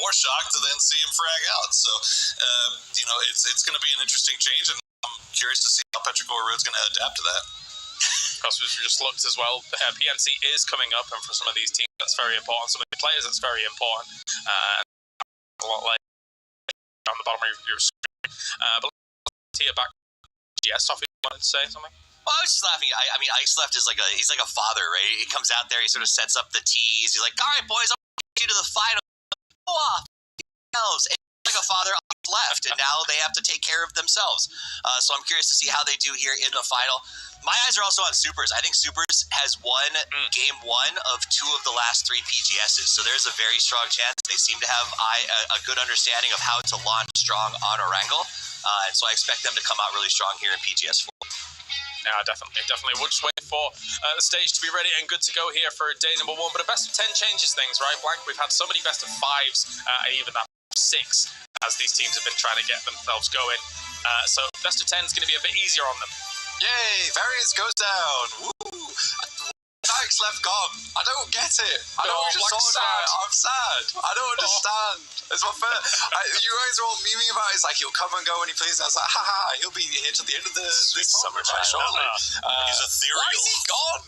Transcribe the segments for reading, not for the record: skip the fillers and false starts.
more shocked to then see him frag out. So, it's going to be an interesting change, and I'm curious to see how Petrichor Road's going to adapt to that. Of course, we've just looked as well. PMC is coming up, and for some of these teams, that's very important. Some of the players, that's very important. A lot like on the bottom of your screen. But let's hear back. Yes, Toffee, you wanted to say something? Well, I was just laughing. I mean, Ice Left is he's like a father, right? He comes out there, he sort of sets up the tees. He's like, all right, boys, I'm going to get you to the final. Go off. And like a father left, and now they have to take care of themselves. So I'm curious to see how they do here in the final. My eyes are also on Supers. I think Supers has won game 1 of 2 of the last 3 PGSs. So there's a very strong chance. They seem to have a good understanding of how to launch strong on Orangel. And so I expect them to come out really strong here in PGS 4. Yeah, definitely. We'll just wait for the stage to be ready and good to go here for day number 1. But a best of 10 changes things, right, Blank? We've had so many best of 5s, even that 6, as these teams have been trying to get themselves going. So best of 10 is going to be a bit easier on them. Yay! Variance goes down. Woo! Ice Left gone. I don't get it. I know we just talked about it. I'm sad. I don't understand. It's my first. You guys are all memeing about it. It's like he'll come and go when he plays. And I was like, haha, he'll be here till the end of this summer shortly. He's ethereal. Why is he gone?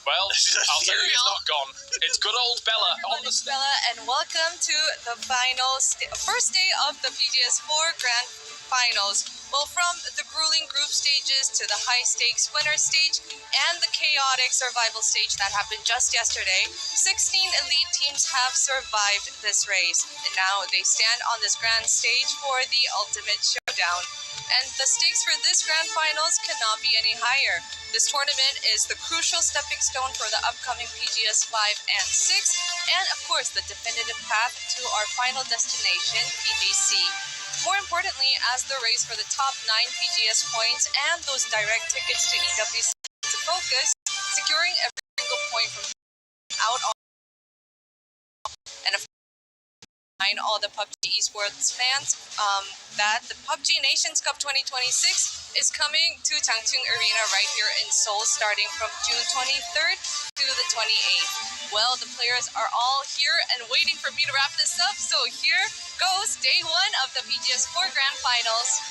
Well, I'll tell you, he's not gone. It's good old Bella. Bella, and welcome to the first day of the PGS4 Grand Finals. Well, from the grueling group stages to the high-stakes winner stage and the chaotic survival stage that happened just yesterday, 16 elite teams have survived this race. And now they stand on this grand stage for the ultimate showdown. And the stakes for this grand finals cannot be any higher. This tournament is the crucial stepping stone for the upcoming PGS 5 and 6, and of course the definitive path to our final destination, PGC. More importantly, as the race for the top 9 PGS points and those direct tickets to EWC to focus, securing every single point from out on and of all the PUBG Esports fans, that the PUBG Nations Cup 2026 is coming to Changchun Arena right here in Seoul starting from June 23rd to the 28th. Well, the players are all here and waiting for me to wrap this up, so here goes day 1 of the PGS 4 Grand Finals.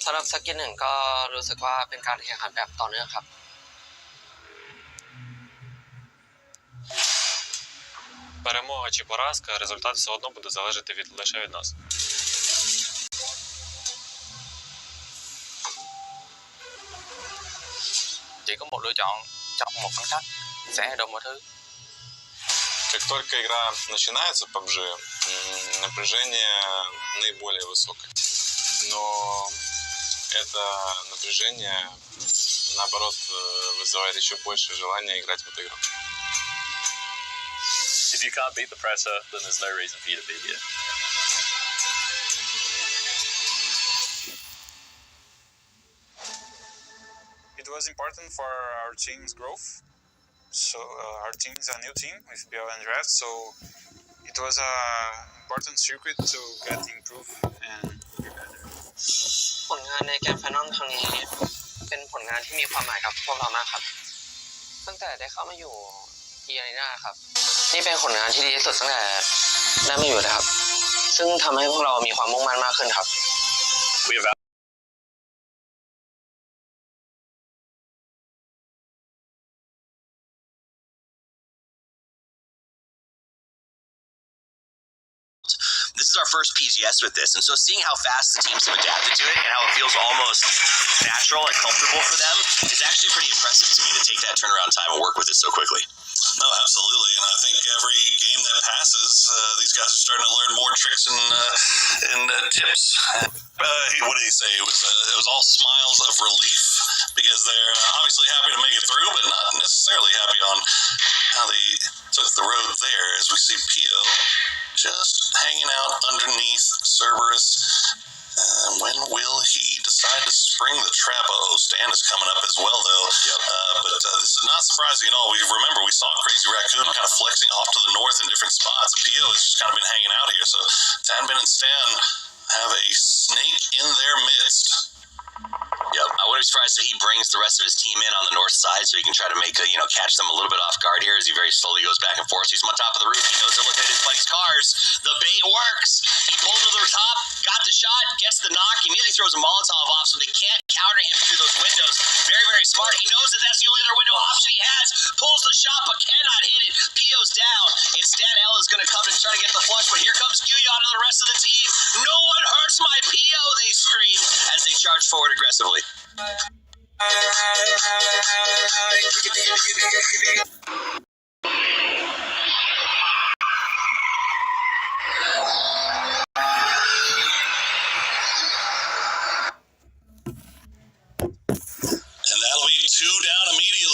สำหรับสกิน 1ก็รู้สึกว่าเป็นการแข่งขันแบบต่อเนื่องครับ Перемога чи поразка, результат все одно буде залежати лише від нас. Chỉ có một lựa chọn, chọn một phong cách sẽ đổi mọi thứ. Как только игра начинается, PUBG, напряжение наиболее высокое. Но это напряжение, наоборот, вызывает еще больше желания играть в эту игру. If you can't beat the pressure, then there's no reason for you to be here. It was important for our team's growth. So our team is a new team with BL and Draft, so it was an important circuit to get improved and be better. ผลงานในแกรนด์ไฟนอลครั้งนี้เป็นผลงานที่มีความหมายกับพวกเรามากครับ ตั้งแต่ได้เข้ามาอยู่ที่อารีนาครับ นี่เป็นผลงานที่ดีที่สุดตั้งแต่ได้มาอยู่เลยครับ ซึ่งทำให้พวกเรามีความมุ่งมั่นมากขึ้นครับ This is our first PGS with this, and so seeing how fast the teams have adapted to it and how it feels almost natural and comfortable for them is actually pretty impressive to me to take that turnaround time and work with it so quickly. No, absolutely, and I think every game that passes, these guys are starting to learn more tricks and tips. What did he say? It was all smiles of relief because they're obviously happy to make it through, but not necessarily happy on how they took the road there. As we see Pio just hanging out underneath Cerberus. When will he decide to spring the trap? Stan is coming up as well, though. Yep. But this is not surprising at all. We saw Crazy Raccoon kind of flexing off to the north in different spots, and Pio has just kind of been hanging out here. So Tanbin and Stan have a snake in their midst. Yep, I wouldn't be surprised if he brings the rest of his team in on the north side so he can try to make catch them a little bit off guard here as he very slowly goes back and forth. He's on top of the roof. He knows they're looking at his buddy's cars. The bait works. He pulls to the top, got the shot, gets the knock. He immediately throws a Molotov off so they can't counter him through those windows. Very, very smart. He knows that that's the only other window option he has. Pulls the shot but cannot hit it. Pio's down. And Stan L is going to come and try to get the flush, but here comes Guyon and the rest of the team. No one hurts my Pio, they scream as they charge forward aggressively.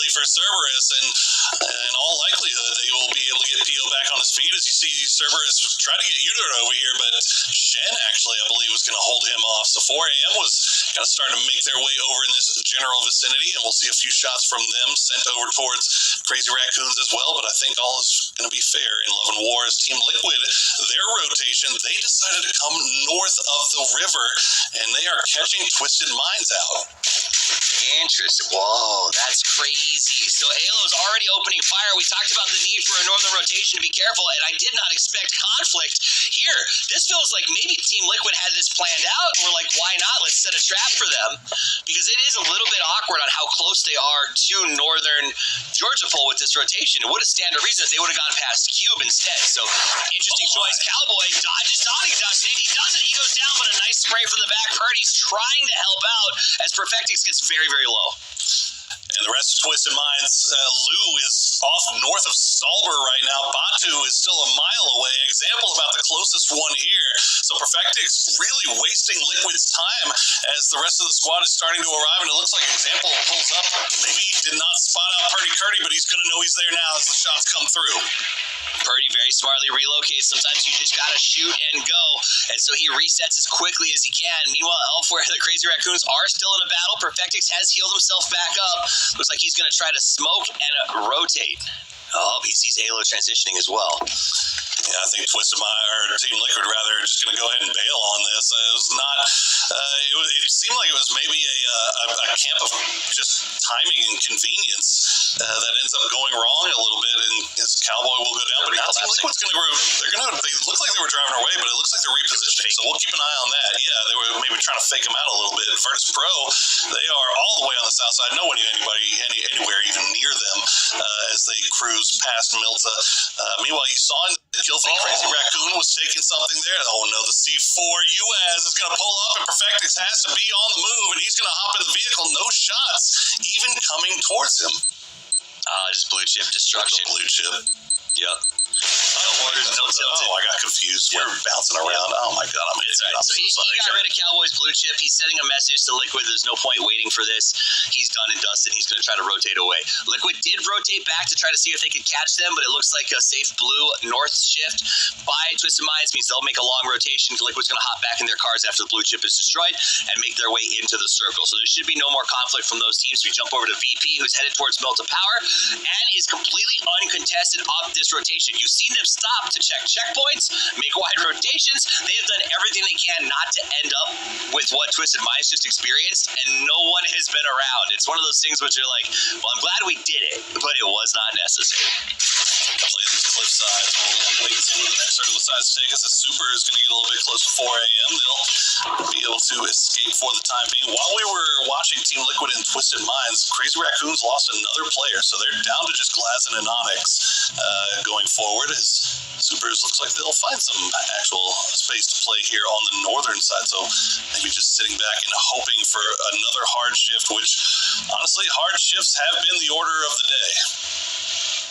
For Cerberus, and in all likelihood, they will be able to get Pio back on his feet. As you see, Cerberus try to get Uter over here, but Shen actually, I believe, was going to hold him off. So 4 a.m. was kind of starting to make their way over in this general vicinity, and we'll see a few shots from them sent over towards Crazy Raccoons as well. But I think all is going to be fair in Love and War as Team Liquid, their rotation, they decided to come north of the river, and they are catching Twisted Minds out. Interesting. Whoa, that's crazy. So Halo's already opening fire. We talked about the need for a northern rotation to be careful, and I did not expect conflict here. This feels like maybe Team Liquid had this planned out, and we're like, why not? Let's set a trap for them. Because it is a little bit awkward on how close they are to northern Georgia Pole with this rotation. It would have stand to reason if they would have gone past Cube instead. So, interesting choice. Cowboy dodges Sonic Dust. He does it. He goes down, but a nice spray from the back. Purdy's trying to help out as Perfectix gets very, very low. And the rest of Twisted Minds, Lou is off north of Stalber right now. Batu is still a mile away. Example about the closest one here. So Perfectix really wasting Liquid's time as the rest of the squad is starting to arrive, and it looks like Example pulls up. Maybe he did not spot out Purdy Curdy, but he's going to know he's there now as the shots come through. Purdy very smartly relocates. Sometimes you just got to shoot and go. And so he resets as quickly as he can. Meanwhile, elsewhere, the Crazy Raccoons are still in a battle. Perfectix has healed himself back up. Looks like he's going to try to smoke and rotate. Oh, he sees Halo transitioning as well. Yeah, I think Team Liquid rather just going to go ahead and bail on this. It was not. It seemed like it was maybe a camp of just timing and convenience that ends up going wrong a little bit, and his Cowboy will go down. But now Team Liquid's going to. They look like they were driving away, but it looks like they're repositioning. So we'll keep an eye on that. Yeah, they were maybe trying to fake him out a little bit. Virtus Pro, they are all the way on the south side. No one anywhere even near them as they cruise past Milta. Meanwhile, you saw in the kill feed, Crazy Raccoon was taking something there. Oh no, the C4 UAZ is going to pull up, and Perfectix has to be on the move, and he's going to hop in the vehicle. No shots even coming towards him. Just blue chip destruction. Blue chip. Yep. I got confused. We're bouncing around. Oh my god, I'm It's right. So he got rid of Cowboy's blue chip. He's sending a message to Liquid. There's no point waiting for this. He's done and dusted. He's going to try to rotate away. Liquid did rotate back to try to see if they could catch them, but it looks like a safe blue north shift by Twisted Minds means they'll make a long rotation. Liquid's going to hop back in their cars after the blue chip is destroyed and make their way into the circle. So there should be no more conflict from those teams. We jump over to VP, who's headed towards Melta Power and is completely uncontested off this rotation. You've seen them stop to check checkpoints, make wide rotations. They have done everything they can not to end up with what Twisted Minds just experienced, and no one has been around. It's one of those things which are like, well, I'm glad we did it, but it was not necessary. Definitely in these cliff sides. We'll wait and see where the next circle decides to take us. The Super is going to get a little bit close to 4 a.m. They'll be able to escape for the time being. While we were watching Team Liquid and Twisted Minds, Crazy Raccoons lost another player, so they're down to just Glazen and Onyx going forward. As Supers looks like they'll find some actual space to play here on the northern side, so maybe just sitting back and hoping for another hard shift, which honestly, hard shifts have been the order of the day.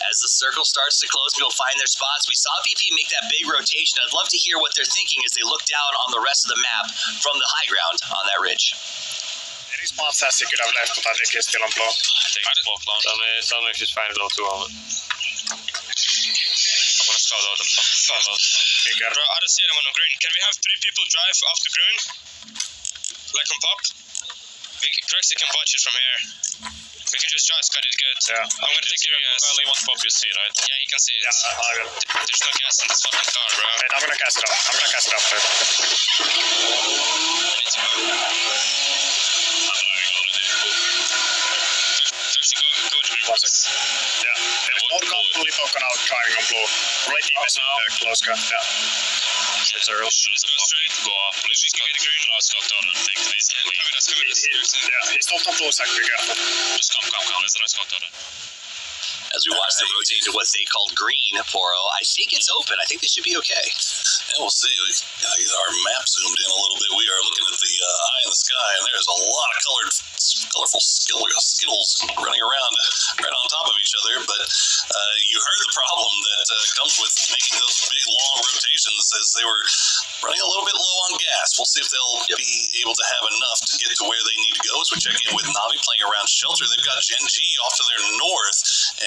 As the circle starts to close, people find their spots. We saw VP make that big rotation. I'd love to hear what they're thinking as they look down on the rest of the map from the high ground on that ridge. Any spots as he could have left, but I think he's still on blow. Some if he's fine though too. I'm gonna scout out the follow. Bro, I don't see anyone on green. Can we have 3 people drive off the green? Like on pop? Crexy can watch it from here. We can just drive, Scott, it's good. Yeah. I'm gonna take your gas. Only one pop you see, right? Yeah, he can see it. Yeah, I will. There's no gas in this fucking car, bro. Wait, I'm gonna cast it up. First. One sec. Yeah. There's no completely broken out driving on blue. Right team is close cut. Yeah. It's a real shoot. Go straight, go up. Please just get the green. I stopped on and take this. Yeah, he stopped on blue, Zach, be careful. Just come. Let's not scout on it. As we watch them rotate to what they called green, Poro, I think it's open. I think they should be okay. Yeah, we'll see. We gotta get our map zoomed in a little bit. We are looking at the eye in the sky, and there's a lot of colorful skittles running around right on top of each other. But you heard the problem that comes with making those big, long rotations as they were running a little bit low on gas. We'll see if they'll be able to have enough to get to where they need to go. As we check in with Navi playing around Shelter, they've got Gen G off to their north,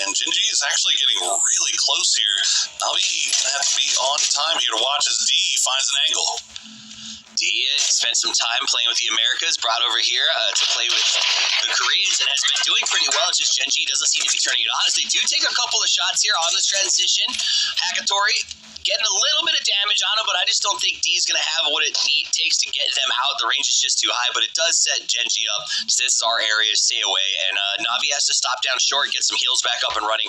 and Gen G is actually getting really close here. Navi gonna have to be on time here to watch as D finds an angle. D spent some time playing with the Americas, brought over here to play with the Koreans, and has been doing pretty well. It's just Gen G doesn't seem to be turning it on, as they do take a couple of shots here on the transition. Hackatory getting a little bit of damage on him, but I just don't think D's going to have what it takes to get them out. The range is just too high, but it does set Gen G up. This is our area, stay away. And Navi has to stop down short, get some heals back up and running,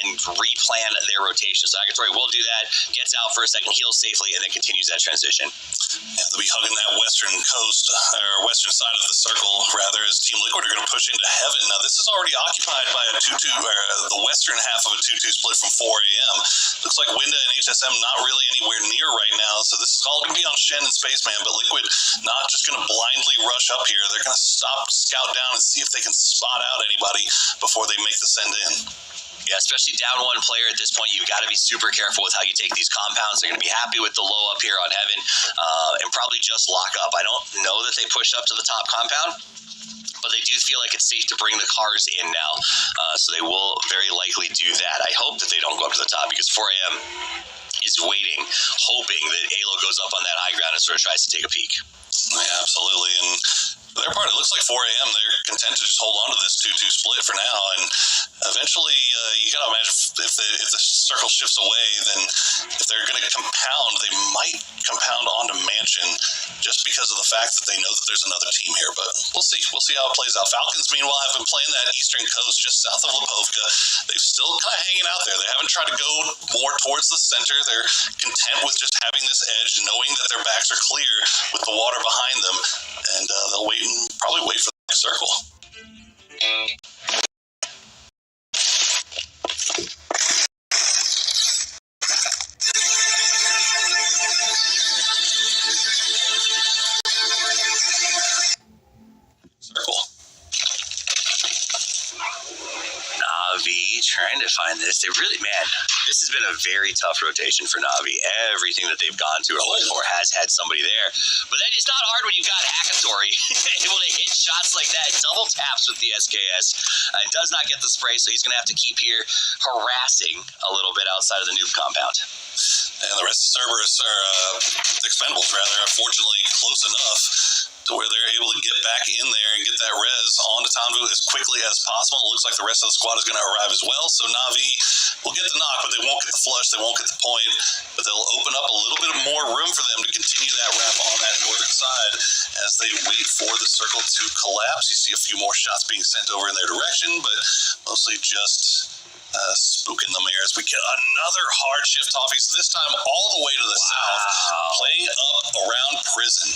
and replan their rotation. So Hackatory will do that, gets out for a second, heals safely, and then continues that transition. Yeah, they'll be hugging that western coast, or western side of the circle, rather, as Team Liquid are going to push into heaven. Now, this is already occupied by a 2-2, or the western half of a 2-2 split from 4 a.m. Looks like Winda and HSM not really anywhere near right now, so this is all going to be on Shen and Spaceman, but Liquid not just going to blindly rush up here. They're going to stop, scout down, and see if they can spot out anybody before they make the send in. Yeah, especially down one player at this point, you've got to be super careful with how you take these compounds. They're going to be happy with the low up here on Heaven, and probably just lock up. I don't know that they pushed up to the top compound, but they do feel like it's safe to bring the cars in now, so they will very likely do that. I hope that they don't go up to the top, because 4 a.m. is waiting, hoping that Alo goes up on that high ground and sort of tries to take a peek. Yeah, absolutely. And for their part, it looks like 4 a.m. they're content to just hold on to this 2-2 split for now, and eventually you gotta imagine if the circle shifts away, then if they're gonna compound, they might compound onto Mansion just because of the fact that they know that there's another team here. But we'll see how it plays out. Falcons, meanwhile, have been playing that eastern coast just south of Lipovka. They've still kind of hanging out there. They haven't tried to go more towards the center. They're content with just having this edge, knowing that their backs are clear with the water behind them, and they'll probably wait for the next circle. Navi trying to find this. They really, man, this has been a very tough rotation for Navi. Everything that they've gone to or looked for has had somebody there. But then it's not hard when you've got Hackatory able to hit shots like that. Double taps with the SKS. Does not get the spray, so he's going to have to keep here harassing a little bit outside of the noob compound. And the rest of Cerberus are Expendables, rather, unfortunately close enough to where they're able to get back in there and get that res onto Tanvu as quickly as possible. It looks like the rest of the squad is going to arrive as well, so Navi will get the knock, but they won't get the flush, they won't get the point, but they'll open up a little bit more room for them to continue that wrap on that northern side as they wait for the circle to collapse. You see a few more shots being sent over in their direction, but mostly just spooking them here as we get another hard shift toffees, this time all the way to the south, playing up around prison.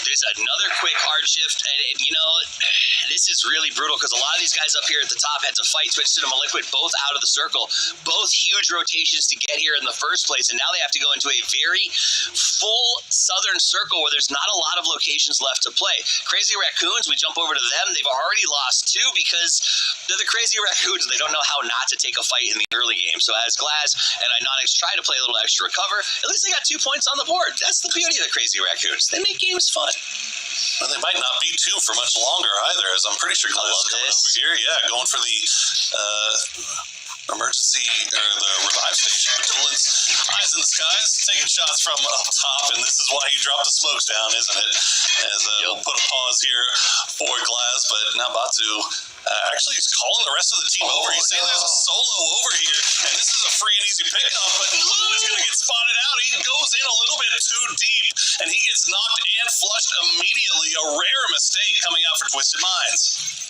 This another quick hard shift, and you know, this is really brutal because a lot of these guys up here at the top had to fight Twisted and Maliquid both out of the circle, both huge rotations to get here in the first place, and now they have to go into a very full southern circle where there's not a lot of locations left to play. Crazy Raccoons, we jump over to them, they've already lost 2 because they're the Crazy Raccoons. They don't know how not to take a fight in the early game. So as Glaz and Inotics try to play a little extra cover, at least they got 2 points on the board. That's the beauty of the Crazy Raccoons. They make games fun. Well, they might not be 2 for much longer either, as I'm pretty sure Glaz is coming over here. Yeah, going for the emergency or the revive station. Petulance, eyes in the skies, taking shots from up top, and this is why he dropped the smokes down, isn't it? As we'll put a pause here for Glaz, but now Batu actually he's calling the rest of the team over. He's saying there's a solo over here, and this is a free and easy pickup, but Lou is going to get spotted out. He goes in a little bit too deep, and he gets knocked and flushed immediately. A rare mistake coming out for Twisted Minds.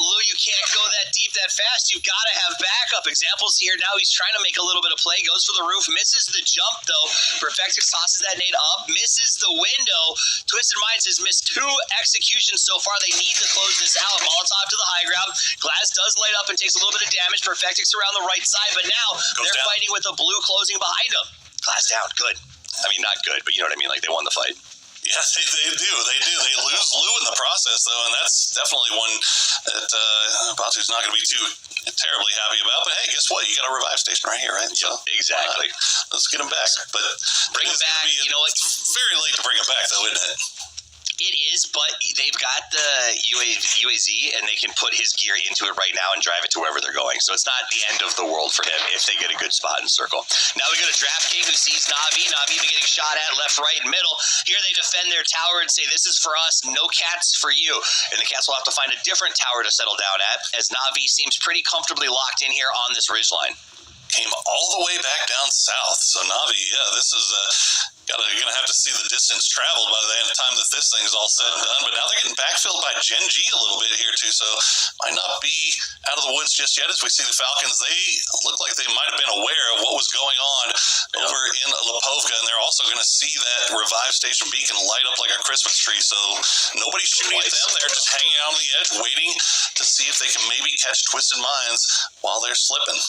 Lou, you can't go that deep that fast. You've got to have backup. Examples here now. He's trying to make a little bit of play. Goes for the roof. Misses the jump, though. Perfectix tosses that nade up. Misses the window. Twisted Minds has missed 2 executions so far. They need to close this out. Molotov to the high ground. Glaz does light up and takes a little bit of damage. Perfectix around the right side, but now they're fighting with a blue closing behind him. Glaz down. Good. I mean, not good, but you know what I mean? Like, they won the fight. Yeah, they do. They lose Lou in the process, though, and that's definitely one that Batu's not going to be too terribly happy about. But hey, guess what? You got a revive station right here, right? So, exactly. Let's get him back. But bring him back. You know what? It's very late to bring him back, though, isn't it? It is, but they've got the UAZ, and they can put his gear into it right now and drive it to wherever they're going. So it's not the end of the world for him if they get a good spot in circle. Now we go to Draft King, who sees Na'Vi. Na'Vi been getting shot at left, right, and middle. Here they defend their tower and say, this is for us, no cats for you. And the cats will have to find a different tower to settle down at, as Na'Vi seems pretty comfortably locked in here on this ridgeline. Came all the way back down south. So Na'Vi, yeah, this is you're going to have to see the distance traveled by the time that this thing's all said and done. But now they're getting backfilled by Gen G a little bit here, too. So might not be out of the woods just yet as we see the Falcons. They look like they might have been aware of what was going on over in Lipovka. And they're also going to see that revive station beacon light up like a Christmas tree. So nobody's shooting at them. They're just hanging out on the edge, waiting to see if they can maybe catch Twisted Minds while they're slipping.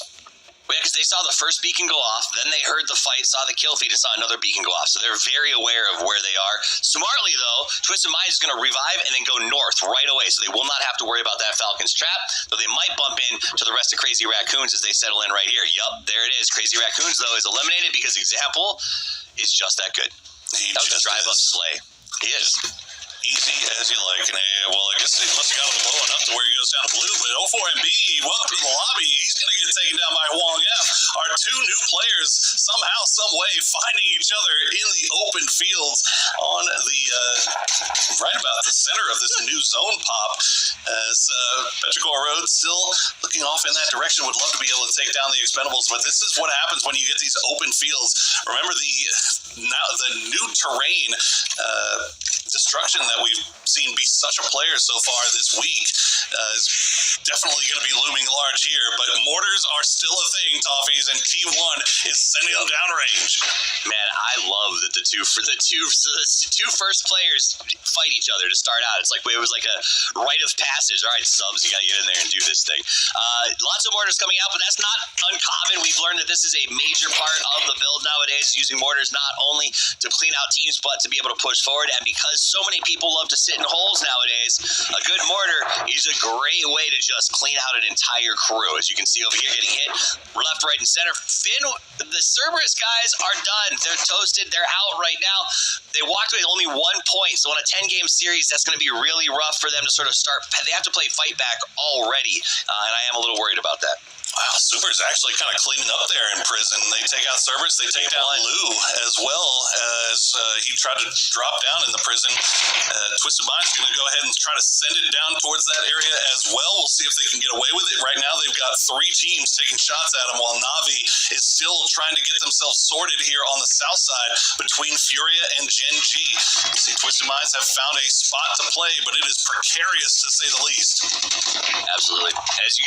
Yeah, because they saw the first beacon go off, then they heard the fight, saw the kill feed, and saw another beacon go off. So they're very aware of where they are. Smartly, though, Twisted Minds is going to revive and then go north right away. So they will not have to worry about that Falcon's trap, though they might bump in to the rest of Crazy Raccoons as they settle in right here. Yup, there it is. Crazy Raccoons, though, is eliminated because Example is just that good. That was a drive-up slay. He is. Easy as you like. And well, I guess they must have got him low enough to where he goes down to blue. But 04MB, welcome to the lobby. He's going to get taken down by Wong F. Our 2 new players, somehow, some way, finding each other in the open fields on the right about the center of this new zone pop. As Petrichor Road still looking off in that direction, would love to be able to take down the Expendables. But this is what happens when you get these open fields. Remember the new terrain destruction that we've seen be such a player so far this week is definitely going to be looming large here. But mortars are still a thing, Toffees, and T1 is sending them downrange. Man, I love that the two first players fight each other to start out. It's like it was like a rite of passage. All right, subs, you got to get in there and do this thing. Lots of mortars coming out, but that's not uncommon. We've learned that this is a major part of the build nowadays, using mortars not only to clean out teams, but to be able to push forward. And because so many people love to sit in holes nowadays, a good mortar is a great way to just clean out an entire crew. As you can see over here, getting hit left, right, and center. Finn, the Cerberus guys are done. They're toasted. They're out right now. They walked away with only 1 point. So on a 10-game series, that's going to be really rough for them to sort of start. They have to play fight back already, and I am a little worried about that. Wow, Super's actually kind of cleaning up there in prison. They take out Cerberus, they take down Lou as well as he tried to drop down in the prison. Twisted Mind's going to go ahead and try to send it down towards that area as well. We'll see if they can get away with it. Right now, they've got 3 teams taking shots at him while Na'Vi is still trying to get themselves sorted here on the south side between Furia and Gen G. You see, Twisted Minds have found a spot to play, but it is precarious to say the least. Absolutely. As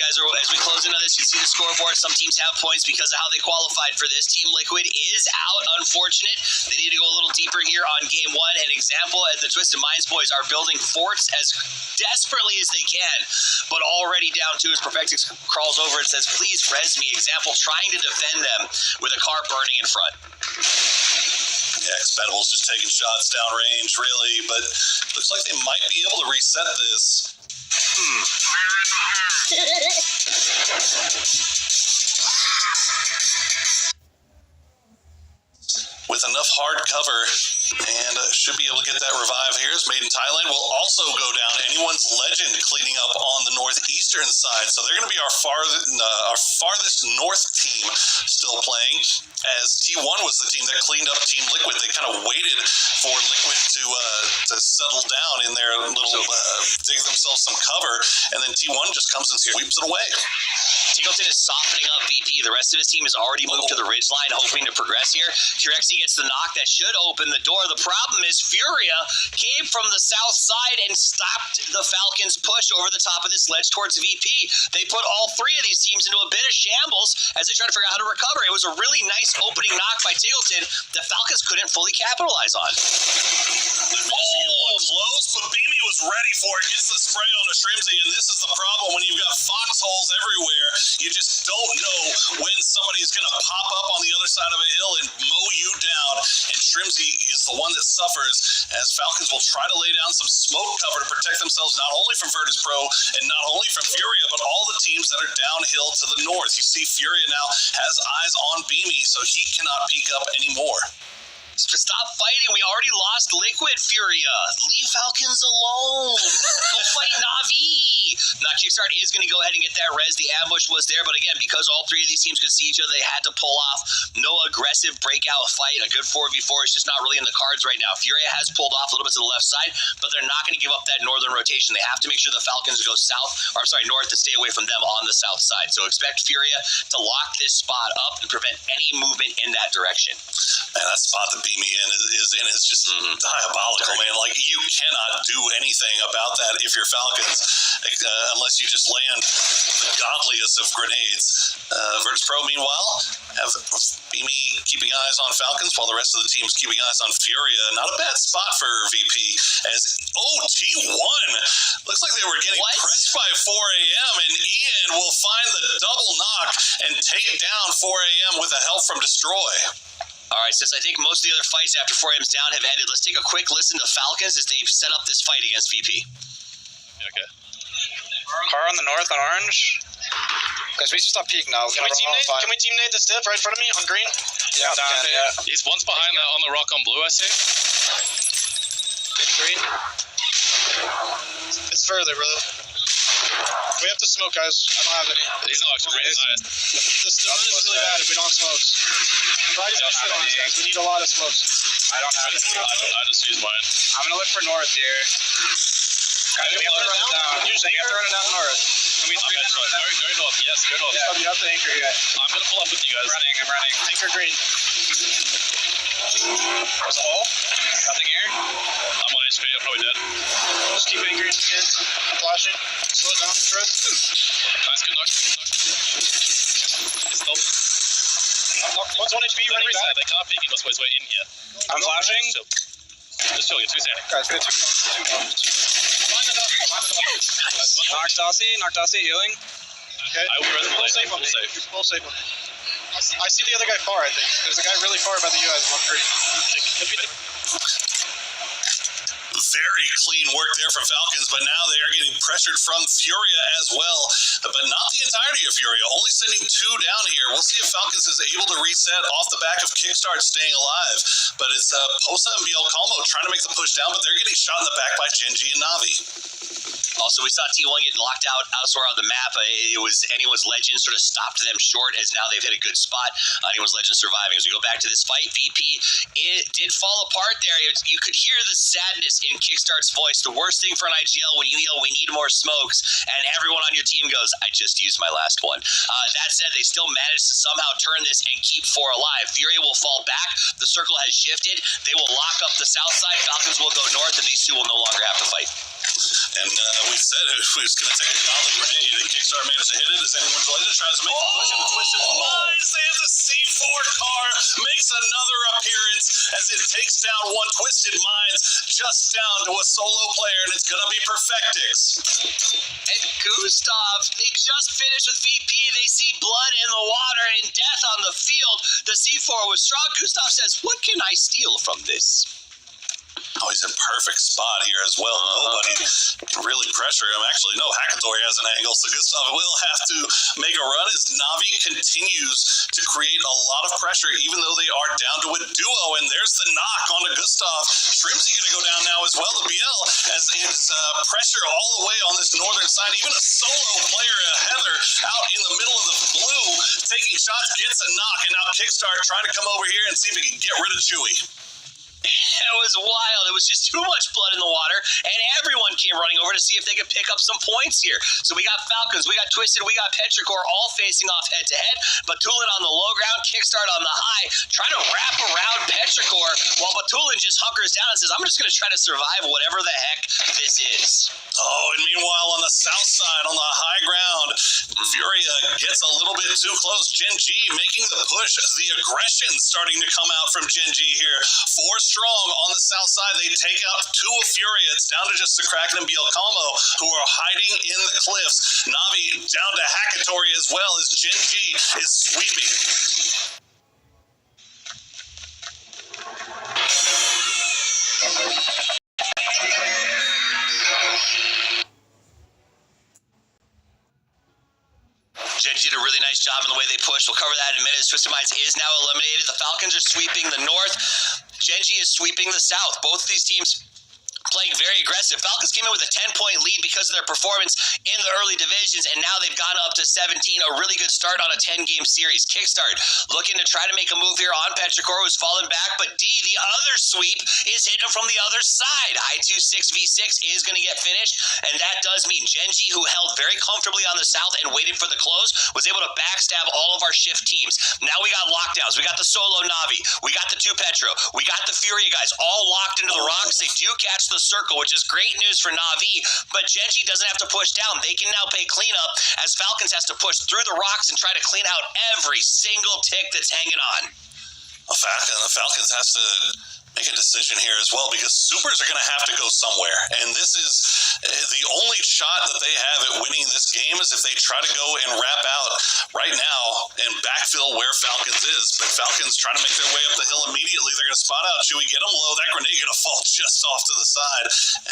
we close into this, you see see the scoreboard. Some teams have points because of how they qualified for this. Team Liquid is out, unfortunate. They need to go a little deeper here on game one. An example, as the Twisted Minds boys are building forts as desperately as they can, but already down two as Perfectix crawls over and says, please res me. Example, trying to defend them with a car burning in front. Yeah, Expendable's just taking shots downrange, really, but looks like they might be able to reset this. With enough hard cover, and should be able to get that revive here. As Made in Thailand will also go down. Anyone's Legend cleaning up on the northeastern side, so they're going to be our farthest north team still playing, as T1 was the team that cleaned up Team Liquid. They kind of waited for Liquid to settle down in their little dig themselves some cover, and then T1 just comes and sweeps it away. Tingleton is softening up VP. The rest of his team has already moved to the ridge line, hoping to progress here. Qrexy gets the knock that should open the door. The problem is Furia came from the south side and stopped the Falcons' push over the top of this ledge towards VP. They put all three of these teams into a bit of shambles as they try to figure out how to recover. It was a really nice opening knock by Tingleton that Falcons couldn't fully capitalize on. Close, but Beamy was ready for it. Gets the spray on a Shrimsy, and this is the problem when you've got foxholes everywhere. You just don't know when somebody's going to pop up on the other side of a hill and mow you down, and Shrimsy is the one that suffers, as Falcons will try to lay down some smoke cover to protect themselves not only from Virtus Pro and not only from Furia, but all the teams that are downhill to the north. You see Furia now has eyes on Beamy, so he cannot peek up anymore. Stop fighting. We already lost Liquid, Furia. Leave Falcons alone. Go fight Na'Vi. Now, Kickstart is going to go ahead and get that res. The ambush was there, but again, because all three of these teams could see each other, they had to pull off. No aggressive breakout fight. A good 4v4 is just not really in the cards right now. Furia has pulled off a little bit to the left side, but they're not going to give up that northern rotation. They have to make sure the Falcons go north to stay away from them on the south side. So expect Furia to lock this spot up and prevent any movement in that direction. Man, that spot that Beamy is just diabolical, man. Like, you cannot do anything about that if you're Falcons, unless you just land the godliest of grenades. Virtus Pro, meanwhile, have Beamy keeping eyes on Falcons while the rest of the team's keeping eyes on Furia. Not a bad spot for VP, as T1 looks like they were getting pressed by 4 a.m. and Ian will find the double knock and take down 4 a.m. with the help from Destroy. All right, since I think most of the other fights after 4 a.m.'s down have ended, let's take a quick listen to Falcons as they set up this fight against VP. Okay. Car on the north on orange. Guys, we should stop peek now. Can we team nade this div right in front of me on green? Yeah, down. Yeah. He's once behind on the rock on blue, I see. Green. It's further, brother. We have to smoke, guys. I don't have any. He's not green. This one is really bad if we don't smoke. Try to sit on this, guys. We need a lot of smokes. I don't have any. I just used mine. I'm gonna look for north here. Guys, we have to run it down. We have to run it down north. Can we Go north. Yes, go north. Yeah. You have to anchor here. I'm gonna pull up with you guys. I'm running. Anchor green. There's a hole. Nothing here. I'm on HP. I'm probably dead. Just keep anchoring here. I'm flashing. Slow it down. Trust. Nice, good knock. What's 1 HP running back? They can't peek. He must wait in here. I'm flashing. Just chill. You're too standing. Guys, get Knock Dossie, healing. Okay. I will run Full safe on me. Full safe on me. I see the other guy far, I think. There's a guy really far by the U.S. on green. Very clean work there from Falcons, but now they are getting pressured from Furia as well, but not the entirety of Furia, only sending 2 down here. We'll see if Falcons is able to reset off the back of Kickstart staying alive, but it's Posa and Biel Calmo trying to make the push down, but they're getting shot in the back by Genji and Na'Vi. Also, we saw T1 get locked out elsewhere on the map. It was Anyone's Legend sort of stopped them short, as now they've hit a good spot. Anyone's Legend surviving. As we go back to this fight, VP, it did fall apart there. You could hear the sadness in Kickstart's voice. The worst thing for an IGL when you yell, we need more smokes, and everyone on your team goes, I just used my last one. That said, they still managed to somehow turn this and keep 4 alive. Furia will fall back. The circle has shifted. They will lock up the south side. Falcons will go north, and these two will no longer have to fight. And we said if we was going to take a godly grenade, and Kickstarter managed to hit it. Is anyone delighted? Tries to make the push into Twisted Minds. They have the C4 car makes another appearance as it takes down one. Twisted Minds just down to a solo player, and it's going to be Perfectix. And Gustav, they just finished with VP. They see blood in the water and death on the field. The C4 was strong. Gustav says, what can I steal from this? Oh, he's in perfect spot here as well. Nobody can really pressure him. Actually, no, Hackatori has an angle, so Gustav will have to make a run as Navi continues to create a lot of pressure, even though they are down to a duo. And there's the knock onto Gustav. Shrimpsy going to go down now as well. The BL as it's pressure all the way on this northern side. Even a solo player, Heather, out in the middle of the blue, taking shots, gets a knock, and now Kickstart trying to come over here and see if he can get rid of Chewy. It was wild. It was just too much blood in the water, and everyone came running over to see if they could pick up some points here. So we got Falcons, we got Twisted, we got Petrichor all facing off head-to-head. Batulin on the low ground, Kickstart on the high, trying to wrap around Petrichor while Batulin just hunkers down and says, I'm just going to try to survive whatever the heck this is. Oh, and meanwhile on the south side, on the high ground, Furia gets a little bit too close. Gen G making the push. The aggression starting to come out from Gen G here. 4 strong on the south side. They take out 2 of Furia. It's down to just the Kraken and Bielcalmo, who are hiding in the cliffs. Navi down to Hackatori as well as Gen G is sweeping. Gen G did a really nice job in the way they pushed. We'll cover that in a minute. Twisted Minds is now eliminated. The Falcons are sweeping the north. Gen G is sweeping the south. Both of these teams playing very aggressive. Falcons came in with a 10-point lead because of their performance in the early divisions, and now they've gone up to 17. A really good start on a 10-game series. Kickstart looking to try to make a move here on Petrichor, who's fallen back, but D, the other sweep, is hitting from the other side. I2 6v6 is going to get finished, and that does mean Gen G, who held very comfortably on the south and waited for the close, was able to backstab all of our shift teams. Now we got lockdowns. We got the solo Navi. We got the 2 Petro. We got the Furia guys all locked into the rocks. They do catch the circle, which is great news for Navi, but Gen G doesn't have to push down. They can now pay cleanup as Falcons has to push through the rocks and try to clean out every single tick that's hanging on. The Falcons has to make a decision here as well, because supers are going to have to go somewhere, and this is the only shot that they have at winning this game is if they try to go and wrap out right now and backfill where Falcons is. But Falcons trying to make their way up the hill immediately. They're going to spot out. Should we get them low? That grenade going to fall just off to the side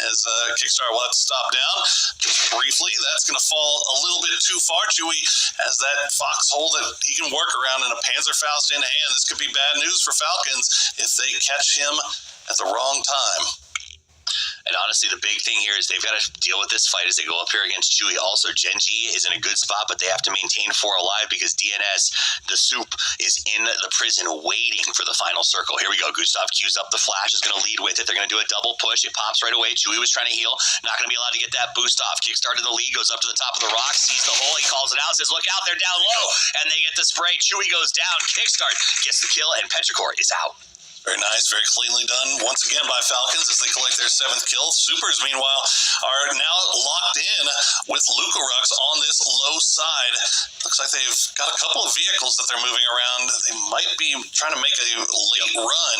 as Kickstarter will have to stop down just briefly. That's going to fall a little bit too far. Chewy has that foxhole that he can work around in a Panzerfaust in hand. This could be bad news for Falcons if they catch him at the wrong time. And honestly, the big thing here is they've got to deal with this fight as they go up here against Chewy. Also, Gen G is in a good spot, but they have to maintain 4 alive because DNS, the soup, is in the prison waiting for the final circle. Here we go. Gustav cues up the flash, is going to lead with it. They're going to do a double push. It pops right away. Chewy was trying to heal. Not going to be allowed to get that boost off. Kickstart in the lead, goes up to the top of the rock, sees the hole. He calls it out, says, look out, they're down low. And they get the spray. Chewy goes down. Kickstart gets the kill, and Petrichor is out. Very nice, very cleanly done once again by Falcons as they collect their 7th kill. Supers, meanwhile, are now locked in with Lucarux on this low side. Looks like they've got a couple of vehicles that they're moving around. They might be trying to make a late run.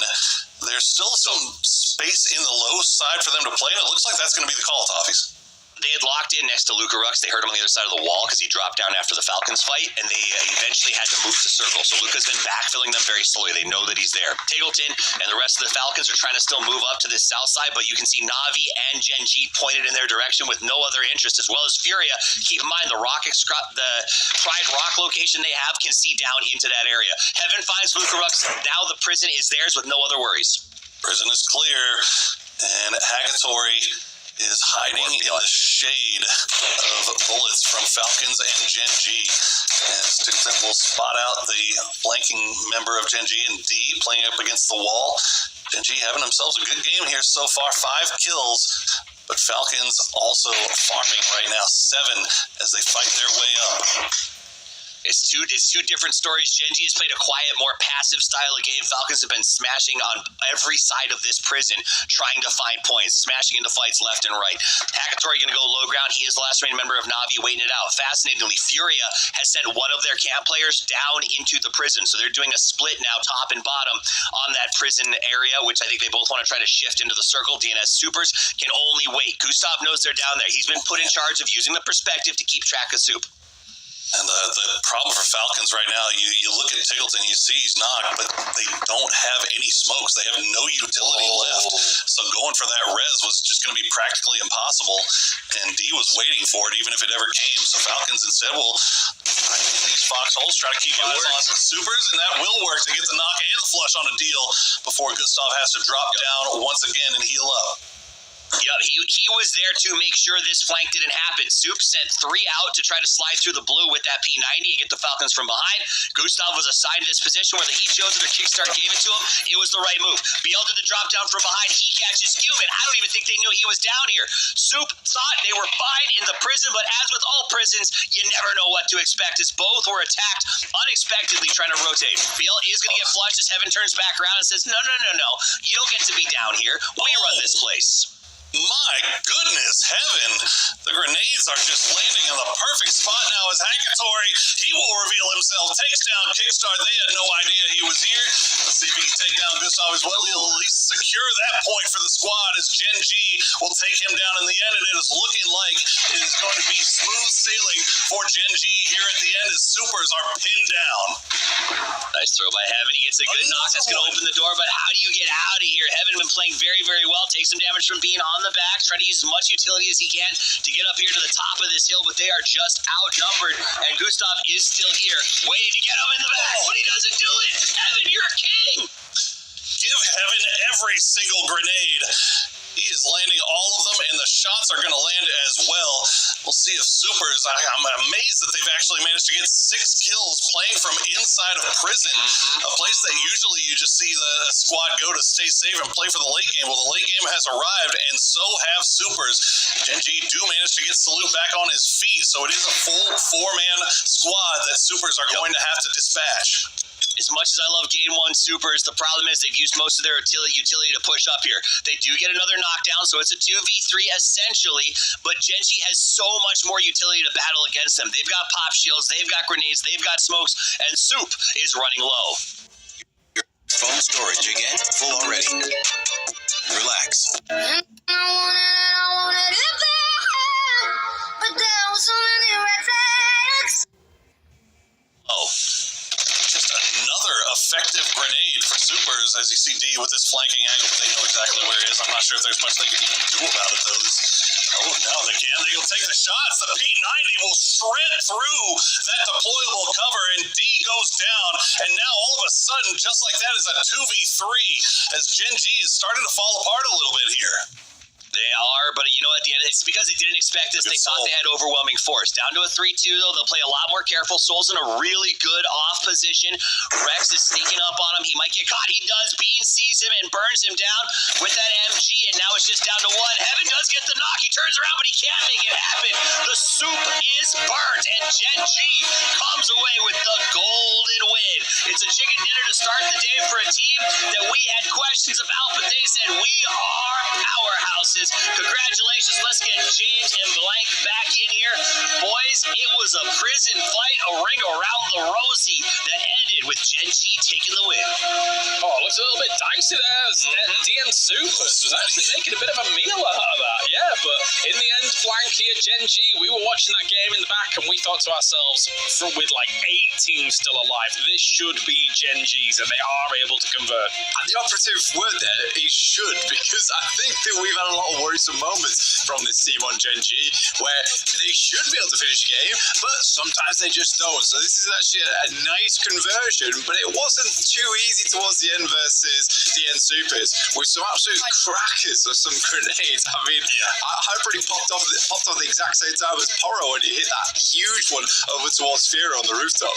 There's still some space in the low side for them to play, and it looks like that's going to be the call, Toffees. They had locked in next to Lucarux. They heard him on the other side of the wall because he dropped down after the Falcons fight, and they eventually had to move to circle. So Luca's been backfilling them very slowly. They know that he's there. Taggleton and the rest of the Falcons are trying to still move up to this south side, but you can see Navi and Gen G pointed in their direction with no other interest, as well as Furia. Keep in mind, the Pride Rock location they have can see down into that area. Heaven finds Lucarux. Now the prison is theirs with no other worries. Prison is clear, and Hagatory is hiding in the shade of bullets from Falcons and Gen G. As Tickleton will spot out the flanking member of Gen G and D playing up against the wall. Gen G having themselves a good game here so far, 5 kills. But Falcons also farming right now, 7 as they fight their way up. It's two different stories. Gen G has played a quiet, more passive style of game. Falcons have been smashing on every side of this prison, trying to find points, smashing into fights left and right. Hakatori going to go low ground. He is the last remaining member of Na'Vi waiting it out. Fascinatingly, Furia has sent one of their camp players down into the prison. So they're doing a split now, top and bottom, on that prison area, which I think they both want to try to shift into the circle. DNS Supers can only wait. Gustav knows they're down there. He's been put in charge of using the perspective to keep track of Soup. And the problem for Falcons right now, you look at Tiggleton, you see he's knocked, but they don't have any smokes. They have no utility left. So going for that res was just going to be practically impossible. And D was waiting for it, even if it ever came. So Falcons instead will hide in these foxholes, try to keep eyes on some supers, and that will work to get the knock and the flush on a deal before Gustav has to drop down once again and heal up. Yep, he was there to make sure this flank didn't happen. Soup sent 3 out to try to slide through the blue with that P90 and get the Falcons from behind. Gustav was assigned to this position where the heat shows their kickstart gave it to him. It was the right move. BL did the drop down from behind. He catches Cuban. I don't even think they knew he was down here. Soup thought they were fine in the prison, but as with all prisons, you never know what to expect, as both were attacked unexpectedly trying to rotate. BL is going to get flushed as Heaven turns back around and says, no. You don't get to be down here. We run this place. My goodness, Heaven. The grenades are just landing in the perfect spot now as Hakatori, he will reveal himself, takes down Kickstart. They had no idea he was here. Let's see if he can take down Gustav as well. He'll at least secure that point for the squad as Gen G will take him down in the end, and it is looking like it is going to be smooth sailing for Gen G here at the end as Supers are pinned down. Nice throw by Heaven. He gets a good knock. That's going to open the door, but how do you get out of here? Heaven been playing very, very well. Takes some damage from being on the back, trying to use as much utility as he can to get up here to the top of this hill, but they are just outnumbered, and Gustav is still here, waiting to get him in the back, but he doesn't do it. Heaven, you're a king. Give Heaven every single grenade. He is landing all of them, and the shots are going to land as well. We'll see if Supers, I'm amazed that they've actually managed to get 6 kills playing from inside of prison, a place that usually you just see the squad go to stay safe and play for the late game. Well, the late game has arrived, and so have Supers. Gen G do manage to get Salute back on his feet, so it is a full 4-man squad that Supers are going to have to dispatch. As much as I love Game 1 Supers, the problem is they've used most of their utility to push up here. They do get another knockdown, so it's a 2v3 essentially, but Gen G has so much more utility to battle against them. They've got pop shields, they've got grenades, they've got smokes, and Soup is running low. Your phone storage again, full already. Relax. I wanted it bad, but there were so many red flags. Oh. Just another effective grenade for Supers as you see D with this flanking angle, but they know exactly where he is. I'm not sure if there's much they can even do about it, though. No, they can. They'll take the shots. The P90 will shred through that deployable cover, and D goes down. And now, all of a sudden, just like that, is a 2v3 as Gen G is starting to fall apart a little bit here. They are, but you know what? It's because they didn't expect this. They thought they had overwhelming force. Down to a 3-2, though. They'll play a lot more careful. Soul's in a really good off position. Rex is sneaking up on him. He might get caught. He does. Bean sees him and burns him down with that MG, and now it's just down to 1. Heaven does get the knock. He turns around, but he can't make it happen. The Soup is burnt, and Gen G comes away with the golden win. It's a chicken dinner to start the day for a team that we had questions about, but they said we are powerhouses. Congratulations. Let's get James and Blank back in here. Boys, it was a prison fight, a ring around the rosy that ended with Gen G taking the win. Oh, it looks a little bit dicey there. DM Supers was actually making a bit of a meal out of that. Yeah, but in the end, Blank here, Gen G, we were watching that game in the back and we thought to ourselves, with like 8 teams still alive, this should be Gen G's, and they are able to convert. And the operative word there is should, because I think that we've had a lot of worrisome moments from this team on Gen G where they should be able to finish a game, but sometimes they just don't. So this is actually a nice conversion, but it wasn't too easy towards the end versus the end Supers with some absolute crackers of some grenades. I mean, Hyper popped off the exact same time as Poro when he hit that huge one over towards Fira on the rooftop.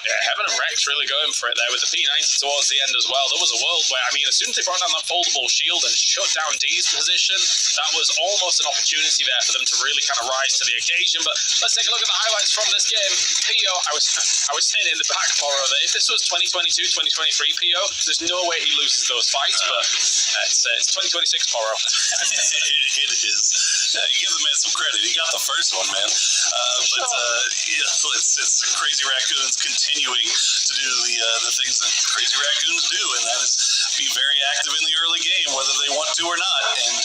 Yeah, Heaven and Rex really going for it there with the P90 towards the end as well. There was a world where, I mean, as soon as they brought down that foldable shield and shut down D's position, that was almost an opportunity there for them to really kind of rise to the occasion. But let's take a a look at the highlights from this game. PO, I was saying in the back, Poro, that if this was 2022, 2023 PO, there's no way he loses those fights, but it's 2026 Poro. It is. You give the man some credit. He got the first one, man. It's Crazy Raccoons continuing to do the things that Crazy Raccoons do, and that is be very active in the early game, whether they want to or not. And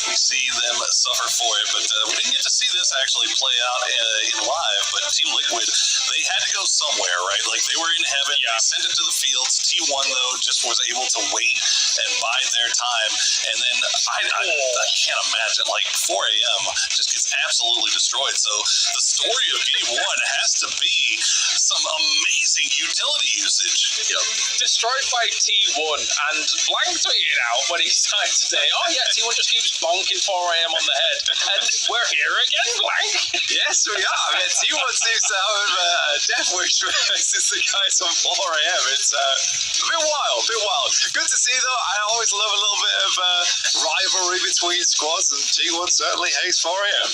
we see them suffer for it. But we didn't get to see this actually play out in live. But Team Liquid, they had to go somewhere, right? Like they were in heaven. Yeah. They sent it to the fields. T1 though just was able to wait and bide their time. And then I can't imagine, like 4 a.m. just gets absolutely destroyed. So the story of game one has to be some amazing utility usage. Yep. Destroyed by T1, and Blank tweeted out when he started today, oh yeah, T1 just keeps bonking 4 a.m. on the head. And we're here again, Blank. Yes, we are. I mean, T1 seems to have a death wish versus the guys on 4 a.m. It's a bit wild. Good to see though. I always love a little bit of rivalry between squads, and T1 certainly hates 4 a.m.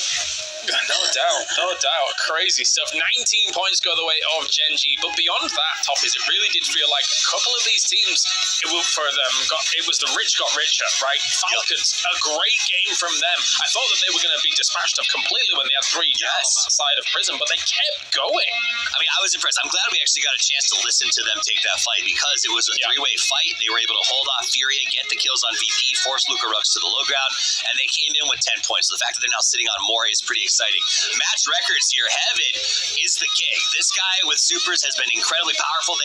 No doubt. Crazy stuff. 19 points go the way of Gen G, but beyond that, Toppies, it really did feel like a couple of these teams, it was the rich got richer, right? Falcons, a great game from them. I thought that they were going to be dispatched of completely when they had 3 down on that side of Prison, but they kept going. I mean, I was impressed. I'm glad we actually got a chance to listen to them take that fight, because it was a 3-way fight. They were able to hold off Furia, get the kills on VP, force Luca Rux to the low ground, and they came in with 10 points. So the fact that they're now sitting on more is pretty exciting. Match records here. Heaven is the king. This guy with supers has been incredibly powerful.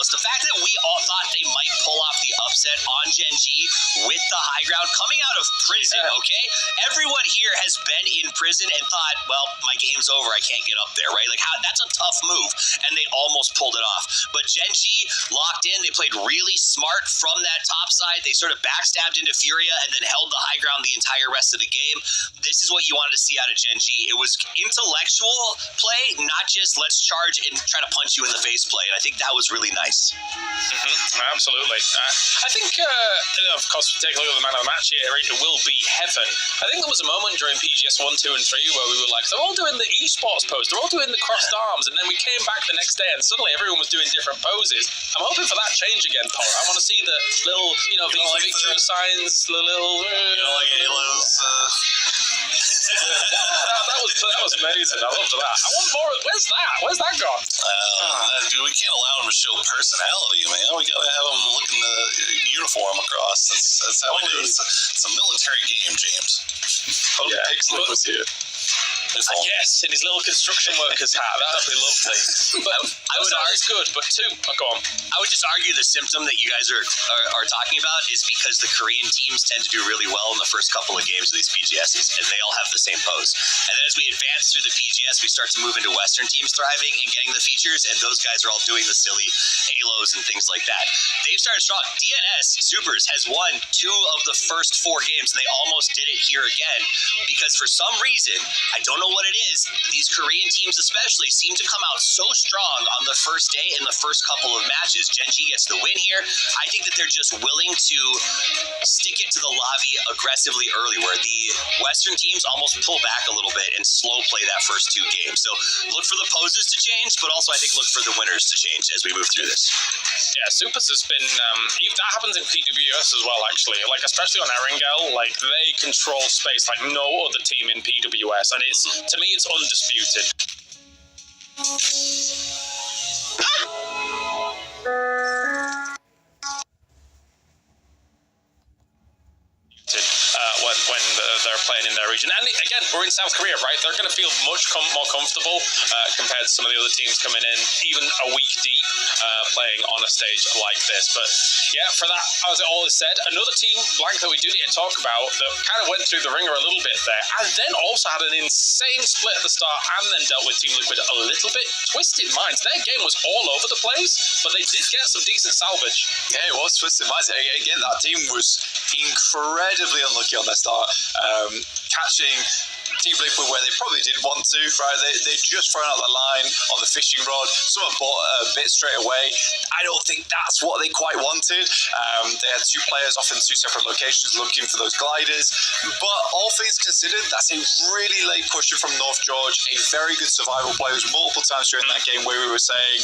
The fact that we all thought they might pull off the upset on Gen G with the high ground coming out of Prison, okay? Everyone here has been in Prison and thought, well, my game's over. I can't get up there, right? Like, that's a tough move, and they almost pulled it off. But Gen G locked in. They played really smart from that top side. They sort of backstabbed into Furia and then held the high ground the entire rest of the game. This is what you wanted to see out of Gen G. It was intellectual play, not just let's charge and try to punch you in the face play. And I think that was really nice. Absolutely. I think, of course, take a look at the man of the match here. It will be Heaven. I think there was a moment during PGS 1, 2, and 3 where we were like, they're all doing the esports pose. They're all doing the crossed arms. And then we came back the next day and suddenly everyone was doing different poses. I'm hoping for that change again, Paul. I want to see the little, victory signs, the little... like Halo's... that was amazing. I loved that. I want more. Where's that gone? We can't allow him to show personality, man. We gotta have him look in the uniform across. That's how we do it. It's a military game, James. Excellent was here. Yes, in his little construction worker's hat. That would be lovely. But I would argue it's good, but go on. I would just argue the symptom that you guys are talking about is because the Korean teams tend to do really well in the first couple of games of these PGSs, and they all have the same pose. And then as we advance through the PGS, we start to move into Western teams thriving and getting the features, and those guys are all doing the silly halos and things like that. They've started strong. DNS Supers has won 2 of the first 4 games, and they almost did it here again, because for some reason, I don't know what it is, these Korean teams especially seem to come out so strong on the first day in the first couple of matches. Gen G gets the win here. I think that they're just willing to stick it to the lobby aggressively early, where the Western teams almost pull back a little bit and slow play that first 2 games. So look for the poses to change, but also I think look for the winners to change as we move through this. Yeah, Supers has been, that happens in PWS as well, actually. Like, especially on Erangel, like, they control space like no other team in PWS, and to me, it's undisputed. When they're playing in their region. And again, we're in South Korea, right? They're going to feel much more comfortable compared to some of the other teams coming in, even a week deep, playing on a stage like this. But yeah, for that, as it all is said, another team, Blank, that we do need to talk about that kind of went through the ringer a little bit there, and then also had an insane split at the start and then dealt with Team Liquid a little bit. Twisted Minds, their game was all over the place, but they did get some decent salvage. Yeah, it was Twisted Minds. Again, that team was incredibly unlucky on their start. Catching Team Liquid where they probably did want to, right? They just thrown out the line on the fishing rod. Someone bought a bit straight away. I don't think that's what they quite wanted. They had two players off in two separate locations looking for those gliders. But all things considered, that's a really late question from North George. A very good survival play. It was multiple times during that game where we were saying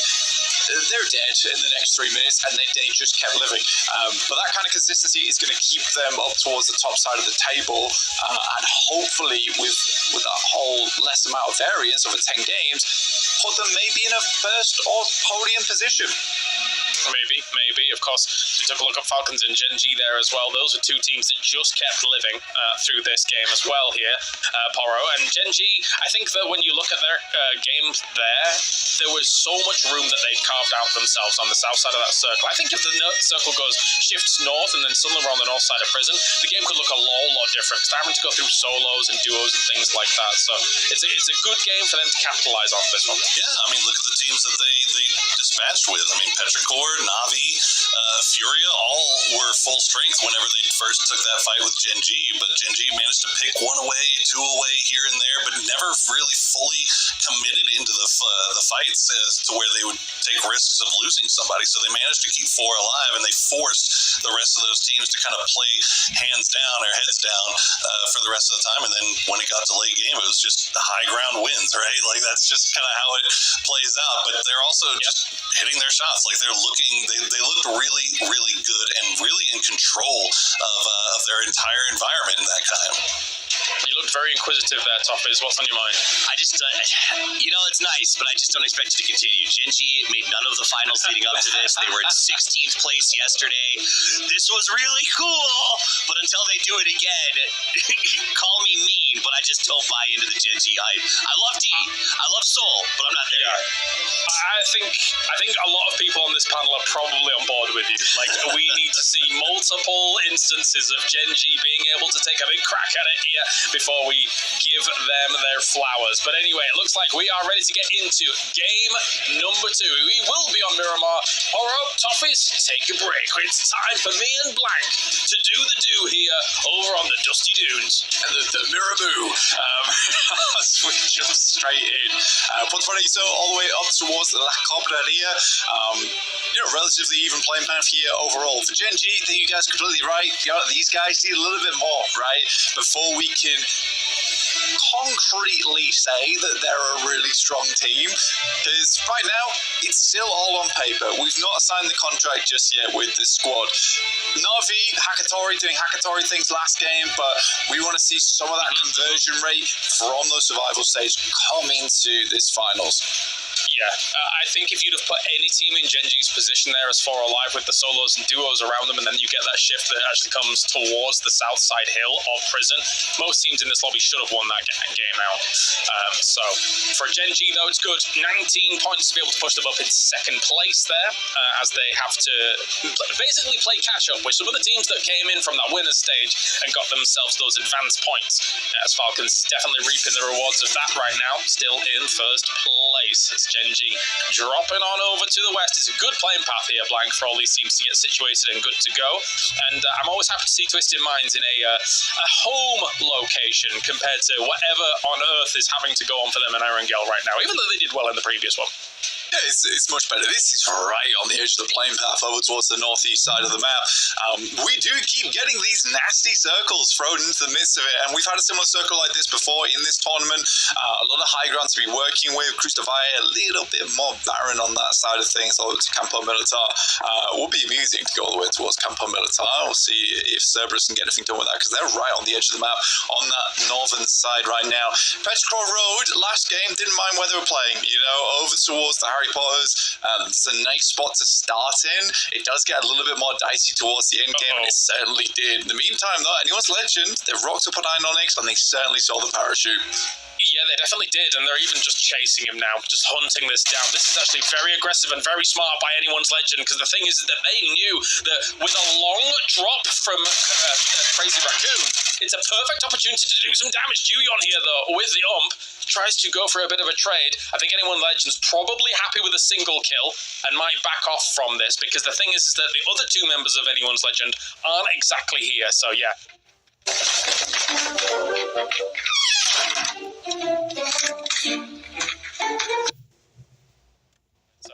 they're dead in the next 3 minutes, and they just kept living. But that kind of consistency is going to keep them up towards the top side of the table, and hopefully with that whole less amount of variance over 10 games, put them maybe in a first or podium position. Maybe. Of course, we took a look at Falcons and Gen G there as well. Those are two teams that just kept living through this game as well here, Poro. And Gen G, I think that when you look at their games there was so much room that they carved out themselves on the south side of that circle. I think if the circle shifts north and then suddenly we're on the north side of prison, the game could look a whole lot different because they're having to go through solos and duos and things like that. So it's a good game for them to capitalize on this one. Yeah, I mean, look at the teams that they dispatched with. I mean, Petrichor, Navi, Furia, all were full strength whenever they first took that fight with Gen G, but Gen G managed to pick one away, two away here and there, but never really fully committed into the fights as to where they would take risks of losing somebody. So they managed to keep four alive, and they forced the rest of those teams to kind of play hands down or heads down for the rest of the time. And then when it got to late game, it was just high ground wins, right? Like that's just kind of how it plays out. But they're also just hitting their shots. Like they're looking, they looked really, really good and really in control of their entire environment in that time. You looked very inquisitive there, Toffees. What's on your mind? I just, it's nice, but I just don't expect it to continue. Gen G made none of the finals leading up to this. They were in 16th place yesterday. This was really cool, but until they do it again, call me mean, but I just don't buy into the Gen G hype. I love D, I love Soul, but I'm not there yet. I think a lot of people on this panel are probably on board with you. Like, we need to see multiple instances of Gen G being able to take a big crack at it here before we give them their flowers. But anyway, it looks like we are ready to get into game number 2. We will be on Miramar. Alright, Toffees, take a break. It's time for me and Blank to do the do here over on the Dusty Dunes. And the Miraboo. We jump straight in. Pontorito all the way up towards La Cobraria. Relatively even playing path here overall. For Gen G, I think you guys are completely right. These guys need a little bit more, right? Before we can concretely say that they're a really strong team, because right now it's still all on paper. We've not signed the contract just yet with this squad. Navi, Hakatori doing Hakatori things last game, but we want to see some of that conversion rate from those survival stage come into this finals. Yeah, I think if you'd have put any team in Gen G's position there as 4 alive with the solos and duos around them, and then you get that shift that actually comes towards the south side hill of prison, most teams in this lobby should have won that game out. So for Gen G though, it's good. 19 points to be able to push them up in second place there, as they have to basically play catch up with some of the teams that came in from that winners stage and got themselves those advanced points. As Falcons definitely reaping the rewards of that right now, still in first place. It's Gen G dropping on over to the west. It's a good playing path here, Blank, for all these teams to get situated and good to go. And I'm always happy to see Twisted Minds in a home location compared to whatever on earth is having to go on for them in Erangel right now, even though they did well in the previous one. Yeah, it's much better. This is right on the edge of the playing path over towards the northeast side of the map. We do keep getting these nasty circles thrown into the midst of it, and we've had a similar circle like this before in this tournament. A lot of high ground to be working with. Crustavalle a little bit more barren on that side of things, although to Campo Militar. Would be amusing to go all the way towards Campo Militar. We'll see if Cerberus can get anything done with that, because they're right on the edge of the map on that northern side right now. Petrichor Road, last game, didn't mind where they were playing, over towards the Harry Potters. It's a nice spot to start in. It does get a little bit more dicey towards the end game, and it certainly did. In the meantime, though, Anyone's Legend, they've rocked up on Onyx, and they certainly saw the parachute. Yeah, they definitely did, and they're even just chasing him now, just hunting this down. This is actually very aggressive and very smart by Anyone's Legend, because the thing is that they knew that with a long drop from Crazy Raccoon, it's a perfect opportunity to do some damage. Juyon here, though, with the ump, tries to go for a bit of a trade. I think Anyone Legend's probably happy with a single kill and might back off from this, because the thing is that the other two members of Anyone's Legend aren't exactly here, so yeah.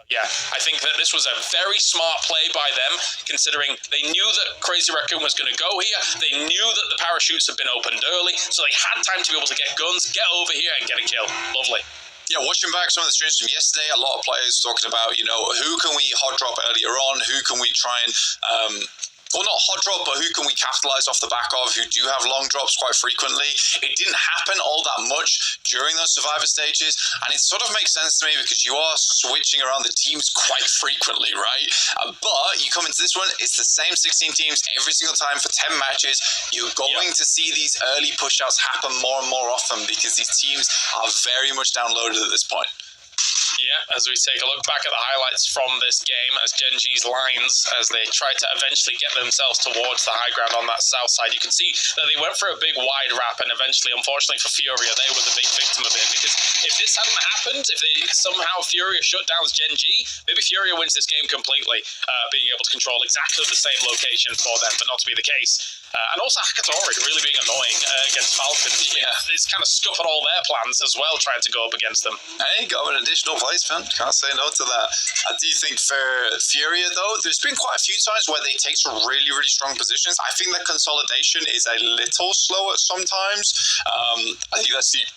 Yeah, I think that this was a very smart play by them, considering they knew that Crazy Raccoon was going to go here. They knew that the parachutes had been opened early, so they had time to be able to get guns, get over here, and get a kill. Lovely. Yeah, watching back some of the streams from yesterday, a lot of players talking about, who can we hot drop earlier on? Who can we try and... well, not hot drop, but who can we capitalize off the back of, who do have long drops quite frequently. It didn't happen all that much during those survivor stages, and it sort of makes sense to me because you are switching around the teams quite frequently, right? But you come into this one, it's the same 16 teams every single time for 10 matches. You're going to see these early push-outs happen more and more often because these teams are very much downloaded at this point. Yeah, as we take a look back at the highlights from this game, as Gen G's lines, as they try to eventually get themselves towards the high ground on that south side, you can see that they went for a big wide wrap, and eventually, unfortunately for Furia, they were the big victim of it, because if this hadn't happened, if they somehow Furia shut down Gen G, maybe Furia wins this game completely, being able to control exactly the same location for them, but not to be the case. And also Hakatori really being annoying against Falcons. Yeah. It's kind of scuppered all their plans as well, trying to go up against them. Hey, got an additional placement. Can't say no to that. I do think for Furia, though, there's been quite a few times where they take some really, really strong positions. I think the consolidation is a little slow at sometimes. I think that's the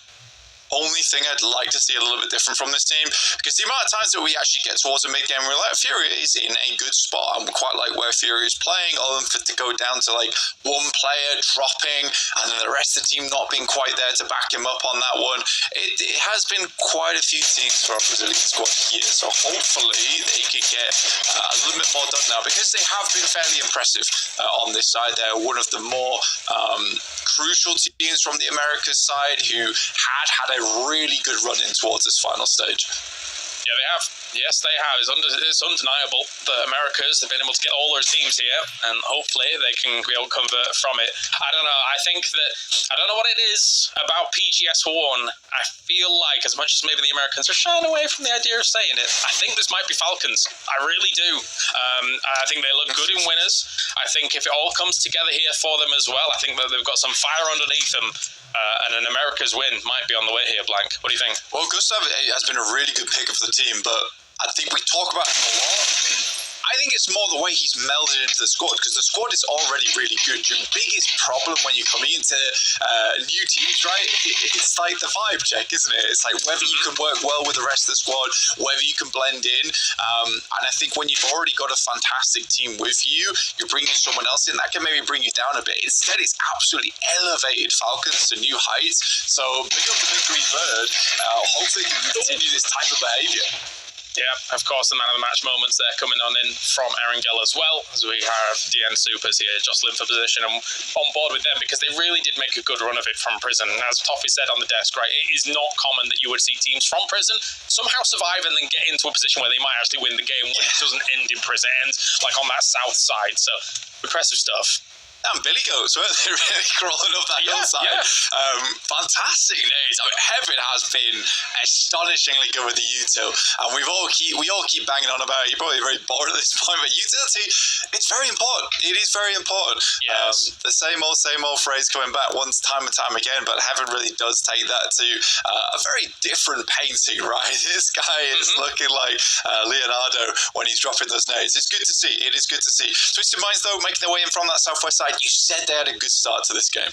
only thing I'd like to see a little bit different from this team, because the amount of times that we actually get towards a mid-game, we're like, Furia is in a good spot, and we quite like where Furia is playing, other than for it to go down to like one player dropping, and then the rest of the team not being quite there to back him up on that one. It has been quite a few teams for our Brazilian squad here, so hopefully they can get a little bit more done now, because they have been fairly impressive on this side. They're one of the more crucial teams from the Americas side who had a really good run in towards this final stage. Yeah, they have. Yes, they have. It's undeniable that Americas have been able to get all their teams here, and hopefully they can be able to convert from it. I don't know. I think that I don't know what it is about PGS 1. I feel like, as much as maybe the Americans are shying away from the idea of saying it, I think this might be Falcons. I really do. I think they look good in winners. I think if it all comes together here for them as well, I think that they've got some fire underneath them. And an America's win might be on the way here, Blank. What do you think? Well, Gustav has been a really good pick for the team, but I think we talk about him a lot. I think it's more the way he's melded into the squad, because the squad is already really good. Your biggest problem when you're coming into new teams, right, it's like the vibe check, isn't it? It's like whether you can work well with the rest of the squad, whether you can blend in. And I think when you've already got a fantastic team with you, you're bringing someone else in, that can maybe bring you down a bit. Instead, it's absolutely elevated Falcons to new heights. So big up the big green bird. Hopefully, he can continue this type of behavior. Yeah, of course, the man of the match moments there coming on in from Erangel as well, as we have DN Supers here jostling for position and on board with them, because they really did make a good run of it from prison. And as Toffee said on the desk, right, it is not common that you would see teams from prison somehow survive and then get into a position where they might actually win the game when it doesn't end in prison. It ends like on that south side. So impressive stuff. And Billy Goats, weren't they, really crawling up that hillside? Yeah. Fantastic days. I mean, Heaven has been astonishingly good with the util, and we all keep banging on about it. You're probably very bored at this point, but utility, it's very important. It is very important. Yes. The same old phrase coming back time and time again, but Heaven really does take that to a very different painting, right? This guy is looking like Leonardo when he's dropping those nades. It's good to see. It is good to see. Twisted Minds, though, making their way in from that southwest side. You said they had a good start to this game.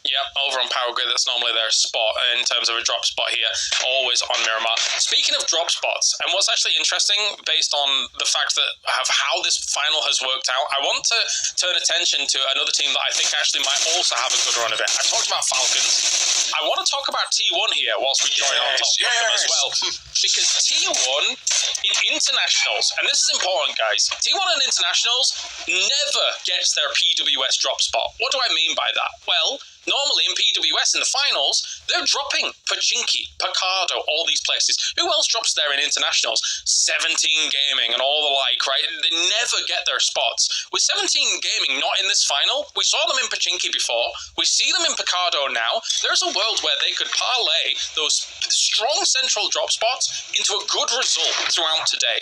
Yeah, over on Power Grid, that's normally their spot in terms of a drop spot here, always on Miramar. Speaking of drop spots, and what's actually interesting based on the fact that of how this final has worked out, I want to turn attention to another team that I think actually might also have a good run of it. I talked about Falcons. I want to talk about T1 here whilst we join on top of them as well, because T1 in internationals, and this is important, guys, T1 in internationals never gets their PWS drop spot. What do I mean by that? Well, normally in PWS in the finals, they're dropping Pachinki, Picardo, all these places. Who else drops there in internationals? 17 Gaming and all the like, right? They never get their spots. With 17 Gaming not in this final, we saw them in Pachinki before, we see them in Picardo now. There's a world where they could parlay those strong central drop spots into a good result throughout today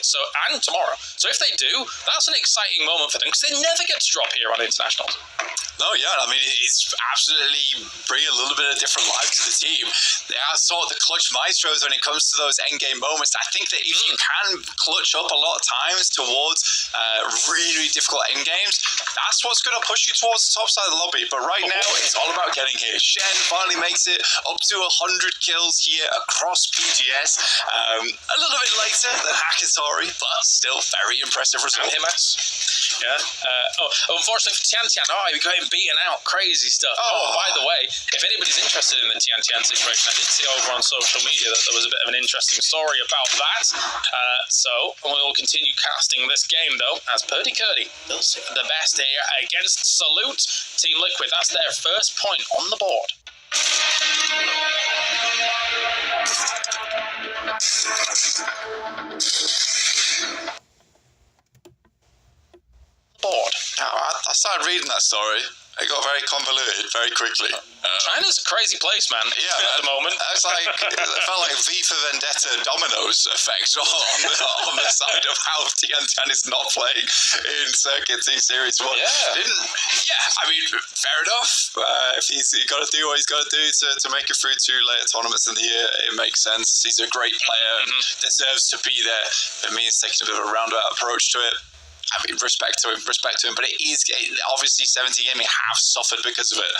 and tomorrow. So if they do, that's an exciting moment for them, because they never get to drop here on internationals. No, yeah, I mean, it's absolutely bringing a little bit of different life to the team. They are sort of the clutch maestros when it comes to those endgame moments. I think that if you can clutch up a lot of times towards really, really difficult endgames, that's what's going to push you towards the top side of the lobby. But right now, it's all about getting here. Shen finally makes it up to 100 kills here across PGS. A little bit later than Hakatori, but still very impressive result. And Himas. Yeah. Unfortunately for Tian, he got him beaten out. Crazy stuff. Oh, by the way, if anybody's interested in the Tian situation, I did see over on social media that there was a bit of an interesting story about that. So we'll continue casting this game, though, as Purdy Curdy does the best here against Salute. Team Liquid, that's their first point on the board. I started reading that story. It got very convoluted very quickly. China's a crazy place, man. Yeah, at the moment. It's like it felt like V for Vendetta dominoes effect on the side of how Tian is not playing in Circuit 2 Series 1. Yeah. I mean, fair enough. If he's got to do what he's got to do to make it through 2 later tournaments in the year, it makes sense. He's a great player and deserves to be there. It means taking a bit of a roundabout approach to it. I mean, respect to him, but it is obviously 70 gaming have suffered because of it.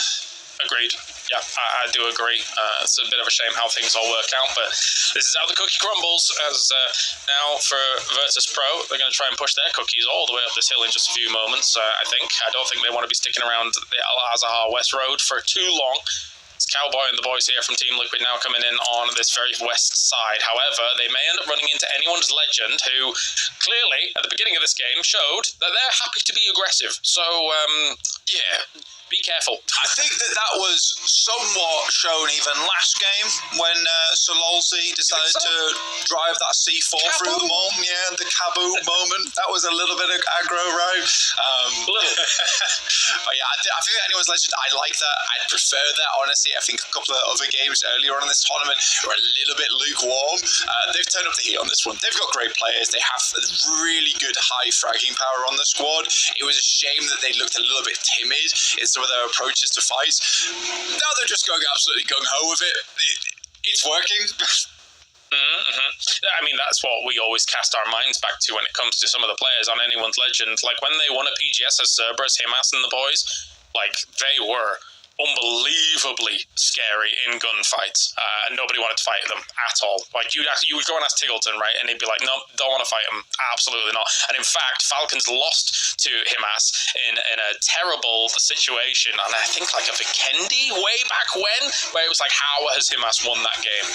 Agreed. Yeah, I do agree. It's a bit of a shame how things all work out, but this is how the cookie crumbles. As now for Virtus Pro, they're going to try and push their cookies all the way up this hill in just a few moments. I don't think they want to be sticking around the Al-Azhar West Road for too long. It's Cowboy and the boys here from Team Liquid now coming in on this very west side. However, they may end up running into anyone's legend, who clearly, at the beginning of this game, showed that they're happy to be aggressive. So, be careful. I think that was somewhat shown even last game when Sololzi decided to drive that C4 through them all. Yeah, the Kabu moment. That was a little bit of aggro, right? But yeah, I think anyone's legend, I like that. I'd prefer that, honestly. I think a couple of other games earlier on in this tournament were a little bit lukewarm. They've turned up the heat on this one. They've got great players. They have really good high fragging power on the squad. It was a shame that they looked a little bit timid in some of their approaches to fights. Now they're just going absolutely gung-ho with it. It's working. I mean, that's what we always cast our minds back to when it comes to some of the players on anyone's legend. Like when they won a PGS as Cerberus, Himas and the boys, like they were unbelievably scary in gunfights. Nobody wanted to fight them at all. Like you would go and ask Tiggleton, right, and he'd be like, "No, don't want to fight him. Absolutely not." And in fact, Falcons lost to Himas in a terrible situation, and I think like a Vikendi way back when, where it was like, how has Himas won that game?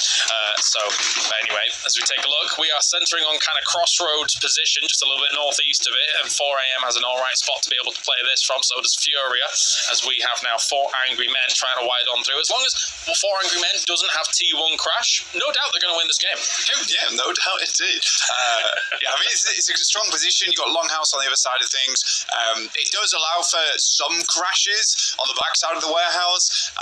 But anyway, as we take a look, we are centering on kind of crossroads position, just a little bit northeast of it, and 4 AM has an alright spot to be able to play this from. So does Furia, as we have now 4 Angry Men trying to wide on through. As long as 4 Angry Men doesn't have T1 crash, no doubt they're going to win this game. Yeah, no doubt indeed. I mean, it's a strong position. You've got Longhouse on the other side of things. It does allow for some crashes on the backside of the warehouse,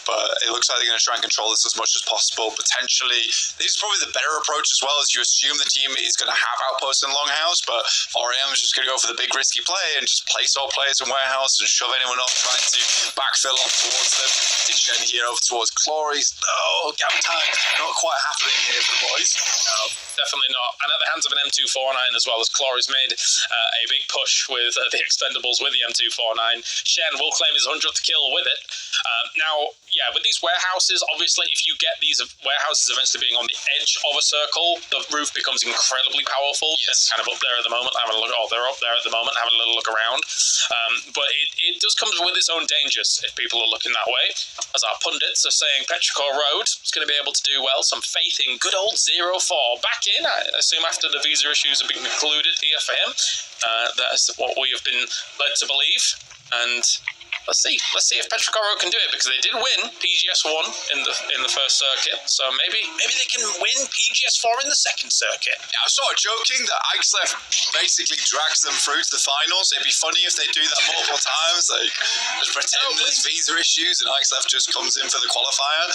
but it looks like they're going to try and control this as much as possible. Potentially, this is probably the better approach as well, as you assume the team is going to have outposts in Longhouse, but 4AM is just going to go for the big risky play and just place all players in warehouse and shove anyone off trying to backfill on towards them. It's Shen here over towards Cloris. Oh, gap time. Not quite happening here for the boys. No, definitely not. And at the hands of an M249 as well, as Cloris made a big push with the expendables with the M249. Shen will claim his 100th kill with it. Now, yeah, with these warehouses, obviously, if you get these warehouses eventually being on the edge of a circle, the roof becomes incredibly powerful. Yes. It's kind of up there at the moment. Having a look. Oh, they're up there at the moment, having a little look around. But it does come with its own dangers if people are looking that way. As our pundits are saying, Petrichor Road is going to be able to do well. Some faith in good old 04. Back in, I assume, after the visa issues have been concluded here for him. That is what we have been led to believe. And let's see if Petrichor Road can do it, because they did win PGS 1 in the first circuit. So maybe they can win PGS 4 in the second circuit. Yeah, I was sort of joking that Ixlef basically drags them through to the finals. It'd be funny if they do that multiple times, like just pretend there's visa issues and Ixlef just comes in for the qualifier.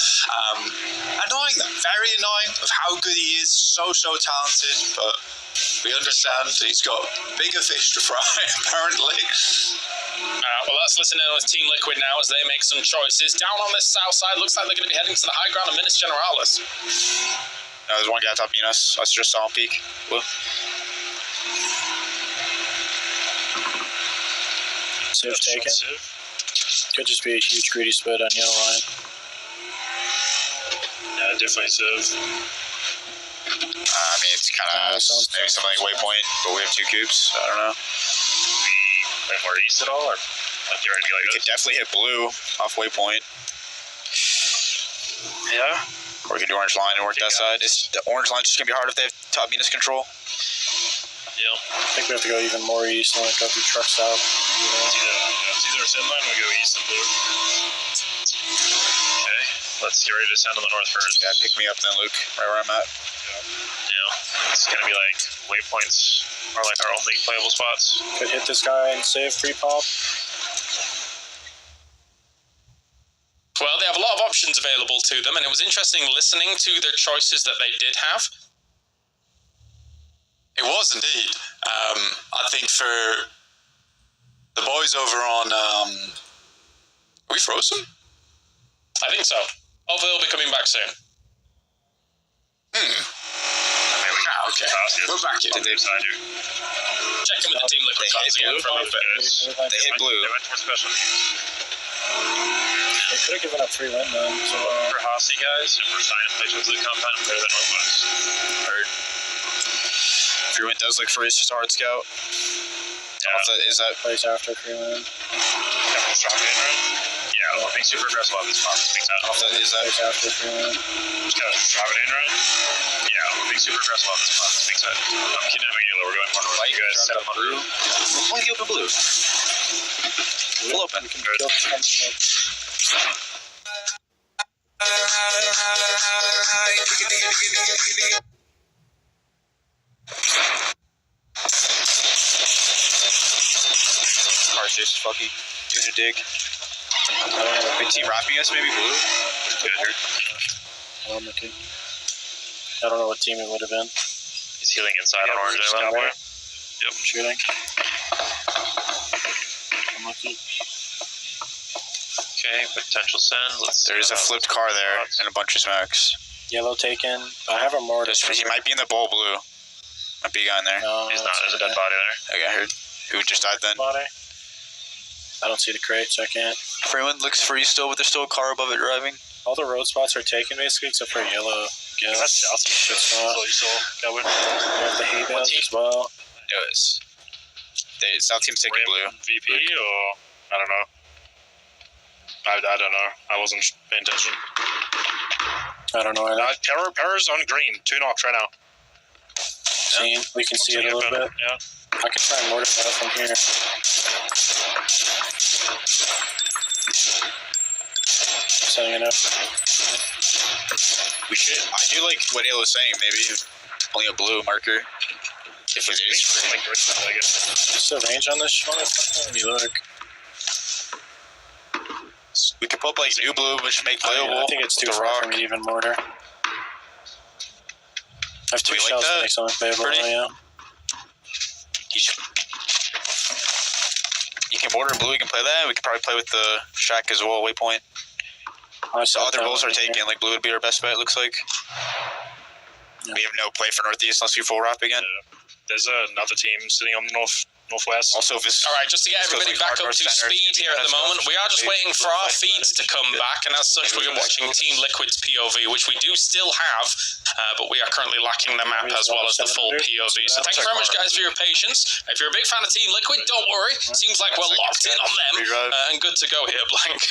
Annoying though, very annoying of how good he is, so talented, but we understand he's got bigger fish to fry apparently. Well, let's listen in with Team Liquid now as they make some choices. Down on this south side, looks like they're going to be heading to the high ground of Minas Generalis. No, there's one guy top Minas. I just saw him peek. Blue. Civ taken. Could just be a huge greedy split on yellow line. Yeah, definitely Civ. I mean, it's kind of maybe something like Waypoint, but we have 2 cubes. So I don't know. We went more east at all, or like you ready to be like We could definitely hit blue off Waypoint. Yeah. Or we could do orange line and work that side. The orange line's just gonna be hard if they have top Minas control. Yeah. I think we have to go even more east and like go through truck south. It's either a sim line or we go east and blue. Okay. Let's get ready to send on the north first. Yeah, pick me up then, Luke, right where I'm at. Yeah. It's gonna be like waypoints are like our only playable spots. Could hit this guy and save pre-pop. Well, they have a lot of options available to them, and it was interesting listening to their choices that they did have. It was indeed. I think for the boys over on, are we frozen? I think so. Hopefully they'll be coming back soon. Okay. We're back in. Dave side here. Check in with the Team Liquid fans again for a little bit. They hit blue. They went for special needs. They could have given up free win though. So, For Hossie guys, if we're signing places to the compound, better than Northwest. Heard. Free win does look free. It's just a hard scout. Yeah. Is that plays after free win. Strong in, right? Yeah, we're being super aggressive on this spot. Plays after free win. Just gotta drop it in, right? Yeah, we're being super aggressive on this spot. Big side. I'm kidnapping yellow. We're going more north. You guys set up on blue. Why do you open blue? We'll open. We can kill this one. Arceus is fucking doing a dig. I don't know. Big team wrapping us, maybe blue? I don't know what team it would have been. He's healing inside on orange. Yep. Shooting. Unlucky. Okay, potential send. There's a flipped car there and a bunch of smokes. Yellow taken. I have a mortar. He might be in the bowl blue. Might be a guy in there. No, he's not. There's a dead body there. Okay, I heard. Who just died then? Body. I don't see the crate, so I can't. Freeman looks free still, but there's still a car above it driving. All the road spots are taken basically, except for yellow. Yeah, that's south. You saw going. We have the hay bales as well. It was. South team's taking blue. VP or I don't know. I don't know. I wasn't paying attention. I don't know either. Terror's on green. 2 knocks right now. Seen. We can see it a little bit. Yeah. I can try and mortar that from here. Setting it up. We should. I do like what Ayla's saying. Maybe only a blue marker. If it is free. What's the range on this one? Let me look. We could put like new blue, which make playable. I think it's too far for me to even mortar. I have 2 shells to make something playable. Yeah. You can mortar blue. We can play that. We could probably play with the shack as well. Waypoint. So other rolls are taken. Like blue would be our best bet. It looks like. Yeah. We have no play for northeast unless we full wrap again. Yeah. There's another team sitting on the northwest. Also, if it's all right, just to get everybody back up to speed here at the moment, we are just waiting for our feeds to come back, and as such, we're watching Team Liquid's POV, which we do still have, but we are currently lacking the map as well as the full POV. So thanks very much, guys, for your patience. If you're a big fan of Team Liquid, don't worry. Seems like we're locked in on them, and good to go here, Blank.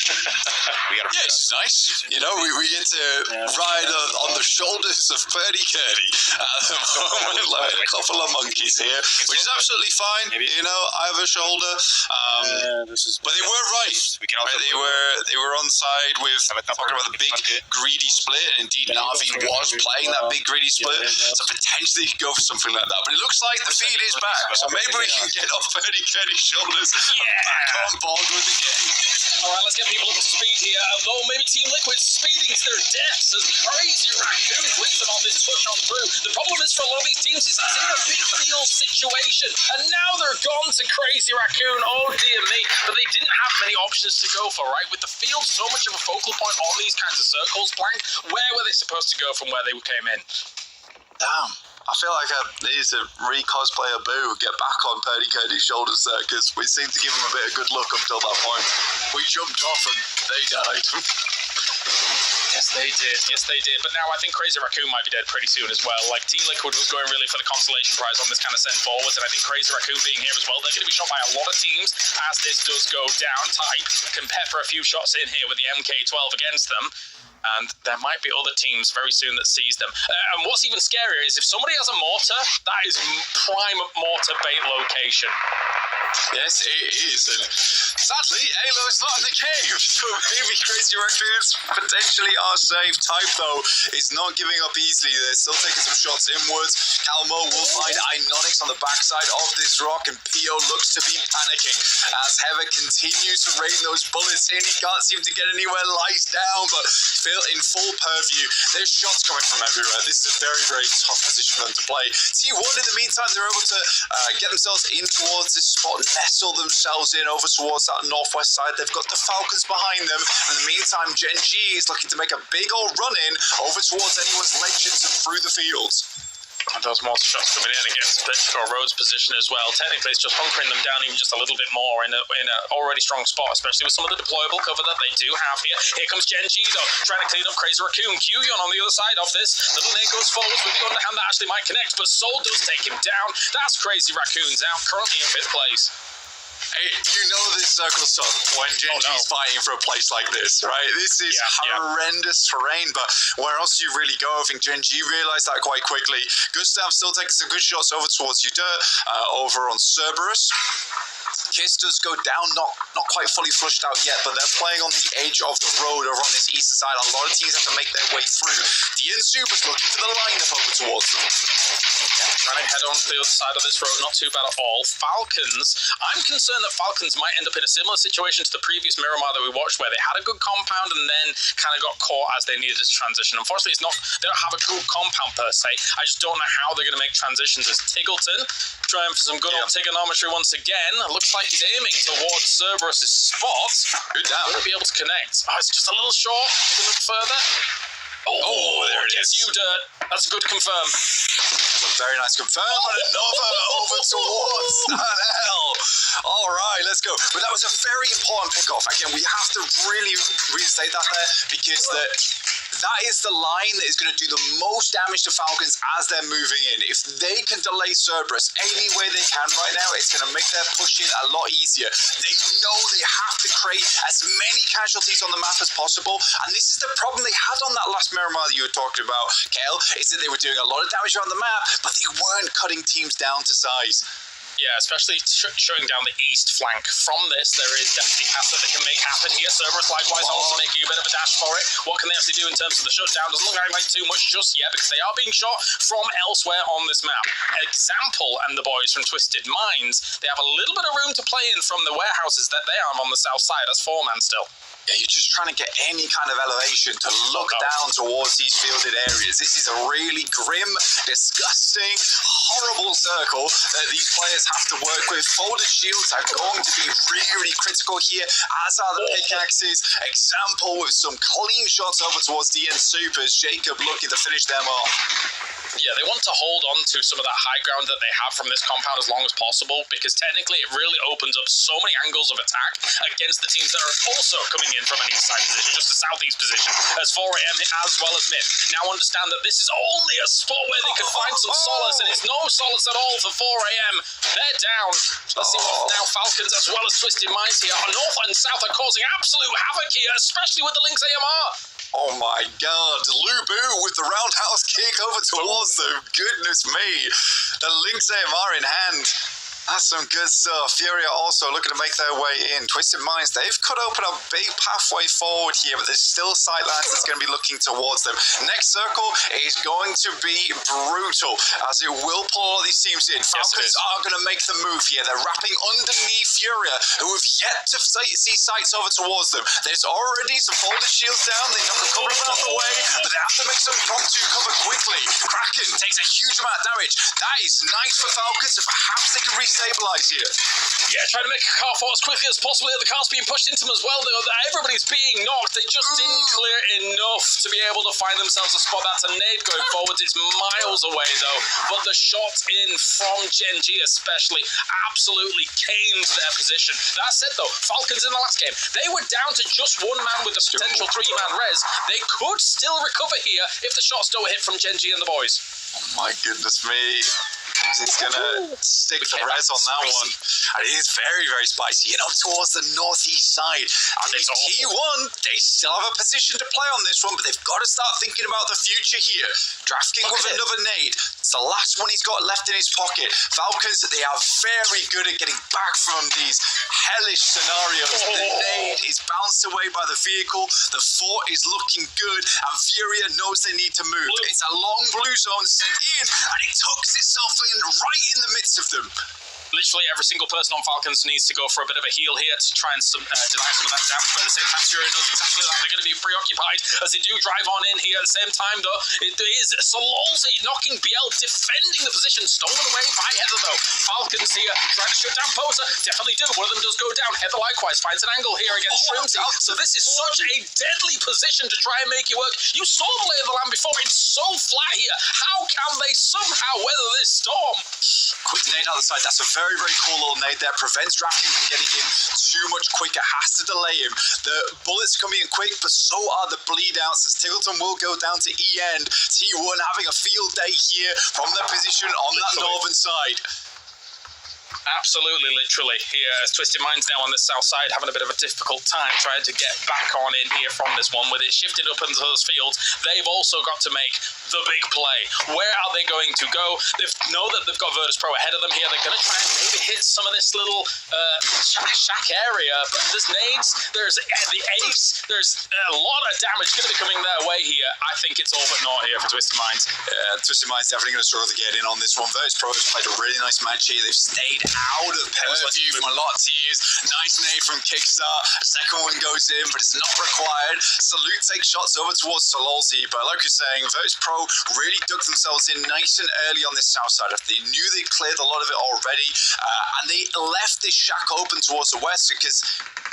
Yeah, it's nice. You know, we get to ride on the shoulders of Purdy Curdy at the moment, like a couple of monkeys here, which is absolutely fine. You know, I have a shoulder. But they were right. They were on side with talking about the big greedy split, and indeed Navi was playing that big greedy split, so potentially go for something like that. But it looks like the feed is back, so maybe we can get off Purdy Curdy's shoulders and back on board with the game. All right, let's get people up to speed here. Although maybe Team Liquid speeding to their deaths as crazy raccoons leave them on this can push on through. The problem is for a lot of these teams is it's in a big field situation, and now they're gone to Crazy Raccoon. Oh dear me, but they didn't have many options to go for, right? With the field so much of a focal point on these kinds of circles, Blank, where were they supposed to go from where they came in? Damn. I feel like I need to re-cosplay a Boo, get back on Purdy Curdy's shoulders there, because we seemed to give him a bit of good luck until that point. We jumped off and they died. Yes, they did. Yes, they did. But now I think Crazy Raccoon might be dead pretty soon as well. Like, Team Liquid was going really for the consolation prize on this kind of send forwards, and I think Crazy Raccoon being here as well, they're going to be shot by a lot of teams as this does go down. Type can pepper a few shots in here with the MK12 against them. And there might be other teams very soon that seize them. And what's even scarier is if somebody has a mortar, that is prime mortar bait location. Yes, it is. And sadly, Alo's not in the cave. So maybe Crazy Raccoons potentially are safe. Type, though, is not giving up easily. They're still taking some shots inwards. Calmo will find Ionix on the backside of this rock, and Pio looks to be panicking as Heather continues to rain those bullets in. He can't seem to get anywhere, lies down, but in full purview. There's shots coming from everywhere. This is a very, very tough position for them to play. T1, in the meantime, they're able to get themselves in towards this spot, nestle themselves in over towards that northwest side. They've got the Falcons behind them. In the meantime, Gen G is looking to make a big old run-in over towards anyone's legends and through the fields. And those mortar shots coming in against Pitchcore Road's position as well. Technically, it's just hunkering them down even just a little bit more in a already strong spot, especially with some of the deployable cover that they do have here. Here comes Gen G, though, trying to clean up Crazy Raccoon. Qyon on the other side of this. Little Nate goes forwards with the underhand that actually might connect, but Soul does take him down. That's Crazy Raccoon's out, currently in 5th place. Hey, you know this circle's tough when Gen G's fighting for a place like this, right? This is horrendous terrain, but where else do you really go? I think Gen G realised that quite quickly. Gustav still taking some good shots over towards Uda, over on Cerberus. Kiss does go down, not quite fully flushed out yet, but they're playing on the edge of the road over on this eastern side. A lot of teams have to make their way through. DN Super's looking for the lineup over towards them. Yeah, trying to head on to the other side of this road, not too bad at all. Falcons, I'm concerned that Falcons might end up in a similar situation to the previous Miramar that we watched, where they had a good compound and then kind of got caught as they needed to transition. Unfortunately, they don't have a good compound per se. I just don't know how they're going to make transitions. As Tiggleton trying for some good old trigonometry once again. Looks like he's aiming towards Cerberus' spot. Good down. Won't be able to connect. Oh, it's just a little short. Maybe a little further. Oh, there it is. You dirt. That's a good confirm. That's a very nice confirm. And another over towards that hell. All right, let's go. But that was a very important pick-off. Again, we have to really restate that there, because that is the line that is going to do the most damage to Falcons as they're moving in. If they can delay Cerberus any way they can right now, it's going to make their push in a lot easier. They know they have to create as many casualties on the map as possible, and this is the problem they had on that last Miramar that you were talking about, Kale, is that they were doing a lot of damage around the map, but they weren't cutting teams down to size. Yeah, especially shutting down the east flank. From this, there is definitely paths that they can make happen here. Cerberus likewise also making a bit of a dash for it. What can they actually do in terms of the shutdown? Doesn't look like too much just yet, because they are being shot from elsewhere on this map. Example and the boys from Twisted Minds, they have a little bit of room to play in from the warehouses that they have on the south side as 4-man still. Yeah, you're just trying to get any kind of elevation to look down towards these fielded areas. This is a really grim, disgusting, horrible circle that these players have to work with. Folded shields are going to be really critical here, as are the pickaxes. Example with some clean shots over towards DN Supers. Jacob looking to finish them off. Yeah, they want to hold on to some of that high ground that they have from this compound as long as possible, because technically it really opens up so many angles of attack against the teams that are also coming in from an east side position, just a southeast position, as 4am as well as mid. Now understand that this is only a spot where they can find some solace, and it's no solace at all for 4am. They're down. Let's see what now Falcons as well as Twisted Minds here on north and south are causing absolute havoc here, especially with the Lynx AMR. Oh my god, Lubu with the roundhouse kick over towards them. Goodness me. The Lynx AMR in hand. That's some good stuff. Furia also looking to make their way in. Twisted Minds, they've cut open a big pathway forward here, but there's still sightlines that's going to be looking towards them. Next circle is going to be brutal, as it will pull all these teams in. Falcons are going to make the move here. They're wrapping underneath Furia, who have yet to see sights over towards them. There's already some folded shields down. They knock a couple of them out of the way, but they have to make some impromptu cover quickly. Kraken takes a huge amount of damage. That is nice for Falcons, and perhaps they can stabilize here. Yeah, trying to make a car for as quickly as possible. The car's being pushed into them as well. Everybody's being knocked. They just didn't clear enough to be able to find themselves a spot. That's a nade going forwards. It's miles away though. But the shot in from Gen G especially absolutely caned their position. That said though, Falcons in the last game, they were down to just one man with a potential 3-man res. They could still recover here if the shots don't hit from Gen G and the boys. Oh my goodness me. He's gonna stick the res on that one. And it is very, very spicy. You know, towards the northeast side. I mean, T1, they still have a position to play on this one, but they've got to start thinking about the future here. DraftKings with another nade. It's the last one he's got left in his pocket. Falcons, they are very good at getting back from these hellish scenarios. The nade is bounced away by the vehicle. The fort is looking good, and Furia knows they need to move. It's a long blue zone sent in, and it tucks itself in right in the midst of them. Literally every single person on Falcons needs to go for a bit of a heal here to try and deny some of that damage, but at the same time Furia knows exactly that. They're going to be preoccupied as they do drive on in here. At the same time though, it is Sololzi knocking BL, defending the position, stolen away by Heather though. Falcons here trying to shut down Poser, definitely do. One of them does go down. Heather likewise finds an angle here against Shrimsy. So this is such a deadly position to try and make it work. You saw the lay of the land before, it's so flat here. How can they somehow weather this storm? Quick nade out the side, that's a very, very cool little nade there. Prevents DraftKings from getting in too much quicker, has to delay him. The bullets coming in quick, but so are the bleed outs as Tiggleton will go down to E-end. T1 having a field day here from their position on that northern side. Absolutely, literally. Here, as Twisted Minds now on the south side, having a bit of a difficult time trying to get back on in here from this one. With it shifted up into those fields, they've also got to make the big play. Where are they going to go? They know that they've got Virtus Pro ahead of them here. They're going to try and maybe hit some of this little shack area, but there's nades, there's the ace, there's a lot of damage going to be coming their way here. I think it's all but naught here for Twisted Minds. Twisted Minds definitely going to struggle to get in on this one. Virtus Pro has played a really nice match here. They've stayed out of purview from a lot of teams. Nice nade from Kickstart. A second one goes in, but it's not required. Salute takes shots over towards Sololzi, but like you're saying, Virtus Pro really dug themselves in nice and early on this south side. They knew they cleared a lot of it already, and they left this shack open towards the west because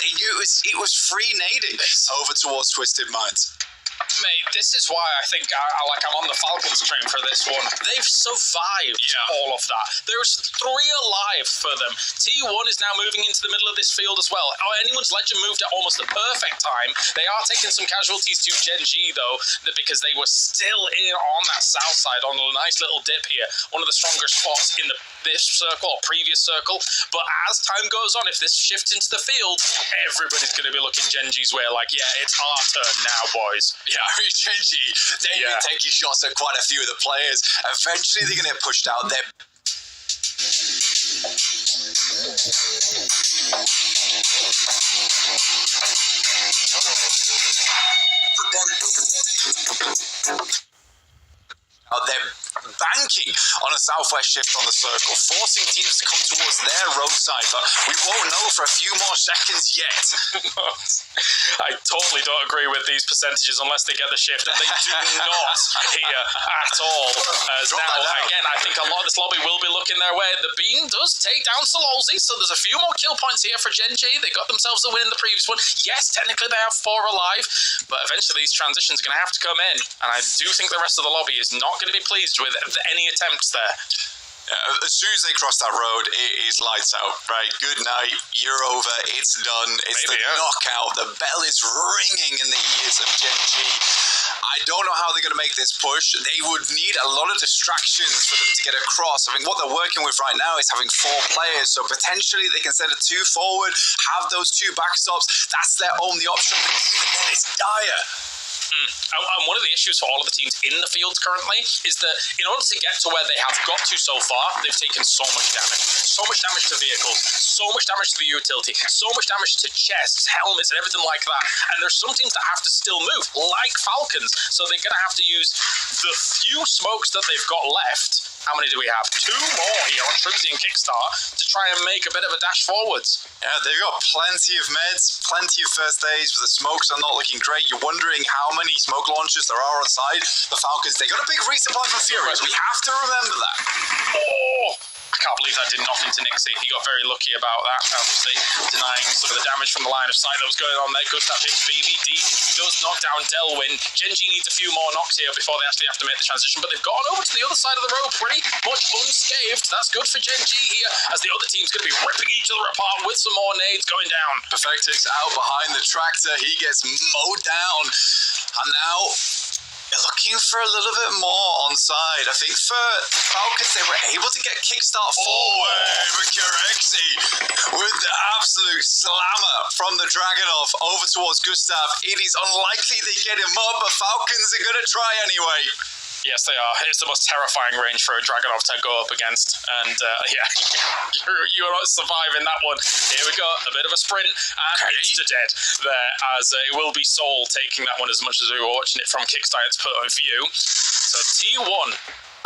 they knew it was free nading over towards Twisted Minds. Mate, this is why I think I'm on the Falcons train for this one. They've survived all of that. There's 3 alive for them. T1 is now moving into the middle of this field as well. Anyone's Legend moved at almost the perfect time. They are taking some casualties to Gen G though, because they were still in on that south side on a nice little dip here. One of the stronger spots in this circle or previous circle. But as time goes on, if this shifts into the field, everybody's going to be looking Gen G's way like, yeah, it's our turn now, boys. Yeah, Gen G, they've been taking shots at quite a few of the players. Eventually, they're going to get pushed out. They're banking on a southwest shift on the circle, forcing teams to come towards their roadside, but we won't know for a few more seconds yet. I totally don't agree with these percentages unless they get the shift, and they do not here at all. As now, again, I think a lot of this lobby will be looking their way. The Beam does take down Sololzi, so there's a few more kill points here for Gen G. They got themselves the win in the previous one. Yes, technically they have 4 alive, but eventually these transitions are going to have to come in, and I do think the rest of the lobby is not going to be pleased with any attempts there. As soon as they cross that road, it is lights out, right? Good night, you're over, it's done, it's knockout. The bell is ringing in the ears of Gen G. I don't know how they're going to make this push. They would need a lot of distractions for them to get across. I mean, what they're working with right now is having 4 players, so potentially they can send a 2 forward, have those 2 backstops. That's their only option, but even then it's dire. And one of the issues for all of the teams in the field currently is that in order to get to where they have got to so far, they've taken so much damage. So much damage to vehicles, so much damage to the utility, so much damage to chests, helmets, and everything like that. And there's some teams that have to still move, like Falcons. So they're going to have to use the few smokes that they've got left. How many do we have? 2 more here on Trimsy and Kickstart to try and make a bit of a dash forwards. Yeah, they've got plenty of meds, plenty of first aids, but the smokes are not looking great. You're wondering how many smoke launchers there are on side. The Falcons, they got a big resupply from Furious. We have to remember that. Oh! I can't believe that did nothing to Nixie. He got very lucky about that, obviously, denying some of the damage from the line of sight that was going on there. Gustav hits BBD, does knock down Delwyn. Genji needs a few more knocks here before they actually have to make the transition, but they've gone over to the other side of the road pretty much unscathed. That's good for Genji here, as the other team's going to be ripping each other apart with some more nades going down. Perfectix out behind the tractor. He gets mowed down. And now looking for a little bit more on side. I think for Falcons, they were able to get kickstart forward, but Kirexi with the absolute slammer from the Dragunov over towards Gustav. It is unlikely they get him up, but Falcons are going to try anyway. Yes, they are. It's the most terrifying range for a Dragunov to go up against. And yeah, you're not surviving that one. Here we go. A bit of a sprint. And it's to dead there, as it will be Soul taking that one as much as we were watching it from Kickstarter's point of view. So T1,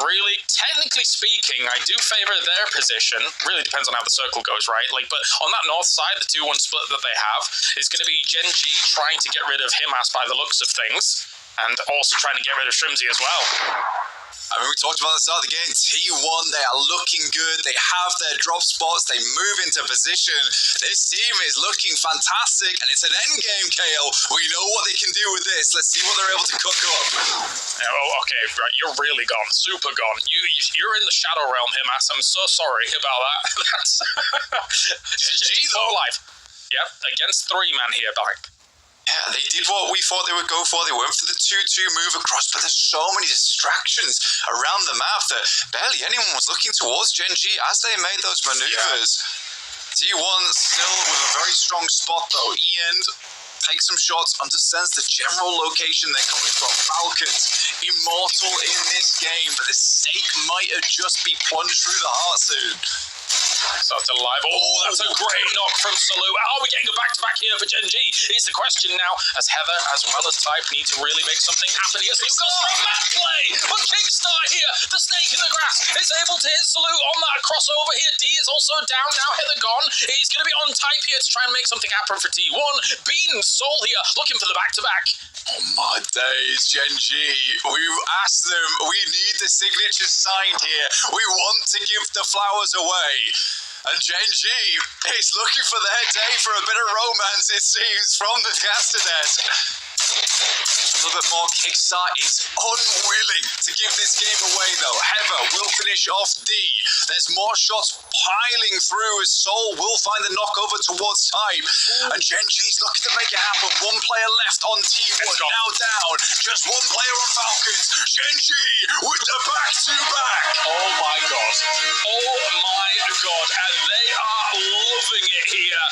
really, technically speaking, I do favour their position. Really depends on how the circle goes, right? But on that north side, the 2-1 split that they have is going to be Genji trying to get rid of Himas by the looks of things. And also trying to get rid of Shrimsy as well. I mean, we talked about the start of the game. T1, they are looking good. They have their drop spots. They move into position. This team is looking fantastic, and it's an end game, Kale. We know what they can do with this. Let's see what they're able to cook up. Oh, okay, right. You're really gone. Super gone. You're in the Shadow Realm, Himas. I'm so sorry about that. That's GG though. Life. Yep, against 3-man here, back. Yeah, they did what we thought they would go for. They went for the 2-2 move across, but there's so many distractions around the map that barely anyone was looking towards Genji as they made those maneuvers. Yeah. T1 still with a very strong spot though. Ian takes some shots, understands the general location they're coming from. Falcons, immortal in this game, but the stake might just be plunged through the heart soon. Starts alive. Oh, that's a great knock from Salou. Are we getting a back-to-back here for Genji? It's the question now, as Heather, as well as Type, need to really make something happen here. Salou got straight back play, but Kickstart here, the snake in the grass, is able to hit Salou on that crossover here. D is also down now, Heather gone. He's going to be on Type here to try and make something happen for T1. Bean Soul here, looking for the back-to-back. Oh my days, Genji. We've asked them, we need the signatures signed here. We want to give the flowers away. And Genji is looking for their day for a bit of romance, it seems, from the caster desk. A little bit more. Kickstart is unwilling to give this game away, though. Heather will finish off D. There's more shots piling through as Soul will find the knock over towards Type. And Genji's looking to make it happen. One player left on T1, now down. Just one player on Falcons. Genji with the back-to-back. Oh my god. Oh my god. And they are loving it here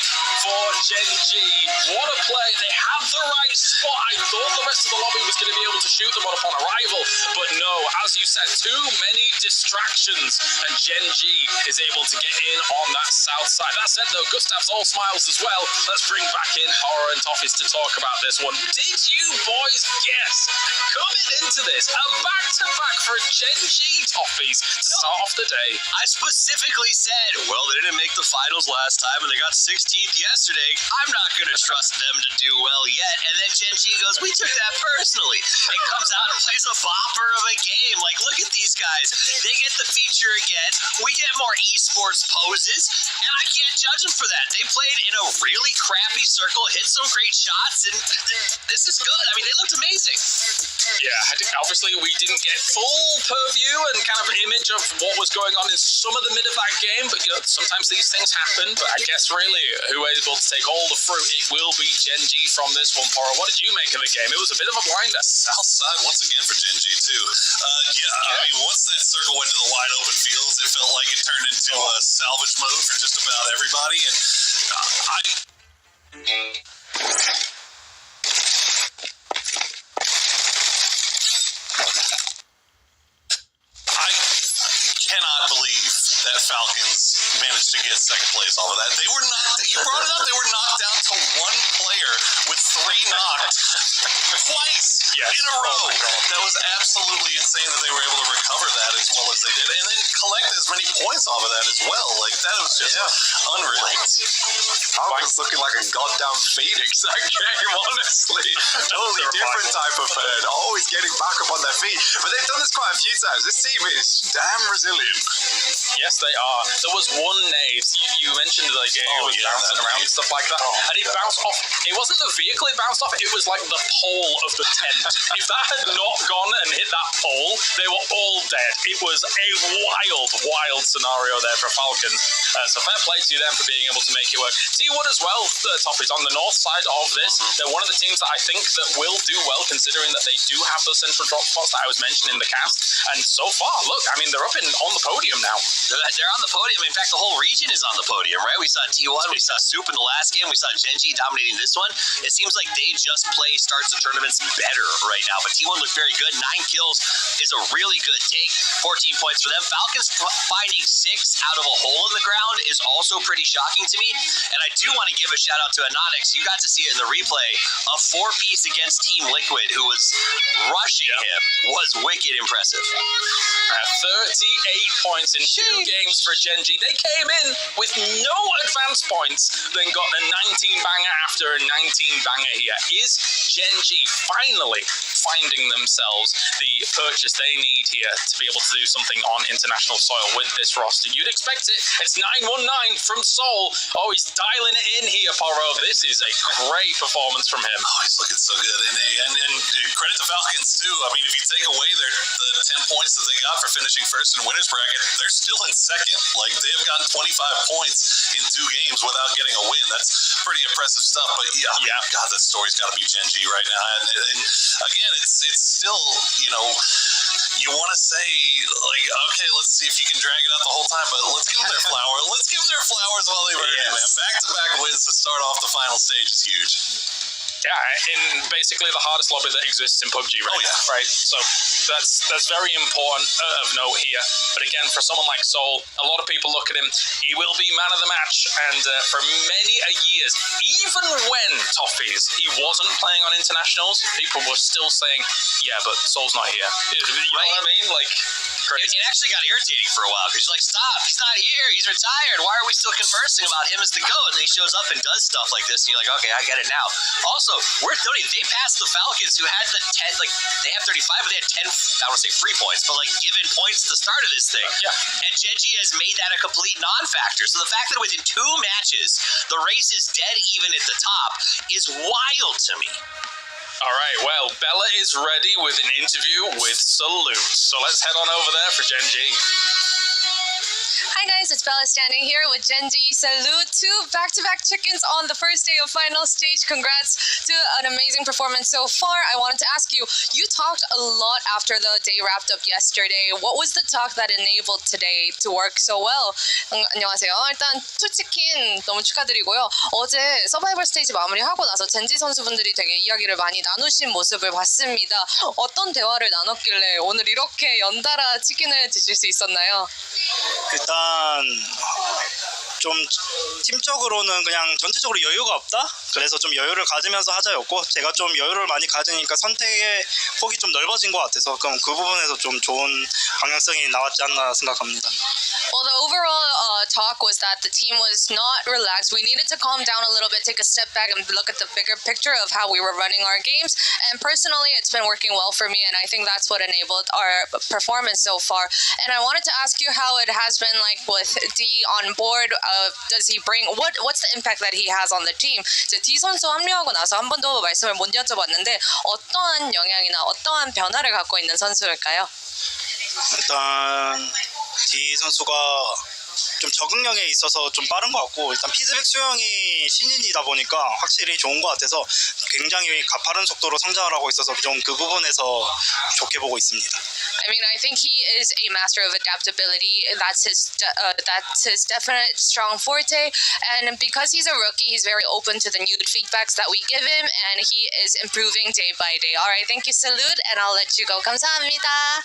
for Genji. What a play. They have the right spot. I thought the rest of the lobby was going to be able to shoot them on upon arrival, but no, as you said, too many distractions, and Genji is able to get in on that south side. That said, though, Gustav's all smiles as well. Let's bring back in Horror and Toffees to talk about this one. Did you boys guess, coming into this, a back-to-back for Genji Toffees to start off the day? I specifically said, well, they didn't make the finals last time, and they got 16th yesterday. I'm not going to trust them to do well yet. And then Genji goes, we took that personally, and comes out and plays a bopper of a game. Like, look at these guys. They get the feature again. We get more esports poses, and I can't judge them for that. They played in a really crappy circle, hit some great shots, and this is good. I mean, they looked amazing. Yeah, obviously we didn't get full purview and kind of image of what was going on in some of the mid of that game, but sometimes these things happen. But I guess really who was able to take all the fruit, it will be Genji from this one. Pora, what did you make of the game? It was a bit of a blinder. South side once again for Genji too. I mean, once that circle went to the wide open fields, it felt like it turned into a salvage mode for just about everybody. And that Falcons managed to get second place off of that. They were knocked, you brought it up, they were knocked down to one player with 3 knocked twice in a row. That was absolutely insane that they were able to recover that as well as they did, and then collect as many points off of that as well. Like, that was just unreal. Falcons looking like a goddamn phoenix that game, honestly. Totally different type of herd, always getting back up on their feet. But they've done this quite a few times. This team is damn resilient. Yes, they are. There was one nade. You mentioned like it was bouncing around and stuff like that, and it bounced off. It wasn't the vehicle it bounced off. It was like the pole of the tent. If that had not gone and hit that pole, they were all dead. It was a wild scenario there for Falcons. So fair play to them for being able to make it work. T1 as well, Toffees, on the north side of this, they're one of the teams that I think that will do well, considering that they do have those central drop spots that I was mentioning in the cast. And so far, look, I mean, they're up on the podium now. They're on the podium. In fact, the whole region is on the podium, right? We saw T1, we saw Soup in the last game, we saw Genji dominating this one. It seems like they just play starts the tournaments better right now. But T1 looked very good. 9 kills is a really good take. 14 points for them. Falcons finding 6 out of a hole in the ground is also pretty shocking to me. And I do want to give a shout out to Anonix. You got to see it in the replay. A 4-piece against Team Liquid, who was rushing him, was wicked impressive. 38 points in 2 games for Genji. They came in with no advance points, then got a 19 banger after a 19 banger here. Is Genji finally finding themselves the purchase they need here to be able to do something on international soil with this roster? You'd expect it. It's 919 from Seoul. Oh, he's dialing it in here, Poro. This is a great performance from him. Oh, he's looking so good. And credit to Falcons, too. I mean, if you take away the 10 points that they got for finishing first in winners bracket, they're still in second. Like, they have gotten 25 points in 2 games without getting a win. That's pretty impressive stuff. But yeah, God, that story's got to be Genji right now. And again, it's still, you know, you want to say, like, okay, let's see if you can drag it out the whole time, but let's give them their flower. Let's give them their flowers while they've earned it, man. Back-to-back wins to start off the final stage is huge. Yeah, in basically the hardest lobby that exists in PUBG right? So that's very important of note here. But again, for someone like Seoul, a lot of people look at him, he will be man of the match. And for many years, even when Toffees, he wasn't playing on internationals, people were still saying, yeah, but Seoul's not here. You know what I mean? Like, it actually got irritating for a while because you're like, stop, he's not here, he's retired. Why are we still conversing about him as the GOAT? And he shows up and does stuff like this, and you're like, okay, I get it now. Also, worth noting, they passed the Falcons, who had the 10, like, they have 35, but they had 10, I don't want to say free points, but like given points at the start of this thing. And Genji has made that a complete non-factor. So the fact that within 2 matches, the race is dead even at the top is wild to me. All right, well, Bella is ready with an interview with Salute. So let's head on over there for Genji. Hi guys, it's Bella standing here with Genji. Salute, 2 back-to-back chickens on the first day of final stage. Congrats to an amazing performance so far. I wanted to ask you, you talked a lot after the day wrapped up yesterday. What was the talk that enabled today to work so well? 안녕하세요. 일단 2 치킨 너무 축하드리고요. 어제 서바이벌 스테이지 마무리하고 나서 젠지 선수분들이 되게 이야기를 많이 나누신 모습을 봤습니다. 어떤 대화를 나눴길래 오늘 이렇게 연달아 치킨을 드실 수 있었나요? 일단 좀 팀적으로는 그냥 전체적으로 여유가 없다? 그래서 좀 여유를 가지면서 하자였고, 제가 좀 여유를 많이 가지니까 선택의 폭이 좀 넓어진 것 같아서 그럼 그 부분에서 좀 좋은 방향성이 나왔지 않나 생각합니다. Well, the overall talk was that the team was not relaxed. We needed to calm down a little bit, take a step back, and look at the bigger picture of how we were running our games. And personally, it's been working well for me, and I think that's what enabled our performance so far. And I wanted to ask you how it has been like with D on board. Does he bring what's the impact that he has on the team? 이제 D 선수 합류하고 나서 한 번도 말씀을 못 여쭤봤는데 어떠한 영향이나 어떠한 변화를 갖고 있는 선수일까요? 일단 D 선수가 좀 적응력에 있어서 좀 빠른 것 같고, 일단 피드백 수용이 신인이다 보니까 확실히 좋은 것 같아서 굉장히 가파른 속도로 성장을 하고 있어서 좀 그 부분에서 좋게 보고 있습니다. I mean, I think he is a master of adaptability. That's his definite strong forte. And because he's a rookie, he's very open to the new feedbacks that we give him, and he is improving day by day. All right, thank you, Salute, and I'll let you go. 감사합니다.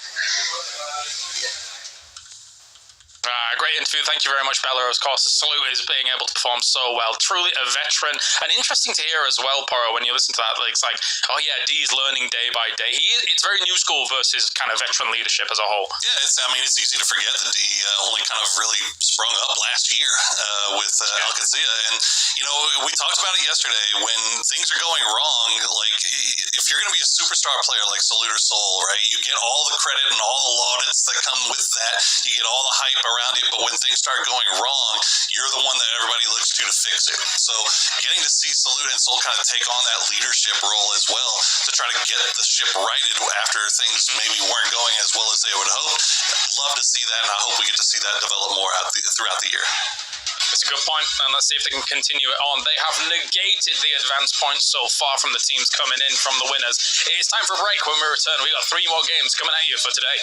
Great great interview. Thank you very much, Bella. Of course, the salute is being able to perform so well. Truly a veteran. And interesting to hear as well, Poro, when you listen to that, it's like, oh yeah, D's learning day by day. It's very new school versus kind of veteran leadership as a whole. Yeah, it's easy to forget that D only kind of really sprung up last year with Alcancia. And, we talked about it yesterday. When things are going wrong, like, if you're going to be a superstar player like Salute or Soul, right, you get all the credit and all the laudits that come with that. You get all the hype around it, but when things start going wrong, you're the one that everybody looks to fix it. So getting to see Salute and Soul kind of take on that leadership role as well to try to get the ship righted after things maybe weren't going as well as they would hope. Love to see that, and I hope we get to see that develop more throughout the year. It's a good point, and let's see if they can continue it on. They have negated the advance points so far from the teams coming in from the winners. It's time for a break. When we return, we got 3 more games coming at you for today.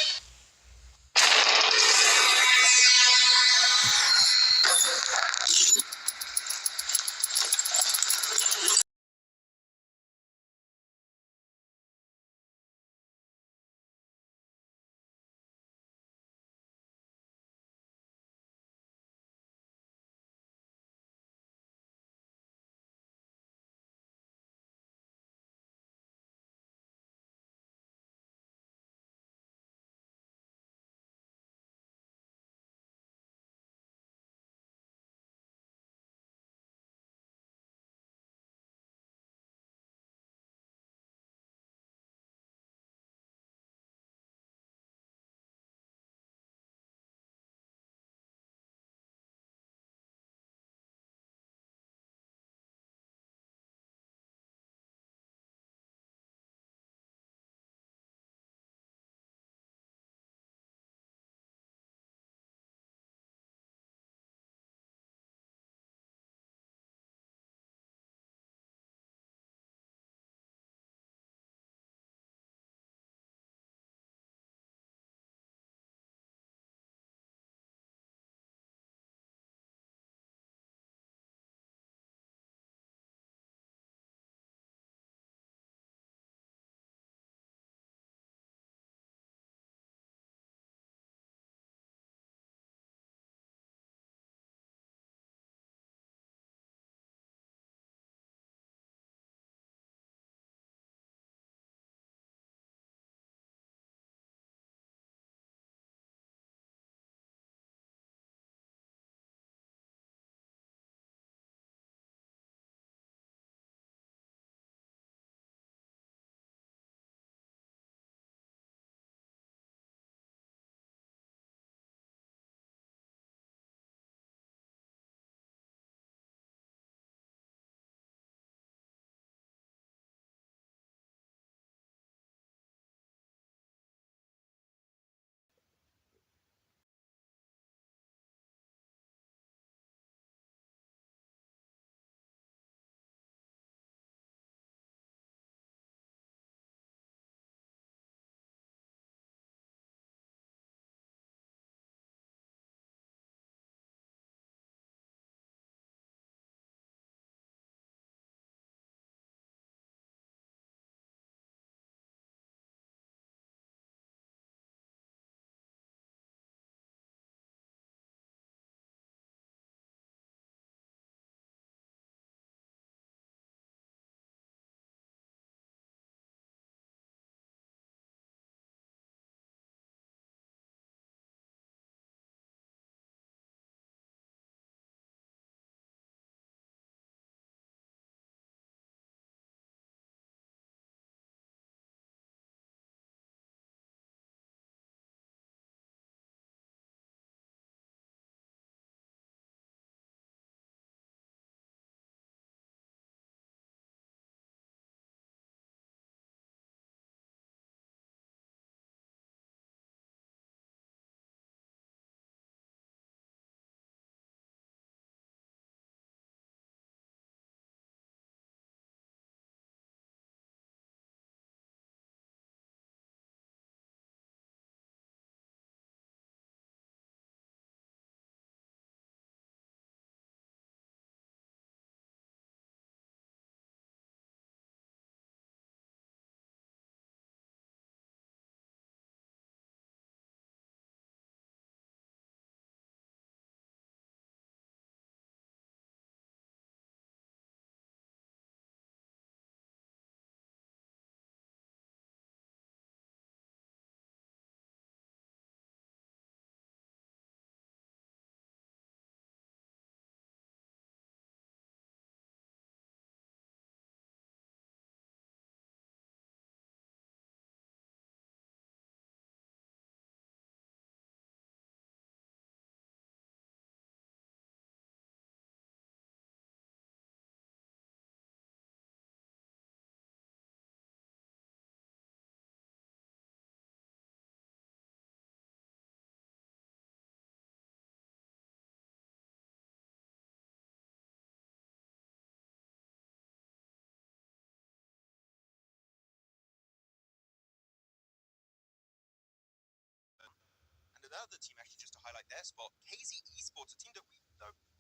another team, actually, just to highlight their spot, KZ Esports, a team that we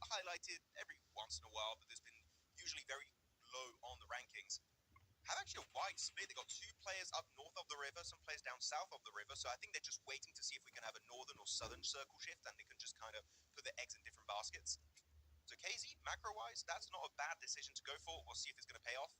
highlighted every once in a while, but there's been usually very low on the rankings, have actually a wide split. They got 2 players up north of the river, some players down south of the river, so I think they're just waiting to see if we can have a northern or southern circle shift, and they can just kind of put their eggs in different baskets. So KZ, macro-wise, that's not a bad decision to go for. We'll see if it's going to pay off.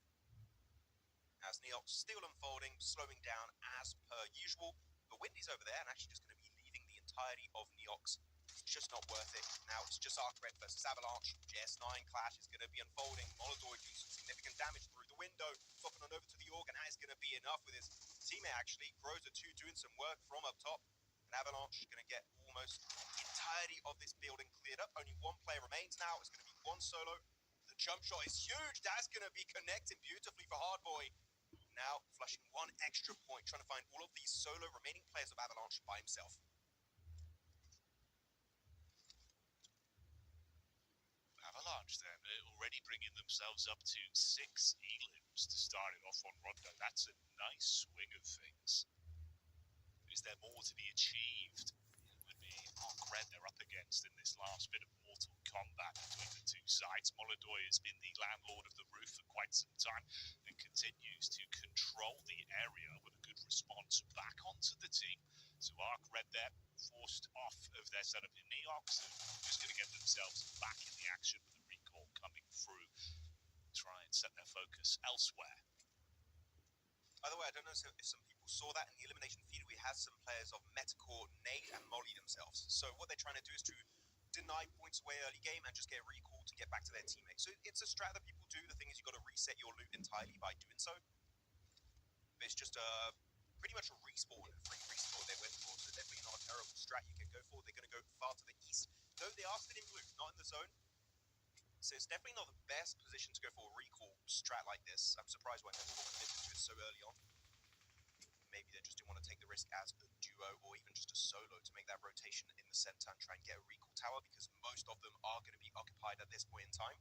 As Neox still unfolding, slowing down as per usual. But Windy's over there and actually just going to be leaving the entirety of Neox. It's just not worth it. Now it's just Arcred versus Avalanche. JS9 clash is going to be unfolding. Molodoi doing some significant damage through the window. Swapping on over to the org, and that is going to be enough with his teammate actually. Groza 2 doing some work from up top. And Avalanche is going to get almost the entirety of this building cleared up. Only 1 player remains now. It's going to be 1 solo. The jump shot is huge. That's going to be connecting beautifully for Hardboy. Now flushing 1 extra point, trying to find all of these solo remaining players of Avalanche by himself. Avalanche then already bringing themselves up to 6 elims to start it off on Rondo. That's a nice swing of things. Is there more to be achieved? It would be Arcred they're up against in this last bit of Mortal Kombat between the 2 sides. Molodoi has been the landlord of the roof for quite some time and continues to control the area with a good response back onto the team. So Arcred there forced off of their setup in Neox and just going to get themselves back in the action with a recall coming through. Try and set their focus elsewhere. By the way, I don't know if some people saw that in the elimination feed. We had some players of Metacore nade and molly themselves. So what they're trying to do is to deny points away early game and just get a recall to get back to their teammates. So it's a strat that people do. The thing is, you've got to reset your loot entirely by doing so. But it's just pretty much a respawn, a free respawn they went for. So definitely not a terrible strat you can go for. They're going to go far to the east, though they are still in blue, not in the zone. So it's definitely not the best position to go for a recall strat like this. I'm surprised why Metacore committed to it so early on. Maybe they just didn't want to take the risk as a duo or even just a solo to make that rotation in the center and try and get a recall tower, because most of them are going to be occupied at this point in time.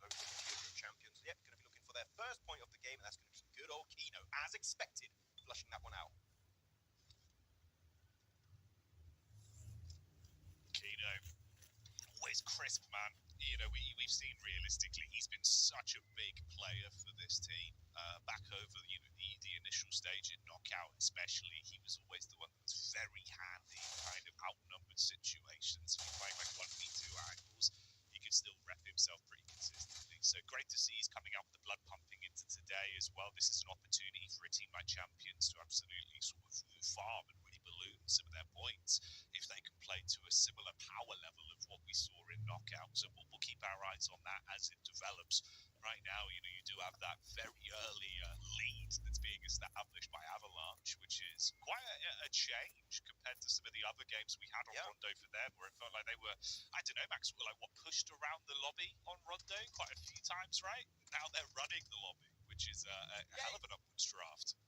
So the future champions, yep, going to be looking for their first point of the game, and that's going to be good old Kino, as expected, flushing that one out. Kino, always crisp, man. You know, we've seen realistically, he's been such a big player for this team. Back over, the initial stage in Knockout especially, he was always the one that was very handy in kind of outnumbered situations. If you're playing like 1v2 angles, he could still rep himself pretty consistently. So great to see he's coming out with the blood pumping into today as well. This is an opportunity for a team like Champions to absolutely sort of farm and really balloon some of their points if they can play to a similar power level of what we saw in Knockout. So we'll keep our eyes on that as it develops. Right now, you do have that very early lead that's being established by Avalanche, which is quite a change compared to some of the other games we had on Rondo for them, where it felt like they were, I don't know, Max, pushed around the lobby on Rondo quite a few times, right? Now they're running the lobby, which is a hell of an upwards draft.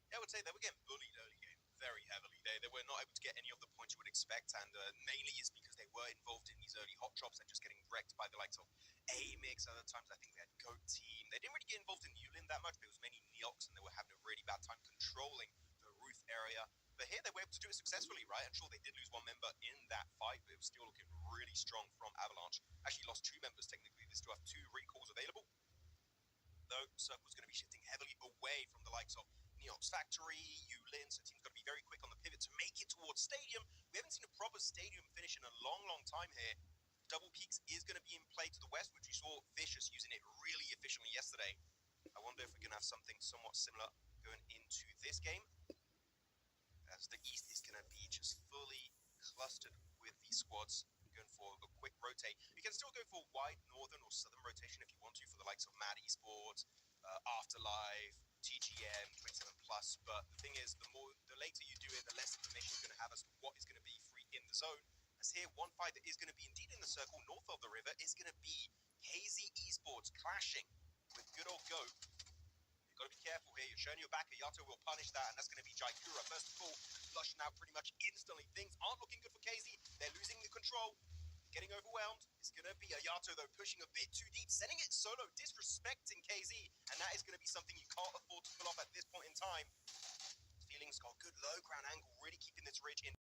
Yeah, I would say they were getting bullied early game very heavily. They were not able to get any of the points you would expect, and mainly is because they were involved in these early hot drops and just getting wrecked by the likes of A-Mix. Other times I think they had Goat Team. They didn't really get involved in Yulin that much, but it was mainly Neox, and they were having a really bad time controlling the roof area. But here they were able to do it successfully, right? I'm sure they did lose 1 member in that fight, but it was still looking really strong from Avalanche. Actually lost 2 members technically. They still have 2 recalls available. Though Circle's going to be shifting heavily away from the likes of Neox Factory, Yulin, so team's got to be very quick on the pivot to make it towards Stadium. We haven't seen a proper Stadium finish in a long, long time here. Double Peaks is going to be in play to the west, which we saw Vicious using it really efficiently yesterday. I wonder if we're going to have something somewhat similar going into this game, as the east is going to be just fully clustered with these squads. Going for a quick rotate. You can still go for wide northern or southern rotation if you want to, for the likes of Mad Esports, Afterlife, TGM, 27 plus. But the thing is, the later you do it, the less information you're going to have as to what is going to be free in the zone. As here, one fight that is going to be indeed in the circle north of the river is going to be KZ Esports clashing with good old Goat. You've got to be careful here. You're showing your back. Ayato will punish that, and that's going to be Jaikura. First of all, flushing out pretty much instantly. Things aren't looking good for KZ. They're losing the control. Getting overwhelmed. It's going to be Ayato, though, pushing a bit too deep, sending it solo, disrespecting KZ, and that is going to be something you can't afford to pull off at this point in time. Feeling things. Got a good low ground angle, really keeping this ridge in.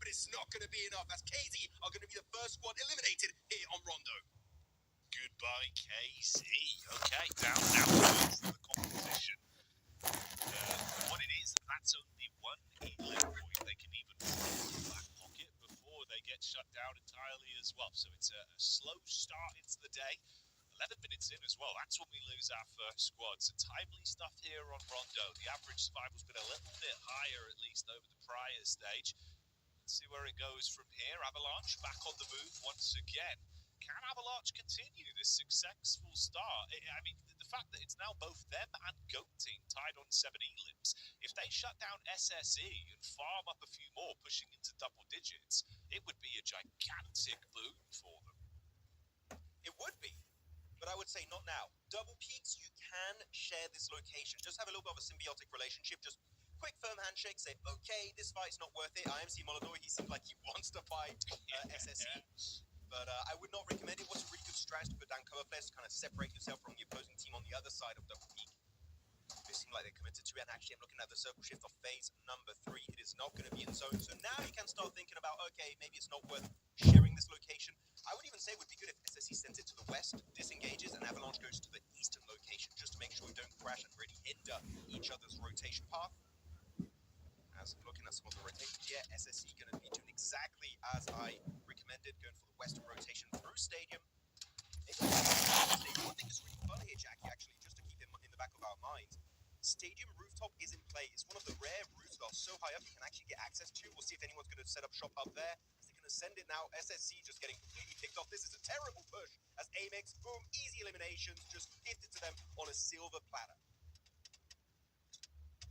But it's not going to be enough, as KZ are going to be the first squad eliminated here on Rondo. Goodbye, KC. Okay, down now from the competition. What it is, that's only one E-leg point. They can even from the back pocket before they get shut down entirely as well. So it's a slow start into the day. 11 minutes in as well. That's when we lose our first squad. So timely stuff here on Rondo. The average survival's been a little bit higher, at least over the prior stage. See where it goes from here. Avalanche back on the move once again. Can Avalanche continue this successful start? I mean, the fact that it's now both them and Goat Team tied on 7 elims. If they shut down SSE and farm up a few more, pushing into double digits, it would be a gigantic boon for them. It would be, but I would say not now. Double peaks, you can share this location. Just have a little bit of a symbiotic relationship. Just quick firm handshake, say, okay, this fight's not worth it. IMC Molodor, he seems like he wants to fight SSE. But I would not recommend it. What's a really good strategy to put down cover players to kind of separate yourself from the opposing team on the other side of double peak. They seem like they're committed to it, and actually I'm looking at the circle shift of phase number 3. It is not going to be in zone. So now you can start thinking about, okay, maybe it's not worth sharing this location. I would even say it would be good if SSE sends it to the west, disengages, and Avalanche goes to the eastern location, just to make sure we don't crash and really hinder each other's rotation path. As looking at some of the rotations here, SSE going to be doing exactly as I recommended, going for the western rotation through Stadium. One thing that's really fun here, Jackie, actually, just to keep in the back of our minds, Stadium Rooftop is in play. It's one of the rare roofs that are so high up you can actually get access to. We'll see if anyone's going to set up shop up there. They're going to send it now. SSC just getting completely picked off. This is a terrible push as Amex, boom, easy eliminations, just gifted to them on a silver platter.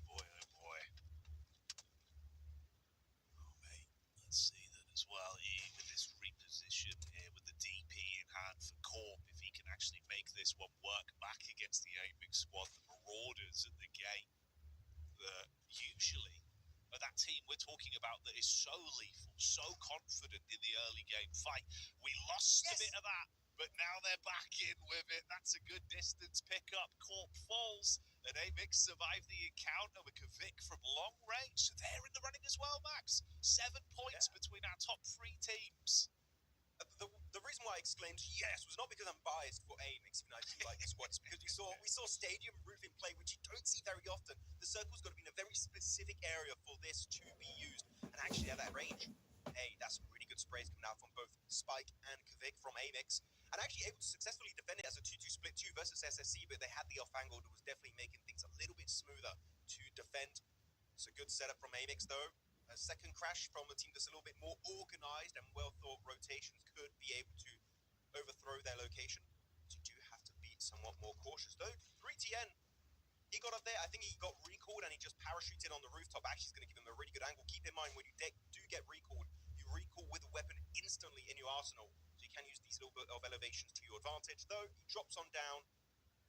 Boy, oh boy. Oh, mate, let's see that as well. With this reposition here, with the DP in hand for Corp, if he can actually make this one work back against the Amex squad, the Marauders at the gate, usually that team we're talking about that is so lethal, so confident in the early game fight. We lost a bit of that but now they're back in with it. That's a good distance pickup. Corp falls, and Amix survive the encounter with Kvik from long range. So they're in the running as well, Max. 7 points between our top 3 teams. The reason why I exclaimed yes was not because I'm biased for Amix, even though I do like the squad. It's because we saw Stadium Roof in play, which you don't see very often. The circle's got to be in a very specific area for this to be used, and actually at that range, hey, that's some really good sprays coming out from both Spike and Kvik from Amix, and actually able to successfully defend it as a 2-2 split 2 versus SSC, but they had the off angle that was definitely making things a little bit smoother to defend. It's a good setup from Amix though. A second crash from a team that's a little bit more organized and well-thought rotations could be able to overthrow their location. So you do have to be somewhat more cautious. Though 3TN, he got up there. I think he got recalled and he just parachuted on the rooftop. Actually, it's going to give him a really good angle. Keep in mind, when you do get recalled, you recall with a weapon instantly in your arsenal. So you can use these little bit of elevations to your advantage. Though he drops on down,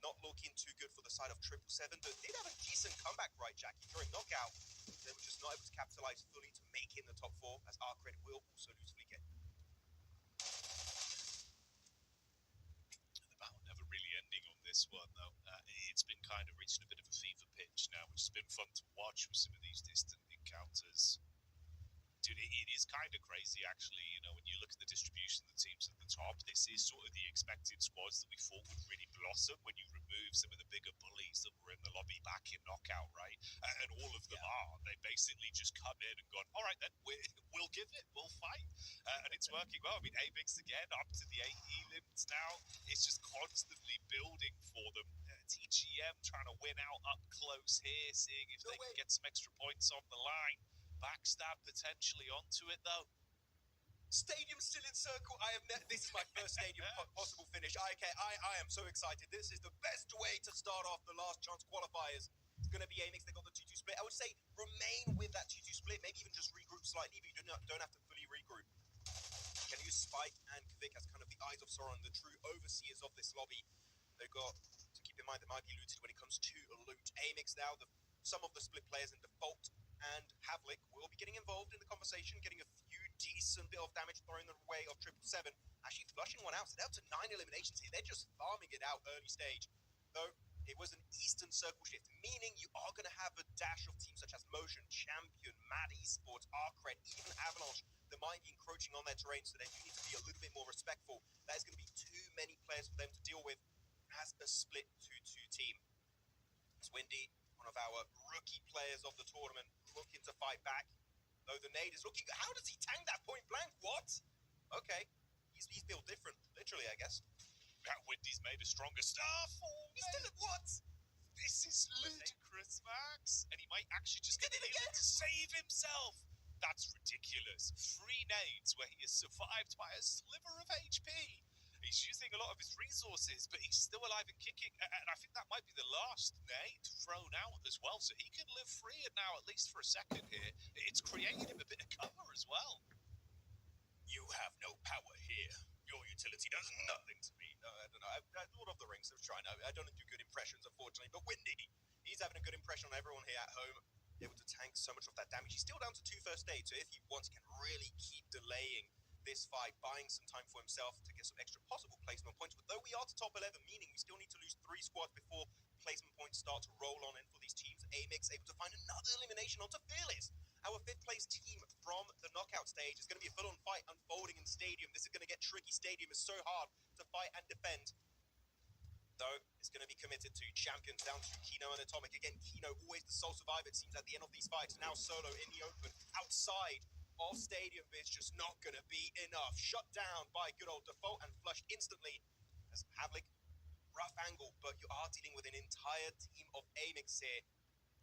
not looking too good for the side of 777, but did have a decent comeback, right, Jackie? During knockout, they were just not able to capitalize fully to make in the top 4, as Arcred will also lose Fleet. The battle never really ending on this one, though. It's been kind of reaching a bit of a fever pitch now, which has been fun to watch with some of these distant encounters. Dude, it is kind of crazy, actually. You know, when you look at the distribution of the teams at the top, this is sort of the expected squads that we thought would really blossom when you remove some of the bigger bullies that were in the lobby back in knockout, right? And all of them are. They basically just come in and gone, all right, then, we'll give it, we'll fight. And it's working well. I mean, Amix again, up to the 8 limits now. It's just constantly building for them. TGM trying to win out up close here, seeing if they can get some extra points on the line. Backstab potentially onto it though. Stadium still in circle. This is my first Stadium possible finish. I am so excited. This is the best way to start off the last chance qualifiers. It's going to be Amix. They got the 2-2 split. I would say remain with that 2-2 split. Maybe even just regroup slightly, but you don't have to fully regroup. You can use Spike and Kvik as kind of the eyes of Sauron, the true overseers of this lobby. They've got to keep in mind they might be looted when it comes to loot. Amix now, some of the split players in default, and Havlik will be getting involved in the conversation, getting a few decent bit of damage thrown the way of 777, actually flushing one out. So they're up to 9 eliminations here. They're just farming it out early stage. Though it was an Eastern Circle shift, meaning you are going to have a dash of teams such as Motion, Champion, Mad Esports, Arcred, even Avalanche that might be encroaching on their terrain, so they do need to be a little bit more respectful. That is going to be too many players for them to deal with as a split 2-2 team. It's Windy, one of our rookie players of the tournament, looking to fight back. Though the nade is looking good. How does he tank that point blank? What? Okay. He's built different, literally, I guess. That Windy's made a stronger stuff. He's still at what? This is ludicrous, Max. And he might actually just get it again to save himself. That's ridiculous. 3 nades where he is survived by a sliver of HP. He's using a lot of his resources, but he's still alive and kicking. And I think that might be the last nade thrown out as well. So he can live free now, at least for a second here. It's created him a bit of cover as well. You have no power here. Your utility does nothing to me. I don't know. Lord of the Rings, I was trying. I don't do good impressions, unfortunately. But Windy, he's having a good impression on everyone here at home. Able to tank so much of that damage. He's still down to 2 first aid, so if he wants, can really keep delaying this fight, buying some time for himself to get some extra possible placement points. But though we are to top 11, meaning we still need to lose 3 squads before placement points start to roll on in for these teams. Amix able to find another elimination onto Fearless. Our 5th place team from the knockout stage is going to be a full-on fight unfolding in Stadium. This is going to get tricky. Stadium is so hard to fight and defend. Though it's going to be committed to champions down to Kino and Atomic. Again, Kino always the sole survivor, it seems, at the end of these fights. Now solo in the open, outside of Stadium, but it's just not going to be enough. Shut down by good old Default and flushed instantly as Havlik, rough angle, but you are dealing with an entire team of Amix here.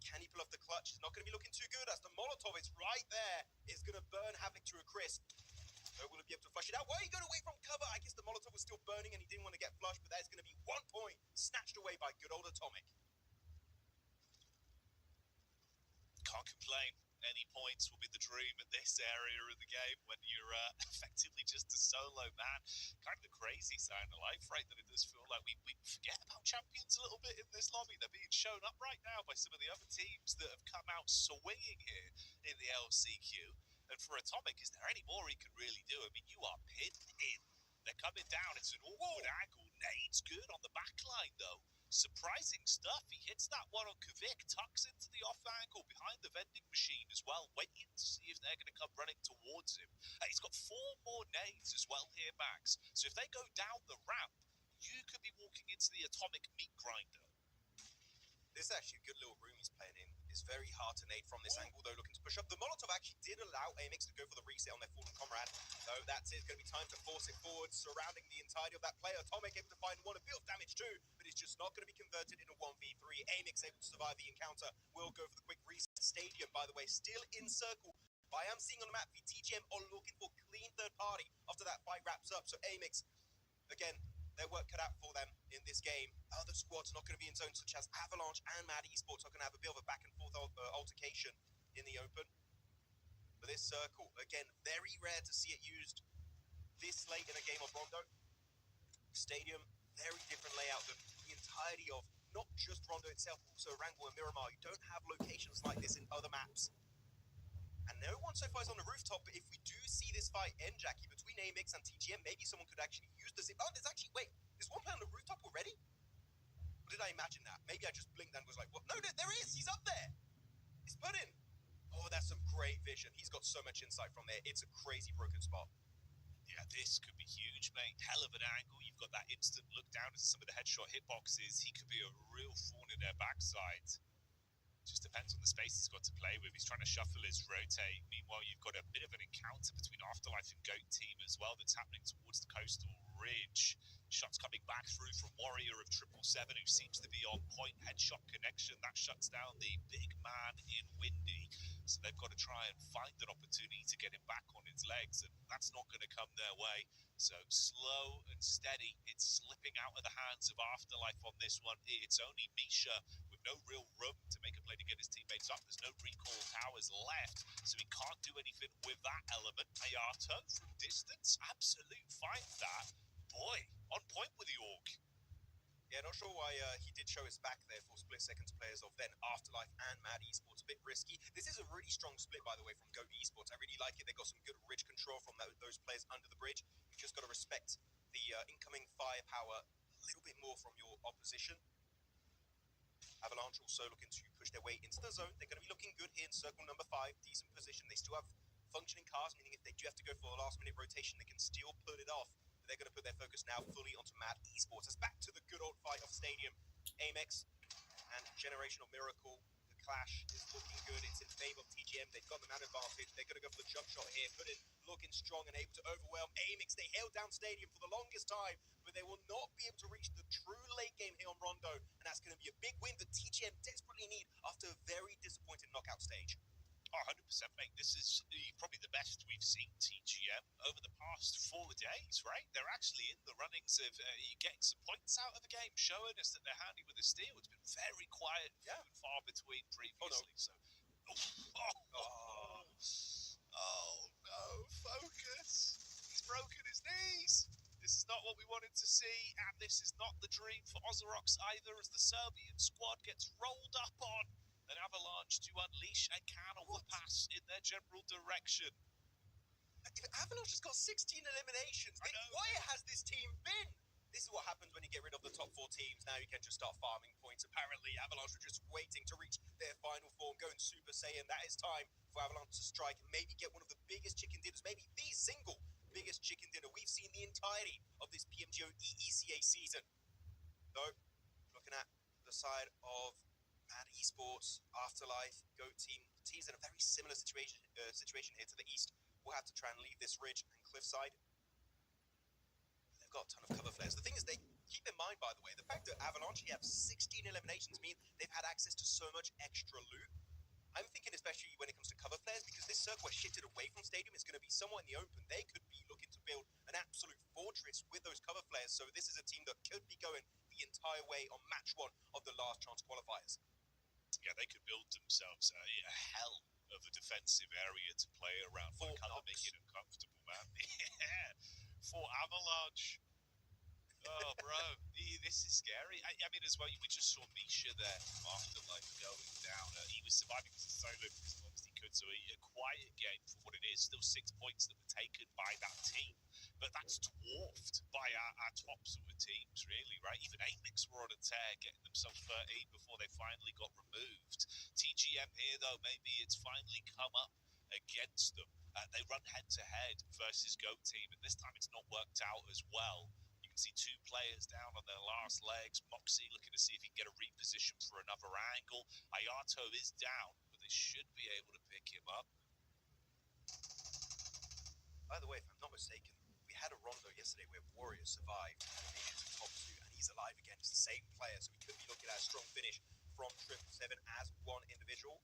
Can he pull off the clutch? It's not going to be looking too good as the Molotov is right there. It's going to burn Havlik to a crisp. So will he be able to flush it out? Why are you going away from cover? I guess the Molotov was still burning and he didn't want to get flushed, but that is going to be 1 point snatched away by good old Atomic. Can't complain. Any points will be the dream in this area of the game when you're effectively just a solo man. Kind of the crazy side of life, right? That it does feel like we forget about champions a little bit in this lobby. They're being shown up right now by some of the other teams that have come out swinging here in the LCQ. And for Atomic, is there any more he can really do? I mean, you are pinned in. They're coming down. It's an awkward angle. Nade's good on the back line, though. Surprising stuff. He hits that one on Kvik, tucks into the off angle behind the vending machine as well, waiting to see if they're going to come running towards him. He's got 4 more nades as well here, Max. So if they go down the ramp, you could be walking into the atomic meat grinder. This is actually a good little room he's playing in. It's very hard to nade from this angle, though, looking to push up. The Molotov actually did allow AMX to go for the reset on their fallen comrade. So that's it. It's going to be time to force it forward, surrounding the entirety of that player. Atomic able to find one, a bit of damage too, but it's just not going to be converted into 1v3. AMX able to survive the encounter. Will go for the quick reset. Stadium, by the way, still in circle. But I am seeing on the map, the TGM are looking for clean third party after that fight wraps up. So AMX, again, their work cut out for them in this game. Other squads not going to be in zone, such as Avalanche and Mad Esports, are going to have a bit of a back and forth altercation in the open. But this circle, again, very rare to see it used this late in a game of Rondo. Stadium, very different layout than the entirety of not just Rondo itself, also Wrangell and Miramar. You don't have locations like this in other maps. And no one so far is on the rooftop, but if we do see this fight end, Jackie, between AMX and TGM, maybe someone could actually use the zip. Oh, there's actually, wait, there's one player on the rooftop already? Or did I imagine that? Maybe I just blinked and was like, what? No, there is, he's up there. He's put in. Oh, that's some great vision. He's got so much insight from there. It's a crazy broken spot. Yeah, this could be huge, mate. Hell of an angle. You've got that instant look down into some of the headshot hitboxes. He could be a real thorn in their backside. Just depends on the space he's got to play with. He's trying to shuffle his rotate. Meanwhile, you've got a bit of an encounter between Afterlife and Goat Team as well that's happening towards the coastal ridge. Shots coming back through from Warrior of 777, who seems to be on point. Headshot connection. That shuts down the big man in Windy. So they've got to try and find an opportunity to get him back on his legs, and that's not going to come their way. So slow and steady. It's slipping out of the hands of Afterlife on this one. It's only Misha with no real room to make a play to get his teammates up. There's no recall towers left, so he can't do anything with that element. Hayato from distance, absolute find that. Boy, on point with the Orc. Yeah, not sure why he did show his back there for split seconds players of then Afterlife and Mad Esports. A bit risky. This is a really strong split, by the way, from Goat Esports. I really like it. They got some good ridge control from those players under the bridge. You just got to respect the incoming firepower a little bit more from your opposition. Avalanche also looking to push their way into the zone. They're going to be looking good here in circle number 5. Decent position. They still have functioning cars, meaning if they do have to go for a last-minute rotation, they can still pull it off. But they're going to put their focus now fully onto Mad Esports. It's back to the good old fight of Stadium. Amex and Generational Miracle. The clash is looking good. It's in favor of TGM. They've got the man advantage. They're going to go for the jump shot here. Put it looking strong and able to overwhelm Amex. They held down Stadium for the longest time, but they will not be able to reach the true late game here on Rondo. And that's going to be a big win that TGM desperately need after a very disappointing knockout stage. Oh, 100%, mate. This is probably the best we've seen TGM over the past 4 days, right? They're actually in the runnings of getting some points out of the game, showing us that they're handy with the steal. It's been very quiet and far between previously. So, no, focus. He's broken his knees. This is not what we wanted to see, and this is not the dream for Ozorox either, as the Serbian squad gets rolled up on an Avalanche to unleash a can of pass in their general direction. Avalanche has got 16 eliminations. Why has this team been? This is what happens when you get rid of the top 4 teams. Now you can just start farming points. Apparently, Avalanche were just waiting to reach their final form, going Super Saiyan. That is time for Avalanche to strike and maybe get one of the biggest chicken dinners, maybe the single biggest chicken dinner we've seen the entirety of this PMGO EECA season. Though, looking at the side of Mad Esports, Afterlife, Goat Team. Teams in a very similar situation here to the east. We'll have to try and leave this ridge and cliffside. They've got a ton of cover flares. The thing is, they keep in mind, by the way, the fact that Avalanche have 16 eliminations mean they've had access to so much extra loot. I'm thinking especially when it comes to cover flares, because this circle is shifted away from Stadium. It's going to be somewhat in the open. They could be looking to build an absolute fortress with those cover flares. So this is a team that could be going the entire way on match 1 of the last chance qualifiers. Yeah, they could build themselves a hell of a defensive area to play around. For cover, make it uncomfortable, man. Yeah, for Avalanche. Oh, bro, this is scary. I mean, as well, we just saw Misha there after going down. He was surviving as a solo because as long as he could. So a quiet game for what it is. Still 6 points that were taken by that team, but that's dwarfed by our top sort of teams, really, right? Even Amix were on a tear, getting themselves 13 before they finally got removed. TGM here, though, maybe it's finally come up against them. They run head-to-head versus GOAT team, and this time it's not worked out as well. You can see 2 players down on their last legs. Moxie looking to see if he can get a reposition for another angle. Ayato is down, but they should be able to pick him up. By the way, if I'm not mistaken, we had a Rondo yesterday where Warrior survived and made it to top 2, and he's alive again. It's the same player, so we could be looking at a strong finish from 777 as one individual.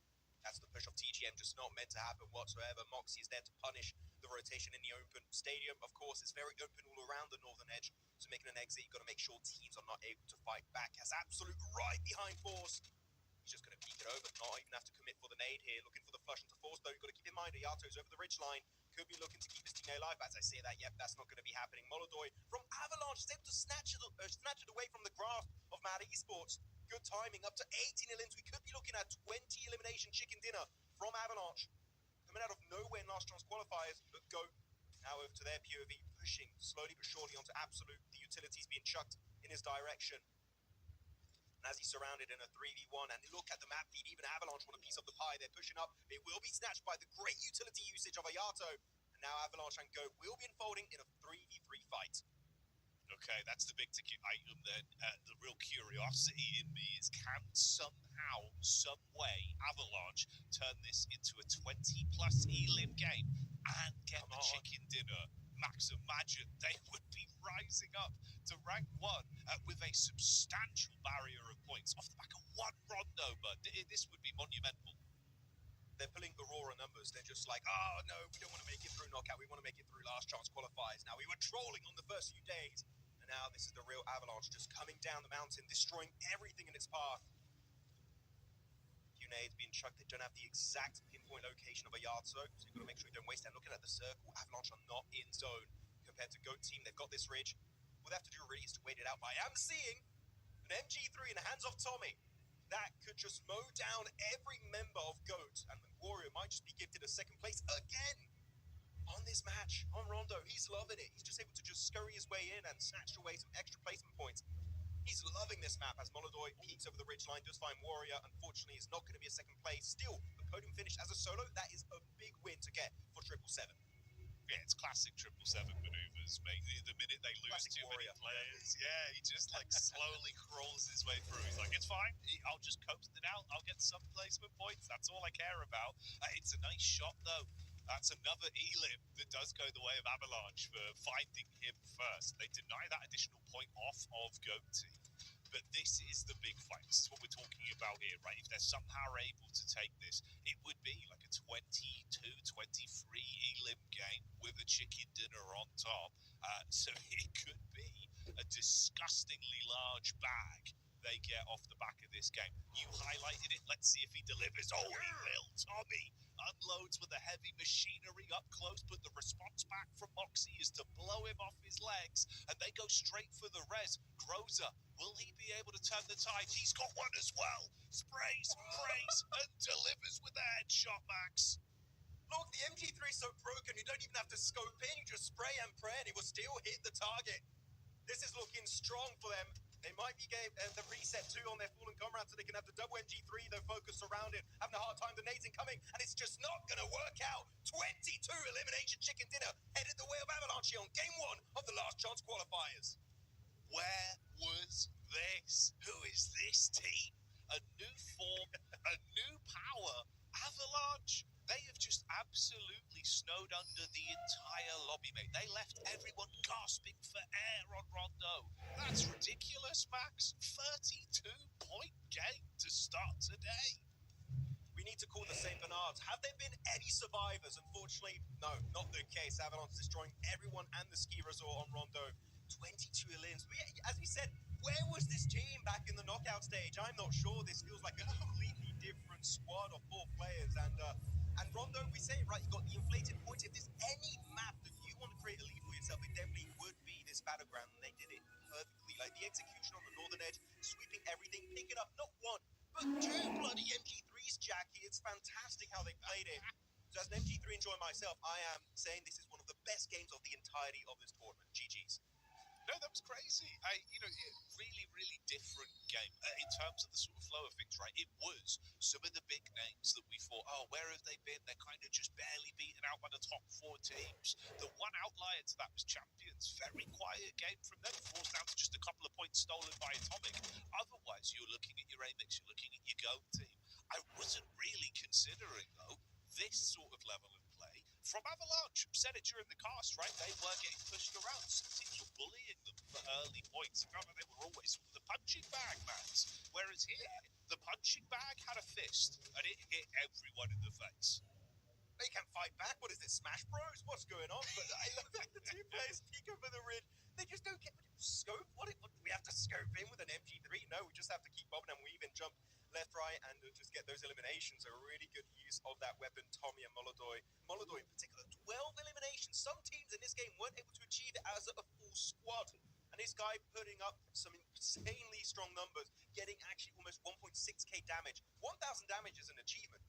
That's the push of TGM, just not meant to happen whatsoever. Moxie is there to punish the rotation in the open stadium. Of course, it's very open all around the northern edge, so making an exit, you've got to make sure teams are not able to fight back. Has absolute right behind Force. He's just going to peek it over, not even have to commit for the nade here. Looking for the flush into Force, though. You've got to keep in mind, Ayato's over the ridge line. Could be looking to keep his teammate alive. As I say that, yep, that's not going to be happening. Molodoy from Avalanche is able to snatch it away from the grasp of Mad Esports. Good timing, up to 18 elims. We could be looking at 20 elimination chicken dinner from Avalanche. Coming out of nowhere in last chance qualifiers, but go now over to their POV, pushing slowly but surely onto Absolute. The utilities being chucked in his direction. And as he's surrounded in a 3v1, and look at the map feed, even Avalanche want a piece of the pie. They're pushing up. It will be snatched by the great utility usage of Ayato. And now Avalanche and Go will be unfolding in a 3v3 fight. Okay, that's the big ticket item then. The real curiosity in me is, can somehow, some way, Avalanche turn this into a 20-plus elim game and get the chicken dinner? Max, imagine they would be rising up to rank 1 with a substantial barrier of points off the back of 1 rondo, but this would be monumental. They're pulling Aurora numbers. They're just like, oh, no, we don't want to make it through knockout. We want to make it through last chance qualifiers. Now, we were trolling on the first few days, and now this is the real Avalanche just coming down the mountain, destroying everything in its path. Few nades being chucked. They don't have the exact pinpoint location of a yard, so you've got to make sure you don't waste that. Looking at the circle, Avalanche are not in zone compared to GOAT team. They've got this ridge. What they have to do really is to wait it out. But I am seeing an MG3 in the hands of Tommy. That could just mow down every member of GOAT, and the Warrior might just be gifted a second place again on this match. On Rondo, he's loving it. He's just able to just scurry his way in and snatch away some extra placement points. He's loving this map as Molodoy peeks over the ridge line, does find Warrior. Unfortunately, it's not going to be a second place. Still, the podium finish as a solo, that is a big win to get for 777. Yeah, it's classic 777 maneuvers, mate. The minute they lose Classic too Warrior. many players, yeah, he just slowly crawls his way through. He's like, it's fine. I'll just coast it out. I'll get some placement points. That's all I care about. It's a nice shot, though. That's another elim that does go the way of Avalanche for finding him first. They deny that additional point off of GOAT team. But this is the big fight. This is what we're talking about here, right? If they're somehow able to take this, it would be like a 22-23 elim game with a chicken dinner on top. So it could be a disgustingly large bag they get off the back of this game. You highlighted it. Let's see if he delivers. Oh, he will. Tommy unloads with the heavy machinery up close, but the response back from Moxie is to blow him off his legs, and they go straight for the res. Groza, will he be able to turn the tide? He's got one as well. Sprays, prays, and delivers with a headshot, Max. Look, the MG3 is so broken, you don't even have to scope in. You just spray and pray, and it will still hit the target. This is looking strong for them. They might be getting the reset too on their fallen comrade, so they can have the double MG3, though, focused around it. Having a hard time, the nades incoming, and it's just not going to work out. 22 elimination chicken dinner headed the way of Avalanche on game 1 of the last chance qualifiers. Where was this? Who is this team? A new form, a new power. Avalanche, they have just absolutely snowed under the entire lobby, mate. They left everyone gasping for air on Rondo. That's ridiculous, Max. 32-point game to start today. We need to call the St. Bernards. Have there been any survivors? Unfortunately, no, not the case. Avalanche destroying everyone and the ski resort on Rondo. 22 elims. As we said, where was this team back in the knockout stage? I'm not sure. This feels like a completely different squad of 4 players. And Rondo, we say it right, you got the inflated points. If there's any map that you want to create a lead for yourself, it definitely would be this battleground. And they did it perfectly. But two bloody MG3s, Jackie. It's fantastic how they played it. So as an MG3 enjoyer myself, I am saying this is one of the best games of the entirety of this tournament. GG's. No, that was crazy. Really, really different game in terms of the sort of flow of things, right? It was some of the big names that we thought, oh, where have they been? They're kind of just barely beaten out by the top 4 teams. The one outlier to that was Champions. Very quiet game from them, forced down to just a couple of points stolen by Atomic. Otherwise, you're looking at your A-Mix, you're looking at your Go team. I wasn't really considering, though, this sort of level of play from Avalanche. Said it during the cast, right? They were getting pushed around. Some teams were bullying them for early points. It felt like they were always sort of the punching bag, Max. Whereas here, the punching bag had a fist and it hit everyone in the face. They can fight back. What is it, Smash Bros? What's going on? But I love that the two players, Tico for the Rid, they just don't get scope. What do we have to scope in with an MG3? No, we just have to keep bobbing and weave and jump left, right, and just get those eliminations. A really good use of that weapon, Tommy and Molodoy. Molodoy in particular, 12 eliminations. Some teams in this game weren't able to achieve it as a full squad. And this guy putting up some insanely strong numbers, getting actually almost 1.6k damage. 1,000 damage is an achievement.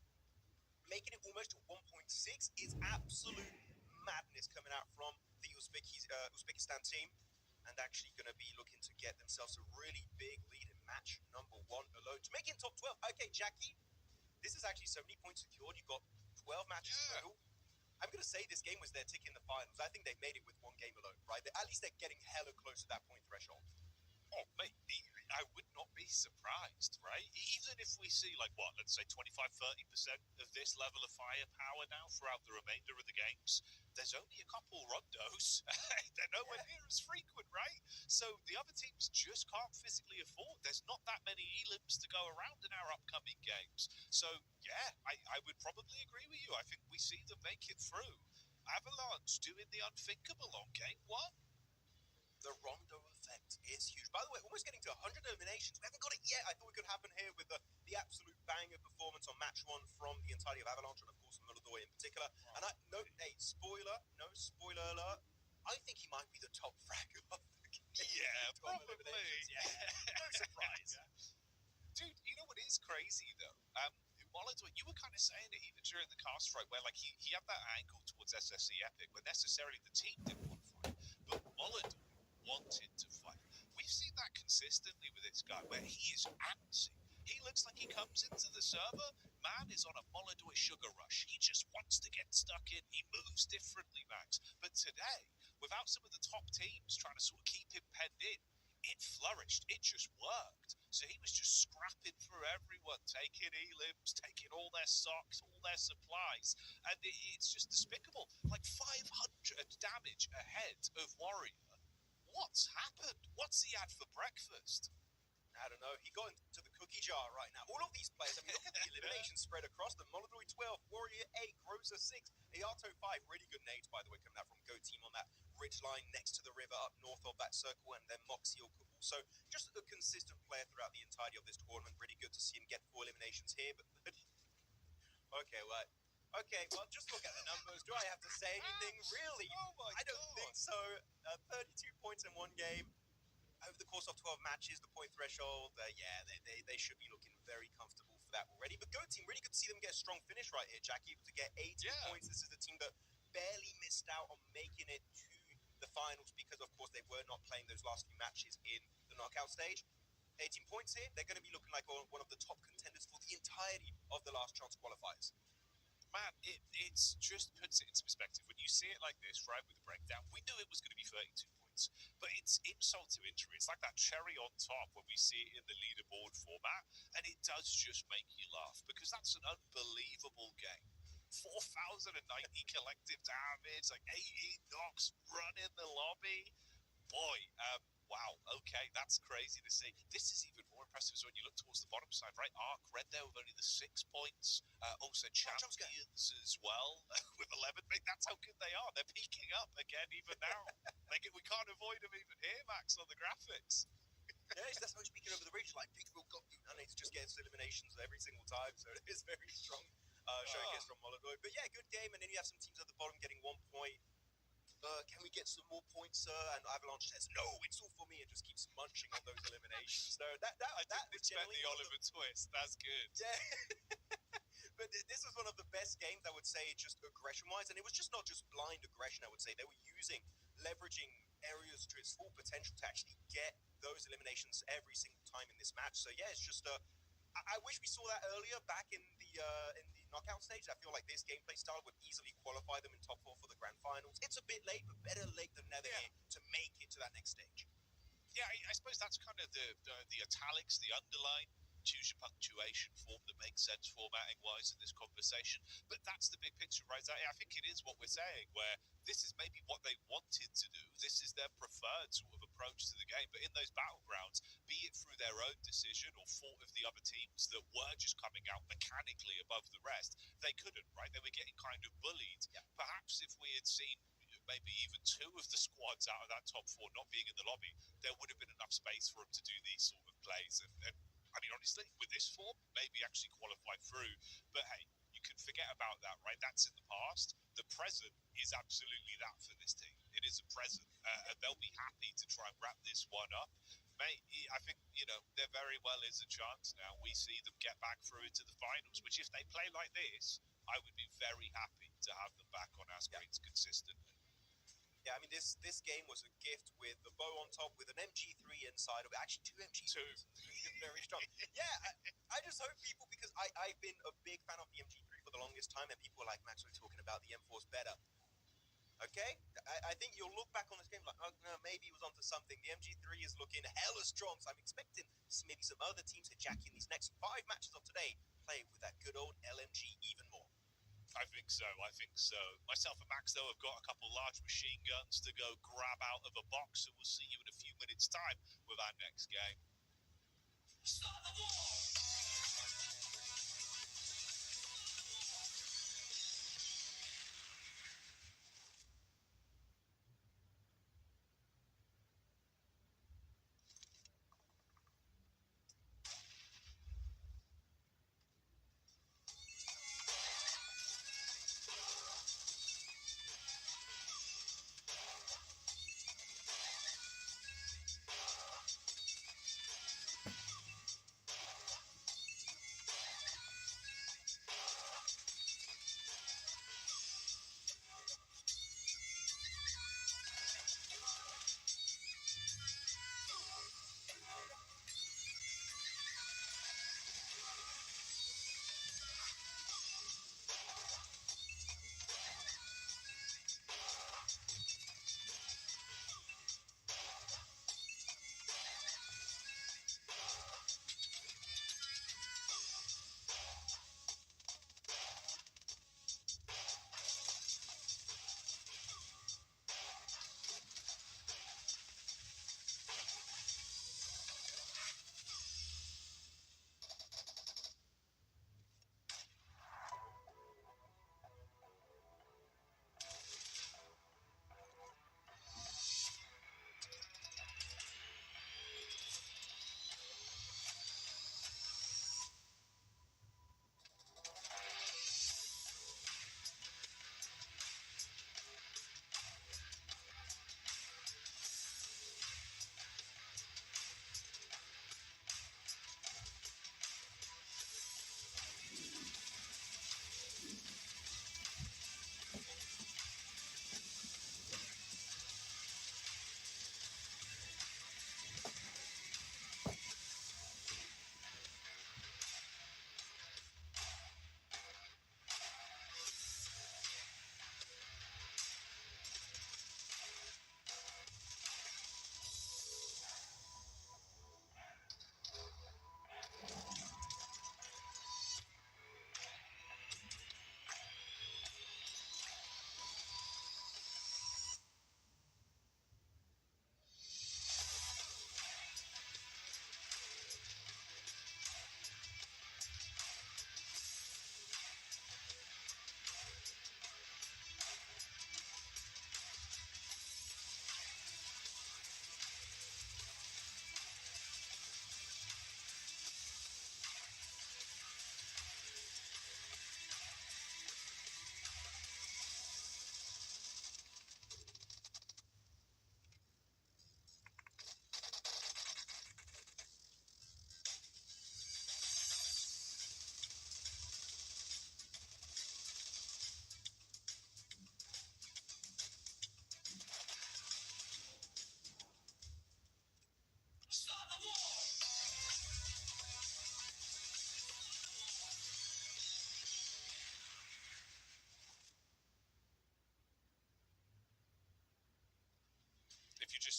Making it almost to 1.6 is absolute madness coming out from the Uzbekistan team, and actually going to be looking to get themselves a really big lead in match number 1 alone to make it in top 12. Okay, Jackie, this is actually 70 points secured. You've got 12 matches total. I'm going to say this game was their tick in the finals. I think they made it with 1 game alone, right? At least they're getting hella close to that point threshold. Oh, mate, I would not be surprised, right? Even if we see, like, what, let's say 25-30% of this level of firepower now throughout the remainder of the games, there's only a couple rondos. They're nowhere near as frequent, right? So the other teams just can't physically afford. There's not that many elims to go around in our upcoming games. So, yeah, I would probably agree with you. I think we see them make it through. Avalanche doing the unthinkable on game 1. The Rondo effect is huge. By the way, almost getting to 100 eliminations. We haven't got it yet. I thought it could happen here with the absolute banger performance on match 1 from the entirety of Avalanche, and of course Molodoy in particular. And no spoiler alert, I think he might be the top fragger of the game. Yeah, probably. Yeah. No surprise. Dude, you know what is crazy, though? Molodoy, you were kind of saying it even during the cast, right, where like he had that angle towards SSC Epic, where necessarily the team didn't want to fight, but Molodoy wanted to fight. We've seen that consistently with this guy, where he is antsy. He looks like he comes into the server, man is on a Molodoy sugar rush. He just wants to get stuck in. He moves differently, Max. But today, without some of the top teams trying to sort of keep him penned in, it flourished. It just worked. So he was just scrapping through everyone, taking elims, taking all their socks, all their supplies. And it's just despicable. Like 500 damage ahead of Warrior. What's happened? What's he had for breakfast? I don't know. He got into the cookie jar right now. All of these players, I mean, look at the elimination spread across them. Molodoy 12, Warrior 8, Groza 6, Iato 5. Really good nades, by the way, coming out from Go Team on that ridge line next to the river up north of that circle, and then Moxie also just a consistent player throughout the entirety of this tournament. Really good to see him get 4 eliminations here. But okay, well, just look at the numbers. Do I have to say anything? Really? Oh my I don't think so. 32 points in 1 game. Over the course of 12 matches, the point threshold, they should be looking very comfortable for that already. But Go Team, really good to see them get a strong finish right here, Jackie, able to get 18 points. This is the team that barely missed out on making it to the finals because, of course, they were not playing those last few matches in the knockout stage. 18 points here. They're going to be looking like one of the top contenders for the entirety of the last chance qualifiers. Man, it's just puts it into perspective. When you see it like this, right, with the breakdown, we knew it was going to be 32 points. But it's insult to injury. It's like that cherry on top when we see it in the leaderboard format. And it does just make you laugh because that's an unbelievable game. 4,090 collective damage, like 18 knocks, running the lobby. Boy, wow, okay, that's crazy to see. This is even more impressive when you look towards the bottom side, right? Arc Red there with only the 6 points. Also Champions as well with 11. That's how good they are. They're peaking up again even now. We can't avoid them even here, Max, on the graphics. Yeah, that's how he's speaking over the ridge. Like, Peekaboo got you, and it just gets eliminations every single time. So it is very strong showcase from Molodoy. But yeah, good game. And then you have some teams at the bottom getting 1 point. Can we get some more points, sir? And Avalanche says, no, it's all for me, and just keeps munching on those eliminations. So that I was didn't expect generally the Oliver twist. That's good. Yeah. But this was one of the best games, I would say, just aggression-wise. And it was just not just blind aggression, I would say. They were leveraging areas to its full potential to actually get those eliminations every single time in this match. So, yeah, it's just... I wish we saw that earlier back in the knockout stage. I feel like this gameplay style would easily qualify them in top 4 for the grand finals. It's a bit late, but better late than never here to make it to that next stage. Yeah, I suppose that's kind of the italics, the underline, choose your punctuation form that makes sense formatting-wise in this conversation. But that's the big picture, right? I think it is what we're saying, where this is maybe what they wanted to do. This is their preferred sort of approach to the game. But in those battlegrounds, be it through their own decision or fault of the other teams that were just coming out mechanically above the rest, they couldn't, right? They were getting kind of bullied. Yeah. Perhaps if we had seen maybe even 2 of the squads out of that top 4 not being in the lobby, there would have been enough space for them to do these sort of plays. And I mean, honestly, with this form, maybe actually qualify through. But hey, you can forget about that, right? That's in the past. The present is absolutely that for this team. It is a present, and they'll be happy to try and wrap this one up. Mate, I think, there very well is a chance now. We see them get back through into the finals, which if they play like this, I would be very happy to have them back on our screens consistently. Yeah, I mean, this game was a gift with the bow on top, with an MG3 inside of it. Actually, 2 MG3s. Very strong. Yeah, I just hope people, because I've been a big fan of the MG3 for the longest time, and people were like, Max, we're talking about the M4's better. Okay? I think you'll look back on this game like, oh, no, maybe he was onto something. The MG3 is looking hella strong, so I'm expecting maybe some other teams to jack in these next 5 matches of today, play with that good old LMG even more. I think so. Myself and Max, though, have got a couple large machine guns to go grab out of a box, so we'll see you in a few minutes' time with our next game. Start the war!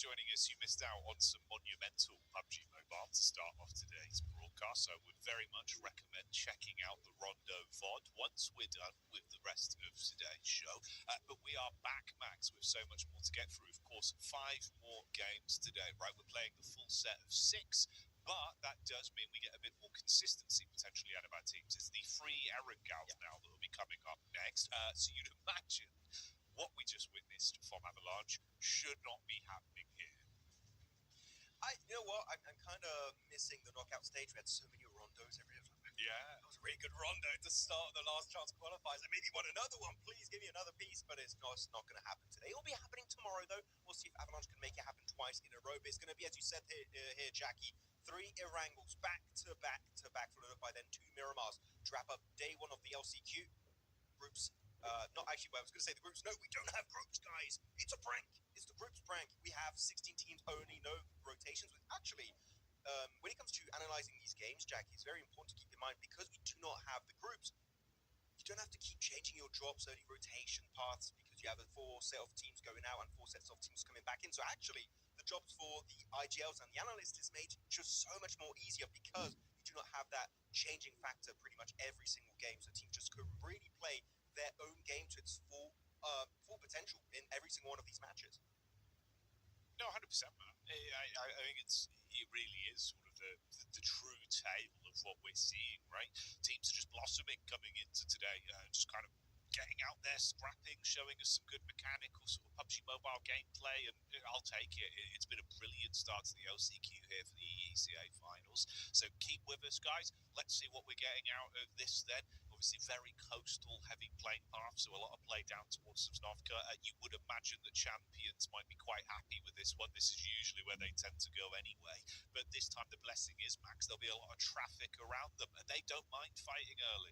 joining us, you missed out on some monumental PUBG Mobile to start off today's broadcast, so I would very much recommend checking out the Rondo VOD once we're done with the rest of today's show. But we are back, Max, with so much more to get through. Of course, 5 more games today, right? We're playing the full set of 6. But that does mean we get a bit more consistency potentially out of our teams. It's the free errand gals now that will be coming up next. So you'd imagine what we just witnessed from Avalanche should not be happening here. You know what? I'm kind of missing the knockout stage. We had so many rondos every time. Yeah. That was a really good rondo to start the last chance qualifiers. I maybe want another one. Please give me another piece. But it's not going to happen today. It'll be happening tomorrow, though. We'll see if Avalanche can make it happen twice in a row. But it's going to be, as you said here, Jackie, 3 Erangels back to back to back, followed by then 2 Miramars to wrap up day 1 of the LCQ groups. Not actually, well, I was going to say the groups. No, we don't have groups, guys. It's a prank. It's the groups prank. We have 16 teams only, no rotations. With actually, when it comes to analyzing these games, Jackie, it's very important to keep in mind because we do not have the groups. You don't have to keep changing your drops, early rotation paths, because you have a 4 set of teams going out and 4 sets of teams coming back in. So actually, the jobs for the IGLs and the analysts is made just so much more easier because you do not have that changing factor pretty much every single game. So teams just could really play their own game to its full potential in every single one of these matches. No, 100%, man. I think it really is sort of the true tale of what we're seeing, right? Teams are just blossoming coming into today, just kind of getting out there, scrapping, showing us some good mechanical sort of PUBG Mobile gameplay, and I'll take it. It's been a brilliant start to the LCQ here for the ECA finals. So keep with us, guys. Let's see what we're getting out of this then. Obviously, very coastal, heavy playing path, so a lot of play down towards Sosnovka. You would imagine that champions might be quite happy with this one. This is usually where they tend to go anyway. But this time, the blessing is, Max, there'll be a lot of traffic around them, and they don't mind fighting early.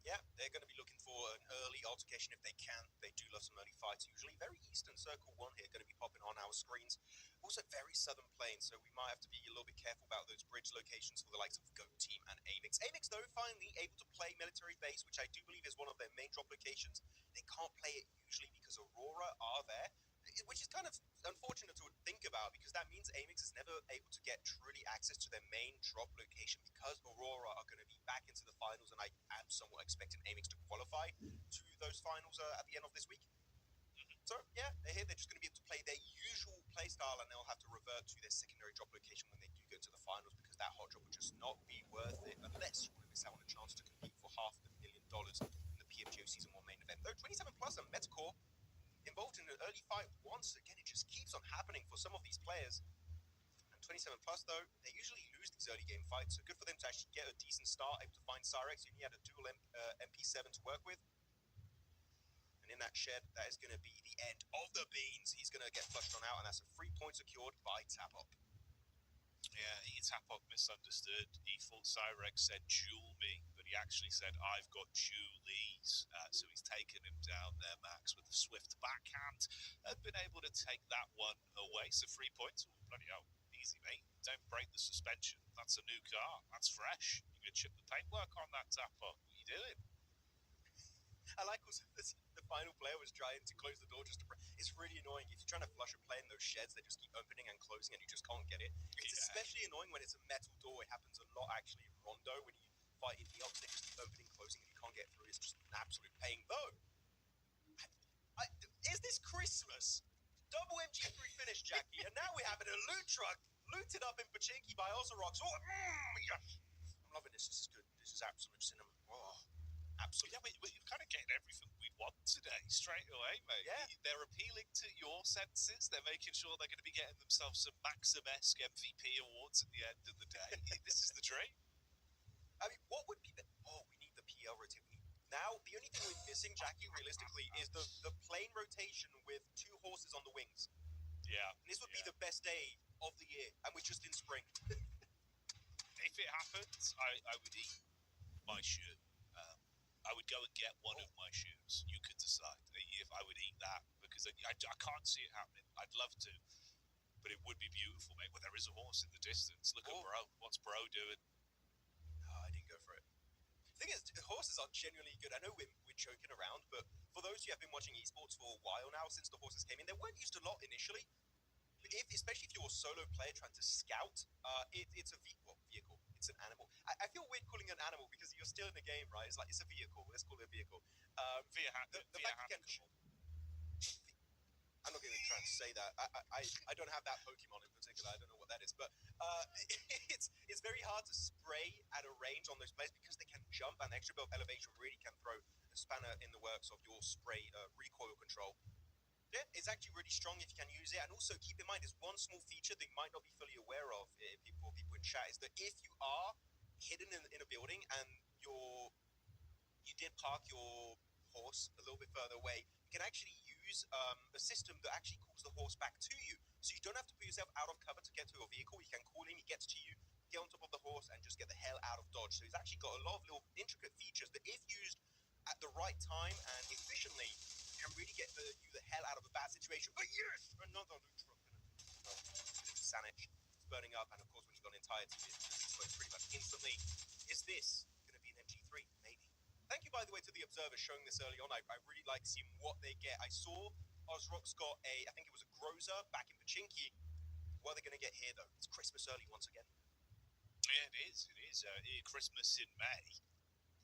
Yeah, they're going to be looking for an early altercation if they can. They do love some early fights usually. Very Eastern Circle 1 here going to be popping on our screens. Also very Southern Plains, so we might have to be a little bit careful about those bridge locations for the likes of GOAT Team and Amix. Amix, though, finally able to play Military Base, which I do believe is one of their main drop locations. They can't play it usually because Aurora are there, which is kind of unfortunate to think about because that means Amix is never able to get truly access to their main drop location because Aurora are going to be back into the finals, and I am somewhat expecting Amix to qualify to those finals at the end of this week. So, yeah, they're here. They're just going to be able to play their usual play style, and they'll have to revert to their secondary drop location when they do go to the finals because that hot drop would just not be worth it unless you want to miss out on a chance to compete for $500,000 in the PFGO Season 1 main event. Though 27 plus and Metacore involved in an early fight once again, it just keeps on happening for some of these players. And 27 plus, though, they usually lose these early game fights, so good for them to actually get a decent start, able to find Cyrex. You only had a dual MP7 to work with. And in that shed, that is going to be the end of the beans. He's going to get flushed on out, and that's a 3 point secured by Tapop. Yeah, Tapop misunderstood. He thought Cyrex said jewel me, but he actually said I've got Julies. So he's taken him down there, Max, with a swift backhand and been able to take that one away. So 3 points. Oh, bloody hell. Easy, mate. Don't break the suspension. That's a new car. That's fresh. You can chip the paintwork on that, Tapop. What are you doing? I like also the final player was trying to close the door just to... It's really annoying. If you're trying to flush a player in those sheds, they just keep opening and closing and you just can't get it. It's especially annoying when it's a metal door. It happens a lot actually in Rondo when you fight in the ops. They just keep opening, closing, and you can't get through. It's just an absolute pain. Though, is this Christmas? Double MG3 finish, Jackie. And now we're having a loot truck looted up in Pachinki by Ozorox. Oh, yes. I'm loving this. This is good. This is absolute cinnamon. Oh. Absolutely. Yeah, we're kind of getting everything we want today straight away, mate. Yeah. They're appealing to your senses. They're making sure they're going to be getting themselves some Maxim-esque MVP awards at the end of the day. This is the dream. I mean, what would be the... Oh, we need the PL rotation. Now, the only thing we're missing, Jackie, realistically, is the plane rotation with 2 horses on the wings. Yeah. And this would be the best day of the year, and we're just in spring. If it happens, I would eat my shoe. I would go and get one of my shoes. You could decide if I would eat that because I can't see it happening. I'd love to, but it would be beautiful, mate. Well, there is a horse in the distance. Look at Bro. What's Bro doing? Oh, I didn't go for it. The thing is, horses are genuinely good. I know we're joking around, but for those who have been watching esports for a while now, since the horses came in, they weren't used a lot initially. especially if you're a solo player trying to scout, it's a vehicle. It's an animal. I feel weird calling it an animal because you're still in the game, right? It's like, it's a vehicle. Let's call it a vehicle. The fact you can... I'm not going to try and say that. I don't have that Pokemon in particular. I don't know what that is, but it's very hard to spray at a range on those players because they can jump, and the extra bit of elevation really can throw a spanner in the works of your spray recoil control. Yeah, it's actually really strong if you can use it, and also keep in mind there's one small feature that you might not be fully aware of. People in chat is that if you are hidden in a building and you did park your horse a little bit further away, you can actually use a system that actually calls the horse back to you. So you don't have to put yourself out of cover to get to your vehicle. You can call him, he gets to you, get on top of the horse, and just get the hell out of dodge. So he's actually got a lot of little intricate features that, if used at the right time and efficiently, can really get you the hell out of a bad situation. But yes, another loot truck. Sanich. It's burning up, and of course when you've got an entire team, it explodes pretty much instantly. Is this going to be an MG3? Maybe. Thank you, by the way, to the observer showing this early on. I really like seeing what they get. I saw Ozrock's got I think it was a Groza back in Pachinki. What are they going to get here, though? It's Christmas early once again. Yeah, it is. Christmas in May.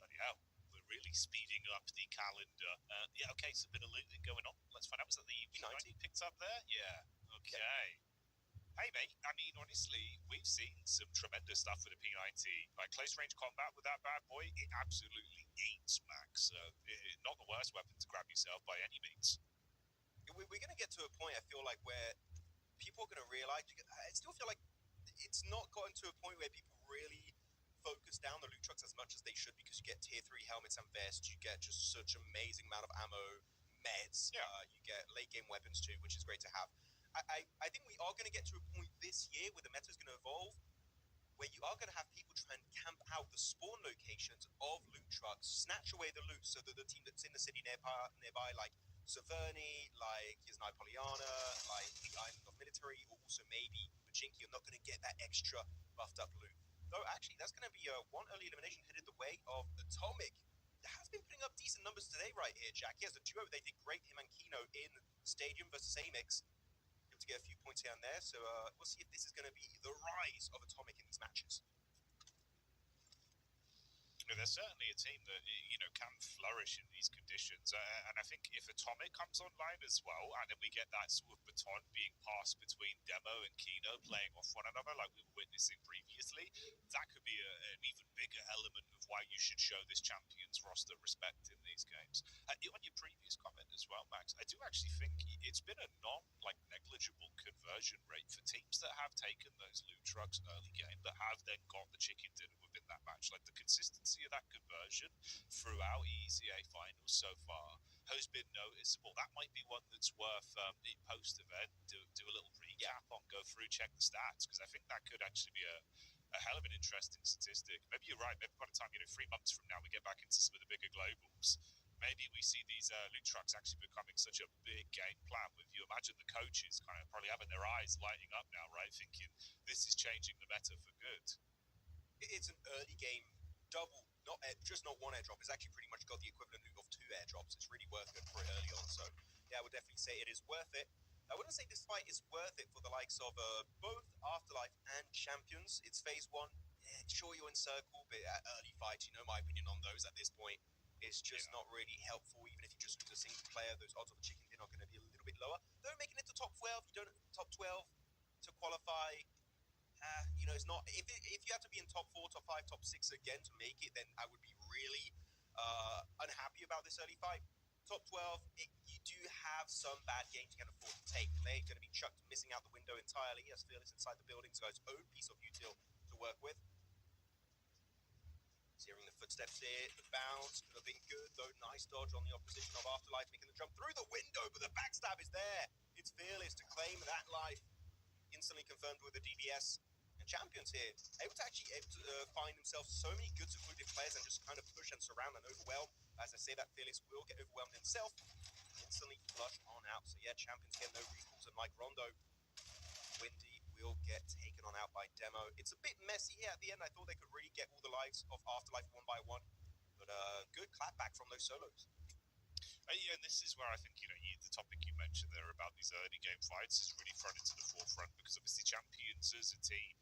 Bloody hell. We're really speeding up the calendar. Yeah, okay, so a bit of looting going on. Let's find out. Was that the P90 picked up there? Yeah. Okay. Yeah. Hey, mate, I mean, honestly, we've seen some tremendous stuff with the P90. Like, close-range combat with that bad boy, it absolutely eats, Max. Not the worst weapon to grab yourself by any means. We're going to get to a point, I feel like, where people are going to realize... I still feel like it's not gotten to a point where people really focus down the loot trucks as much as they should, because you get tier 3 helmets and vests, you get just such amazing amount of ammo, meds, you get late-game weapons too, which is great to have. I think we are going to get to a point this year where the meta is going to evolve, where you are going to have people try and camp out the spawn locations of loot trucks, snatch away the loot, so that the team that's in the city nearby like Saverni, like Yasnai Polyana, like the Island of Military, or also maybe Pachinki, are not going to get that extra buffed up loot. Though actually, that's going to be one early elimination headed the way of Atomic. That has been putting up decent numbers today right here, Jack. He has a duo. They did great, him and Kino, in Stadium versus Amix. To get a few points here and there, so we'll see if this is going to be the rise of Atomic in these matches. They're certainly a team that, can flourish in these conditions. And I think if Atomic comes online as well, and then we get that sort of baton being passed between Demo and Kino playing off one another like we were witnessing previously, that could be an even bigger element of why you should show this Champions roster respect in these games. On your previous comment as well, Max, I do actually think it's been a negligible conversion rate for teams that have taken those loot trucks early game, that have then got the chicken dinner within that match. Like, the consistency of that conversion throughout ECA finals so far has been noticeable. That might be one that's worth in post-event do a little recap on, go through, check the stats, because I think that could actually be a hell of an interesting statistic. Maybe you're right. Maybe by the time 3 months from now we get back into some of the bigger globals, maybe we see these loot trucks actually becoming such a big game plan. With, you imagine the coaches kind of probably having their eyes lighting up now, right, thinking this is changing the meta for good. It's an early game double, just not one airdrop. It's actually pretty much got the equivalent of 2 airdrops. It's really worth it for it early on. So yeah, I would definitely say it is worth it. I wouldn't say this fight is worth it for the likes of both Afterlife and Champions. It's phase 1. Sure, you're in circle, but at early fights, my opinion on those at this point, it's just not really helpful. Even if you just lose a single player, those odds of a chicken dinner are going to be a little bit lower. Though making it to top 12, you don't top 12 to qualify. It's not. If you have to be in top 4, top 5, top 6 again to make it, then I would be really unhappy about this early fight. Top 12, you do have some bad games you can afford to take. They're going to be chucked, missing out the window entirely, as Fearless inside the building's got its own piece of util to work with. Hearing the footsteps here, the bounce could have been good, though nice dodge on the opposition of Afterlife, making the jump through the window, but the backstab is there. It's Fearless to claim that life. Instantly confirmed with the DBS. And Champions here, able to find themselves so many good secluded players and just kind of push and surround and overwhelm. As I say, that Fearless will get overwhelmed himself. Instantly flush on out. So yeah, Champions get no recalls, and like Rondo, Windy will get taken on out by Demo. It's a bit messy here at the end. I thought they could really get all the lives of Afterlife one by one. But good clapback from those solos. And this is where I think, the topic you mentioned there about these early game fights is really thrown into the forefront, because obviously Champions as a team,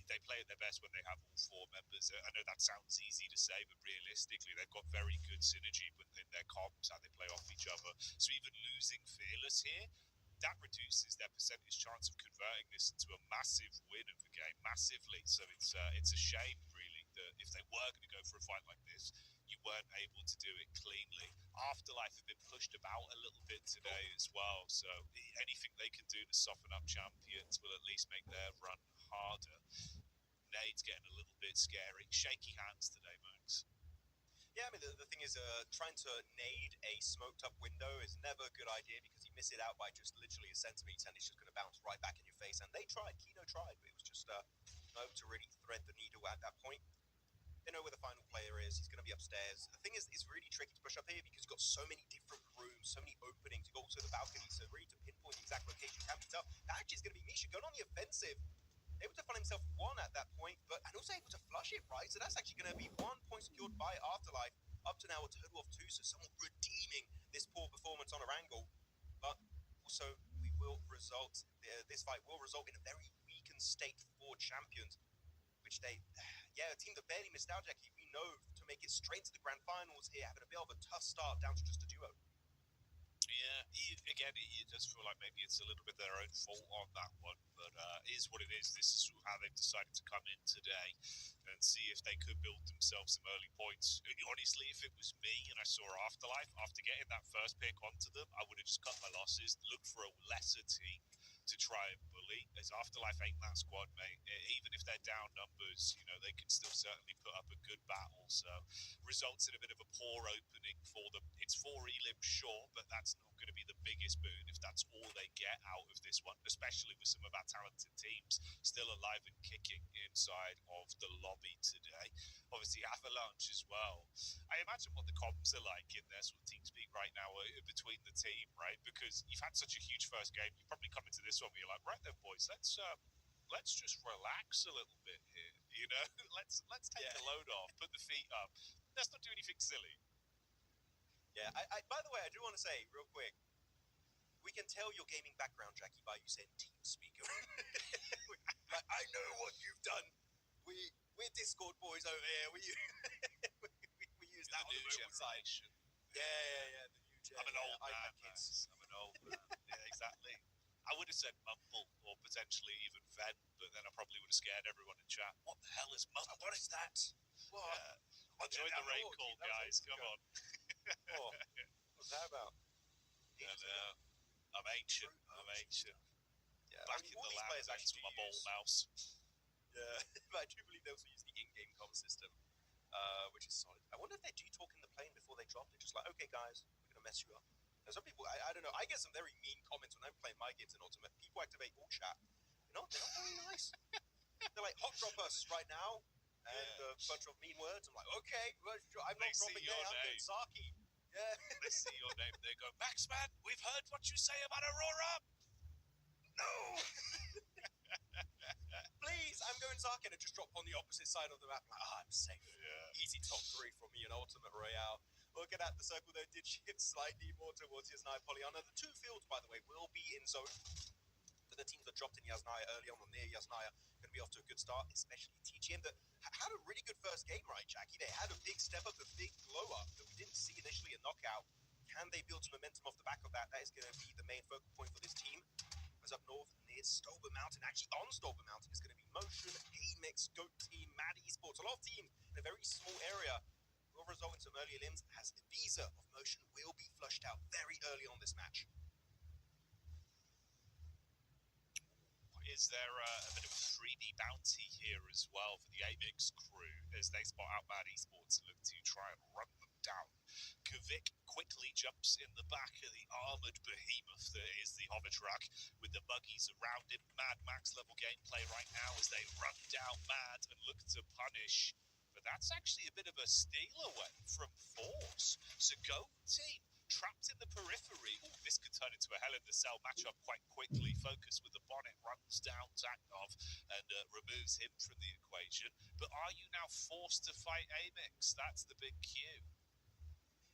they play at their best when they have all four members. I know that sounds easy to say, but realistically, they've got very good synergy within their comps, how they play off each other. So even losing Fearless here, that reduces their percentage chance of converting this into a massive win of the game, massively. So it's a shame, really, that if they were going to go for a fight like this, you weren't able to do it cleanly. Afterlife have been pushed about a little bit today as well, so anything they can do to soften up Champions will at least make their run harder. Nade's getting a little bit scary. Shaky hands today, Max. Yeah, I mean, the thing is, trying to nade a smoked-up window is never a good idea, because you miss it out by just literally a centimetre, and it's just going to bounce right back in your face. And they tried, Kino tried, but it was just not able to really thread the needle at that point. They know where the final player is. He's going to be upstairs. The thing is, it's really tricky to push up here because you've got so many different rooms, so many openings. You've got also the balcony, so really to pinpoint the exact location can be tough. That actually is going to be Misha going on the offensive. Able to find himself one at that point, and also able to flush it, right? So that's actually going to be 1 point secured by Afterlife. Up to now, a total of 2, so somewhat redeeming this poor performance on Erangel. But also, this fight will result in a very weakened state for Champions, which a team that barely missed out, Jackie, we know to make it straight to the grand finals here, having a bit of a tough start down to just a duo. Yeah, again, it does feel like maybe it's a little bit their own fault on that one, but it is what it is. This is how they've decided to come in today and see if they could build themselves some early points. Honestly, if it was me and I saw Afterlife, after getting that first pick onto them, I would have just cut my losses, looked for a lesser team to try and bully, as Afterlife ain't that squad, mate. Even if they're down numbers, they can still certainly put up a good battle. So results in a bit of a poor opening for them. It's 4 elim, sure, but that's not going to be the biggest boon if that's all they get out of this one, especially with some of our talented teams still alive and kicking inside of the lobby today. Obviously, Avalanche as well. I imagine what the comms are like in their sort of TeamSpeak right now between the team, right? Because you've had such a huge first game, you probably come into this one where you're like, right then, boys, let's just relax a little bit here, let's take the load off, put the feet up, let's not do anything silly. Yeah, by the way, I do want to say real quick, we can tell your gaming background, Jackie, by you saying TeamSpeak. Like, I know what you've done. We're Discord boys over here. We use that on the mobile side. Yeah, the new gen. I'm an old man, Max. I'm an old man. Yeah, exactly. I would have said Mumble or potentially even Ven, but then I probably would have scared everyone in chat. What the hell is Mumble? What is that? What? I'll join the raid call, guys. Come on. What's that about? I'm ancient. Yeah, Back in the lab, thanks for my ball mouse. Yeah, but I do believe they also use the in-game comm system, which is solid. I wonder if they do talk in the plane before they drop it. Just like, okay, guys, we're going to mess you up. And some people, I don't know, I get some very mean comments when I'm playing my games in Ultimate. People activate all chat. They're not very nice. They're like, hot drop us right now, and a bunch of mean words. I'm like, okay, I'm not dropping there, I'm getting Saki. Yeah. They see your name, they go, Maxman, we've heard what you say about Aurora. No! Please, I'm going Saki, and just drop on the opposite side of the map. I'm like, I'm safe. Yeah. Easy top 3 for me in Ultimate Royale. Looking at the circle, though, did shift slightly more towards Yasnaya Polyana. The 2 fields, by the way, will be in zone. For the teams that dropped in Yasnaya early on or near Yasnaya, going to be off to a good start, especially TGM, that had a really good first game, right, Jackie? They had a big step up, a big blow up that we didn't see initially a knockout. Can they build some momentum off the back of that? That is going to be the main focal point for this team. As up north near Stolber Mountain, actually on Stolber Mountain, is going to be Motion, Amex, Goat Team, Mad Esports. A lot of teams in a very small area will result in some early limbs, as Visa of Motion will be flushed out very early on this match. Is there a bit of a 3D bounty here as well for the Amex crew as they spot out Mad Esports and look to try and run them down? Kvik quickly jumps in the back of the armoured behemoth that is the hover truck with the buggies around him. Mad Max level gameplay right now as they run down Mad and look to punish. But that's actually a bit of a steal away from Force. So Go Team trapped in the periphery. Ooh, this could turn into a Hell in the Cell matchup quite quickly. Focus with the bonnet runs down Zaknov and removes him from the equation. But are you now forced to fight Amex? That's the big cue.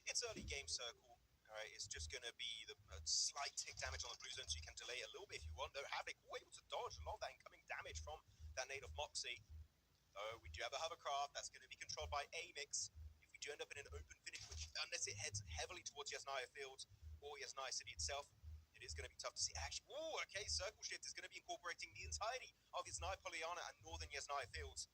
It's early game circle. Alright, it's just going to be the slight tick damage on the blue zone, so you can delay it a little bit if you want. Though Havoc able to dodge a lot of that incoming damage from that nade of Moxie. Though we do have a hovercraft that's going to be controlled by Amix. If we do end up in an open finish, which unless it heads heavily towards Yasnaya Fields or Yasnaya City itself, it is going to be tough to see. Actually, okay, Circle Shift is going to be incorporating the entirety of Yasnaya Polyana and northern Yasnaya Fields.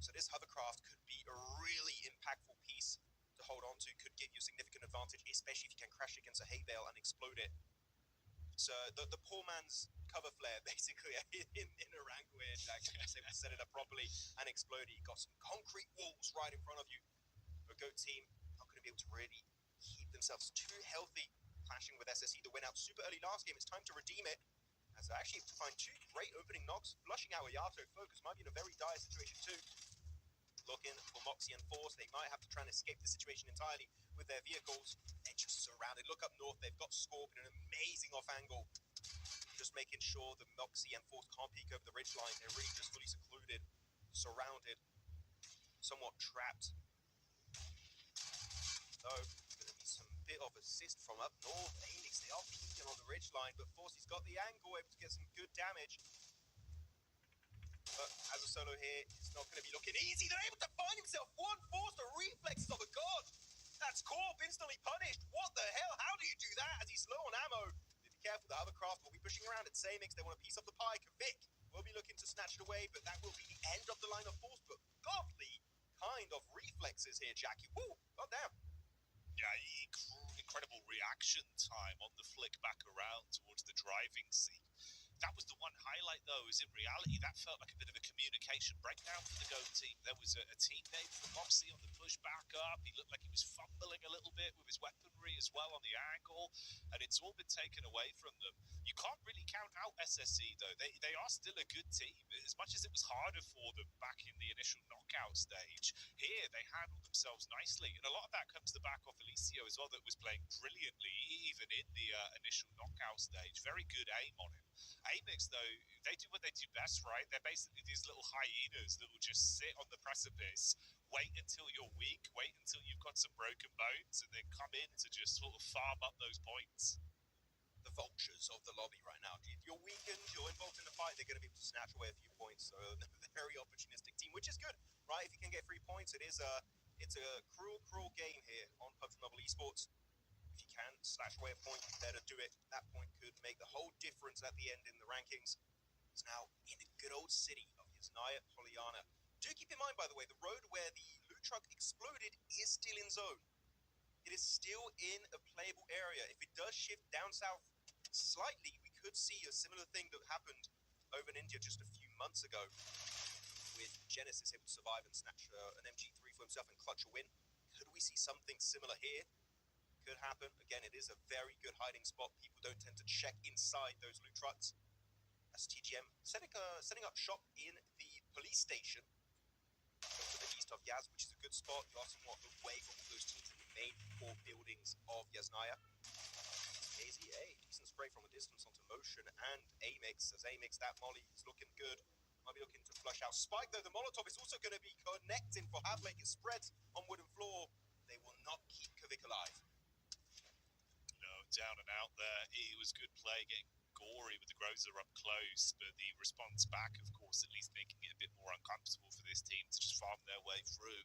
So this hovercraft could be a really impactful piece to hold on to, could give you a significant advantage, especially if you can crash against a hay bale and explode it. So the poor man's cover flare, basically, in a rank where Jack was able to set it up properly and explode it. You got some concrete walls right in front of you. The GOAT team not going to be able to really keep themselves too healthy, clashing with SSE that went out super early last game. It's time to redeem it. As I actually find two great opening knocks, flushing out Ayato. Focus might be in a very dire situation too. Looking for Moxie and Force. They might have to try and escape the situation entirely with their vehicles. They're just surrounded. Look up north. They've got Scorp in an amazing off angle. Just making sure that Moxie and Force can't peek over the ridgeline. They're really just fully secluded, surrounded, somewhat trapped. So, going to be some bit of assist from up north. Amix, they are peeking on the ridgeline, but Force, he's got the angle, able to get some good damage. But as a solo here, it's not going to be looking easy. They're able to find himself one Force, the reflexes of a god. That's Corp instantly punished. What the hell? How do you do that as he's low on ammo? Be careful, the hovercraft will be pushing around at Samix. They want a piece of the pie. Kvik will be looking to snatch it away, but that will be the end of the line of Force. But godly kind of reflexes here, Jackie. Woo, god damn. Yeah, incredible reaction time on the flick back around towards the driving seat. That was the one highlight, though, is in reality, that felt like a bit of a communication breakdown for the GOAT team. There was a teammate from Moxie on the push back up. He looked like he was fumbling a little bit with his weaponry as well on the angle, and it's all been taken away from them. You can't really count out SSE, though. They are still a good team. As much as it was harder for them back in the initial knockout stage, here they handled themselves nicely, and a lot of that comes to the back of Felicio as well, that was playing brilliantly, even in the initial knockout stage. Very good aim on him. Amix, though, they do what they do best, right? They're basically these little hyenas that will just sit on the precipice, wait until you're weak, wait until you've got some broken bones, and then come in to just sort of farm up those points. The vultures of the lobby right now. If you're weakened, you're involved in the fight, they're going to be able to snatch away a few points. So a very opportunistic team, which is good, right? If you can get 3 points, it's a cruel game here on PUBG Mobile Esports. If you can slash away a point, you better do it. That point could make the whole difference at the end in the rankings. It's now in the good old city of Yasnaya Polyana. Do keep in mind, by the way, the road where the loot truck exploded is still in zone. It is still in a playable area. If it does shift down south slightly, we could see a similar thing that happened over in India just a few months ago, with Genesis able to survive and snatch an MG3 for himself and clutch a win. Could we see something similar here? Could happen. Again, it is a very good hiding spot. People don't tend to check inside those loot trucks. That's TGM setting up shop in the police station to the east of Yaz, which is a good spot. You are somewhat away from all those teams in the main core buildings of Yasnaya. Daisy, decent spray from a distance onto Motion and Amix. As Amix, that molly is looking good. Might be looking to flush out Spike, though. The Molotov is also going to be connecting for Havlake. It spreads on wooden floor. They will not keep Kvik alive. No, down and out there. It was good play, getting gory with the Grozer up close, but the response back, of course, at least making it a bit more uncomfortable for this team to just farm their way through.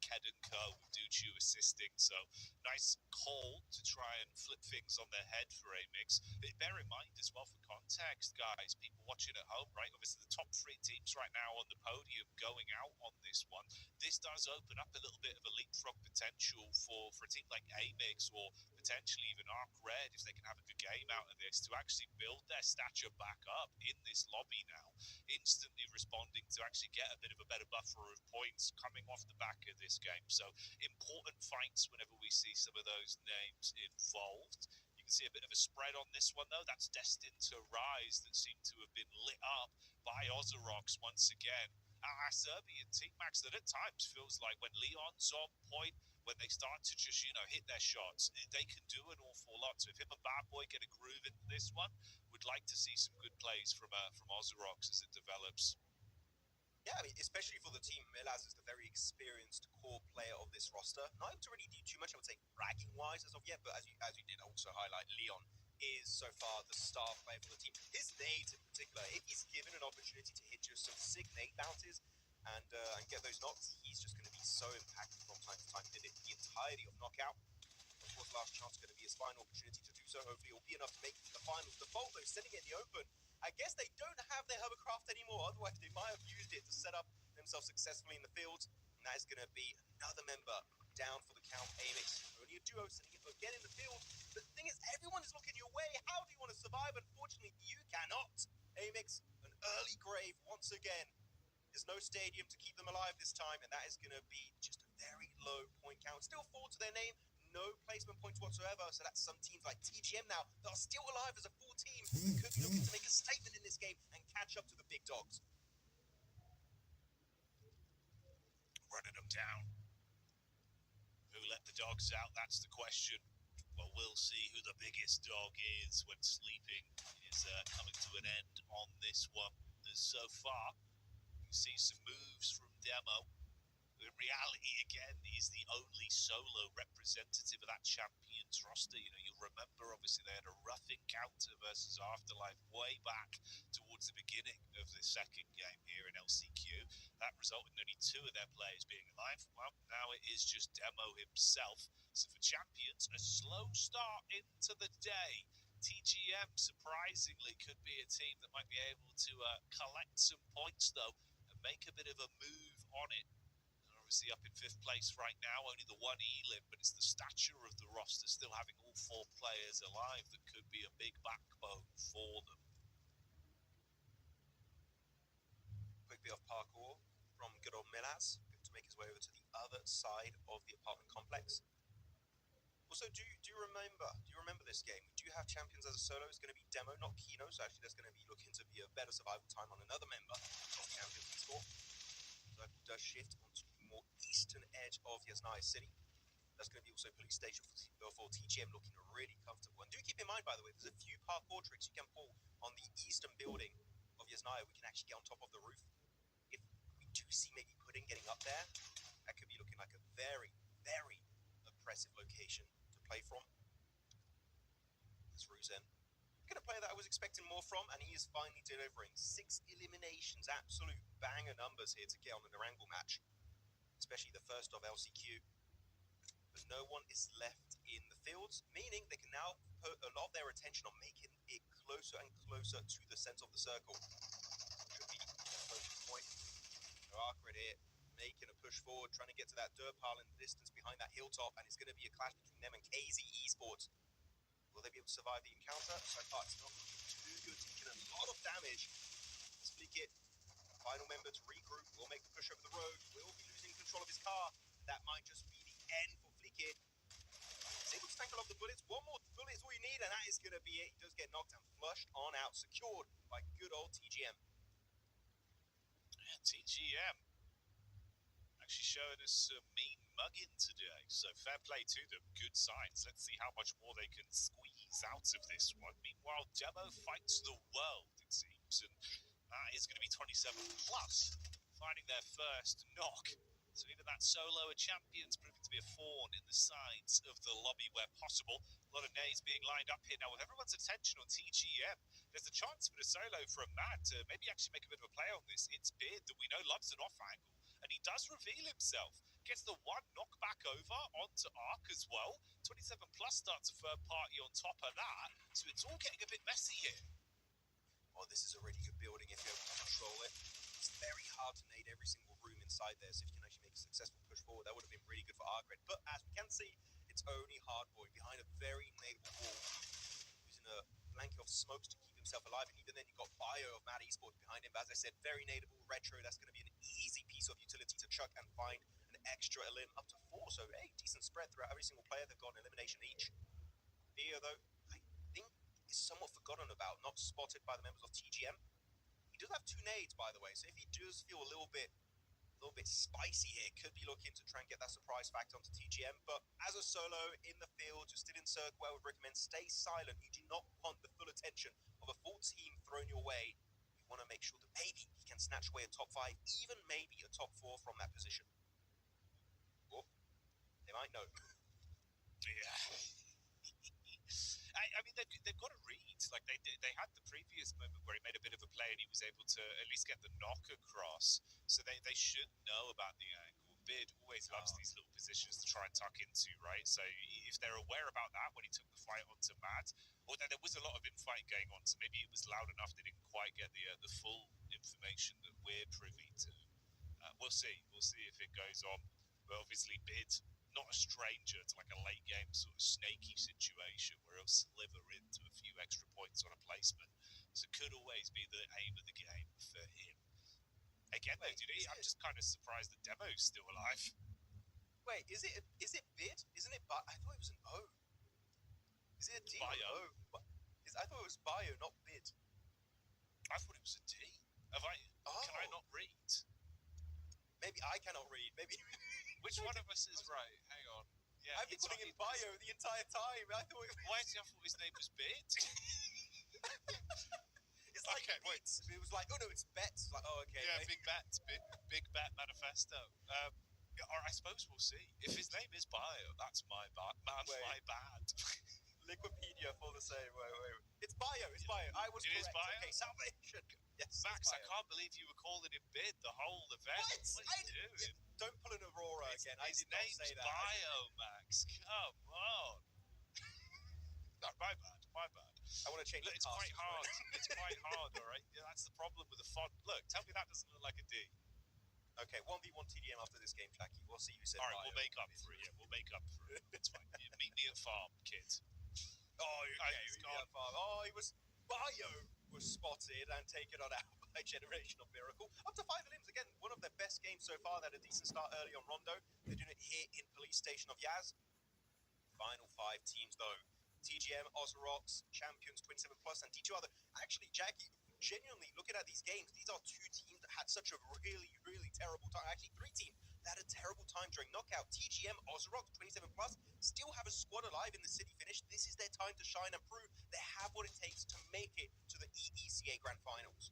Ked and Co, Duchu assisting, so nice call to try and flip things on their head for Amix. But bear in mind as well, for context, guys, people watching at home, right, obviously the top 3 teams right now on the podium going out on this one. This does open up a little bit of a leapfrog potential for a team like Amix, or potentially even Arc Red, if they can have a good game out of this, to actually build their stature back up in this lobby now, instantly responding to actually get a bit of a better buffer of points coming off the back of this game. So important fights whenever we see some of those names involved. You can see a bit of a spread on this one, though. That's destined to rise, that seemed to have been lit up by Ozorox once again. Our Serbian team, Max, that at times feels like when Leon's on point, when they start to just, hit their shots, they can do an awful lot. So if him and Bad Boy get a groove into this one, we'd like to see some good plays from Ozorox as it develops. Yeah, I mean, especially for the team, Milaz is the very experienced core player of this this roster. Not able to really do too much, I would say, bragging-wise as of yet, but as you did also highlight, Leon is so far the star player for the team. His nades in particular, if he's given an opportunity to hit just some sick nade bounties and get those knocks, he's just going to be so impactful from time to time. Did it the entirety of Knockout. Of course, last chance going to be his final opportunity to do so. Hopefully, it will be enough to make it to the finals. The Bolt, though, sending it in the open. I guess they don't have their hovercraft anymore. Otherwise, they might have used it to set up themselves successfully in the field. And that is going to be another member down for the count. Amix, only a duo, sending it again in the field. But the thing is, everyone is looking your way. How do you want to survive? Unfortunately, you cannot. Amix, an early grave once again. There's no stadium to keep them alive this time, and that is going to be just a very low point count. Still 4 to their name, no placement points whatsoever. So that's some teams like TGM now that are still alive as a full team. Could be looking to make a statement in this game and catch up to the big dogs. Running them down. Who let the dogs out? That's the question. Well, we'll see who the biggest dog is when sleeping is coming to an end on this one. So far, you see some moves from Demo. In reality, again, he's the only solo representative of that Champions roster. You know, you'll remember, obviously, they had a rough encounter versus Afterlife way back towards the beginning of the second game here in LCQ. That resulted in only 2 of their players being alive. Well, now it is just Demo himself. So for Champions, a slow start into the day. TGM, surprisingly, could be a team that might be able to collect some points, though, and make a bit of a move on it. Obviously up in 5th place right now, only the 1 Elim, but it's the stature of the roster still having all 4 players alive that could be a big backbone for them. Quick bit of parkour from good old Milaz, good to make his way over to the other side of the apartment complex. Also, do you remember this game? We do have Champions as a solo. It's going to be Demo, not Kino, so actually there's going to be looking to be a better survival time on another member of Champions Esport. Circle does shift onto the more eastern edge of Yasnaya City. That's going to be also police station for TGM, looking really comfortable. And do keep in mind, by the way, there's a few parkour tricks you can pull on the eastern building of Yasnaya. We can actually get on top of the roof. If we do see maybe Pudding getting up there, that could be looking like a very, very oppressive location to play from. That's Ruzen. A player that I was expecting more from, and he is finally delivering 6 eliminations, absolute banger numbers here to get on an Erangel match, especially the first of LCQ. But no one is left in the fields, meaning they can now put a lot of their attention on making it closer and closer to the center of the circle. Should be a focus point. Arkred here, making a push forward, trying to get to that dirt pile in the distance behind that hilltop, and it's going to be a clash between them and KZ Esports. Will they be able to survive the encounter? So far, it's not too good. Taking a lot of damage. Split it. Final member to regroup. Will make the push over the road. Will be losing control of his car. That might just be the end for Flickit. He's able to tackle off the bullets. 1 more bullet is all you need, and that is going to be it. He does get knocked and flushed on out. Secured by good old TGM. Yeah, TGM. Actually showing us some mean mugging today, so fair play to them. Good signs. Let's see how much more they can squeeze out of this one. Meanwhile, Demo fights the world, it seems, and that is going to be 27 plus, finding their first knock. So even that solo of Champions proving to be a thorn in the sides of the lobby where possible. A lot of nades being lined up here now with everyone's attention on TGM. There's a chance for a solo for a Mad to maybe actually make a bit of a play on this. It's Beard that we know loves an off angle, and he does reveal himself. Gets the 1 knockback over onto Ark as well. 27 plus starts a third party on top of that. So it's all getting a bit messy here. Oh, this is a really good building if you're able to control it. It's very hard to nade every single room inside there, so if you can actually make a successful push forward, that would have been really good for Argred. But as we can see, it's only Hardboy behind a very nadeable wall, using a blanket of smokes to keep himself alive, and even then you've got Bio of Mad Esports behind him. But as I said, very nadeable retro. That's going to be an easy piece of utility to chuck and find an extra elim up to 4. So a decent spread throughout every single player. They've got an elimination each. Bio, though, I think is somewhat forgotten about, not spotted by the members of TGM. He does have 2 nades, by the way, so if he does feel a little bit spicy here, could be looking to try and get that surprise factor onto TGM. But as a solo in the field, just still in circle, I would recommend stay silent. You do not want the full attention of a full team thrown your way. You want to make sure that maybe he can snatch away a top 5, even maybe a top 4 from that position. Oh, know. Yeah. I mean, they've got to read. Like they had the previous moment where he made a bit of a play and he was able to at least get the knock across. So they should know about the angle. Bid always loves these little positions to try and tuck into, right? So if they're aware about that when he took the fight onto Matt, although there was a lot of infighting going on, so maybe it was loud enough they didn't quite get the full information that we're privy to. We'll see. We'll see if it goes on. But obviously, Bid, not a stranger to like a late game sort of snaky situation where he'll sliver into a few extra points on a placement. So it could always be the aim of the game for him. Again, though, dude, I'm just kind of surprised the demo's still alive. Wait, is it Bid? Isn't it? I thought it was an O. Is it a D or O? I thought it was Bio, not Bid. I thought it was a D. Can I not read? Maybe I cannot read. Maybe. Which one of us is right? Hang on. Yeah, I've been calling him Bio the entire time. I thought. Why did I thought his name was Bid? It's like okay, wait. It was like, oh no, it's Bets. Like, oh okay. Yeah, Big Bet, Big Bet Manifesto. Or I suppose we'll see. If his name is Bio, that's my bad. My bad. Liquipedia for the same. Wait. It's Bio. It's Bio. I was correct. It is Bio. Okay, Salvation. Yes, Max, I can't believe you were calling him Bid the whole event. What are you doing? Don't pull an Aurora again. I did not say that. Bio, Max. Come on. No, my bad. I want to change Look, it's quite hard. It's quite hard, all right? Yeah, that's the problem with the font. Look, tell me that doesn't look like a D. Okay, 1v1 TDM after this game, Jackie. We'll see who said all right, Bio. we'll make up for it. Yeah, we'll make up for it. It's fine. Meet me at farm, kid. Oh, okay. He was... Bio was spotted and taken on out by Generational Miracle. Up to 5 limbs. Again, one of their best games so far. They had a decent start early on Rondo. They're doing it here in Police Station of Yaz. Final 5 teams, though. TGM, Ozrox, Champions, 27+, and D2 other. Actually, Jackie, genuinely looking at these games, these are 2 teams that had such a really, really terrible time. Actually, 3 teams that had a terrible time during knockout. TGM, Ozrox, 27+, still have a squad alive in the city finish. This is their time to shine and prove they have what it takes to make it to the EECA Grand Finals.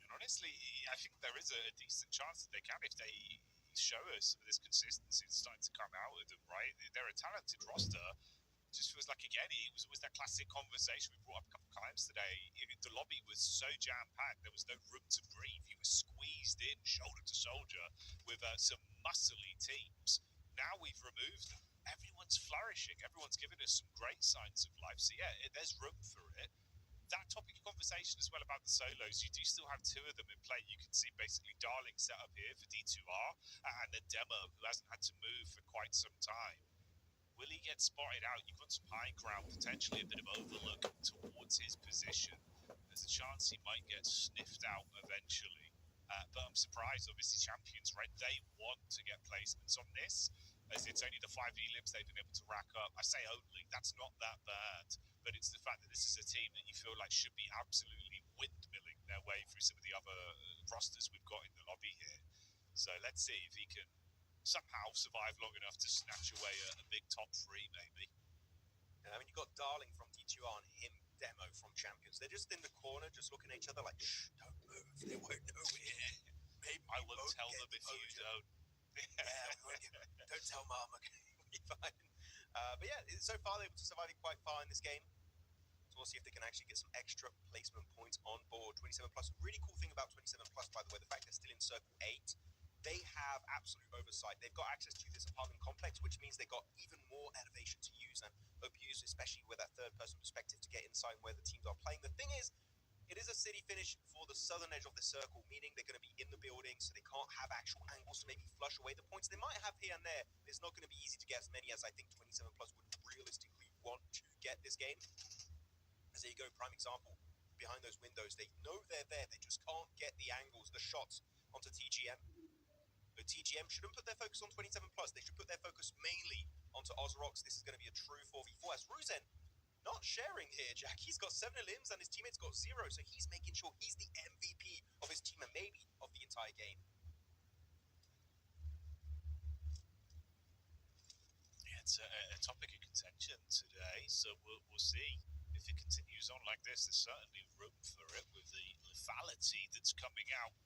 And honestly, I think there is a decent chance that they can if they show us some of this consistency that's starting to come out of them, right? They're a talented roster. Just feels like, again, it was that classic conversation we brought up a couple of times today. The lobby was so jam-packed, there was no room to breathe. You were squeezed in, shoulder to shoulder, with some muscly teams. Now we've removed them. Everyone's flourishing. Everyone's giving us some great signs of life. So, yeah, there's room for it. That topic of conversation as well about the solos, you do still have 2 of them in play. You can see basically Darling set up here for D2R and then Demo, who hasn't had to move for quite some time. Will he get spotted out? You've got some high ground, potentially a bit of overlook towards his position. There's a chance he might get sniffed out eventually. But I'm surprised, obviously, Champions, right? They want to get placements on this, as it's only the 5 elims they've been able to rack up. I say only, that's not that bad. But it's the fact that this is a team that you feel like should be absolutely windmilling their way through some of the other rosters we've got in the lobby here. So let's see if he can somehow survive long enough to snatch away a big top 3, maybe. I mean, you've got Darling from D2R and him, Demo from Champions. They're just in the corner, just looking at each other like, shh, don't move. They won't know we're here. Maybe I will tell them if you don't. Don't tell Mom, okay? We'll be fine. But yeah, so far they're able to survive it quite far in this game. So we'll see if they can actually get some extra placement points on board. 27+. Really cool thing about 27+, by the way, the fact they're still in Circle 8. They have absolute oversight. They've got access to this apartment complex, which means they've got even more elevation to use and abuse, especially with that third-person perspective to get inside where the teams are playing. The thing is, it is a city finish for the southern edge of the circle, meaning they're going to be in the building, so they can't have actual angles to maybe flush away the points they might have here and there. It's not going to be easy to get as many as I think 27+ would realistically want to get this game. As there you go, prime example. Behind those windows, they know they're there. They just can't get the angles, the shots onto TGM. But TGM shouldn't put their focus on 27+. They should put their focus mainly onto Ozrox. This is going to be a true 4v4. As Ruzen not sharing here, Jack. He's got 7 limbs and his teammates got 0, so he's making sure he's the MVP of his team and maybe of the entire game. Yeah, it's a topic of contention today, so we'll see. If it continues on like this, there's certainly room for it with the lethality that's coming out.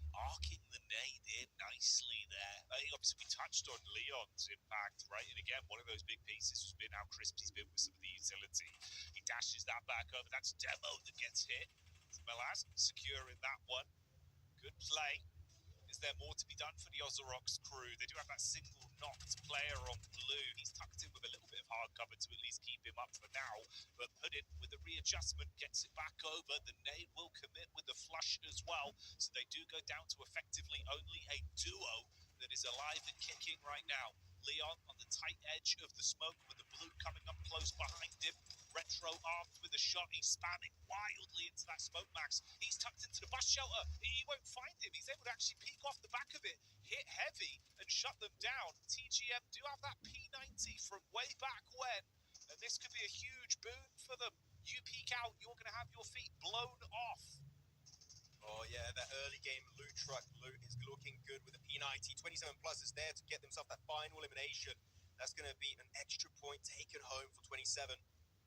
Arcing the nade in nicely there. Obviously, we touched on Leon's impact, right? And again, one of those big pieces has been how Crispy's been with some of the utility. He dashes that back over. That's Demo that gets hit. Melaz securing that one. Good play. Is there more to be done for the Ozorox crew? They do have that single knocked player on blue. He's tucked in with a little bit of hard cover to at least keep him up for now. But Puddin, with the readjustment, gets it back over. The nade will commit with the flush as well. So they do go down to effectively only a duo that is alive and kicking right now. Leon on the tight edge of the smoke with the blue coming up close behind him. Retro armed with a shot. He's spamming wildly into that smoke, Max. He's tucked into the bus shelter. He won't find him. He's able to actually peek off the back of it, hit heavy, and shut them down. TGM do have that P90 from way back when, and this could be a huge boon for them. You peek out, you're going to have your feet blown off. Oh yeah, that early game loot truck loot is looking good with the P90. 27 plus is there to get themselves that final elimination. That's going to be an extra point taken home for 27.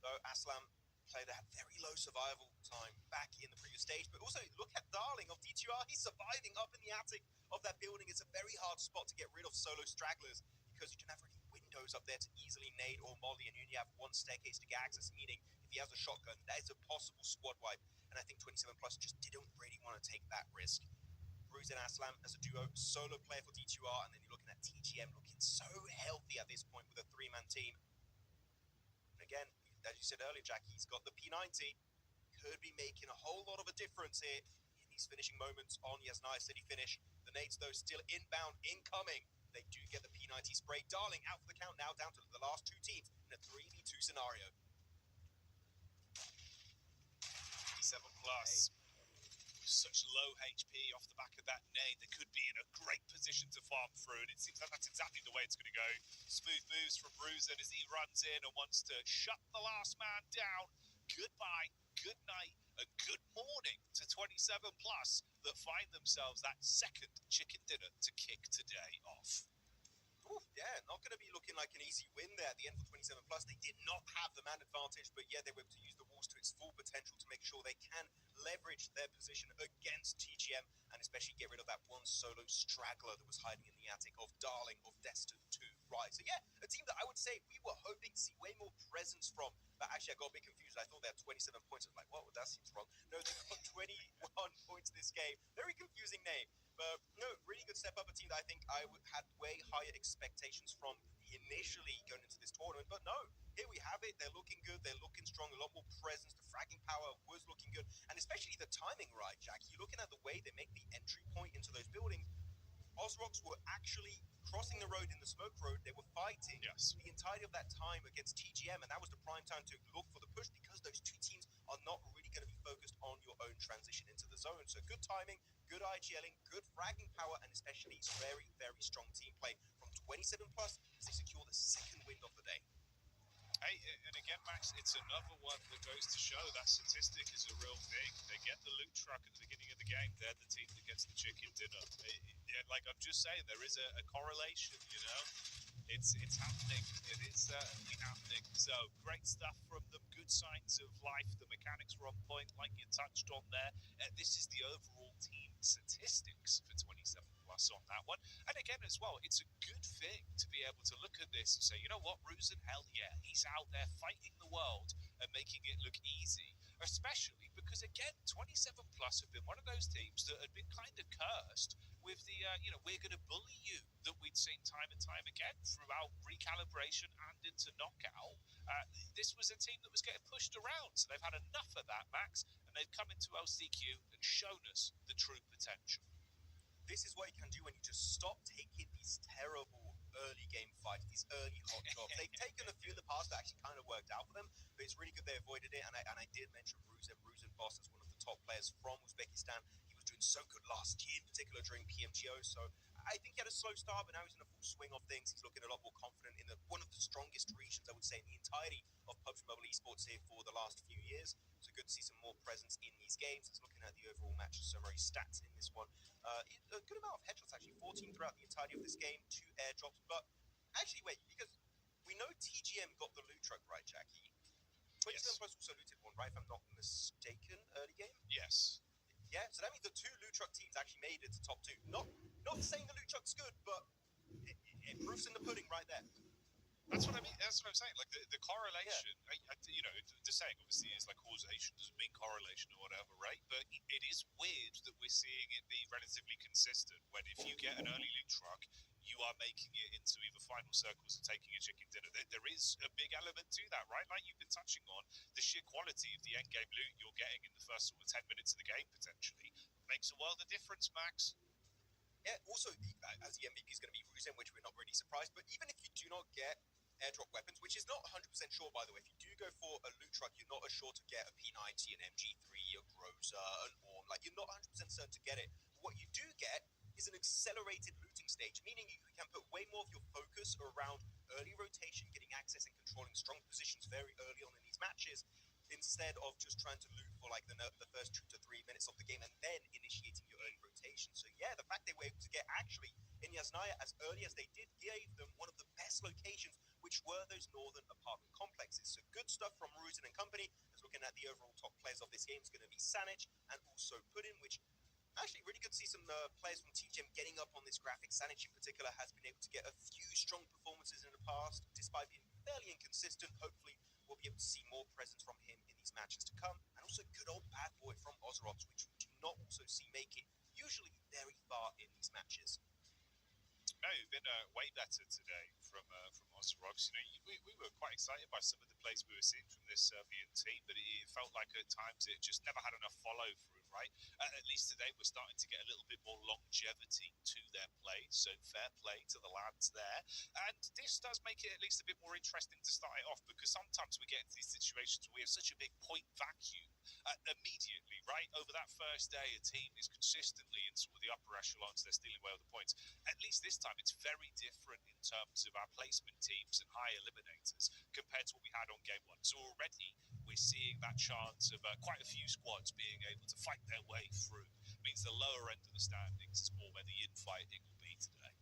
Though Aslam played a very low survival time back in the previous stage. But also, look at Darling of DTR. He's surviving up in the attic of that building. It's a very hard spot to get rid of solo stragglers because you don't have any windows up there to easily nade or molly, and you only have one staircase to get access, meaning if he has a shotgun, that is a possible squad wipe. And I think 27 plus just didn't really want to take that risk. Bruce and Aslam as a duo, solo player for D2R, and then you're looking at TGM looking so healthy at this point with a three-man team. And again, as you said earlier, Jack, he's got the P90. Could be making a whole lot of a difference here in these finishing moments on Yasnaya City finish. The nades, though, still inbound, incoming. They do get the P90 spray. Darling out for the count now, down to the last two teams in a 3v2 scenario. 7 plus. Such low HP off the back of that nade, they could be in a great position to farm through, and it seems like that's exactly the way it's going to go. Smooth moves from Ruzen as he runs in and wants to shut the last man down. Goodbye, good night, and good morning to 27 plus that find themselves that second chicken dinner to kick today off. Oof, yeah, not going to be looking like an easy win there at the end for 27 plus. They did not have the man advantage, but yeah, they were able to use the walls to its full potential to make sure they can leverage their position against TGM and especially get rid of that one solo straggler that was hiding in the attic of Darling of Destined to Rise. So yeah, a team that I would say we were hoping to see way more presence from, but actually I got a bit confused. I thought they had 27 points. I was like, what? Well, that seems wrong. No, they got 21 points this game. Very confusing name. But no, really good step up, a team that I think I had way higher expectations from initially going into this tournament. But no, here we have it. They're looking good. They're looking strong. A lot more presence. The fragging power was looking good. And especially the timing right, Jack. You're looking at the way they make the entry point into those buildings. Ozrox were actually crossing the road in the smoke road. They were fighting the entirety of that time against TGM, and that was the prime time to look for the push because those two teams are not really going to be focused on your own transition into the zone. So good timing, good IGLing, good fragging power, and especially very, very strong team play from 27 plus as they secure the second win of the day. Hey, and again, Max, it's another one that goes to show that statistic is a real thing. They get the loot truck at the beginning of the game. They're the team that gets the chicken dinner. Like I'm just saying, there is a correlation, you know. It's happening. It is certainly happening. So great stuff from them. Good signs of life. The mechanics were on point, like you touched on there. This is the overall team statistics for 27 plus on that one. And again, as well, it's a good thing to be able to look at this and say, you know what, Ruzen, hell yeah, he's out there fighting the world and making it look easy. Especially because, again, 27 plus have been one of those teams that had been kind of cursed with the, we're going to bully you that we'd seen time and time again throughout recalibration and into knockout. This was a team that was getting pushed around, so they've had enough of that, Max, and they've come into LCQ and shown us the true potential. This is what you can do when you just stop taking these terrible early game fights, these early hot drops. They've taken a few in the past that actually kind of worked out for them, but it's really good they avoided it. And I did mention Ruzen Boss as one of the top players from Uzbekistan. He was doing so good last year, in particular during PMGO. So I think he had a slow start, but now he's in a full swing of things. He's looking a lot more confident in one of the strongest regions, I would say, in the entirety of PUBG Mobile esports here for the last few years. So good to see some more presence in these games. It's looking at the overall match summary stats in this one. A good amount of headshots, actually, 14 throughout the entirety of this game, 2 airdrops. But actually, wait, because we know TGM got the loot truck, right, Jackie? 27 plus also looted one, right, if I'm not mistaken, early game? Yes. Yeah, so that means the 2 loot truck teams actually made it to top 2. Not saying the loot chuck's good, but proof's in the pudding right there. That's what I mean. That's what I'm saying. Like the correlation, you know, the saying obviously is like causation doesn't mean correlation or whatever, right? But it is weird that we're seeing it be relatively consistent. When if you get an early loot truck, you are making it into either final circles or taking a chicken dinner. There is a big element to that, right? Like you've been touching on, the sheer quality of the end game loot you're getting in the first sort of 10 minutes of the game potentially makes a world of difference, Max. Yeah, also, as the MVP is going to be Ruzen, which we're not really surprised, but even if you do not get airdrop weapons, which is not 100% sure, by the way, if you do go for a loot truck, you're not as sure to get a P90, an MG3, a Groza, an Orm. Like, you're not 100% certain to get it. But what you do get is an accelerated looting stage, meaning you can put way more of your focus around early rotation, getting access and controlling strong positions very early on in these matches, instead of just trying to loot for like the first 2 to 3 minutes of the game and then initiating your early rotation. So yeah, the fact they were able to get actually in Yasnaya as early as they did gave them one of the best locations, which were those northern apartment complexes. So good stuff from Ruzen and company. As looking at the overall top players of this game is going to be Sanic and also Puddin, which actually really good to see some players from TGM getting up on this graphic. Sanic in particular has been able to get a few strong performances in the past, despite being fairly inconsistent. Hopefully we'll be able to see more presence from him in these matches to come. And also good old bad boy from Ozrox, which we do not also see make it usually very far in these matches. No, you've been way better today from Ozrox. You know, we were quite excited by some of the plays we were seeing from this Serbian team, but it felt like at times it just never had enough follow through, right? At least today we're starting to get a little bit more longevity to their play, so fair play to the lads there. And this does make it at least a bit more interesting to start it off, because sometimes we get into these situations where we have such a big point vacuum immediately, right? Over that first day, a team is consistently in sort of the upper echelons, they're stealing away with the points. At least this time it's very different in terms of our placement teams and high eliminators compared to what we had on game one. So already we're seeing that chance of quite a few squads being able to fight their way through. It means the lower end of the standings is more where the infighting will be today.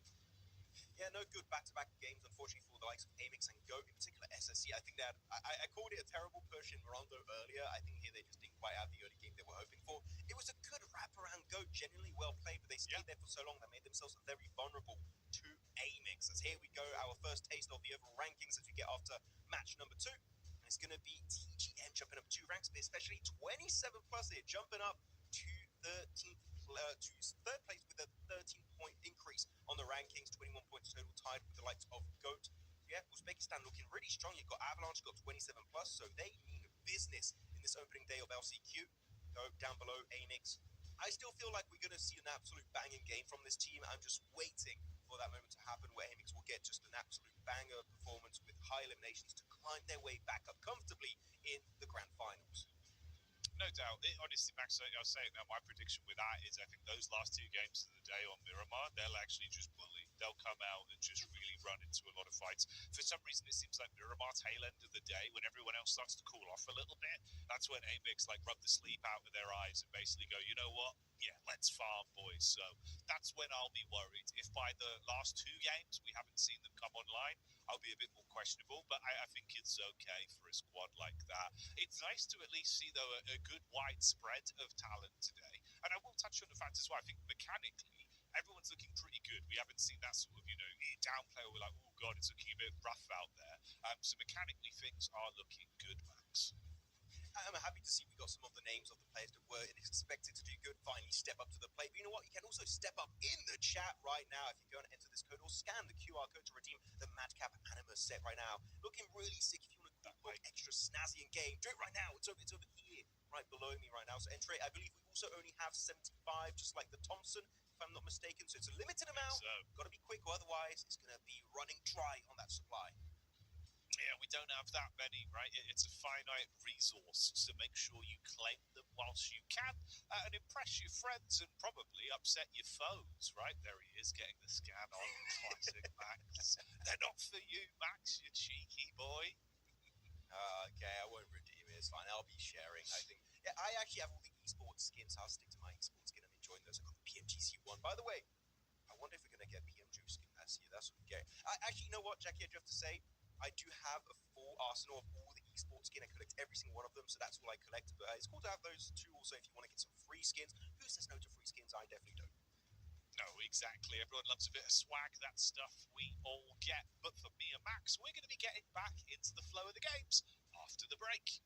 Yeah, no good back-to-back games, unfortunately, for the likes of Amix and GOAT, in particular SSC. I think that I called it a terrible push in Rondo earlier. I think here they just didn't quite have the early game they were hoping for. It was a good wrap-around GOAT, genuinely well played, but they stayed there for so long that made themselves very vulnerable to Amix. As here we go, our first taste of the overall rankings as we get after match number 2. And it's going to be TGM jumping up 2 ranks, but especially 27 plus here, jumping up to 13th to third place with a 13-point increase on the rankings, 21 points total, tied with the likes of GOAT. Yeah, Uzbekistan looking really strong. You've got Avalanche, got 27 plus, so they mean business in this opening day of LCQ. GOAT down below, Amix. I still feel like we're going to see an absolute banging game from this team. I'm just waiting for that moment to happen where Amix will get just an absolute banger performance with high eliminations to climb their way back up comfortably in the grand finals. No doubt. Honestly, Max, I'll say it now, my prediction with that is I think those last 2 games of the day on Miramar, they'll actually just bully. They'll come out and just really run into a lot of fights. For some reason, it seems like Miramar tail end of the day, when everyone else starts to cool off a little bit, that's when Amix like rub the sleep out of their eyes and basically go, you know what? Yeah, let's farm, boys. So that's when I'll be worried. If by the last 2 games we haven't seen them come online, I'll be a bit more questionable, but I think it's okay for a squad like that. It's nice to at least see, though, a good wide spread of talent today. And I will touch on the fact as well, I think mechanically, everyone's looking pretty good. We haven't seen that sort of, downplay where we're like, oh, God, it's looking a bit rough out there. So mechanically, things are looking good, Max. I'm happy to see we got some of the names of the players that were expected to do good finally step up to the plate. But you know what? You can also step up in the chat right now if you go and enter this code or scan the QR code to redeem the Madcap Animus set right now. Looking really sick. If you want to look extra snazzy in game, do it right now. It's over here, right below me right now. So enter it. I believe we also only have 75, just like the Thompson, if I'm not mistaken. So it's a limited amount. Got to be quick, or otherwise it's going to be running dry on that supply. Yeah, we don't have that many, right? It's a finite resource, so make sure you claim them whilst you can and impress your friends and probably upset your foes, right? There he is, getting the scan on. Classic Max. They're not for you, Max, you cheeky boy. Okay, I won't redeem it. It's fine. I'll be sharing, I think. Yeah, I actually have all the esports skins. I'll stick to my esports skin. I'm enjoying those. I got the PMGC one. By the way, I wonder if we're going to get PM Juice skin this year. That's what we get. Actually, you know what, Jackie, I do have to say, I do have a full arsenal of all the esports skin. I collect every single one of them, so that's all I collect. But it's cool to have those 2 also if you want to get some free skins. Who says no to free skins? I definitely don't. No, exactly. Everyone loves a bit of swag. That stuff we all get. But for me and Max, we're going to be getting back into the flow of the games after the break.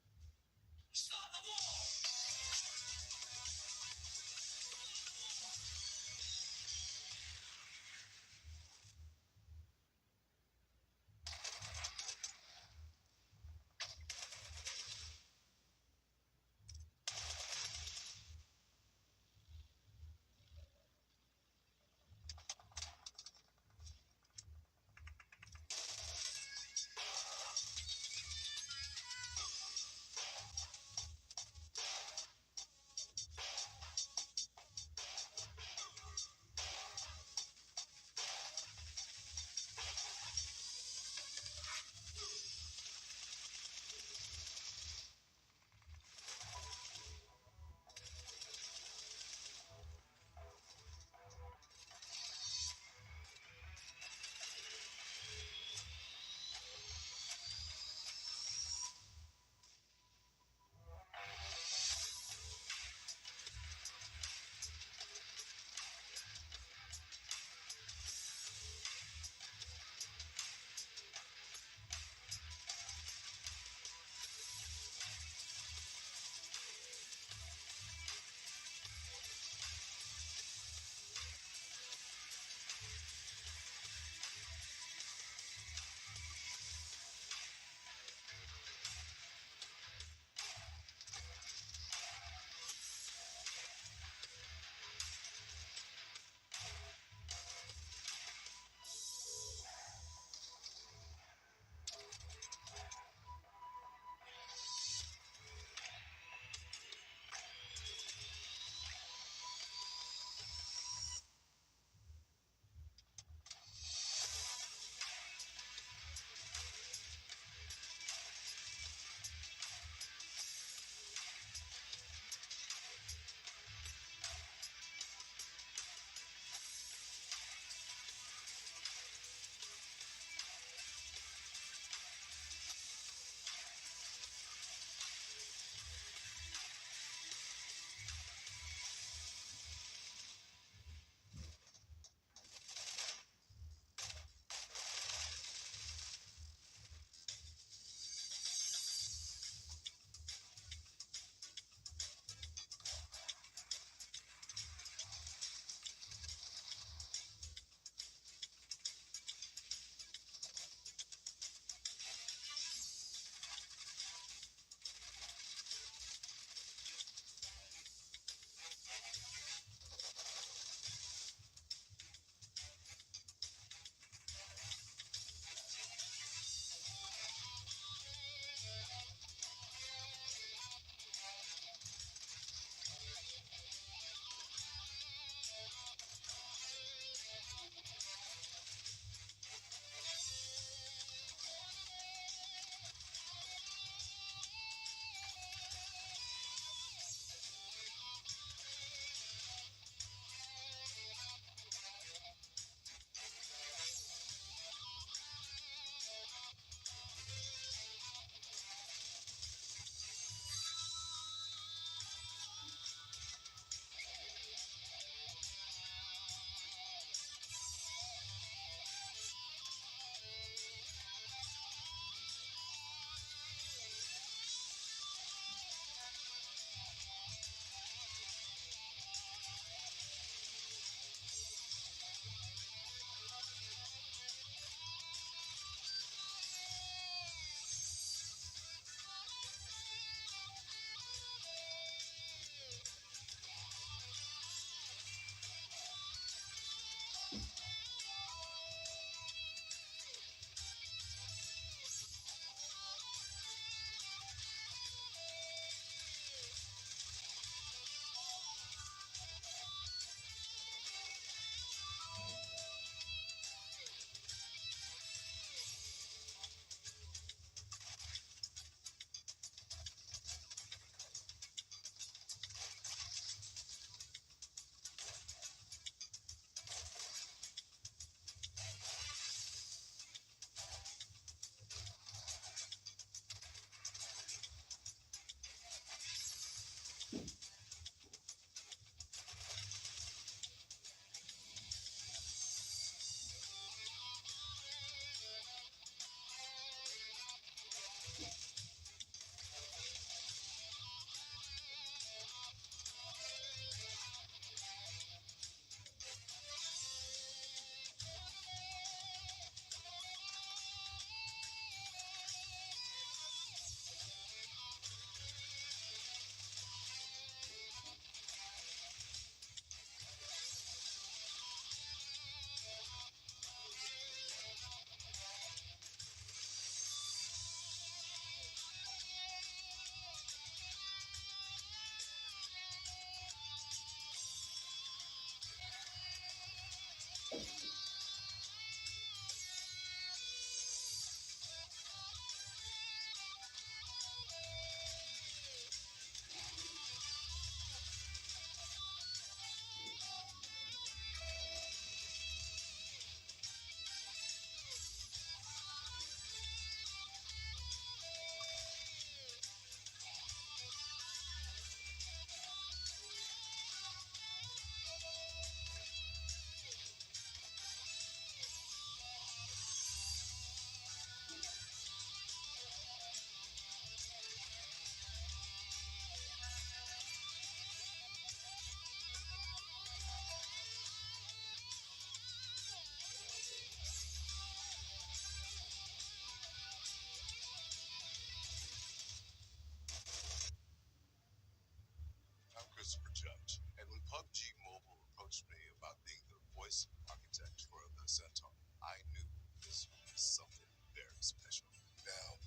architect for the Centaur. I knew this would be something very special. Now,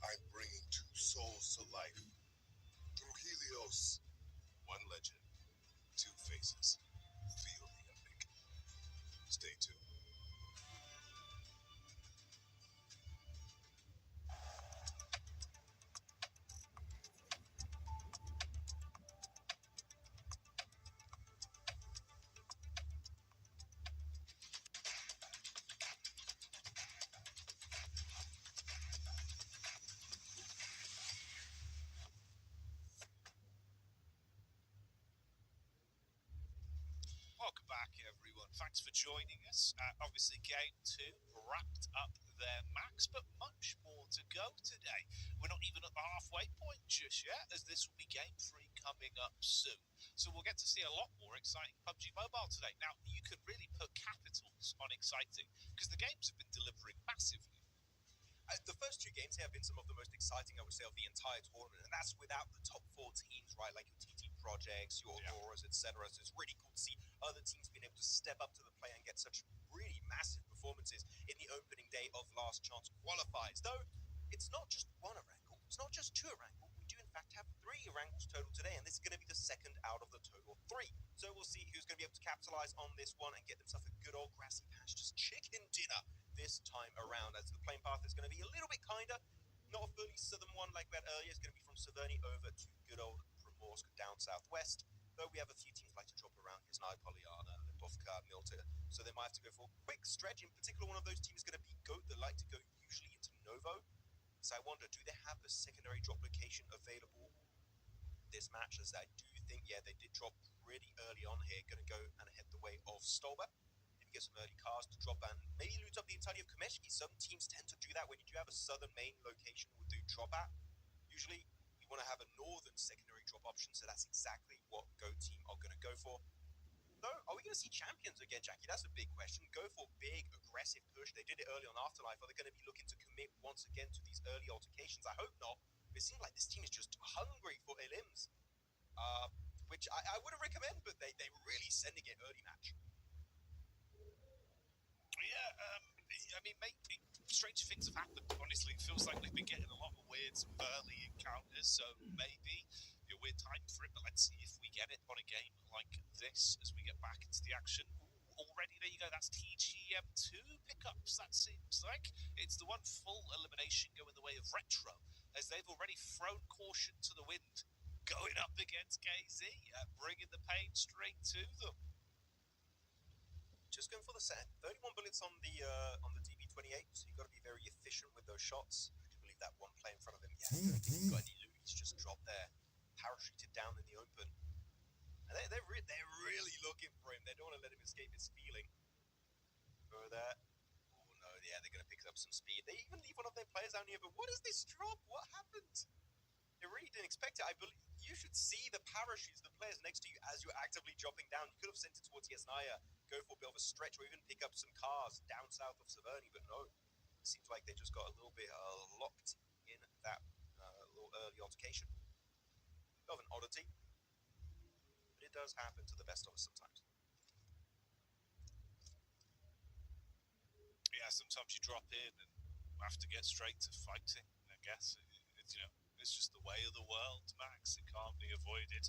I'm bringing two souls to life. Through Helios. One legend, two faces. Feel the epic. Stay tuned. Welcome back, everyone. Thanks for joining us. Obviously, Game 2 wrapped up their max, but much more to go today. We're not even at the halfway point just yet, as this will be Game 3 coming up soon. So we'll get to see a lot more exciting PUBG Mobile today. Now, you could really put capitals on exciting, because the games have been delivering massively. The first two games here have been some of the most exciting, I would say, of the entire tournament, and that's without the top 4 teams, right? Like your TT Projects, your Auroras, etc. So it's really cool to see other teams being able to step up to the plate and get such really massive performances in the opening day of Last Chance qualifiers. Though it's not just one Erangel, it's not just two Erangel. We do in fact have 3 Erangels total today, and this is going to be the second out of the total of 3. So we'll see who's going to be able to capitalize on this one and get themselves a good old grassy patch, just chicken dinner this time around, as the playing path is going to be a little bit kinder, not a fully southern one like we had earlier. It's going to be from Severny over to good old Primorsk down southwest, though we have a few teams like to drop around Yasnaya, Polyana, Lipovka, Milta, so they might have to go for a quick stretch. In particular, one of those teams is going to be GOAT, that like to go usually into Novo, so I wonder, do they have a secondary drop location available this match? As I do think, yeah, they did drop pretty early on here, going to go and head the way of Stolber. Get some early cars to drop and maybe loot up the entirety of Kameshki. Some teams tend to do that when you do have a southern main location with the drop at. Usually you want to have a northern secondary drop option, so that's exactly what Go team are going to go for. Though, are we going to see champions again, Jackie? That's a big question. Go for big, aggressive push. They did it early on Afterlife. Are they going to be looking to commit once again to these early altercations? I hope not. It seems like this team is just hungry for elims, which I wouldn't recommend, but they're really sending it early match. Yeah, I mean, maybe strange things have happened. Honestly, it feels like we've been getting a lot of weird early encounters, so maybe a weird time for it, but let's see if we get it on a game like this as we get back into the action. Ooh, already, there you go, that's TGM2 pickups, that seems like. It's the one full elimination going the way of Retro, as they've already thrown caution to the wind, going up against KZ, bringing the pain straight to them. Just going for the set. 31 bullets on the DB28, so you've got to be very efficient with those shots. I do believe that one play in front of him, yeah, I don't think he's got any loot. He's just dropped there, parachuted down in the open. And they're really looking for him. They don't want to let him escape his feeling. Go there. Oh no, yeah, they're going to pick up some speed. They even leave one of their players down here, but what is this drop? What happened? They really didn't expect it. I believe you should see the parachutes, the players next to you as you're actively dropping down. You could have sent it towards Yasnaya, go for a bit of a stretch, or even pick up some cars down south of Severny, but no. It seems like they just got a little bit locked in that little early altercation. Bit of an oddity, but it does happen to the best of us sometimes. Yeah, sometimes you drop in and have to get straight to fighting, I guess. It's just the way of the world, Max. It can't be avoided.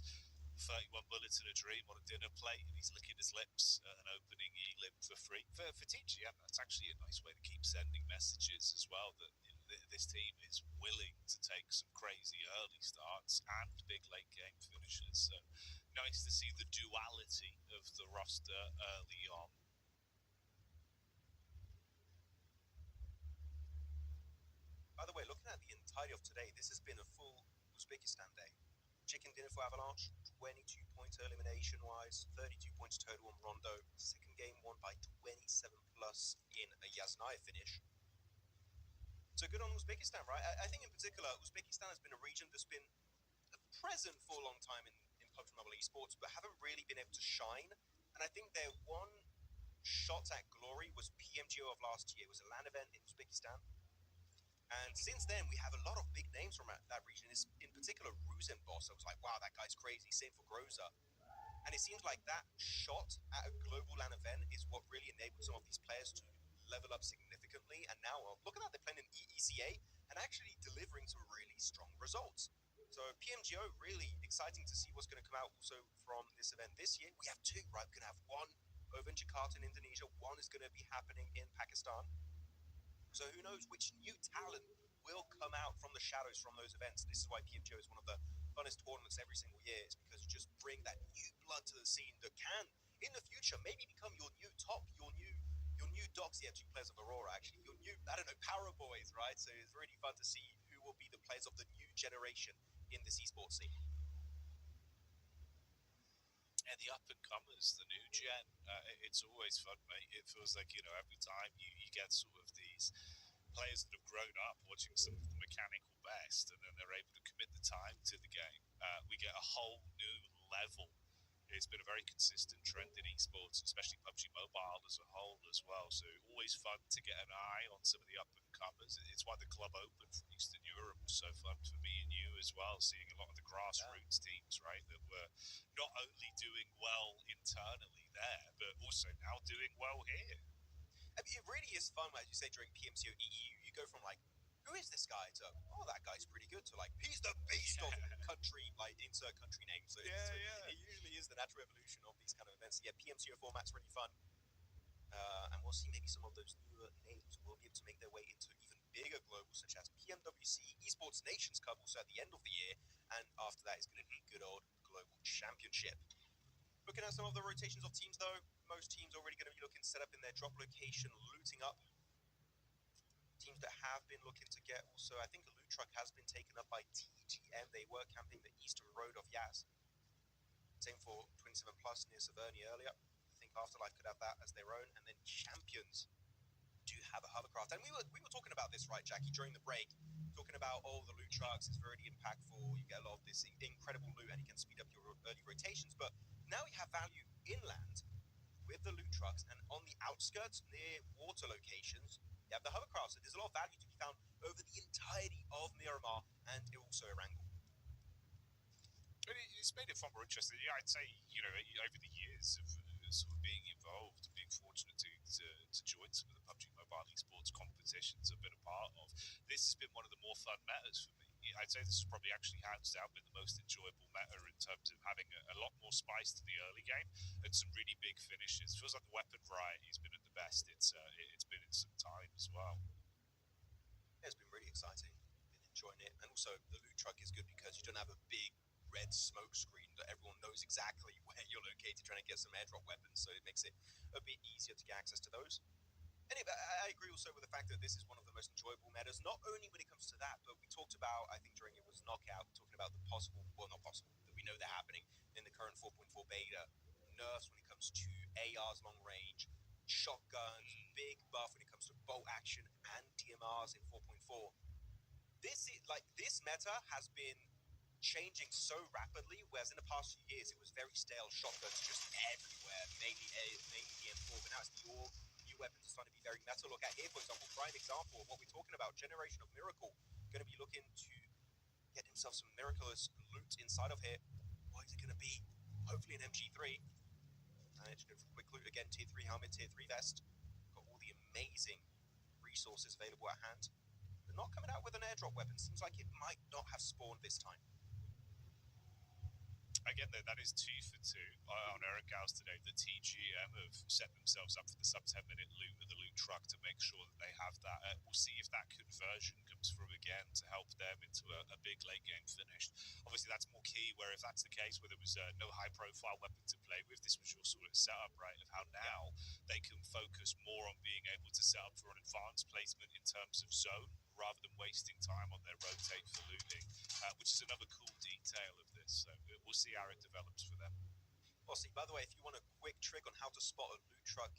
31 bullets in a dream on a dinner plate, and he's licking his lips and opening elim for free. For TGM, that's actually a nice way to keep sending messages as well, that this team is willing to take some crazy early starts and big late game finishes. So nice to see the duality of the roster early on. By the way, looking at the entirety of today, this has been a full Uzbekistan day. Chicken dinner for Avalanche, 22 points elimination-wise, 32 points total on Rondo. Second game won by 27 plus in a Yasnaya finish. So good on Uzbekistan, right? I think in particular, Uzbekistan has been a region that's been present for a long time in PUBG Mobile esports, but haven't really been able to shine. And I think their one shot at glory was PMGO of last year. It was a LAN event in Uzbekistan. And since then, we have a lot of big names from that region. In particular, Ruzen Boss. I was like, wow, that guy's crazy. Same for Groza. And it seems like that shot at a global LAN event is what really enabled some of these players to level up significantly. And now, look at that, they're playing in ECA and actually delivering some really strong results. So PMGO, really exciting to see what's going to come out also from this event this year. We have two, right? We're going to have one over in Jakarta in Indonesia. One is going to be happening in Pakistan. So who knows which new talent will come out from the shadows from those events. This is why PMGO is one of the funnest tournaments every single year, is because you just bring that new blood to the scene that can, in the future, maybe become your new top, your new dogs. Yeah, two players of Aurora, actually. Your new, I don't know, Power Boys, right? So it's really fun to see who will be the players of the new generation in this esports scene. And the up-and-comers, the new gen, it's always fun, mate. It feels like, every time you get sort of these players that have grown up watching some of the mechanical best, and then they're able to commit the time to the game. We get a whole new level. It's been a very consistent trend in esports, especially PUBG Mobile as a whole as well. So always fun to get an eye on some of the up-and-comers. It's why the Club Open from Eastern Europe was so fun for me and you as well, seeing a lot of the grassroots teams, right, that were not only doing well internally there, but also now doing well here. I mean, it really is fun, as you say, during PMCO EU. You go from, like, who is this guy, to, oh, that guy's pretty good, to, like, he's the beast of country, like, insert country name. So it usually is the natural evolution of these kind of events. Yeah, PMCO format's really fun. And we'll see maybe some of those newer names will be able to make their way into even bigger globals, such as PMWC, Esports Nations Cup, also at the end of the year. And after that is going to be good old Global Championship. Looking at some of the rotations of teams, though, most teams already going to be looking to set up in their drop location, looting up. Teams that have been looking to get also, I think a loot truck has been taken up by TGM. They were camping the eastern road of Yaz. Same for 27 Plus near Saverny earlier. I think Afterlife could have that as their own. And then Champions do have a hovercraft. And we were talking about this, right, Jackie, during the break, talking about, the loot trucks is very impactful. You get a lot of this incredible loot and you can speed up your early rotations. But now you have value inland with the loot trucks, and on the outskirts near water locations, you have the hovercraft. So there's a lot of value to be found over the entirety of Miramar and also Erangel. But it's made it far more interesting. Yeah, I'd say, over the years of sort of being involved, being fortunate to join some of the PUBG Mobile esports competitions I've been a part of, this has been one of the more fun metas for me. I'd say this has probably actually hands down been the most enjoyable meta in terms of having a lot more spice to the early game and some really big finishes. Feels like the weapon variety has been at the best it's been in some time as well. Yeah, it's been really exciting. Been enjoying it. And also, the loot truck is good because you don't have a big red smoke screen that everyone knows exactly where you're located trying to get some airdrop weapons, so it makes it a bit easier to get access to those. Anyway, I agree also with the fact that this is one of the most enjoyable metas, not only when it comes to that, but we talked about, I think during it was Knockout, talking about the possible, well, not possible, that we know they're happening in the current 4.4 beta, nerfs when it comes to ARs long range, shotguns, big buff when it comes to bolt action and DMRs in 4.4. This meta has been changing so rapidly, whereas in the past few years it was very stale, shotguns just everywhere, mainly the M4, but now it's the all new weapons are starting to be very meta. Look at here, for example, prime example of what we're talking about, Generation of Miracle, going to be looking to get himself some miraculous loot inside of here. What is it going to be? Hopefully an MG3. And just go for quick loot again, tier 3 helmet, tier 3 vest. Got all the amazing resources available at hand. But not coming out with an airdrop weapon. Seems like it might not have spawned this time. Again, though, that is 2 for 2 on Eric Gauss today. The TGM have set themselves up for the sub 10-minute loot of the loot truck to make sure that they have that. We'll see if that conversion comes through again to help them into a big late game finish. Obviously, that's more key, where if that's the case, where there was no high profile weapon to play with, this was your sort of setup, right, of how now they can focus more on being able to set up for an advanced placement in terms of zone, rather than wasting time on their rotate for looting, which is another cool detail of this. So we'll see how it develops for them. Well, see, by the way, if you want a quick trick on how to spot a loot truck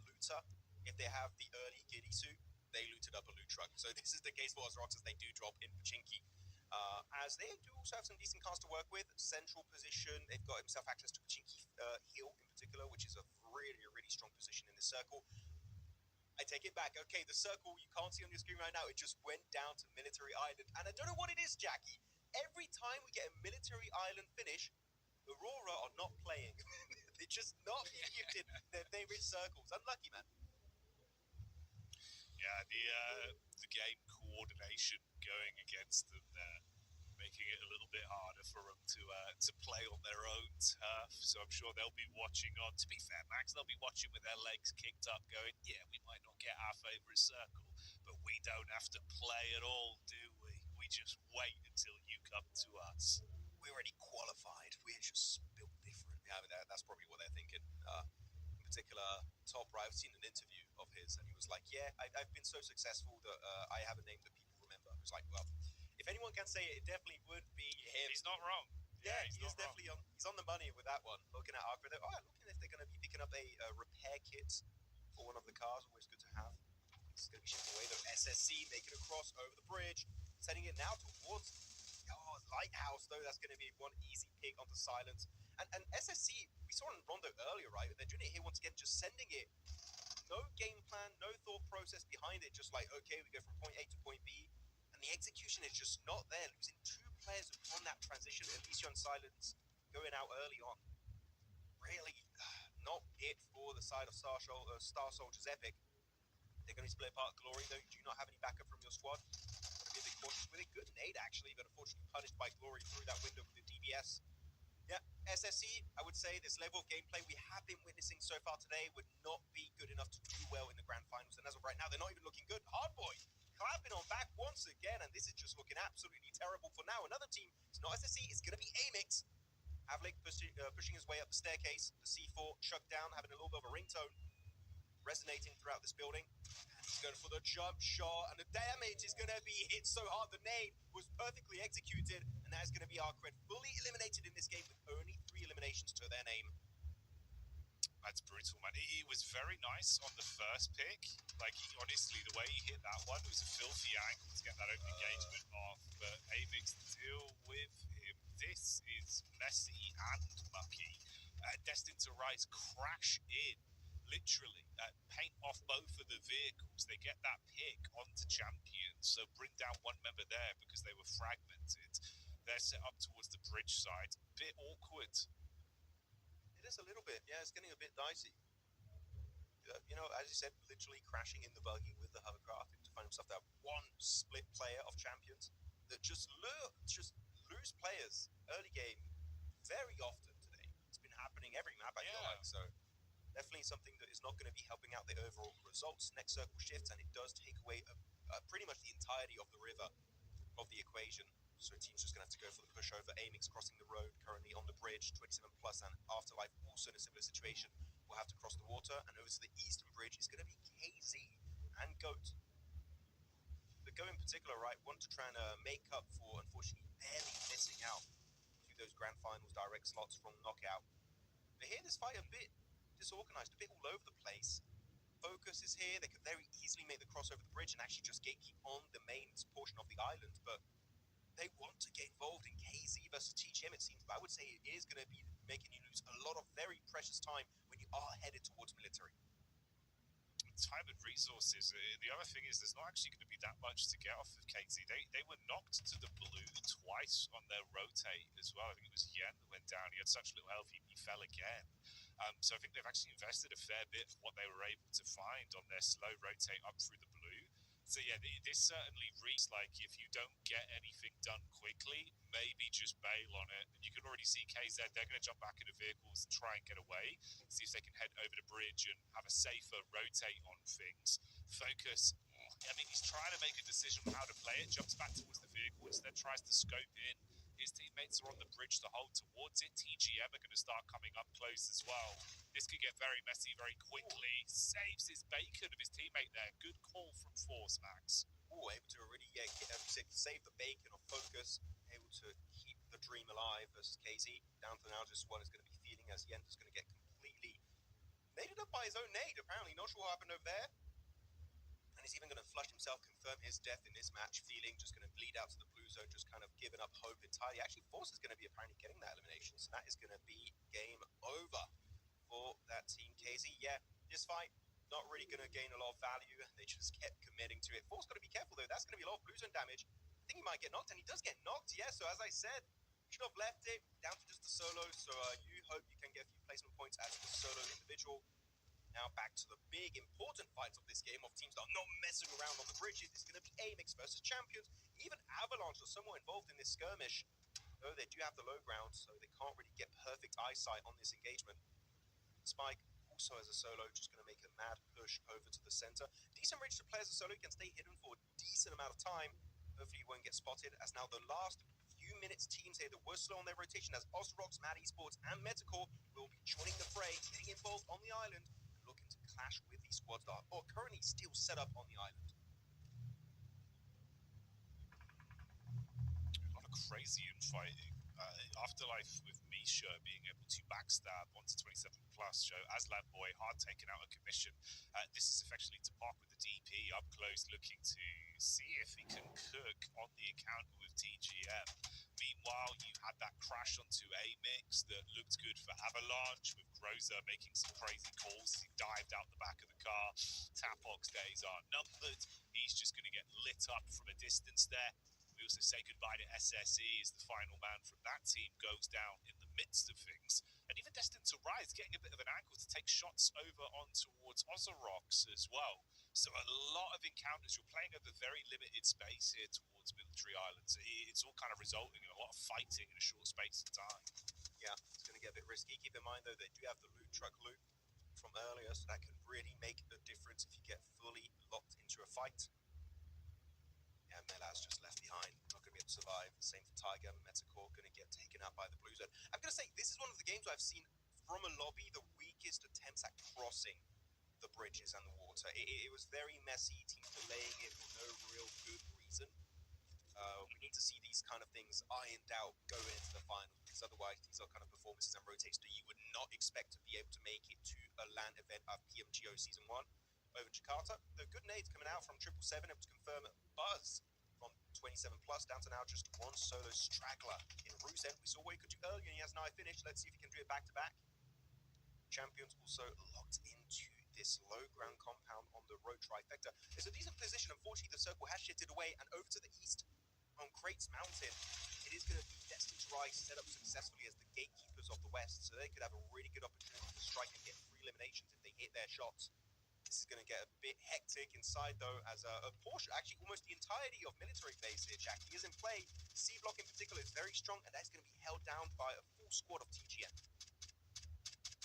looter, if they have the early giddy suit, they looted up a loot truck. So this is the case for Ozrox, as they do drop in Pachinki. As they do also have some decent cars to work with. Central position, they've got himself access to Pachinki Hill in particular, which is a really, really strong position in the circle. I take it back. Okay, the circle you can't see on your screen right now, it just went down to Military Island. And I don't know what it is, Jackie. Every time we get a Military Island finish, Aurora are not playing. They're just not being gifted their favorite circles. Unlucky, man. Yeah, the game coordination going against them there, making it a little bit harder for them to play on their own turf. So I'm sure they'll be watching on. To be fair, Max, they'll be watching with their legs kicked up, going, "Yeah, we might not get our favourite circle, but we don't have to play at all, do we? We just wait until you come to us. We already qualified. We're just built different." Yeah, I mean, that's probably what they're thinking. In particular, Top Right, I've seen an interview of his, and he was like, "Yeah, I've been so successful that I have a name that people remember." I was like, "Well, if anyone can say it, it definitely would be him." He's not wrong. Yeah, he's definitely he's on the money with that one. Looking at Arc, looking if they're going to be picking up a repair kit for one of the cars. Always good to have. It's going to be shipped away though. SSC making a cross over the bridge, sending it now towards Lighthouse though. That's going to be one easy pick onto Silence. And SSC, we saw in Rondo earlier, right? They're doing it here once again, just sending it. No game plan, no thought process behind it. Just like, okay, we go from point A to point B. The execution is just not there. Losing 2 players on that transition, Alicia and Silence going out early on. Really not it for the side of Star Soldiers Epic. They're going to be split apart. Glory, though, you do not have any backup from your squad. Going to be a bit cautious with it. Good nade, actually, but unfortunately punished by Glory through that window with the DBS. Yeah, SSC, I would say this level of gameplay we have been witnessing so far today would not be good enough to do well in the grand finals. And as of right now, they're not even looking good. Hardboy clapping on back once again, and this is just looking absolutely terrible for now. Another team, it's not SSC, it's going to be Amix. Havlik pushing his way up the staircase. The C4 shut down, having a little bit of a ringtone resonating throughout this building. And he's going for the jump shot, and the damage is going to be hit so hard. The nade was perfectly executed, and that is going to be Arcred fully eliminated in this game with only 3 eliminations to their name. That's brutal, man. It was very nice on the first pick. Like, honestly, the way he hit that one was a filthy angle to get that open engagement off. But Amix deal with him. This is messy and mucky. Destined to Rise crash in, literally. Paint off both of the vehicles. They get that pick onto Champions. So bring down one member there because they were fragmented. They're set up towards the bridge side. Bit awkward. It is a little bit, yeah, it's getting a bit dicey. You know, as you said, literally crashing in the buggy with the hovercraft to find himself that one split player of Champions that just lose players early game very often today. It's been happening every map, I feel like, so definitely something that is not going to be helping out the overall results. Next circle shifts, and it does take away pretty much the entirety of the river of the equation. So the team's just going to have to go for the pushover. Amix crossing the road, currently on the bridge. 27 plus and Afterlife also in a similar situation. Will have to cross the water, and over to the eastern bridge is going to be KZ and Goat. The Goat in particular, right, want to try and make up for, unfortunately, barely missing out through those grand finals direct slots from Knockout. But here, this fight a bit disorganized, a bit all over the place. Focus is here. They could very easily make the cross over the bridge and actually just gatekeep on the main portion of the island, but they want to get involved in KZ versus TGM, it seems, but I would say it is going to be making you lose a lot of very precious time when you are headed towards military. Time and resources. The other thing is there's not actually going to be that much to get off of KZ. They were knocked to the blue twice on their rotate as well. I think it was Yen that went down. He had such little health, he fell again. So I think they've actually invested a fair bit of what they were able to find on their slow rotate up through the blue. So yeah, this certainly reads like if you don't get anything done quickly, maybe just bail on it. And you can already see KZ, they're going to jump back into vehicles and try and get away, see if they can head over the bridge and have a safer rotate on things. Focus, I mean, he's trying to make a decision on how to play it, jumps back towards the vehicle, instead tries to scope in. His teammates are on the bridge to hold towards it. TGM are going to start coming up close as well. This could get very messy very quickly. Saves his bacon of his teammate there. Good call from Force, Max. Able to really save the bacon of Focus. Able to keep the dream alive versus KZ. Down to now, just what is going to be feeling as Yender's going to get completely naded up by his own nade. Apparently, not sure what happened over there. And he's even going to flush himself, confirm his death in this match, feeling just going to bleed out to the blue zone, just kind of giving up hope entirely. Actually, Force is going to be apparently getting that elimination, so that is going to be game over for that team. KZ, yeah, this fight, not really going to gain a lot of value. They just kept committing to it. Force got to be careful, though. That's going to be a lot of blue zone damage. I think he might get knocked, and he does get knocked, yeah. So as I said, should have left it down to just the solo, so you hope you can get a few placement points as the solo individual. Now back to the big important fights of this game of teams that are not messing around on the bridges. It's going to be Amix versus Champions. Even Avalanche are somewhat involved in this skirmish, though they do have the low ground, so they can't really get perfect eyesight on this engagement. Spike also as a solo, just going to make a mad push over to the center. Decent range to play as a solo, he can stay hidden for a decent amount of time. Hopefully he won't get spotted, as now the last few minutes teams here that were slow on their rotation as Ozrox, Mad Esports and Metacore will be joining the fray, getting involved on the island, looking to clash with these squads that are currently still set up on the island. A lot of crazy infighting. Afterlife with Misha being able to backstab onto 27 plus show as Lab Boy hard taken out of commission. This is effectively to park with the DP up close, looking to see if he can cook on the encounter with TGM. Meanwhile, you had that crash onto Amix that looked good for Avalanche, with Groza making some crazy calls as he dived out the back of the car. Tapox days are numbered. He's just going to get lit up from a distance there. We also say goodbye to SSE as the final man from that team goes down in the midst of things. And even Destined to Rise getting a bit of an angle to take shots over on towards Ozorox as well. So a lot of encounters. You're playing over very limited space here towards Military Islands. It's all kind of resulting in a lot of fighting in a short space of time. Yeah, it's going to get a bit risky. Keep in mind, though, they do have the loot truck loot from earlier, so that can really make a difference if you get fully locked into a fight. Yeah, Melaz just left behind, not going to be able to survive. Same for Tiger, Metacore going to get taken out by the Blue Zone. I'm going to say, this is one of the games where I've seen from a lobby the weakest attempts at crossing the bridges and the water. It was very messy, teams delaying it for no real good reason. We need to see these kind of things ironed out going into the finals, because otherwise these are kind of performances and rotates that you would not expect to be able to make it to a LAN event of PMGO Season 1 over Jakarta. The good nades coming out from 777, able to confirm Buzz from 27 plus down to now just one solo straggler in Rusen. We saw what he could do earlier and he has now finished. Let's see if he can do it back to back. Champions also locked into this low ground compound on the road trifecta. It's a decent position. Unfortunately, the circle has shifted away and over to the east on Crates Mountain. It is going to be Destined to Rise set up successfully as the gatekeepers of the west, so they could have a really good opportunity to strike and get 3 eliminations if they hit their shots. This is going to get a bit hectic inside, though, as a portion, actually almost the entirety of military base here, Jackie, is in play. C block in particular is very strong, and that's going to be held down by a full squad of TGM.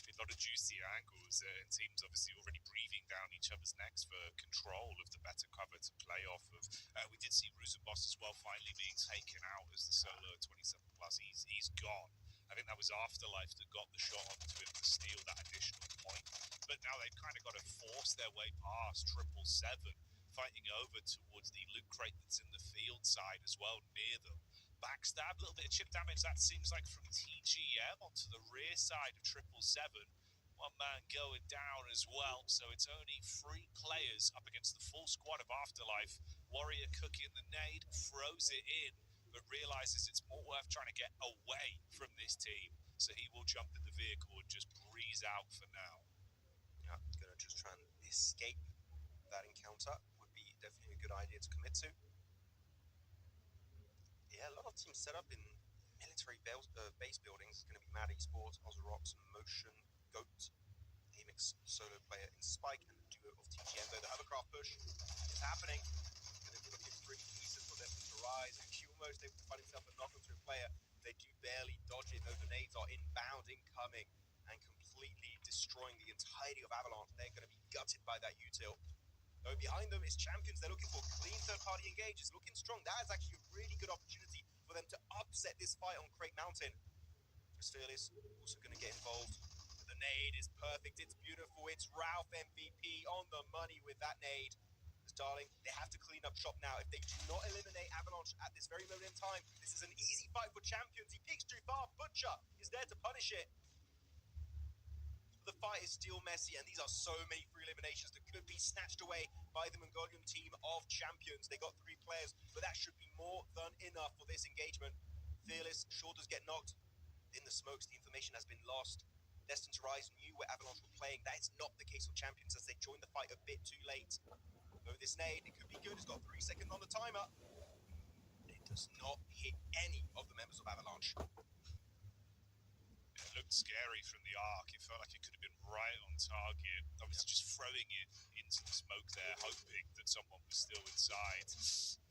A lot of juicy angles, and teams obviously already breathing down each other's necks for control of the better cover to play off of. We did see Rusenboss as well finally being taken out as the solo 27 plus. He's gone. I think that was Afterlife that got the shot onto him to steal that additional point. But now they've kind of got to force their way past 777, fighting over towards the loot crate that's in the field side as well, near them. Backstab, a little bit of chip damage, that seems like from TGM onto the rear side of 777. One man going down as well, so it's only 3 players up against the full squad of Afterlife. Warrior cooking the nade, throws it in, but realises it's more worth trying to get away from this team, so he will jump in the vehicle and just breeze out for now. Yeah, going to just try and escape that encounter would be definitely a good idea to commit to. Yeah, a lot of teams set up in military base buildings. It's going to be Mad Esports, Ozorox, Motion, Goat, Amix solo player in Spike, and the duo of TGM. Though the hovercraft push is happening. Going to be looking pretty decent for them to rise. Actually, almost able to find himself a knock onto a player. They do barely dodge it, though the nades are inbound, incoming, and completely destroying the entirety of Avalanche. They're going to be gutted by that util. Though behind them is Champions. They're looking for clean third-party engages. Looking strong. That is actually a really good opportunity for them to upset this fight on Crate Mountain. Fearless also going to get involved. The nade is perfect. It's beautiful. It's Ralph MVP on the money with that nade. As Darling, they have to clean up shop now. If they do not eliminate Avalanche at this very moment in time, this is an easy fight for Champions. He peeks too far. Butcher is there to punish it. The fight is still messy, and these are so many free eliminations that could be snatched away by the Mongolian team of Champions. They got 3 players, but that should be more than enough for this engagement. Fearless, shoulders get knocked in the smokes. The information has been lost. Destined to Rise knew where Avalanche were playing. That is not the case for Champions, as they joined the fight a bit too late. Though this nade, it could be good. It's got 3 seconds on the timer. It does not hit any of the members of Avalanche. It looked scary from the arc. It felt like it could have been right on target. Obviously, just throwing it into the smoke there, hoping that someone was still inside.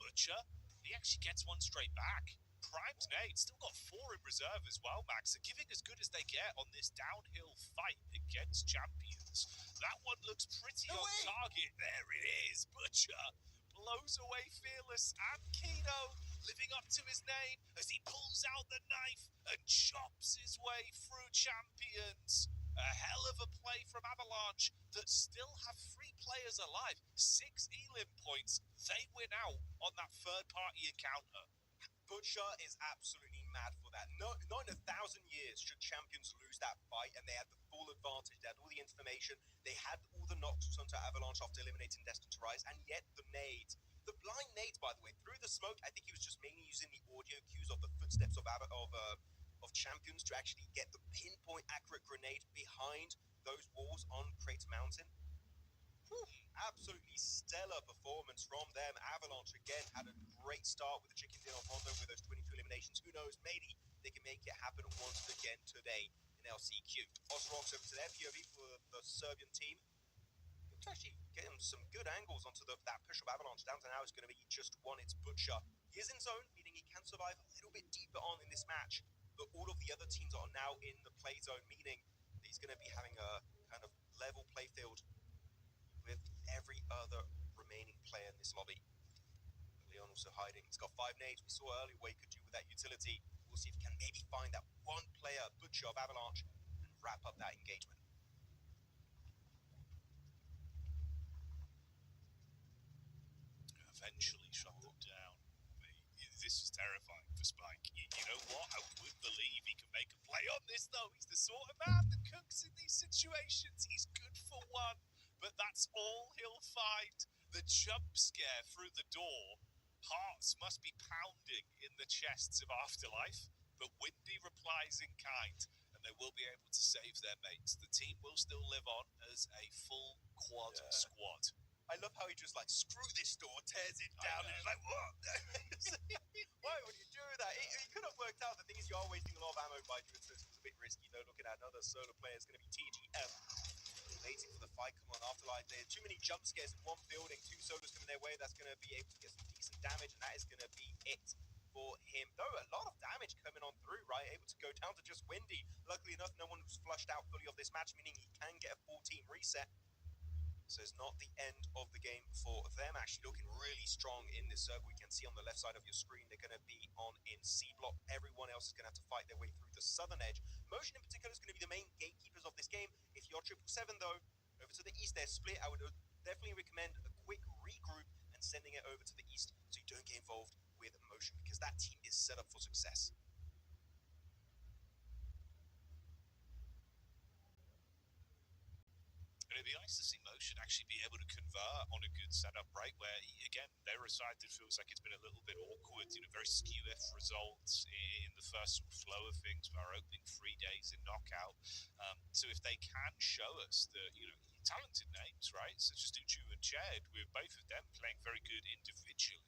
Butcher, he actually gets one straight back. Primed nade, still got 4 in reserve as well, Max. They're giving as good as they get on this downhill fight against champions. That one looks pretty on target. There it is. Butcher blows away Fearless and Kino, living up to his name as he pulls out the knife and chops his way through champions. A hell of a play from Avalanche that still have 3 players alive. 6 elim points. They win out on that third-party encounter. Butcher is absolutely mad for that. Not in 1,000 years should champions lose that fight, and they had the full advantage. They had all the information. They had all the knocks onto Avalanche after eliminating Destined to Rise, and yet the nades, the blind nades, by the way, through the smoke. I think he was just mainly using the audio cues of the footsteps of champions to actually get the pinpoint accurate grenade behind those walls on Crater Mountain. Whew, absolutely stellar performance from them. Avalanche again had a great start with the chicken dinner of Rondo with those 22 eliminations. Who knows, maybe they can make it happen once again today in LCQ. Osrox over to their POV for the Serbian team. Looks actually getting some good angles onto that push of Avalanche. Down to now is going to be just one. It's Butcher. He is in zone, meaning he can survive a little bit deeper on in this match. But all of the other teams are now in the play zone, meaning he's going to be having a kind of level playfield with every other remaining player in this lobby. Leon also hiding. He's got 5 nades. We saw earlier what he could do with that utility. We'll see if he can maybe find that one player, Butcher of Avalanche, and wrap up that engagement. Eventually shot them down. This is terrifying for Spike. You know what? I would believe he can make a play on this, though. He's the sort of man that cooks in these situations. He's good for one, but that's all he'll find. The jump scare through the door. Hearts must be pounding in the chests of Afterlife, but Windy replies in kind, and they will be able to save their mates. The team will still live on as a full quad squad. I love how he just like, screw this door, tears it down, and he's like, what? Why would you do that? It could have worked out. The thing is, you are wasting a lot of ammo by doing so. It was a bit risky, though. Looking at another solo player, it's going to be TGM. Waiting for the fight. Come on, Afterlife. There are too many jump scares in one building. 2 solos coming their way. That's going to be able to get some decent damage, and that is going to be it for him. Though a lot of damage coming on through, right? Able to go down to just Windy. Luckily enough, no one was flushed out fully of this match, meaning he can get a full team reset. So it's not the end of the game for them. Actually looking really strong in this circle. You can see on the left side of your screen, they're going to be on in C block. Everyone else is going to have to fight their way through the southern edge. Motion in particular is going to be the main gatekeepers of this game. If you're 777 though, over to the east, they're split. I would definitely recommend a quick regroup and sending it over to the east so you don't get involved with Motion, because that team is set up for success. And it'd be nice to see Motion actually be able to convert on a good setup, right? Where, again, they're a side that feels like it's been a little bit awkward, very skew-if results in the first sort of flow of things for our opening 3 days in Knockout. So if they can show us that, talented names, right, such as Duchu and Ched, with both of them playing very good individually,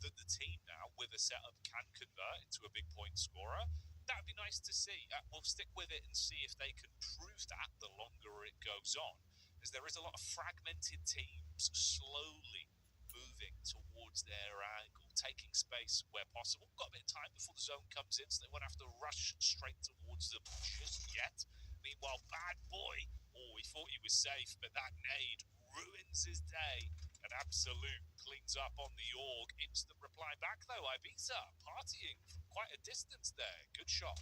that the team now, with a setup, can convert into a big point scorer. That would be nice to see. We'll stick with it and see if they can prove that the longer it goes on, as there is a lot of fragmented teams slowly moving towards their angle, taking space where possible. Got a bit of time before the zone comes in, so they won't have to rush straight towards them just yet. Meanwhile, Bad Boy, he thought he was safe, but that nade ruins his day. And Absolute cleans up on the org. Instant reply back, though. Ibiza partying from quite a distance there. Good shot.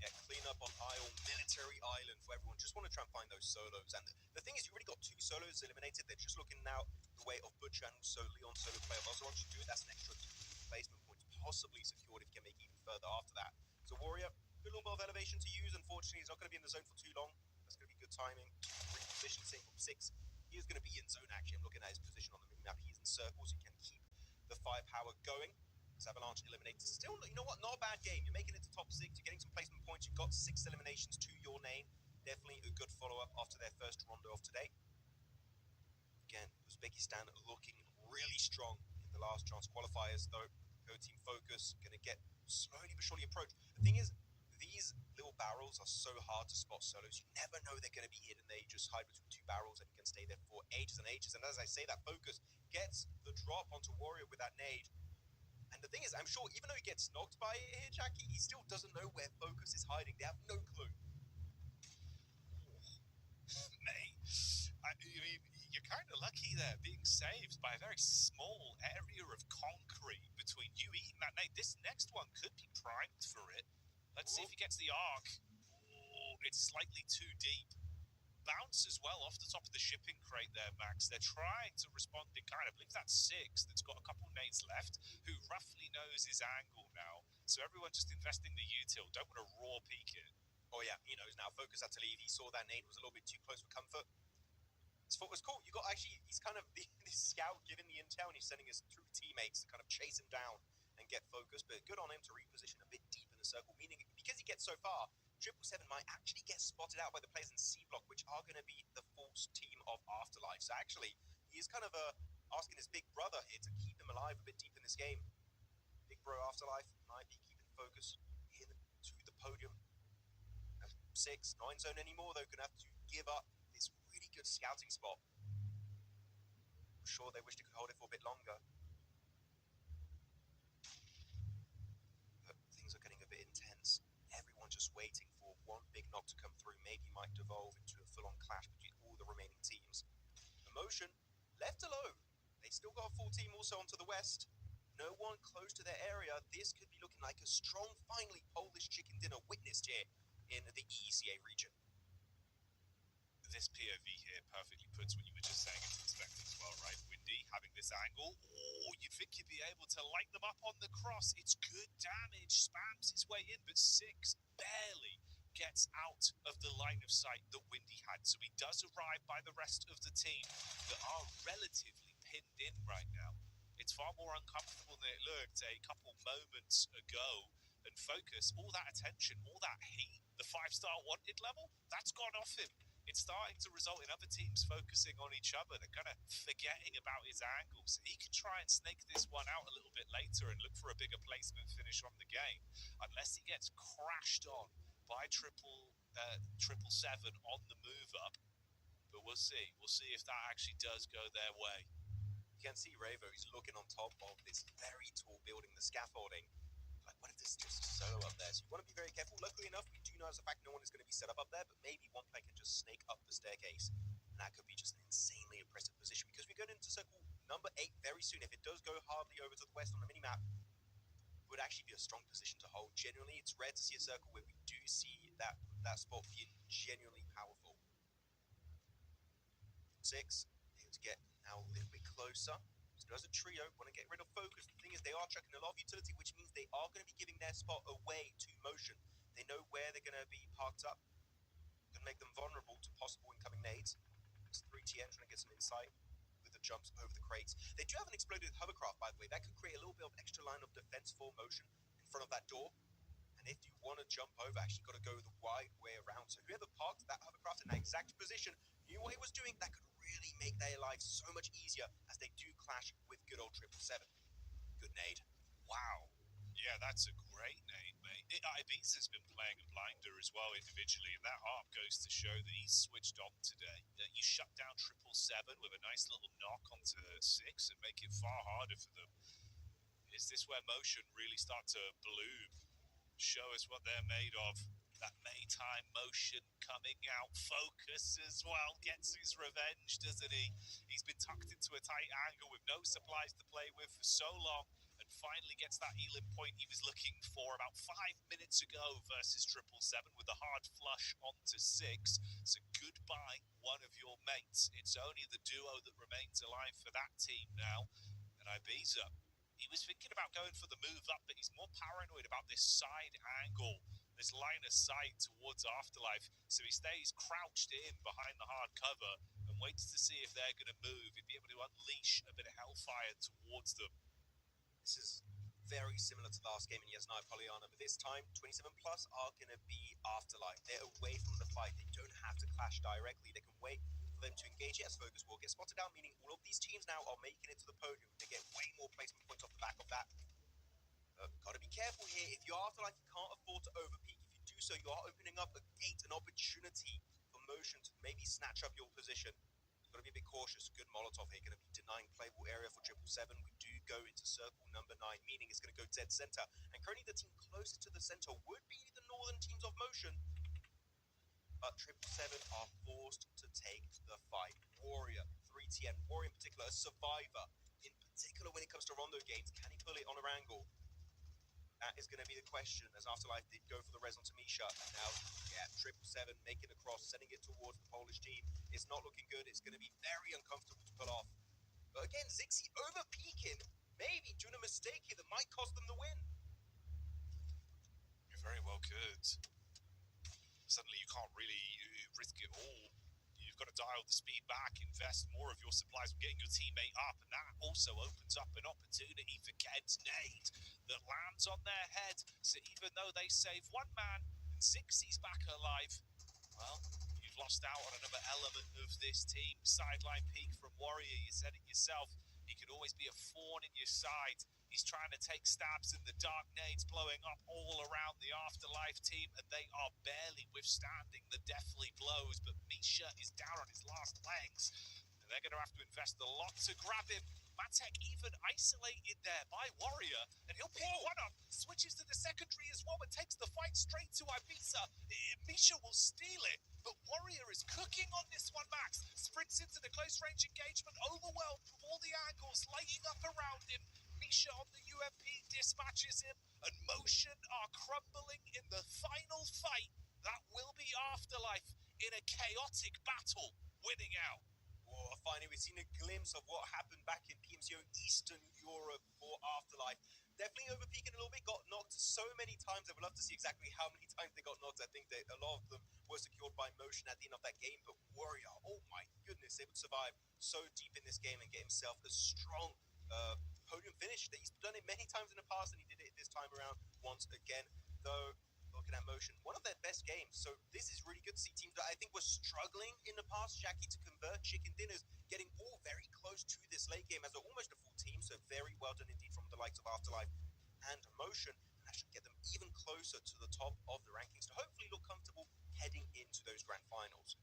Yeah, clean up on Isle, Military Island for everyone. Just want to try and find those solos. And the thing is, you already got 2 solos eliminated. They're just looking now the way of Butcher and also Leon solo player. Also, once you do it, that's an extra 2 placement points possibly secured if you can make it even further after that. So Warrior, good little bit of elevation to use. Unfortunately, he's not going to be in the zone for too long. That's going to be good timing. Reposition, same from 6. He is going to be in zone, actually. I'm looking at his position on the map. He's in circles. He can keep the firepower going. Avalanche eliminated. Still, you know what? Not a bad game. You're making it to top 6. You're getting some placement points. You've got 6 eliminations to your name. Definitely a good follow-up after their first rondo of today. Again, Uzbekistan looking really strong in the last chance qualifiers, though. Go Team Focus, going to get slowly but surely approached. The thing is, these little barrels are so hard to spot solos. You never know they're going to be hidden. They just hide between two barrels and can stay there for ages and ages. And as I say, that Focus gets the drop onto Warrior with that nade. And the thing is, I'm sure even though he gets knocked by it here, Jackie, he still doesn't know where Focus is hiding. They have no clue. Mate, I mean, you're kind of lucky there, being saved by a very small area of concrete between you eating that nade. This next one could be primed for it. Let's see if he gets the arc. Oh, it's slightly too deep. Bounce as well off the top of the shipping crate there, Max. They're trying to respond in kind. I believe that's 6 that's got a couple nades left, who roughly knows his angle now. So everyone just investing the util. Don't want to raw peek it. Oh yeah, he knows now. Focus had to leave. He saw that nade was a little bit too close for comfort. His foot was cool. You got actually, he's kind of this scout giving the intel, and he's sending his 2 teammates to kind of chase him down and get focused. But good on him to reposition a bit deep in the circle, meaning because he gets so far, 777 might actually get spotted out by the players in C block, which are going to be the false team of Afterlife. So actually, he is kind of asking his big brother here to keep him alive a bit deep in this game. Big bro Afterlife might be keeping focus in to the podium. 6, 9 zone anymore, though, gonna have to give up this really good scouting spot. I'm sure they wish they could hold it for a bit longer. But things are getting a bit intense. Everyone just waiting for one big knock to come through. Maybe might devolve into a full-on clash between all the remaining teams. Emotion left alone. They still got a full team also onto the west. No one close to their area. This could be looking like a strong, finally Polish chicken dinner witnessed here in the ECA region. This POV here perfectly puts what you were just saying into perspective as well, right? Windy having this angle. Oh, you'd think you'd be able to light them up on the cross. It's good damage. Spams his way in, but 6 barely gets out of the line of sight that Windy had. So he does arrive by the rest of the team that are relatively pinned in right now. It's far more uncomfortable than it looked a couple moments ago. And Focus, all that attention, all that heat, the 5-star wanted level, that's gone off him. It's starting to result in other teams focusing on each other. They're kind of forgetting about his angles. He can try and snake this one out a little bit later and look for a bigger placement finish on the game, unless he gets crashed on by 777 on the move up. But we'll see. We'll see if that actually does go their way. You can see Ravo is looking on top of this very tall building, the scaffolding. Like, what if this is just a solo up there? So you want to be very careful. Luckily enough, we do know as a fact no one is going to be set up there, but maybe one player can just snake up the staircase. And that could be just an insanely impressive position, because we're going into circle number 8 very soon. If it does go hardly over to the west on the minimap, it would actually be a strong position to hold. Genuinely, it's rare to see a circle where we do see that spot being genuinely powerful. 6, able to get now a little bit closer. So as a trio, want to get rid of Focus. The thing is, they are chucking a lot of utility, which means they are going to be giving their spot away to Motion. They know where they're going to be parked up. Going to make them vulnerable to possible incoming nades. It's 3TN trying to get some insight with the jumps over the crates. They do have an exploded hovercraft, by the way. That could create a little bit of extra line of defense for Motion in front of that door. And if you want to jump over, actually got to go the wide way around. So whoever parked that hovercraft in that exact position knew what he was doing. That could really make their lives so much easier as they do clash with good old 777. Good nade. Wow. Yeah, that's a great nade, mate. Ibiza's been playing a blinder as well individually, and that arc goes to show that he's switched on today. You shut down 777 with a nice little knock onto 6 and make it far harder for them. Is this where Motion really start to bloom? Show us what they're made of. That Maytime Motion coming out. Focus as well. Gets his revenge, doesn't he? He's been tucked into a tight angle with no supplies to play with for so long, and finally gets that Elim point he was looking for about 5 minutes ago versus 777 with a hard flush onto 6. So goodbye, one of your mates. It's only the duo that remains alive for that team now. And Ibiza, he was thinking about going for the move up, but he's more paranoid about this side angle, this line of sight towards Afterlife. So he stays crouched in behind the hard cover and waits to see if they're going to move. He'd be able to unleash a bit of hellfire towards them. This is very similar to last game in Yasnai Polyana, but this time 27 plus are going to be Afterlife. They're away from the fight. They don't have to clash directly. They can wait for them to engage. Yes, Focus will get spotted out, meaning all of these teams now are making it to the podium. They get way more placement points off the back of that. Got to be careful here. If you're Afterlife, you can't afford to overpeak. If you do so, you are opening up a gate, an opportunity for Motion to maybe snatch up your position. Got to be a bit cautious. Good Molotov here, going to be denying playable area for 777. We do go into circle number 9, meaning it's going to go dead center. And currently the team closest to the center would be the northern teams of Motion. But 777 are forced to take the fight. Warrior, 3TN, Warrior in particular, a survivor. In particular, when it comes to Rondo games, can he pull it on a angle? That is going to be the question, as Afterlife did go for the res onto Misha. And now, 777 making a cross, sending it towards the Polish team. It's not looking good. It's going to be very uncomfortable to pull off. But again, Zixi over-peaking, maybe doing a mistake here that might cost them the win. You very well could. Suddenly you can't really risk it all. You've got to dial the speed back, invest more of your supplies in getting your teammate up, and that also opens up an opportunity for Ken's nade that lands on their head. So even though they save one man and Zixi's back alive, well, you've lost out on another element of this team. Sideline peek from Warrior, you said it yourself. He could always be a thorn in your side. He's trying to take stabs in the dark nades blowing up all around the Afterlife team, and they are barely withstanding the deathly blows. But Misha is down on his last legs, and they're going to have to invest a lot to grab him. Matek even isolated there by Warrior, and he'll pick one up, switches to the secondary as well, and takes the fight straight to Ibiza. Misha will steal it, but Warrior is cooking on this one, Max. Sprints into the close range engagement, overwhelmed from all the angles lighting up around him. Misha on the UMP dispatches him, and Motion are crumbling in the final fight. That will be Afterlife in a chaotic battle, winning out. Oh, finally, we've seen a glimpse of what happened back in PMCO Eastern Europe for Afterlife. Definitely overpeaking a little bit, got knocked so many times. I would love to see exactly how many times they got knocked. I think that a lot of them were secured by Motion at the end of that game. But Warrior, oh my goodness, able to survive so deep in this game and get himself a strong podium finish. He's done it many times in the past, and he did it this time around once again. Though, looking at Motion, one of their best games. So this is really good to see teams that I think were struggling in the past, Jackie, to convert chicken dinners, getting all very close to this late game as almost a full team. So very well done indeed from the likes of Afterlife and Motion. And that should get them even closer to the top of the rankings to hopefully look comfortable heading into those grand finals.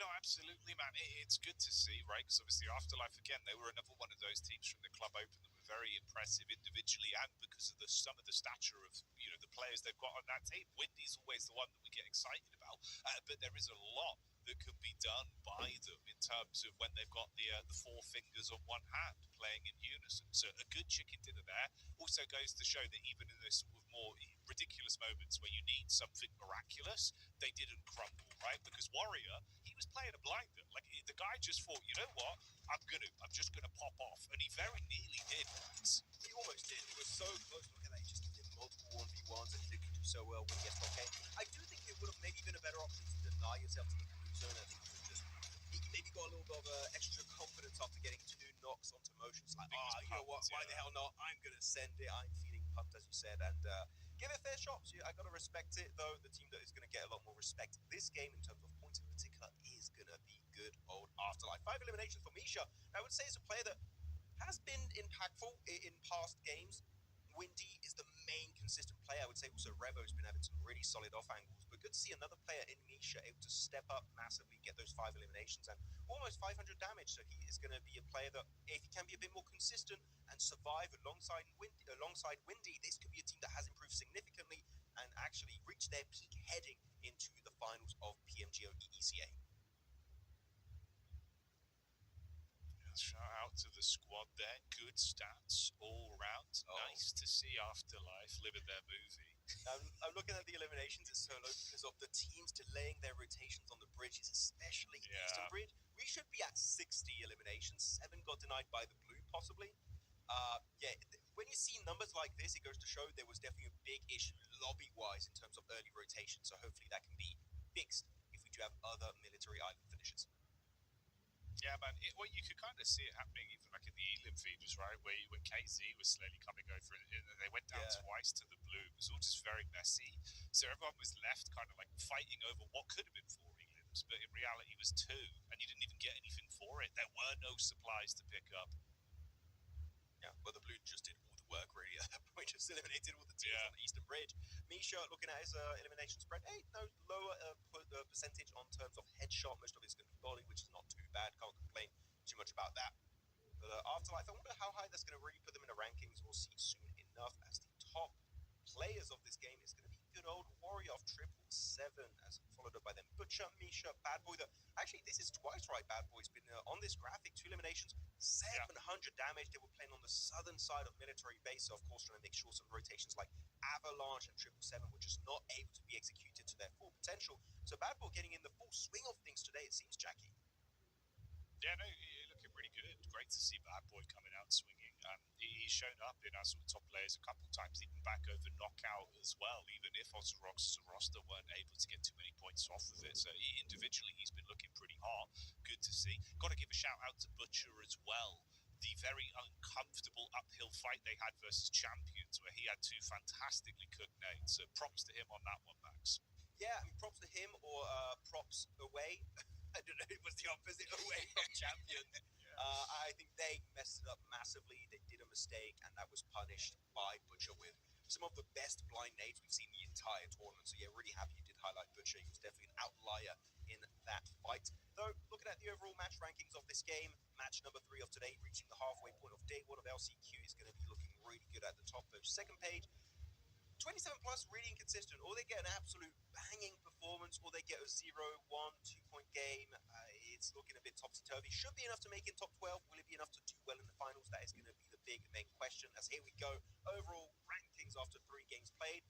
No, absolutely, man. It's good to see, right? Because obviously Afterlife, again, they were another one of those teams from the Club Open that were very impressive individually and because of some of the stature of, the players they've got on that team. Windy's always the one that we get excited about. But there is a lot that can be done by them in terms of when they've got the four fingers on one hand playing in unison. So a good chicken dinner there also goes to show that even in this sort of more ridiculous moments where you need something miraculous, they didn't crumble, right? Because Warrior, he was playing a blinder. Like, the guy just thought, you know what, I'm just gonna pop off, and he very nearly did. He almost did. It was so close. Look at that. He just did multiple 1v1s and didn't do so well with the S1K. I do think it would have maybe been a better option to deny yourself to the blue zone. I think he maybe got a little bit of extra confidence after getting 2 knocks onto Motion. It's like, you know what, why the hell not? I'm going to send it. I'm feeling pumped, as you said, and give it a fair shot. So I got to respect it, though. The team that is going to get a lot more respect this game in terms of points in particular is going to be good old Afterlife. 5 eliminations for Misha. I would say is a player that has been impactful in past games. Windy is the main consistent player. I would say also Revo's been having some really solid off angles, but good to see another player in Misha able to step up massively, get those 5 eliminations and almost 500 damage. So he is going to be a player that, if he can be a bit more consistent and survive alongside Windy, this could be a team that has improved significantly and actually reached their peak heading into the finals of PMGO EECA. Shout out to the squad there. Good stats all round. Nice to see Afterlife living their movie. I'm looking at the eliminations. It's so low because of the teams delaying their rotations on the bridges, especially Eastern Bridge. We should be at 60 eliminations. 7 got denied by the blue, possibly. When you see numbers like this, it goes to show there was definitely a big issue lobby-wise in terms of early rotation. So hopefully that can be fixed if we do have other military island finishes. Yeah, man. You could kind of see it happening even like in the Elim feeders, right? Where KZ was slowly coming over and they went down twice to the blue. It was all just very messy. So everyone was left kind of like fighting over what could have been 4 Elims, but in reality it was 2, and you didn't even get anything for it. There were no supplies to pick up. Yeah, well, the blue just did all the work really at that point. Just eliminated all the teams on the Eastern Bridge. Misha looking at his elimination spread. Hey, no lower percentage on terms of headshot. Most of it's going to be volley, which is not too bad. Can't complain too much about that. But Afterlife, I wonder how high that's going to really put them in the rankings. We'll see soon enough, as the top players of this game is going to be good old Warrior of 777, as followed up by them Butcher, Misha, Bad Boy. Actually, this is twice right. Bad Boy's been on this graphic, 2 eliminations, 700 damage. They were playing on the southern side of military base, so of course trying to make sure some rotations like Avalanche and 777 were just not able to be executed to their full potential. So Bad Boy getting in the full swing of things today, it seems, Jackie. Yeah, no, you're looking really good. Great to see Bad Boy coming out swinging. He's shown up in our sort of top players a couple of times, even back over Knockout as well, even if Ozrox as a roster weren't able to get too many points off of it. So individually, he's been looking pretty hot. Good to see. Got to give a shout out to Butcher as well. The very uncomfortable uphill fight they had versus Champions, where he had 2 fantastically cooked nades. So props to him on that one, Max. Yeah, I mean, props to him, or props away. I don't know, it was the opposite, away from Champions. I think they messed it up massively. They did a mistake, and that was punished by Butcher with some of the best blind nades we've seen the entire tournament. So yeah, really happy you did highlight Butcher. He was definitely an outlier in that fight. Though, looking at the overall match rankings of this game, match number 3 of today, reaching the halfway point of day 1 of LCQ, is going to be looking really good at the top of second page. 27 plus, really inconsistent. Or they get an absolute banging performance, or they get a 0, 1, 2-point game. It's looking a bit topsy-turvy. Should be enough to make in top 12. Will it be enough to do well in the finals? That is going to be the big main question. As here we go, overall rankings after 3 games played.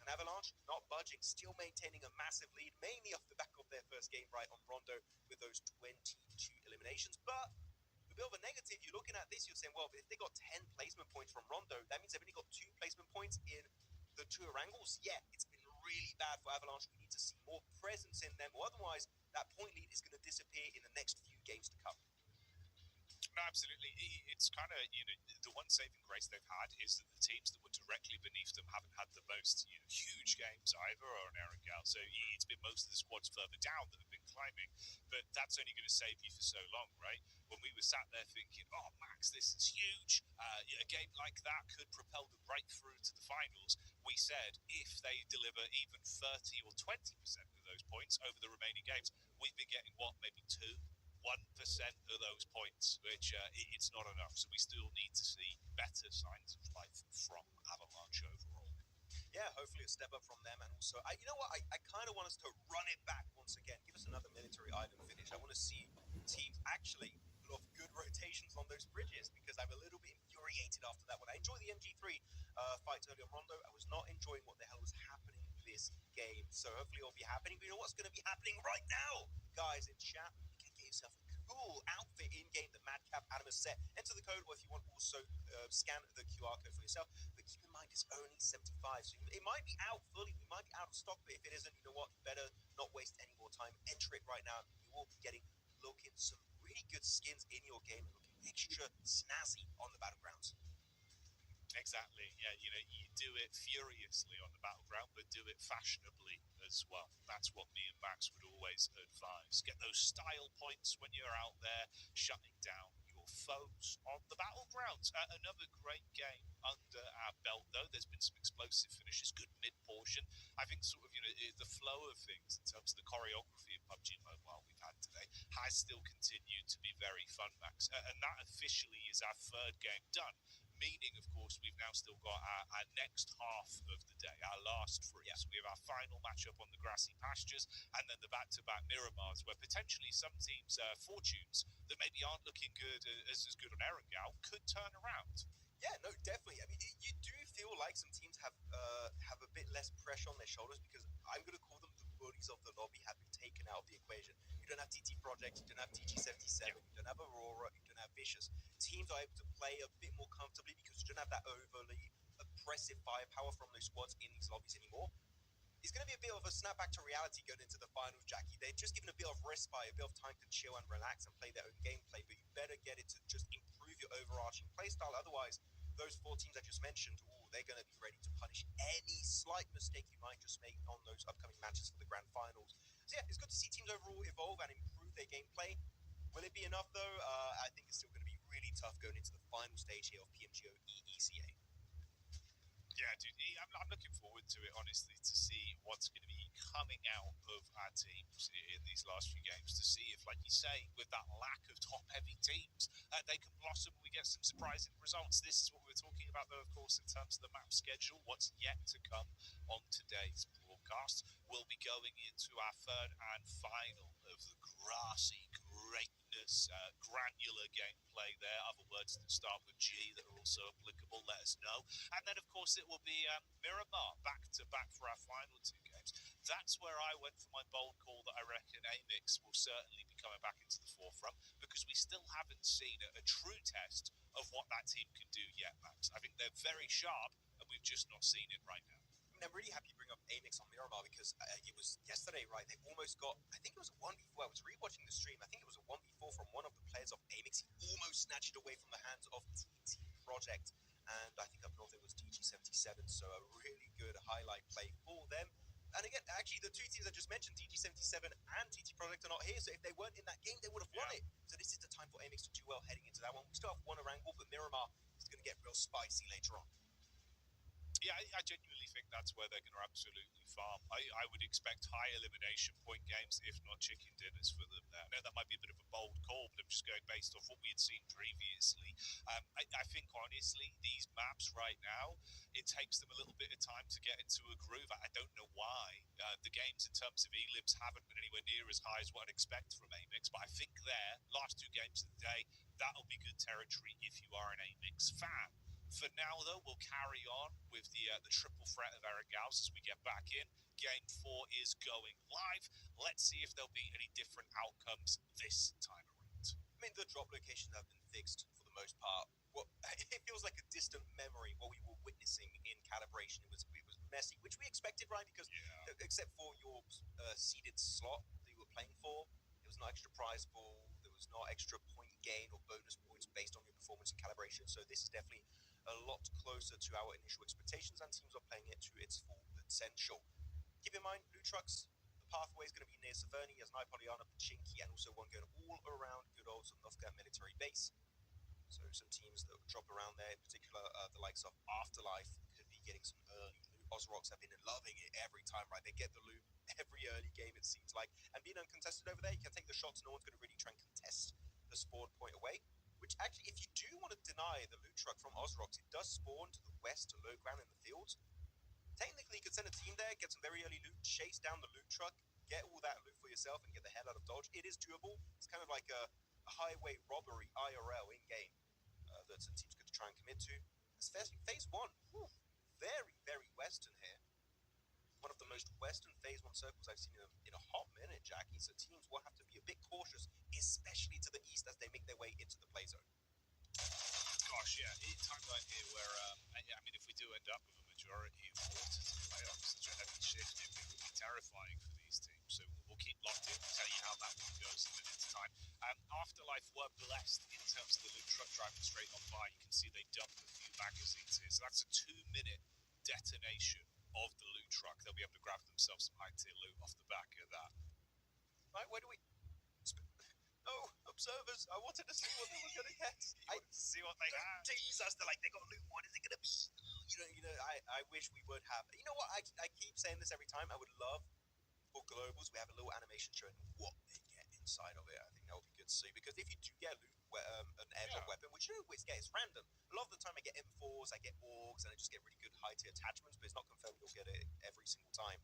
And Avalanche not budging, still maintaining a massive lead, mainly off the back of their first game right on Rondo with those 22 eliminations. But a bit of a negative, you're looking at this, you're saying, well, if they got 10 placement points from Rondo, that means they've only got 2 placement points in the 2 Orangles. Yeah, it's been really bad for Avalanche. We need to see more presence in them, or otherwise that point lead is going to disappear in the next few games to come. No, absolutely. It's kind of, the one saving grace they've had is that the teams that were directly beneath them haven't had the most, huge games either, or an Aaron Gal. So it's been most of the squads further down that have been climbing, but that's only going to save you for so long, right? When we were sat there thinking, oh, Max, this is huge. A game like that could propel them right through to the finals. We said if they deliver even 30 or 20% of those points over the remaining games, we've been getting, maybe 1% of those points, which it's not enough. So we still need to see better signs of life from Avalanche overall. Yeah, hopefully a step up from them. And also, you know what? I kind of want us to run it back once again. Give us another military item finish. I want to see teams actually pull off good rotations on those bridges, because I'm a little bit infuriated after that one. I enjoyed the MG3 fights early on Rondo. I was not enjoying what the hell was happening this game. So hopefully it'll be happening. But you know what's going to be happening right now, guys, in chat? You can get yourself a cool outfit in-game that Madcap Adam has set. Enter the code, or if you want, also scan the QR code for yourself. But keep in mind, it's only 75, so it might be out fully. We might be out of stock, but if it isn't, you know what? Better not waste any more time. Enter it right now. You will be looking some really good skins in your game, and looking extra snazzy on the battlegrounds. Exactly. Yeah, you do it furiously on the battleground, but do it fashionably as well. That's what me and Max would always advise. Get those style points when you're out there, shutting down your foes on the battlegrounds. Another great game under our belt, though. There's been some explosive finishes, good mid-portion. I think sort of, the flow of things in terms of the choreography of PUBG Mobile we've had today has still continued to be very fun, Max. And that officially is our 3rd game done. Meaning, of course, we've now still got our next half of the day, our last 3. So we have our final matchup on the grassy pastures, and then the back-to-back Miramars, where potentially some teams' fortunes that maybe aren't looking good as good on Erangel could turn around. Yeah, no, definitely. I mean, you do feel like some teams have a bit less pressure on their shoulders, because I'm going to call them the bullies of the lobby have been taken out of the equation. You don't have TT Project, you don't have TG77, you don't have Aurora, you don't have Vicious. Teams are able to play a bit more comfortably because you don't have that overly oppressive firepower from those squads in these lobbies anymore. It's going to be a bit of a snapback to reality going into the finals, Jackie. They're just given a bit of respite, a bit of time to chill and relax and play their own gameplay, but you better get it to just improve your overarching playstyle. Otherwise, those 4 teams I just mentioned, they're going to be ready to punish any slight mistake you might just make on those upcoming matches for the grand finals. So yeah, it's good to see teams overall evolve and improve their gameplay. Will it be enough, though? I think it's still going to be really tough going into the final stage here of PMGO EECA. Yeah, dude, I'm looking forward to it, honestly, to see what's going to be coming out of our teams in these last few games, to see if, like you say, with that lack of top-heavy teams, they can blossom and we get some surprising results. This is what we were talking about, though, of course, in terms of the map schedule. What's yet to come on today's broadcast. We'll be going into our third and final of the grassy greatness, granular gameplay there. Other words that start with G that are also applicable, let us know. And then, of course, it will be Miramar back-to-back for our final two games. That's where I went for my bold call that I reckon Amix will certainly be coming back into the forefront, because we still haven't seen a true test of what that team can do yet, Max. I think they're very sharp, and we've just not seen it right now. I mean, I'm really happy you bring up Amix on Miramar, because it was yesterday, right? They almost got, I think it was a 1v4. I was rewatching the stream. I think it was a 1v4 from one of the players of Amix. He almost snatched it away from the hands of TT Project. And I think up north it was DG77. So a really good highlight play for them. And again, actually, the two teams I just mentioned, DG77 and TT Project, are not here. So if they weren't in that game, they would have won it. So this is the time for Amix to do well heading into that one. We still have one Wrangle, but Miramar is going to get real spicy later on. Yeah, I genuinely think that's where they're going to absolutely farm. I would expect high elimination point games, if not chicken dinners for them there. I know that might be a bit of a bold call, but I'm just going based off what we had seen previously. I think, honestly, these maps right now, it takes them a little bit of time to get into a groove. I don't know why. The games in terms of elims haven't been anywhere near as high as what I'd expect from Amix, but I think last two games of the day, that'll be good territory if you are an Amix fan. For now, though, we'll carry on with the triple threat of Eric Gauss as we get back in. Game 4 is going live. Let's see if there'll be any different outcomes this time around. I mean, the drop locations have been fixed for the most part. It feels like a distant memory what we were witnessing in calibration. It was messy, which we expected, right? Because except for your seeded slot that you were playing for, there was no extra prize pool, there was no extra point gain or bonus points based on your performance in calibration. So this is definitely a lot closer to our initial expectations, and teams are playing it to its full potential. Keep in mind, Blue Trucks, the pathway is going to be near Saverny, as Naipoliana, Pachinki, and also one going all around good old Novka military base. So some teams that will drop around there, in particular the likes of Afterlife, could be getting some early loot. Ozrox have been loving it every time, right? They get the loot every early game, it seems like. And being uncontested over there, you can take the shots. No one's going to really try and contest the spawn point away. Which actually, if you do want to deny the loot truck from Ozrox, it does spawn to the west, to low ground in the fields. Technically, you could send a team there, get some very early loot, chase down the loot truck, get all that loot for yourself, and get the hell out of Dodge. It is doable. It's kind of like a highway robbery IRL in-game that some teams could try and commit to. Especially Phase 1. Whew, very, very western here. One of the most western Phase 1 circles I've seen in a hot minute, Jackie. So teams will have to be a bit cautious, especially to the east as they make their way into the play zone. Gosh, yeah, timeline here where, I mean, if we do end up with a majority of water to the playoffs, such a heavy shift, it would be terrifying for these teams. So we'll keep locked in, tell you how that one goes in a minute's time. Afterlife were blessed in terms of the loot truck driving straight on by. You can see they dumped a few magazines here. So that's a 2-minute detonation of the loot truck. They'll be able to grab themselves some high-tier loot off the back of that. Right, where do we... No, observers. I wanted to see what they were going to get. See what they had. Tease us. They're like, they got loot. What is it going to be? I wish we would have. You know what? I keep saying this every time. I would love for globals. We have a little animation showing what they get inside of it. I think that would be good to see, because if you do get loot, an airdrop weapon, which you always get, it's random. A lot of the time, I get M4s, I get orgs, and I just get really good high tier attachments. But it's not confirmed you'll get it every single time.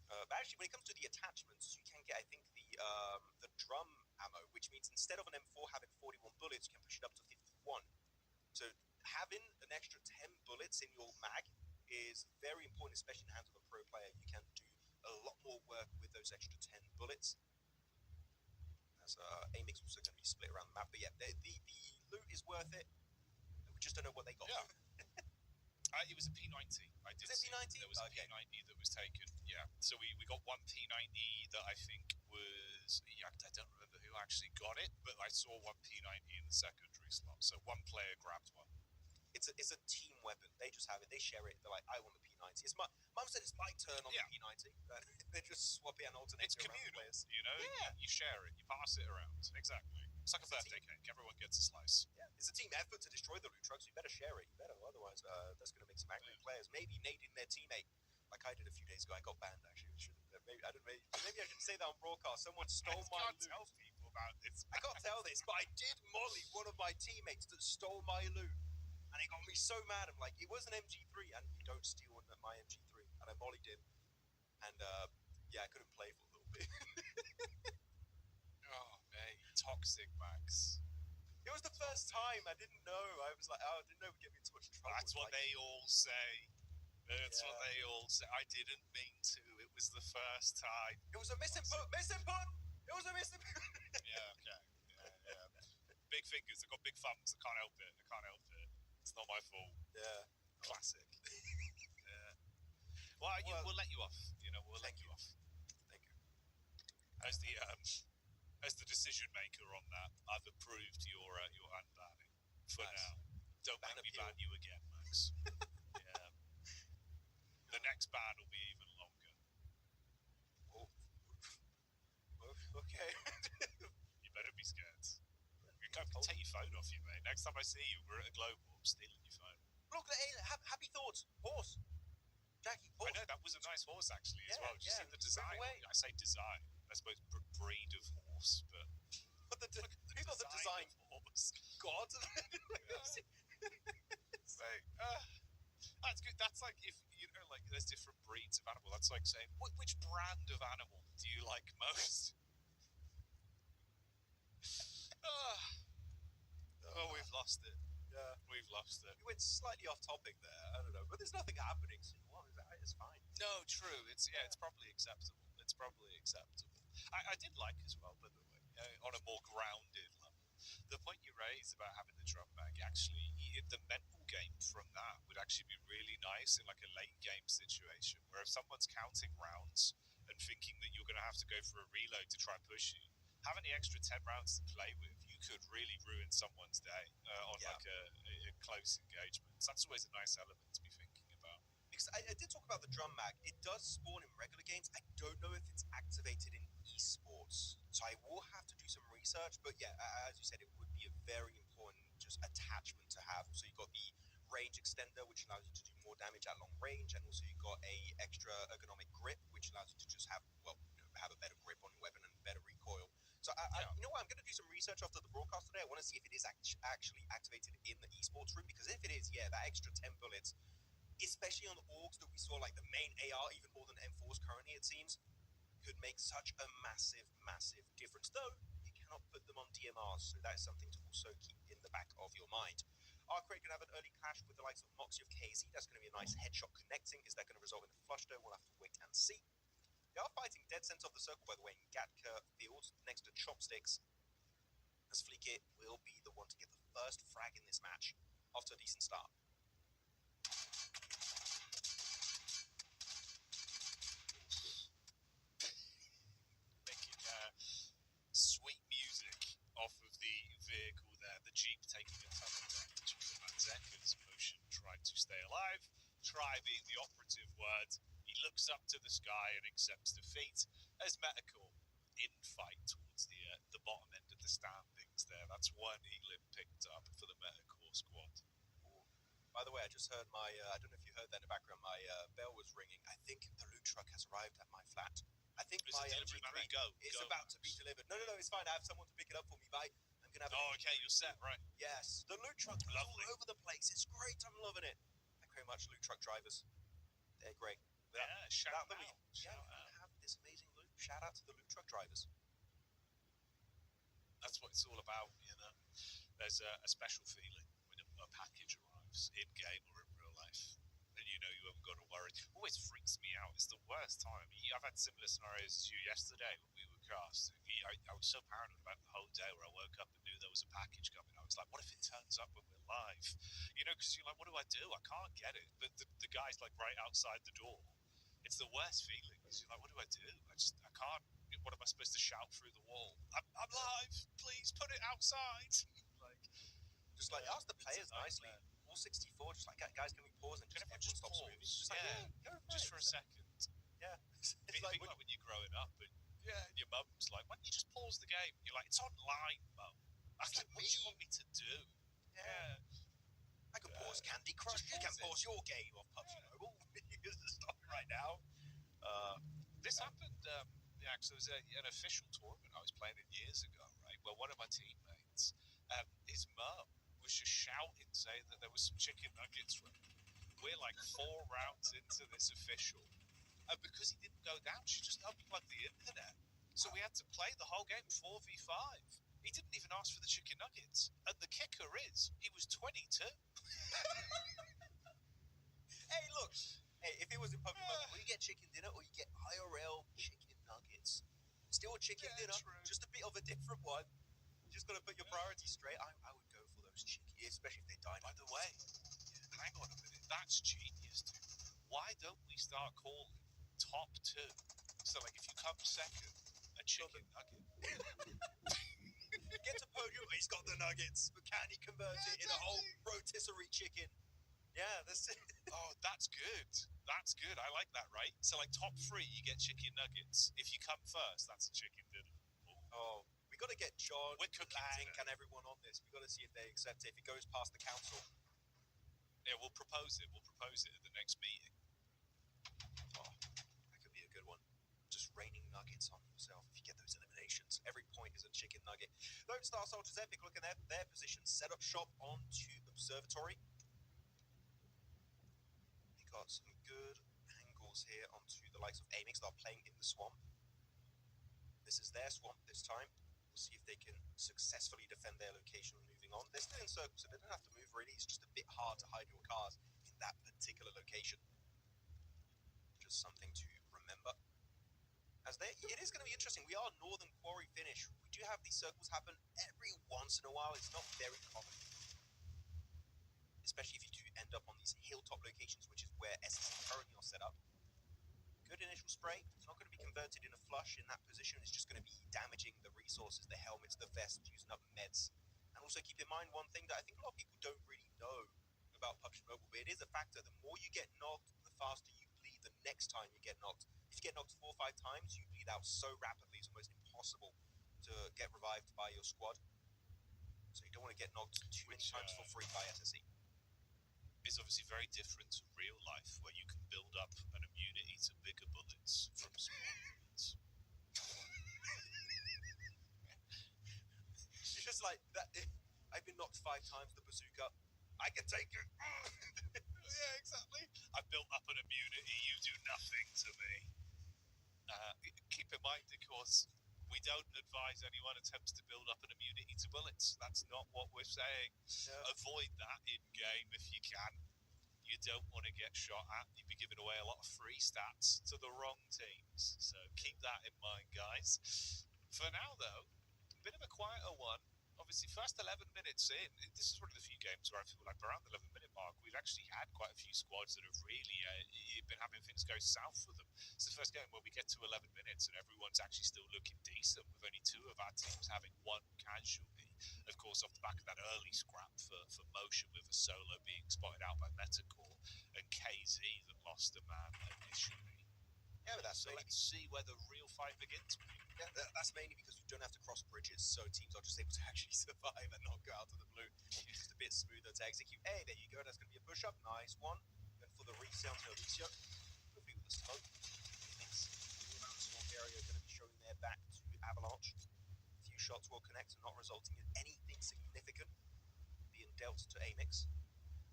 But actually, when it comes to the attachments, you can get, I think, the drum ammo, which means instead of an M4 having 41 bullets, you can push it up to 51. So having an extra 10 bullets in your mag is very important, especially in the hands of a pro player. You can do a lot more work with those extra 10 bullets. As Amix also going to be split around the map. But yeah, the loot is worth it. We just don't know what they got. Yeah. It was a P90. I did see P90? There was a P90 that was taken. Yeah. So we got one P90 that I think was... Yeah, I don't remember who actually got it, but I saw one P90 in the secondary slot. So one player grabbed one. It's a team weapon. They just have it. They share it. They're like, I want the P90. Mum said it's my turn on the P90. They just swap it and alternate. It's communal, you know? Yeah. You share it. You pass it around. Exactly. It's like a birthday cake. Everyone gets a slice. Yeah, it's a team. effort to destroy the loot trucks. You better share it. You better, otherwise that's going to make some angry players. Maybe nading their teammate, like I did a few days ago. I got banned actually. Maybe I shouldn't say that on broadcast. Someone stole my loot. Tell people about this. I can't tell this, but I did molly one of my teammates that stole my loot, and it got me so mad. I'm like, it was an MG3, and you don't steal my MG3, and I mollied him, and yeah, I couldn't play for a little bit. Oh, mate, toxic, Max. It was the first time. I didn't know. I was like, oh, I didn't know we'd get me into much trouble. That's what they all say. That's what they all say. I didn't mean to. It was the first time. It was a misinput. It was a misinput. Yeah, okay. Yeah. Big fingers. I've got big thumbs. I can't help it. It's not my fault. Yeah. Classic. Yeah. Well, we'll let you off. We'll let you off. Thank you. As the decision maker on that, I've approved your unbanning for now. Don't make me ban you again, Max. Yeah. The next ban will be even longer. Oh. Okay. You better be scared. You can take your phone off you, mate. Next time I see you, we're at a global. I'm stealing your phone. Look, happy thoughts. Horse. Jackie, horse. I know, that was a nice horse, actually, as well. Did you see the design? I say design. I suppose breed of horse, but people that design horse. God. That's good. That's like if there's different breeds of animal. That's like saying which brand of animal do you like most? Oh, we've lost it. Yeah, we've lost it. We went slightly off topic there. I don't know, but there's nothing happening. So it's fine. No, true. It's probably acceptable. I did like as well, by the way, on a more grounded level, the point you raised about having the drum bag. Actually, the mental game from that would actually be really nice in like a late game situation, where if someone's counting rounds and thinking that you're going to have to go for a reload to try and push you, having the extra 10 rounds to play with, you could really ruin someone's day on like a close engagement. So that's always a nice element to be thinking about. Because I did talk about the drum mag. It does spawn in regular games. I don't know if it's activated in esports, so I will have to do some research. But yeah, as you said, it would be a very important just attachment to have. So you've got the range extender, which allows you to do more damage at long range, and also you've got a extra ergonomic grip, which allows you to just have a better grip on your weapon and better recoil. So you know what? I'm going to do some research after the broadcast today. I want to see if it is actually activated in the esports room, because if it is, yeah, that extra 10 bullets, especially on the orgs that we saw, like the main AR, even more than M4s currently, it seems, could make such a massive difference. Though you cannot put them on DMRs, so that is something to also keep in the back of your mind. Arcade can have an early clash with the likes of Moxie of KZ. That's going to be a nice headshot connecting. Is that going to result in a flush though? We'll have to wait and see. They are fighting dead center of the circle, by the way, in Gatka Fields, next to Chopsticks, as Fleekit will be the one to get the first frag in this match after a decent start. Making sweet music off of the vehicle there, the Jeep taking a ton of damage from Manzeka's motion, trying to stay alive, try being the operative word. He looks up to the sky and accepts defeat as Metacore in fight towards the bottom end of the standings there. That's one Elim picked up for the Metacore squad. By the way, I just heard I don't know if you heard that in the background, my bell was ringing. I think the loot truck has arrived at my flat. I think my MG3 is about to be delivered. No, it's fine. I have someone to pick it up for me, but I'm going to have okay, you're set, right? Yes, the loot truck is all over the place. It's great. I'm loving it. Thank you very much, loot truck drivers. They're great. Shout out. We have this amazing loot. Shout out to the loot truck drivers. That's what it's all about, you know. There's a special feeling when a package arrives in game or in real life, and you know you haven't got to worry. It always freaks me out. It's the worst time. I've had similar scenarios as you yesterday when we were cast. I was so paranoid about the whole day where I woke up and knew there was a package coming. I was like, what if it turns up when we're live? You know, because you're like, what do? I can't get it. But the guy's like right outside the door. It's the worst feeling. Because you're like, what do? I can't. What am I supposed to shout through the wall? I'm live. Please put it outside. Ask the players nicely. All 64, just like, guys, can we pause and just everyone stop screaming? Just for a second. Yeah. It's like when you're growing up and your mum's like, why don't you just pause the game? You're like, it's online, mum. What do you want me to do? Yeah. pause Candy Crush. You can pause your game of PUBG Mobile. You can stop right now. This happened, yeah, so there was an official tournament I was playing in years ago, right, where one of my teammates, his mum was just shouting, saying that there was some chicken nuggets. We're like 4 rounds into this official, and because he didn't go down, she just unplugged the internet. So we had to play the whole game 4v5. He didn't even ask for the chicken nuggets, and the kicker is, he was 22. Hey, look. Hey, if it was in PUBG Mobile, will you get chicken dinner or you get IRL chicken nuggets? Still a chicken dinner, true. Just a bit of a different one. You just got to put your priorities straight. I would go for those chicken, especially if they dine. By the way, hang on a minute. That's genius, dude. Why don't we start calling top 2? So, like, if you come second, a chicken nugget. Get to podium, he's got the nuggets, but can he convert it in a whole rotisserie chicken? Yeah, that's it. Oh, that's good. That's good. I like that, right? So, like, top 3, you get chicken nuggets. If you come first, that's a chicken dinner. Ooh. Oh, we got to get John, We're cooking Lank, and everyone on this. We got to see if they accept it. If it goes past the council. Yeah, we'll propose it. We'll propose it at the next meeting. Oh, that could be a good one. Just raining nuggets on himself if you get those eliminations. Every point is a chicken nugget. Lone Star Soldiers Epic looking at their position. Set up shop onto Observatory. Got some good angles here onto the likes of Amix. They're playing in the swamp. This is their swamp this time. We'll see if they can successfully defend their location moving on. They're still in circles, so they don't have to move really. It's just a bit hard to hide your cars in that particular location. Just something to remember. It is going to be interesting. We are Northern Quarry finish. We do have these circles happen every once in a while. It's not very common. Especially if you do end up on these hilltop locations, which is where SSC currently are set up. Good initial spray. It's not going to be converted in a flush in that position. It's just going to be damaging the resources, the helmets, the vests, using up meds. And also keep in mind one thing that I think a lot of people don't really know about PUBG Mobile, but it is a factor. The more you get knocked, the faster you bleed the next time you get knocked. If you get knocked 4 or 5 times, you bleed out so rapidly, it's almost impossible to get revived by your squad. So you don't want to get knocked too many times for free by SSC. Is obviously very different to real life, where you can build up an immunity to bigger bullets from small bullets. It's just like that. I've been knocked 5 times the bazooka. I can take it. Yeah, exactly. I've built up an immunity. You do nothing to me. Keep in mind, of course, we don't advise anyone attempts to build up an immunity to bullets. That's not what we're saying. No. Avoid that in game if you can. You don't want to get shot at. You'd be giving away a lot of free stats to the wrong teams. So keep that in mind, guys. For now, though, a bit of a quieter one. Obviously, first 11 minutes in, this is one of the few games where I feel like around the 11-minute mark, we've actually had quite a few squads that have really been having things go south for them. It's the first game where we get to 11 minutes and everyone's actually still looking decent, with only 2 of our teams having 1 casualty. Of course, off the back of that early scrap for Motion, with a solo being spotted out by Metacore, and KZ that lost a man initially. Yeah, but that's so let's see where the real fight begins. Yeah, that's mainly because you don't have to cross bridges, so teams are just able to actually survive and not go out of the blue. It's just a bit smoother to execute. Hey, there you go. That's going to be a push-up. Nice one. Going for the resale to Alicia. Hopefully with the smoke. Small area going to be showing their back to Avalanche. A few shots will connect and not resulting in anything significant being dealt to Amix.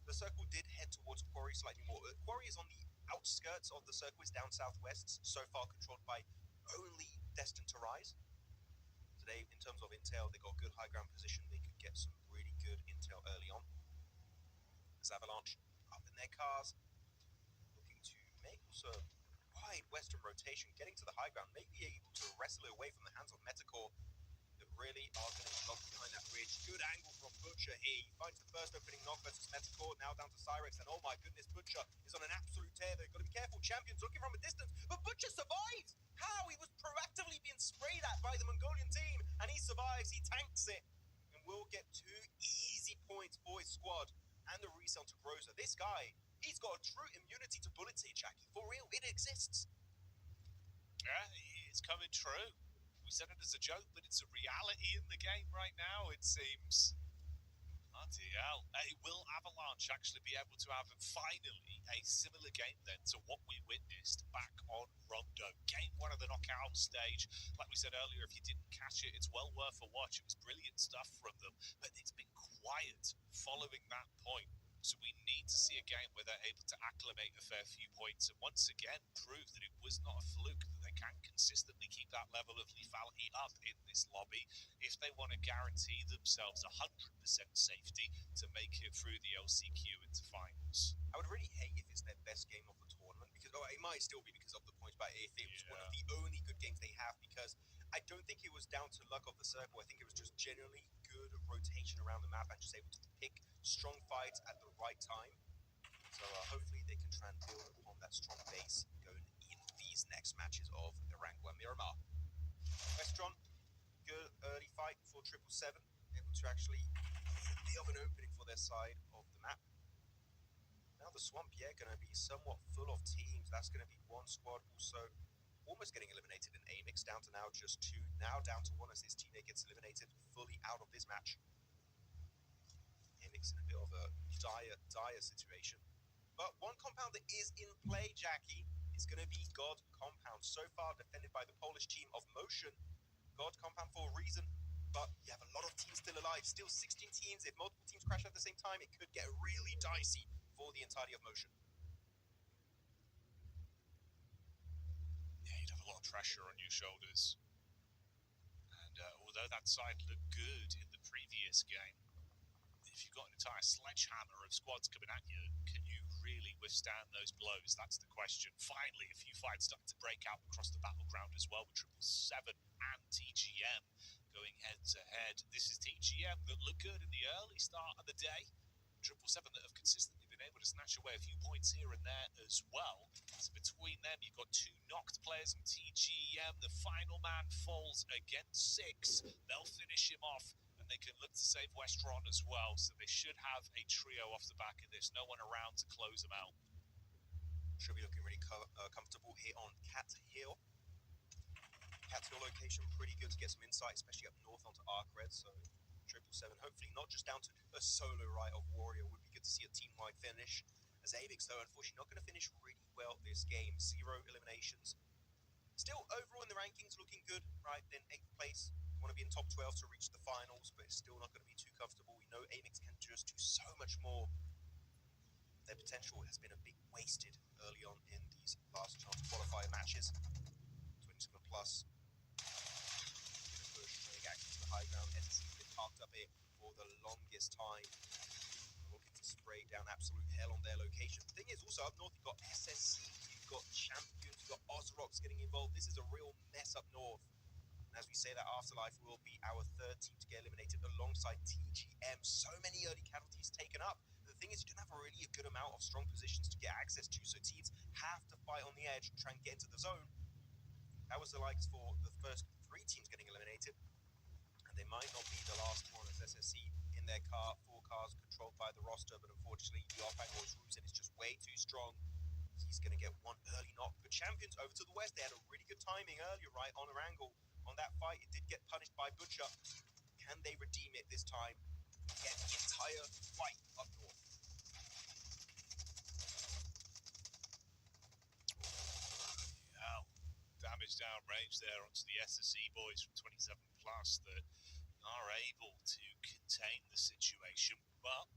The circle did head towards Quarry slightly more. Quarry is on the outskirts of the circle, is down southwest, so far controlled by only Destined to Rise. Today, in terms of intel, they got good high ground position. They could get some really good intel early on. As Avalanche up in their cars, looking to make also wide western rotation, getting to the high ground, maybe able to wrestle it away from the hands of Metacore. That really are going to be locked behind that ridge. Good angle from Butcher here. He finds the first opening knock versus Metacore. Now down to Cyrex. And oh my goodness, Butcher is on an absolute tear. They've got to be careful. Champions looking from a distance. But Butcher survives. How? He was proactively being sprayed at by the Mongolian team. And he survives. He tanks it. And will get 2 easy points for his squad. And the resale to Groza. This guy, he's got a true immunity to bullets here, Jackie. For real, it exists. Yeah, it's coming true. We said it as a joke, but it's a reality in the game right now, it seems. Bloody hell. Will Avalanche actually be able to have finally a similar game then to what we witnessed back on Rondo? Game one of the knockout stage. Like we said earlier, if you didn't catch it, it's well worth a watch. It was brilliant stuff from them, but it's been quiet following that point. So we need to see a game where they're able to acclimate a fair few points and once again prove that it was not a fluke, that they can consistently keep that level of lethality up in this lobby if they want to guarantee themselves 100% safety to make it through the LCQ into finals. I would really hate if it's their best game of the tournament, because it might still be because of the points, but if it was one of the only good games they have, because I don't think it was down to luck of the circle. I think it was just generally good rotation around the map and just able to pick strong fights at the right time. So hopefully they can try and build upon that strong base going in these next matches of Erangel and Miramar. Westron, good early fight for 777, able to actually be of an opening for their side of the map. Now the Swamp, going to be somewhat full of teams. That's going to be one squad also almost getting eliminated in Amix, down to now just 2, now down to 1 as his teammate gets eliminated fully out of this match. Amix in a bit of a dire situation. But one compound that is in play, Jackie, is going to be God Compound. So far defended by the Polish team of Motion. God Compound for a reason, but you have a lot of teams still alive. Still 16 teams. If multiple teams crash at the same time, it could get really dicey for the entirety of Motion. Yeah, you'd have a lot of pressure on your shoulders. And although that side looked good in the previous game, if you've got an entire sledgehammer of squads coming at you, can you really withstand those blows? That's the question. Finally, a few fights starting to break out across the battleground as well, with 777 and TGM going head to head. This is TGM that looked good in the early start of the day. 777 that have consistently been able to snatch away a few points here and there as well. So between them, you've got 2 knocked players from TGM. The final man falls against 6. They'll finish him off, and they can look to save Westron as well. So they should have a trio off the back of this. No one around to close them out. Should be looking really comfortable here on Cat Hill. Cat Hill location pretty good to get some insight, especially up north onto Arc Red. So 777, hopefully not just down to a solo right of Warrior. Would be good to see a team-wide finish. As Amix, though, unfortunately not going to finish really well this game. 0 eliminations. Still, overall in the rankings, looking good, right? Then 8th place. You want to be in top 12 to reach the finals, but it's still not going to be too comfortable. We know Amix can just do so much more. Their potential has been a bit wasted early on in these last chance qualifier matches. 27 plus. Going to push, trying to get access to the high ground. SSC has been parked up here for the longest time. Looking to spray down absolute hell on their location. The thing is, also up north, you've got SSC, you've got Champions, you've got Ozrox getting involved. This is a real mess up north. And as we say, that Afterlife will be our 3rd team to get eliminated alongside TGM. So many early casualties taken up. The thing is, you don't have really a good amount of strong positions to get access to, so teams have to fight on the edge and try and get into the zone. That was the likes for the first 3 teams getting eliminated. And they might not be the last one as SSC in their car, 4 cars controlled by the roster, but unfortunately the Offhand Boys Ruben is just way too strong. He's going to get one early knock. But Champions over to the west, they had a really good timing earlier, right, on Erangel. On that fight, it did get punished by Butcher. Can they redeem it this time? Get the entire fight up north. Hell, damage down range there onto the SSE boys from 27 plus that are able to contain the situation, but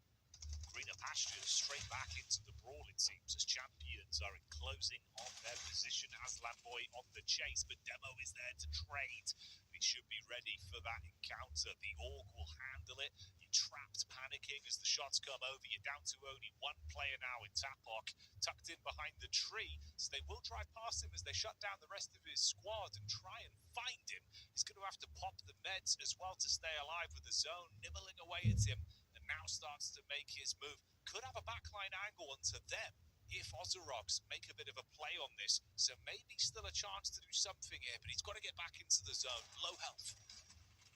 greener pastures straight back into the brawl, it seems, as Champions are enclosing on their position as Lamboy on the chase, but Demo is there to trade. He should be ready for that encounter. The Orc will handle it. You're trapped, panicking as the shots come over. You're down to only 1 player now in Tapok, tucked in behind the tree, so they will drive past him as they shut down the rest of his squad and try and find him. He's going to have to pop the meds as well to stay alive with the zone nibbling away at him, and now starts to make his move. Could have a backline angle onto them if Ozorox make a bit of a play on this, so maybe still a chance to do something here, but he's got to get back into the zone. Low health.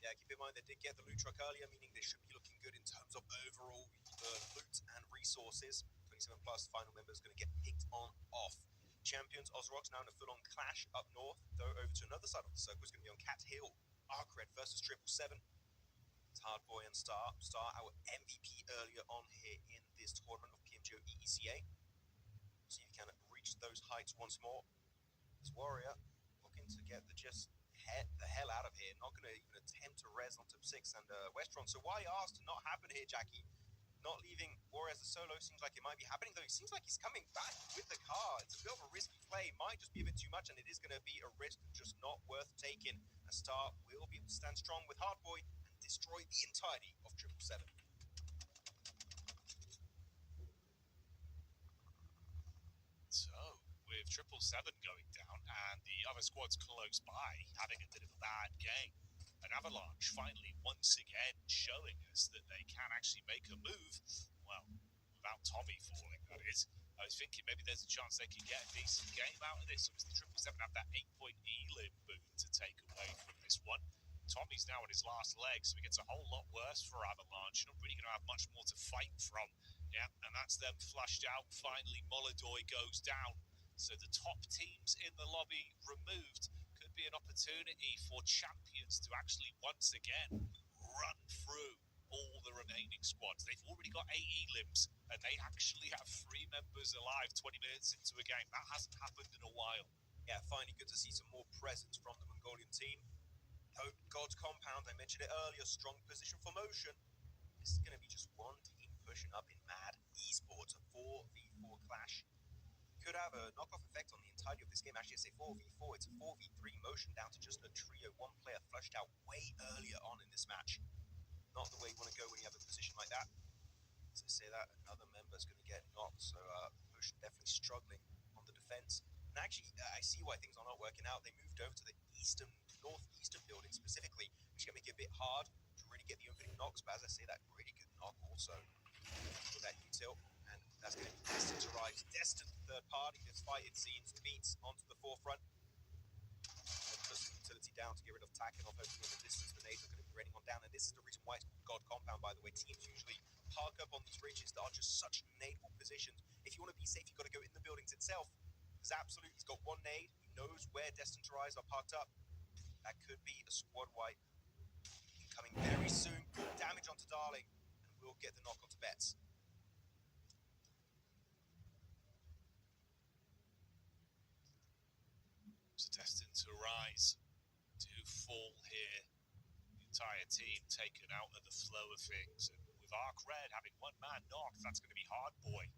Yeah, keep in mind they did get the loot truck earlier, meaning they should be looking good in terms of overall loot and resources. 27 plus final member is going to get picked on off. Champions, Ozorox now in a full-on clash up north, though over to another side of the circle is going to be on Cat Hill. Arc Red versus 777. It's Hardboy and Star. Star, our MVP earlier on here in this tournament of PMGO EECA. See if you can reach those heights once more. This Warrior looking to get the hell out of here. Not going to even attempt to res on top 6 and Westron. So why ask to not happen here, Jackie? Not leaving Warrior as a solo seems like it might be happening, though. It seems like he's coming back with the car. It's a bit of a risky play. Might just be a bit too much, and it is going to be a risk just not worth taking. A Star will be able to stand strong with Hardboy and destroy the entirety of 777. So, with 777 going down and the other squads close by having a bit of a bad game, and Avalanche finally once again showing us that they can actually make a move, well, without Tommy falling, that is. I was thinking maybe there's a chance they could get a decent game out of this. Obviously, 777 have that 8-point elim boon to take away from this one. Tommy's now on his last leg, so it gets a whole lot worse for Avalanche. You're not really going to have much more to fight from. Yeah, and that's them flushed out. Finally, Molodoy goes down. So the top teams in the lobby removed. Could be an opportunity for champions to actually once again run through all the remaining squads. They've already got 8 elims, and they actually have 3 members alive 20 minutes into a game. That hasn't happened in a while. Yeah, finally good to see some more presence from the Mongolian team. God's Compound, I mentioned it earlier, strong position for motion. This is going to be just one team pushing up in Mad Esports, a 4v4 clash. Could have a knockoff effect on the entirety of this game. Actually, I say 4v4, it's a 4v3 motion down to just a trio. One player flushed out way earlier on in this match. Not the way you want to go when you have a position like that. As I say that, another member is going to get knocked, so Motion definitely struggling on the defense. And actually, I see why things are not working out. They moved over to the northeastern building specifically, which can make it a bit hard to really get the opening knocks. But as I say that, really good knock also for that util. And that's going to be destined to rise. Destined third party. This fight, it seems, beats onto the forefront. And puts the utility down to get rid of Tack and off hoping in the distance. The nades are going to be raining on down. And this is the reason why it's called God Compound, by the way. Teams usually park up on these ridges that are just such nadeable positions. If you want to be safe, you've got to go in the buildings itself. Because absolutely, he's got one nade. He knows where Destined to Rise are parked up. That could be a squad wipe. Coming very soon. Good damage onto Darling. And we'll get the knock onto Betts. So Destined to Rise to fall here. The entire team taken out of the flow of things. And with Arc Red having one man knocked, that's going to be Hardboy.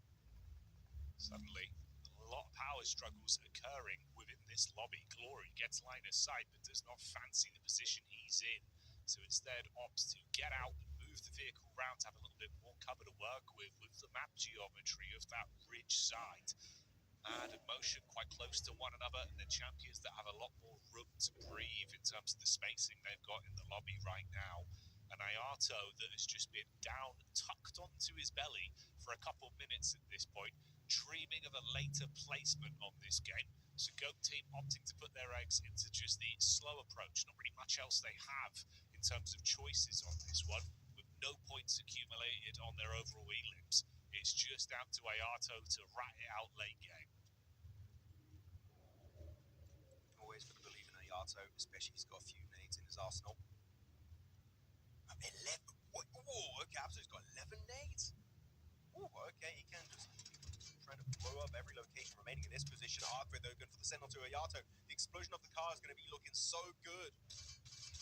Suddenly, a lot of power struggles occurring within this lobby. Glory gets line of sight, but does not fancy the position he's in. So instead opts to get out and move the vehicle round to have a little bit more cover to work with the map geometry of that ridge side. And in motion quite close to one another, and the champions that have a lot more room to breathe in terms of the spacing they've got in the lobby right now. An Ayato that has just been down, tucked onto his belly for a couple minutes at this point, dreaming of a later placement on this game. So Goat Team opting to put their eggs into just the slow approach. Not really much else they have in terms of choices on this one, with no points accumulated on their overall elims. It's just down to Ayato to rat it out late game. Always going to believe in Ayato, especially if he's got a few nades in his arsenal. 11. Whoa, okay, Absolute's got 11 nades. Oh, okay, he can just try to blow up every location remaining in this position. Hardford, though, good for the send on to Ayato. The explosion of the car is going to be looking so good.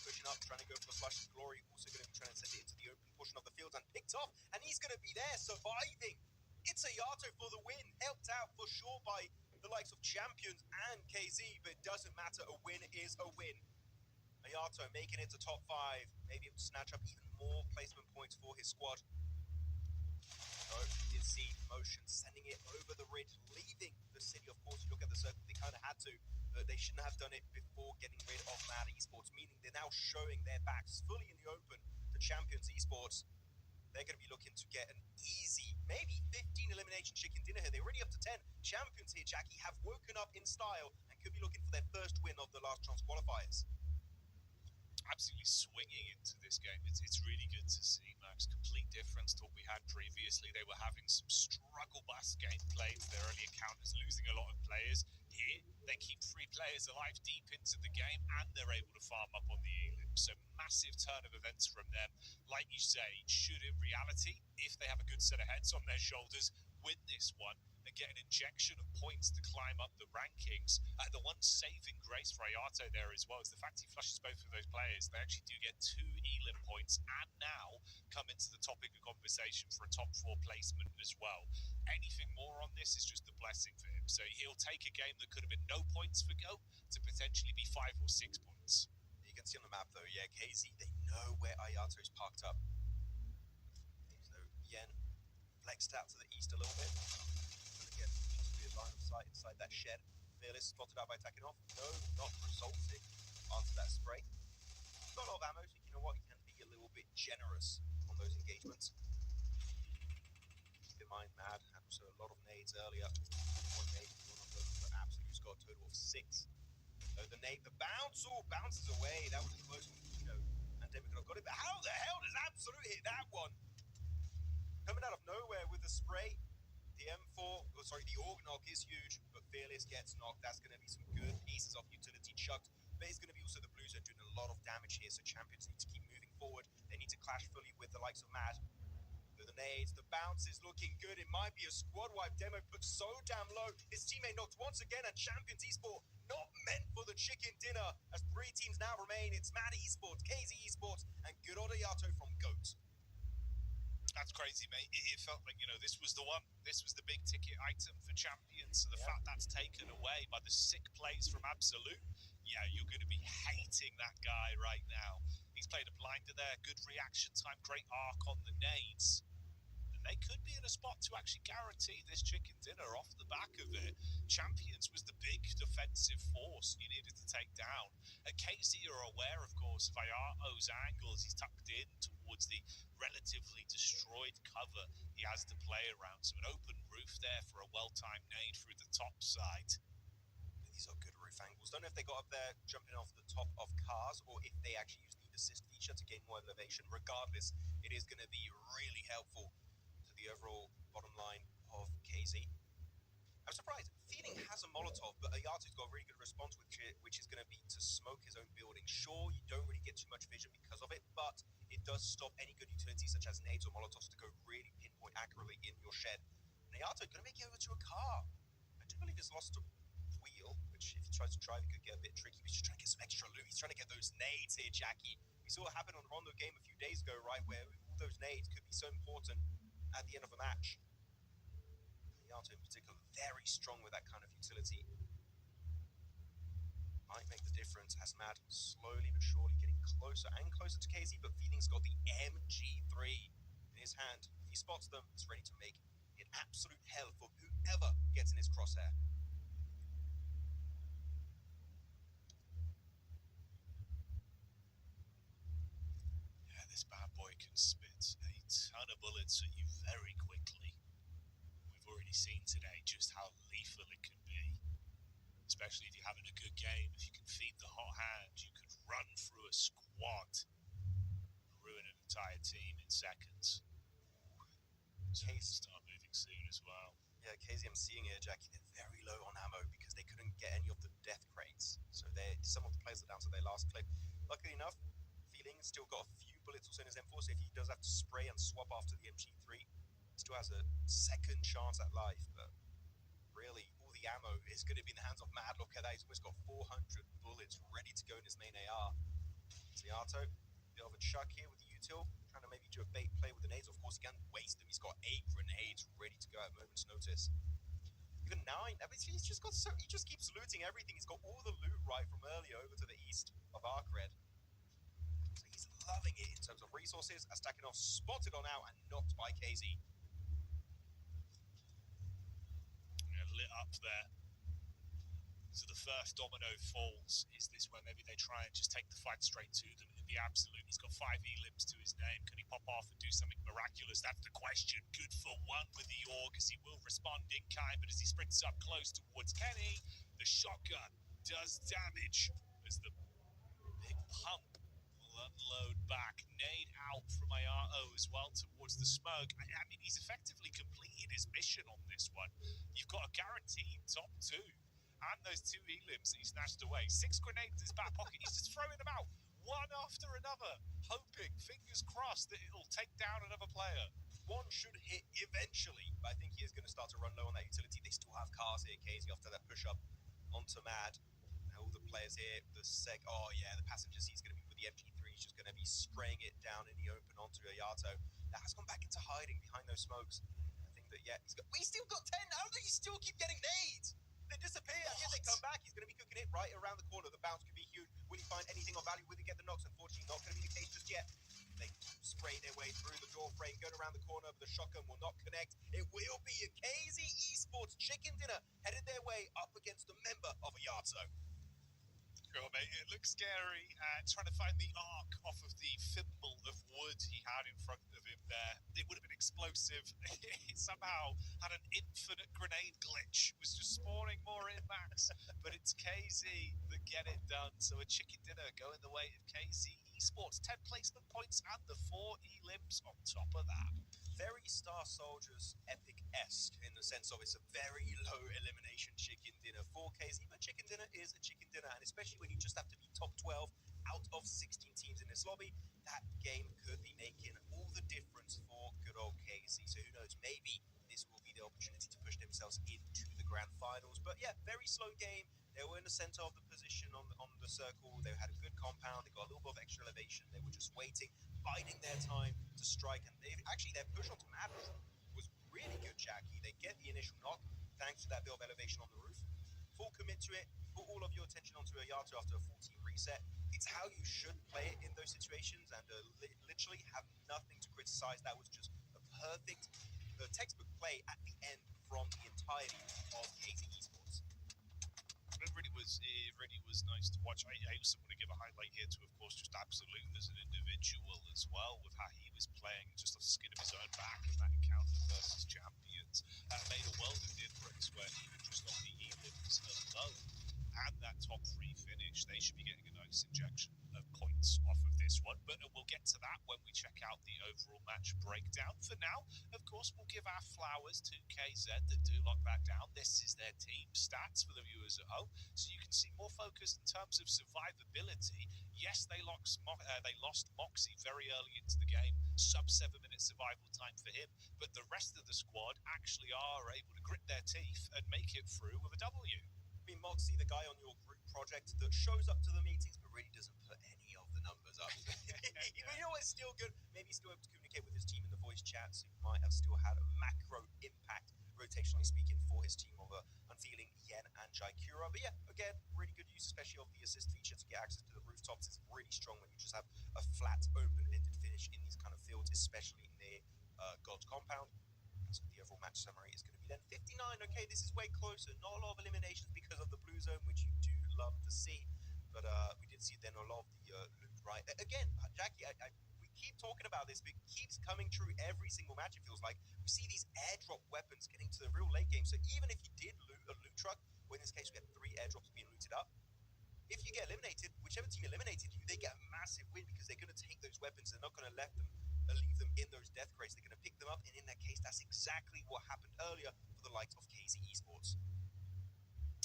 Pushing up, trying to go for the flush. Glory also going to be trying to send it into the open portion of the field and picked off. And he's going to be there surviving. It's Ayato for the win. Helped out for sure by the likes of Champions and KZ, but it doesn't matter. A win is a win. Ayato making it to top 5. Maybe able to snatch up even more placement points for his squad. So you see Motion sending it over the ridge, leaving the city. Of course, you look at the circle, they kind of had to. They shouldn't have done it before getting rid of Mad Esports, meaning they're now showing their backs fully in the open to Champions Esports. They're going to be looking to get an easy, maybe 15 elimination chicken dinner here. They're already up to 10. Champions here, Jackie, have woken up in style and could be looking for their first win of the last chance qualifiers. Absolutely swinging into this game. It's really good to see, Max. Complete difference to what we had previously. They were having some struggle bus gameplay with their early encounters, losing a lot of players. Here, they keep 3 players alive deep into the game, and they're able to farm up on the elim. So massive turn of events from them. Like you say, should in reality, if they have a good set of heads on their shoulders, win this one and get an injection of points to climb up the rankings. The one saving grace for Ayato there as well is the fact he flushes both of those players. They actually do get 2 elim points and now come into the topic of conversation for a top 4 placement as well. Anything more on this is just a blessing for him. So he'll take a game that could have been no points for Go to potentially be 5 or 6 points. You can see on the map though, yeah, KZ, they know where Ayato is parked up. So Yen flexed out to the east a little bit. Again, to be a line of sight inside that shed. Fearless spotted out by Takinov. No, not resulting onto that spray. Got a lot of ammo, so you know what, you can be a little bit generous on those engagements. Keep in mind, Mad had also a lot of nades earlier. One nade, one of them, but Absolute's got a total of 6. So the nade, the bounce, bounces away. That was a close one, you know. And David could have got it, but how the hell does Absolute hit that one? Coming out of nowhere with the spray. The the Org knock is huge, but Fearless gets knocked. That's going to be some good pieces of utility chucked. But it's going to be also the Blues are doing a lot of damage here, so Champions need to keep moving forward. They need to clash fully with the likes of Mad. The nades, the bounce is looking good. It might be a squad wipe. Demo put so damn low. His teammate knocked once again, and Champions Esport not meant for the chicken dinner. As 3 teams now remain, it's Mad Esports, KZ Esports, and good old Ayato from GOAT. That's crazy, mate. It felt like, you know, this was the one. This was the big ticket item for Champions. So the fact that's taken away by the sick plays from Absolute, yeah, you're going to be hating that guy right now. He's played a blinder there. Good reaction time. Great arc on the nades. And they could be in a spot to actually guarantee this chicken dinner off the back of it. Champions was the big defensive force you needed to take down. KZ are aware, of course, of Ayato's angles. He's tucked in towards the relatively destroyed cover he has to play around. So an open roof there for a well-timed nade through the top side. These are good roof angles. Don't know if they got up there jumping off the top of cars or if they actually used the assist feature to gain more elevation. Regardless, it is going to be really helpful to the overall bottom line of KZ. I'm surprised. Feeling has a Molotov, but Ayato's got a really good response, which is going to be to smoke his own building. Sure, you don't really get too much vision because of it, but it does stop any good utilities such as nades or Molotovs to go really pinpoint accurately in your shed. And Ayato going to make it over to a car. I do believe he's lost a wheel, which if he tries to drive, it could get a bit tricky. He's just trying to get some extra loot. He's trying to get those nades here, Jackie. We saw what happened on the Rondo game a few days ago, right, where all those nades could be so important at the end of a match. Ayato in particular, very strong with that kind of utility. Might make the difference as Mad slowly but surely getting closer and closer to KZ, but Feeling's got the MG3 in his hand. If he spots them, he's ready to make it absolute hell for whoever gets in his crosshair. Yeah, this bad boy can spit a ton of bullets at you very quickly. We've already seen today just how lethal it can be. Especially if you're having a good game, if you can feed the hot hand, you could run through a squad, ruin an entire team in seconds. So we can start moving soon as well. Yeah, KZ, I'm seeing here, Jackie, they're very low on ammo because they couldn't get any of the death crates. So some of the players are down to their last clip. Luckily enough, Feeling still got a few bullets also in his M4, so if he does have to spray and swap after the MG3, he still has a second chance at life, but really, all the ammo is going to be in the hands of Mad. Look at that, he's almost got 400 bullets ready to go in his main AR. Ayato, bit of a chuck here with the util, trying to maybe do a bait play with the nades. Of course, he can't waste them. He's got 8 grenades ready to go at a moment's notice. Even 9, I mean, he just keeps looting everything. He's got all the loot right from earlier over to the east of Arcred. So he's loving it in terms of resources. As Takinov spotted on out and knocked by KZ. Lit up there. So the first domino falls. Is this where maybe they try and just take the fight straight to them? It'd be absolute. He's got 5 elims to his name. Can he pop off and do something miraculous? That's the question. Good for one with the Org, as he will respond in kind, but as he sprints up close towards Kenny, the shotgun does damage as the big pump will unload back. Nade out from Ayato as well towards the smoke. I mean, he's effectively completed his mission on this one. You've got a guaranteed top 2 and those 2 elims that he snatched away. 6 grenades in his back pocket. He's just throwing them out one after another, hoping, fingers crossed, that it'll take down another player. One should hit eventually, but I think he is going to start to run low on that utility. They still have cars here, Casey, after that push up onto Mad. Now all the players here, the passenger seat's going to be with the MG3. He's just going to be spraying it down in the open onto Ayato. That has gone back into hiding behind those smokes. I think that, he's still got 10. How do you still keep getting nades? They disappear, and yet they come back. He's going to be cooking it right around the corner. The bounce could be huge. Will he find anything of value? Will he get the knocks? Unfortunately, not going to be the case just yet. They spray their way through the door frame, going around the corner, but the shotgun will not connect. It will be a KZ Esports chicken dinner headed their way up against a member of Ayato. Oh, mate, it looks scary. Trying to find the arc off of the thimble of wood he had in front of him there. It would have been explosive. It somehow had an infinite grenade glitch. It was just spawning more in max. But it's KZ that get it done. So a chicken dinner going the way of KZ Esports. 10 placement points and the 4 E-limbs on top of that. Very Star Soldiers epic-esque in the sense of it's a very low elimination chicken dinner for KZ, but chicken dinner is a chicken dinner, and especially when you just have to be top 12 out of 16 teams in this lobby, that game could be making all the difference for good old KZ. So who knows, maybe this will be the opportunity to push themselves into the grand finals. But yeah, very slow game. They were in the center of the position on the circle. They had a good compound. They got a little bit of extra elevation. They were just waiting, biding their time to strike. And their push onto Mad was really good, Jackie. They get the initial knock thanks to that bit of elevation on the roof. Full commit to it. Put all of your attention onto Ayato after a full team reset. It's how you should play it in those situations, and literally have nothing to criticize. That was just a perfect textbook play at the end from the entirety of KZ Esports. It really was nice to watch. I also want to give a highlight here to, of course, just Absolute as an individual as well, with how he was playing just off the skin of his own back in that encounter versus champions. Made a world of difference where even just on the E-limbs alone and that top 3 finish, they should be getting a nice injection of points off of this one. But we'll get to that when we check out the overall match breakdown. For now, of course, we'll give our flowers to KZ that do lock that down. This is their team stats for the viewers at home, so you can see more focused in terms of survivability. Yes, they lost Moxie very early into the game, sub 7-minute survival time for him, but the rest of the squad actually are able to grit their teeth and make it through with a W. I mean, Moxie, the guy on your group project that shows up to the meetings but really doesn't put any of the numbers up. You know, it's still good. Maybe he's still able to communicate with his team in the voice chat, so he might have still had a macro impact, rotationally speaking, for his team over unfeeling Yen and Jaikura. But yeah, again, really good use, especially of the assist feature to get access to the rooftops. It's really strong when you just have a flat, open-ended finish in these kind of fields, especially near God's compound. So the overall match summary is going to be then 59. Okay, this is way closer. Not a lot of eliminations because of the blue zone, which you do love to see. But we did see then a lot of the loot, right? Again, Jackie, we keep talking about this, but it keeps coming true every single match, it feels like. We see these airdrop weapons getting to the real late game. So even if you did loot a loot truck, or in this case we had 3 airdrops being looted up, if you get eliminated, whichever team eliminated you, they get a massive win because they're going to take those weapons. They're not going to leave them in those death crates. They're going to pick them up, and in that case, that's exactly what happened earlier for the likes of KZ Esports.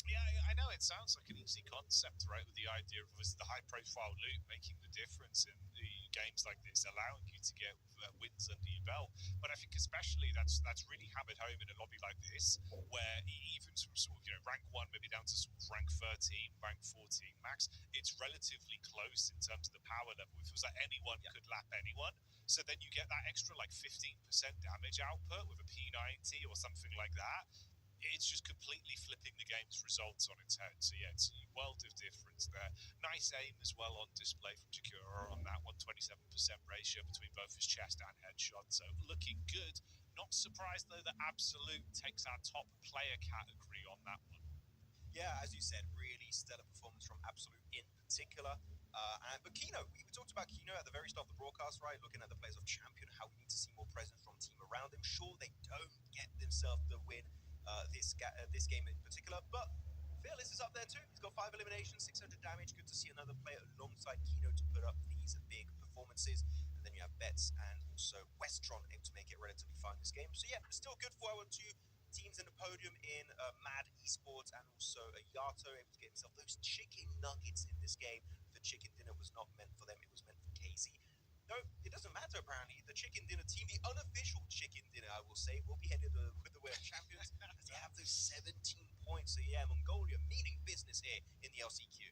Yeah, I know it sounds like an easy concept, right? With the idea of the high-profile loot making the difference in the games like this, allowing you to get wins under your belt. But I think especially that's really hammered home in a lobby like this, where even from sort of rank 1 maybe down to sort of rank 13, rank 14 max, it's relatively close in terms of the power level. It feels like anyone could lap anyone. So then you get that extra like 15% damage output with a P90 or something like that. It's just completely flipping the game's results on its head. So yeah, it's a world of difference there. Nice aim as well on display from Jakura on that one, 27% ratio between both his chest and headshot. So looking good. Not surprised though that Absolute takes our top player category on that one. Yeah, as you said, really stellar performance from Absolute in particular. But Kino, we talked about Kino at the very start of the broadcast, right? Looking at the players of Champion, how we need to see more presence from team around him. Sure, they don't get themselves the win this game in particular, but Fearless is up there too. He's got 5 eliminations, 600 damage. Good to see another player alongside Kino to put up these big performances. And then you have Betts and also Westron able to make it relatively fun this game. So yeah, still good for our 2 teams in the podium in Mad Esports and also Ayato able to get himself those chicken nuggets in this game. The the chicken dinner was not meant for them, it was meant for KZ. No, it doesn't matter apparently. The chicken dinner team, the unofficial chicken dinner, I will say, will be headed with the way of champions as they have those 17 points. So yeah, Mongolia meaning business here in the LCQ.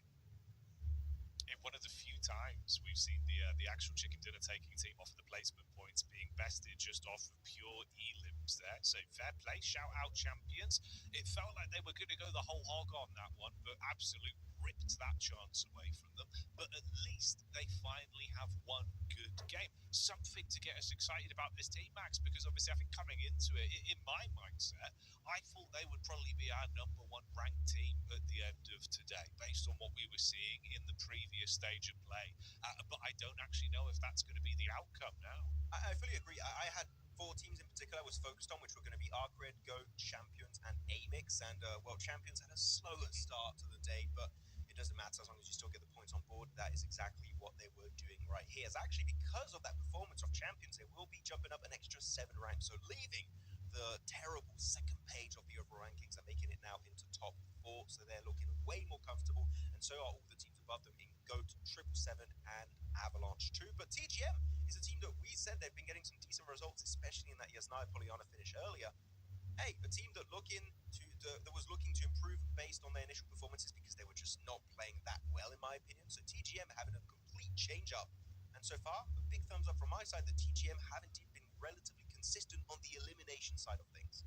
In one of the few times we've seen the actual chicken dinner taking team off the placement points being bested just off of pure elims there. So fair play, shout out champions. It felt like they were going to go the whole hog on that one, but absolute ripped that chance away from them. But at least they finally have one good game. Something to get us excited about this team, Max, because obviously I think coming into it, in my mindset, I thought they would probably be our number one ranked team at the end of today, based on what we were seeing in the previous stage of play. But I don't actually know if that's going to be the outcome now. I fully agree. I had 4 teams in particular I was focused on, which were going to be Arcred, GOAT, Champions, and Amix. And, well, Champions had a slower start to the day, but it doesn't matter as long as you still get the points on board. That is exactly what they were doing right here. It's actually because of that performance of Champions, they will be jumping up an extra 7 ranks. So leaving the terrible second page of the overall rankings and making it now into top 4. So they're looking way more comfortable, and so are all the teams above them in GOAT, 777, and Avalanche 2. But TGM is a team that we said they've been getting some decent results, especially in that Yasnaya Polyana finish earlier. Hey, a team that was looking to improve based on their initial performances because they were just not playing that well, in my opinion. So TGM having a complete change up, and so far a big thumbs up from my side that TGM have indeed been relatively consistent on the elimination side of things.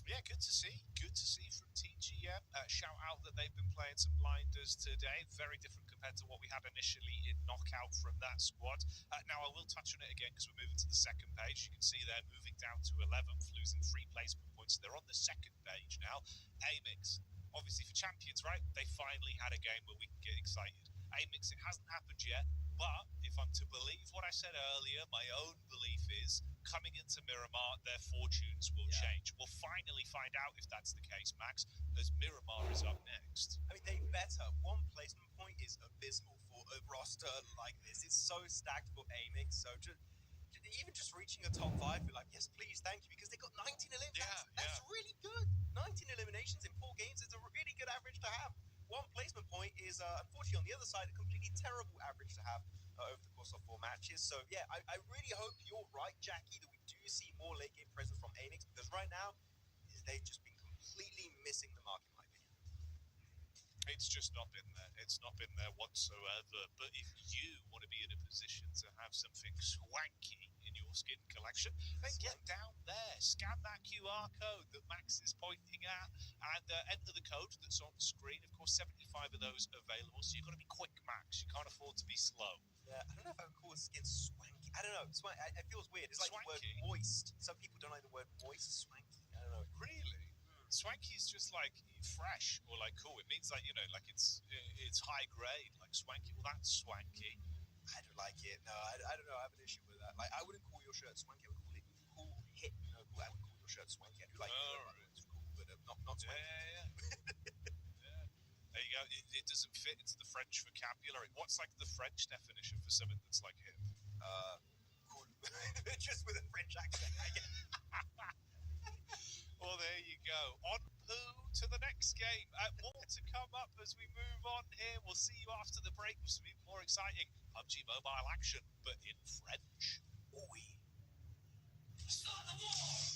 Yeah, good to see. Good to see from TGM. Shout out that they've been playing some blinders today. Very different compared to what we had initially in knockout from that squad. Now, I will touch on it again because we're moving to the second page. You can see they're moving down to 11th, losing 3 placement points. They're on the second page now. Amix, obviously for champions, right? They finally had a game where we can get excited. Amix, it hasn't happened yet, but if I'm to believe what I said earlier, my own belief is coming into Miramar, their fortunes will change. We'll finally find out if that's the case, Max, as Miramar is up next. I mean, they better. 1 placement point is abysmal for a roster like this. It's so stacked for Amix. So even just reaching a top 5, you're like, yes, please, thank you, because they got 19 eliminations. That's really good. 19 eliminations in 4 games is a really good average to have. 1 placement point is, unfortunately, on the other side, a completely terrible average to have over the course of 4 matches. So, yeah, I really hope you're right, Jackie, that we do see more late game presence from Amix, because right now, they've just been completely missing the mark, in my opinion. It's just not been there. It's not been there whatsoever. But if you want to be in a position to have something swanky in your skin collection, then get down there. Scan that QR code that Max is pointing at and enter the code that's on the screen. Of course, 75 of those available, so you've got to be quick, Max. You can't afford to be slow. Yeah, I don't know if I would call skin swanky. I don't know. It feels weird. It's like Swanky? the word moist. Some people don't like the word moist. Swanky. I don't know. Really? Swanky is just like fresh or like cool. It means like, you know, like it's high grade, like swanky. Well, that's swanky. I don't like it. No, I don't know. I have an issue with that. Like, I wouldn't call your shirt swanky. I would call it cool hit. No, cool. I wouldn't call your shirt swanky. I do like it. It's cool, but not swanky. Yeah. There you go. It doesn't fit into the French vocabulary. What's like the French definition for something that's like hip? Cool. Just with a French accent, I guess. Well, there you go. On to the next game. More to come up as we move on here. We'll see you after the break with some even more exciting PUBG Mobile action, but in French. Oui. Start the war!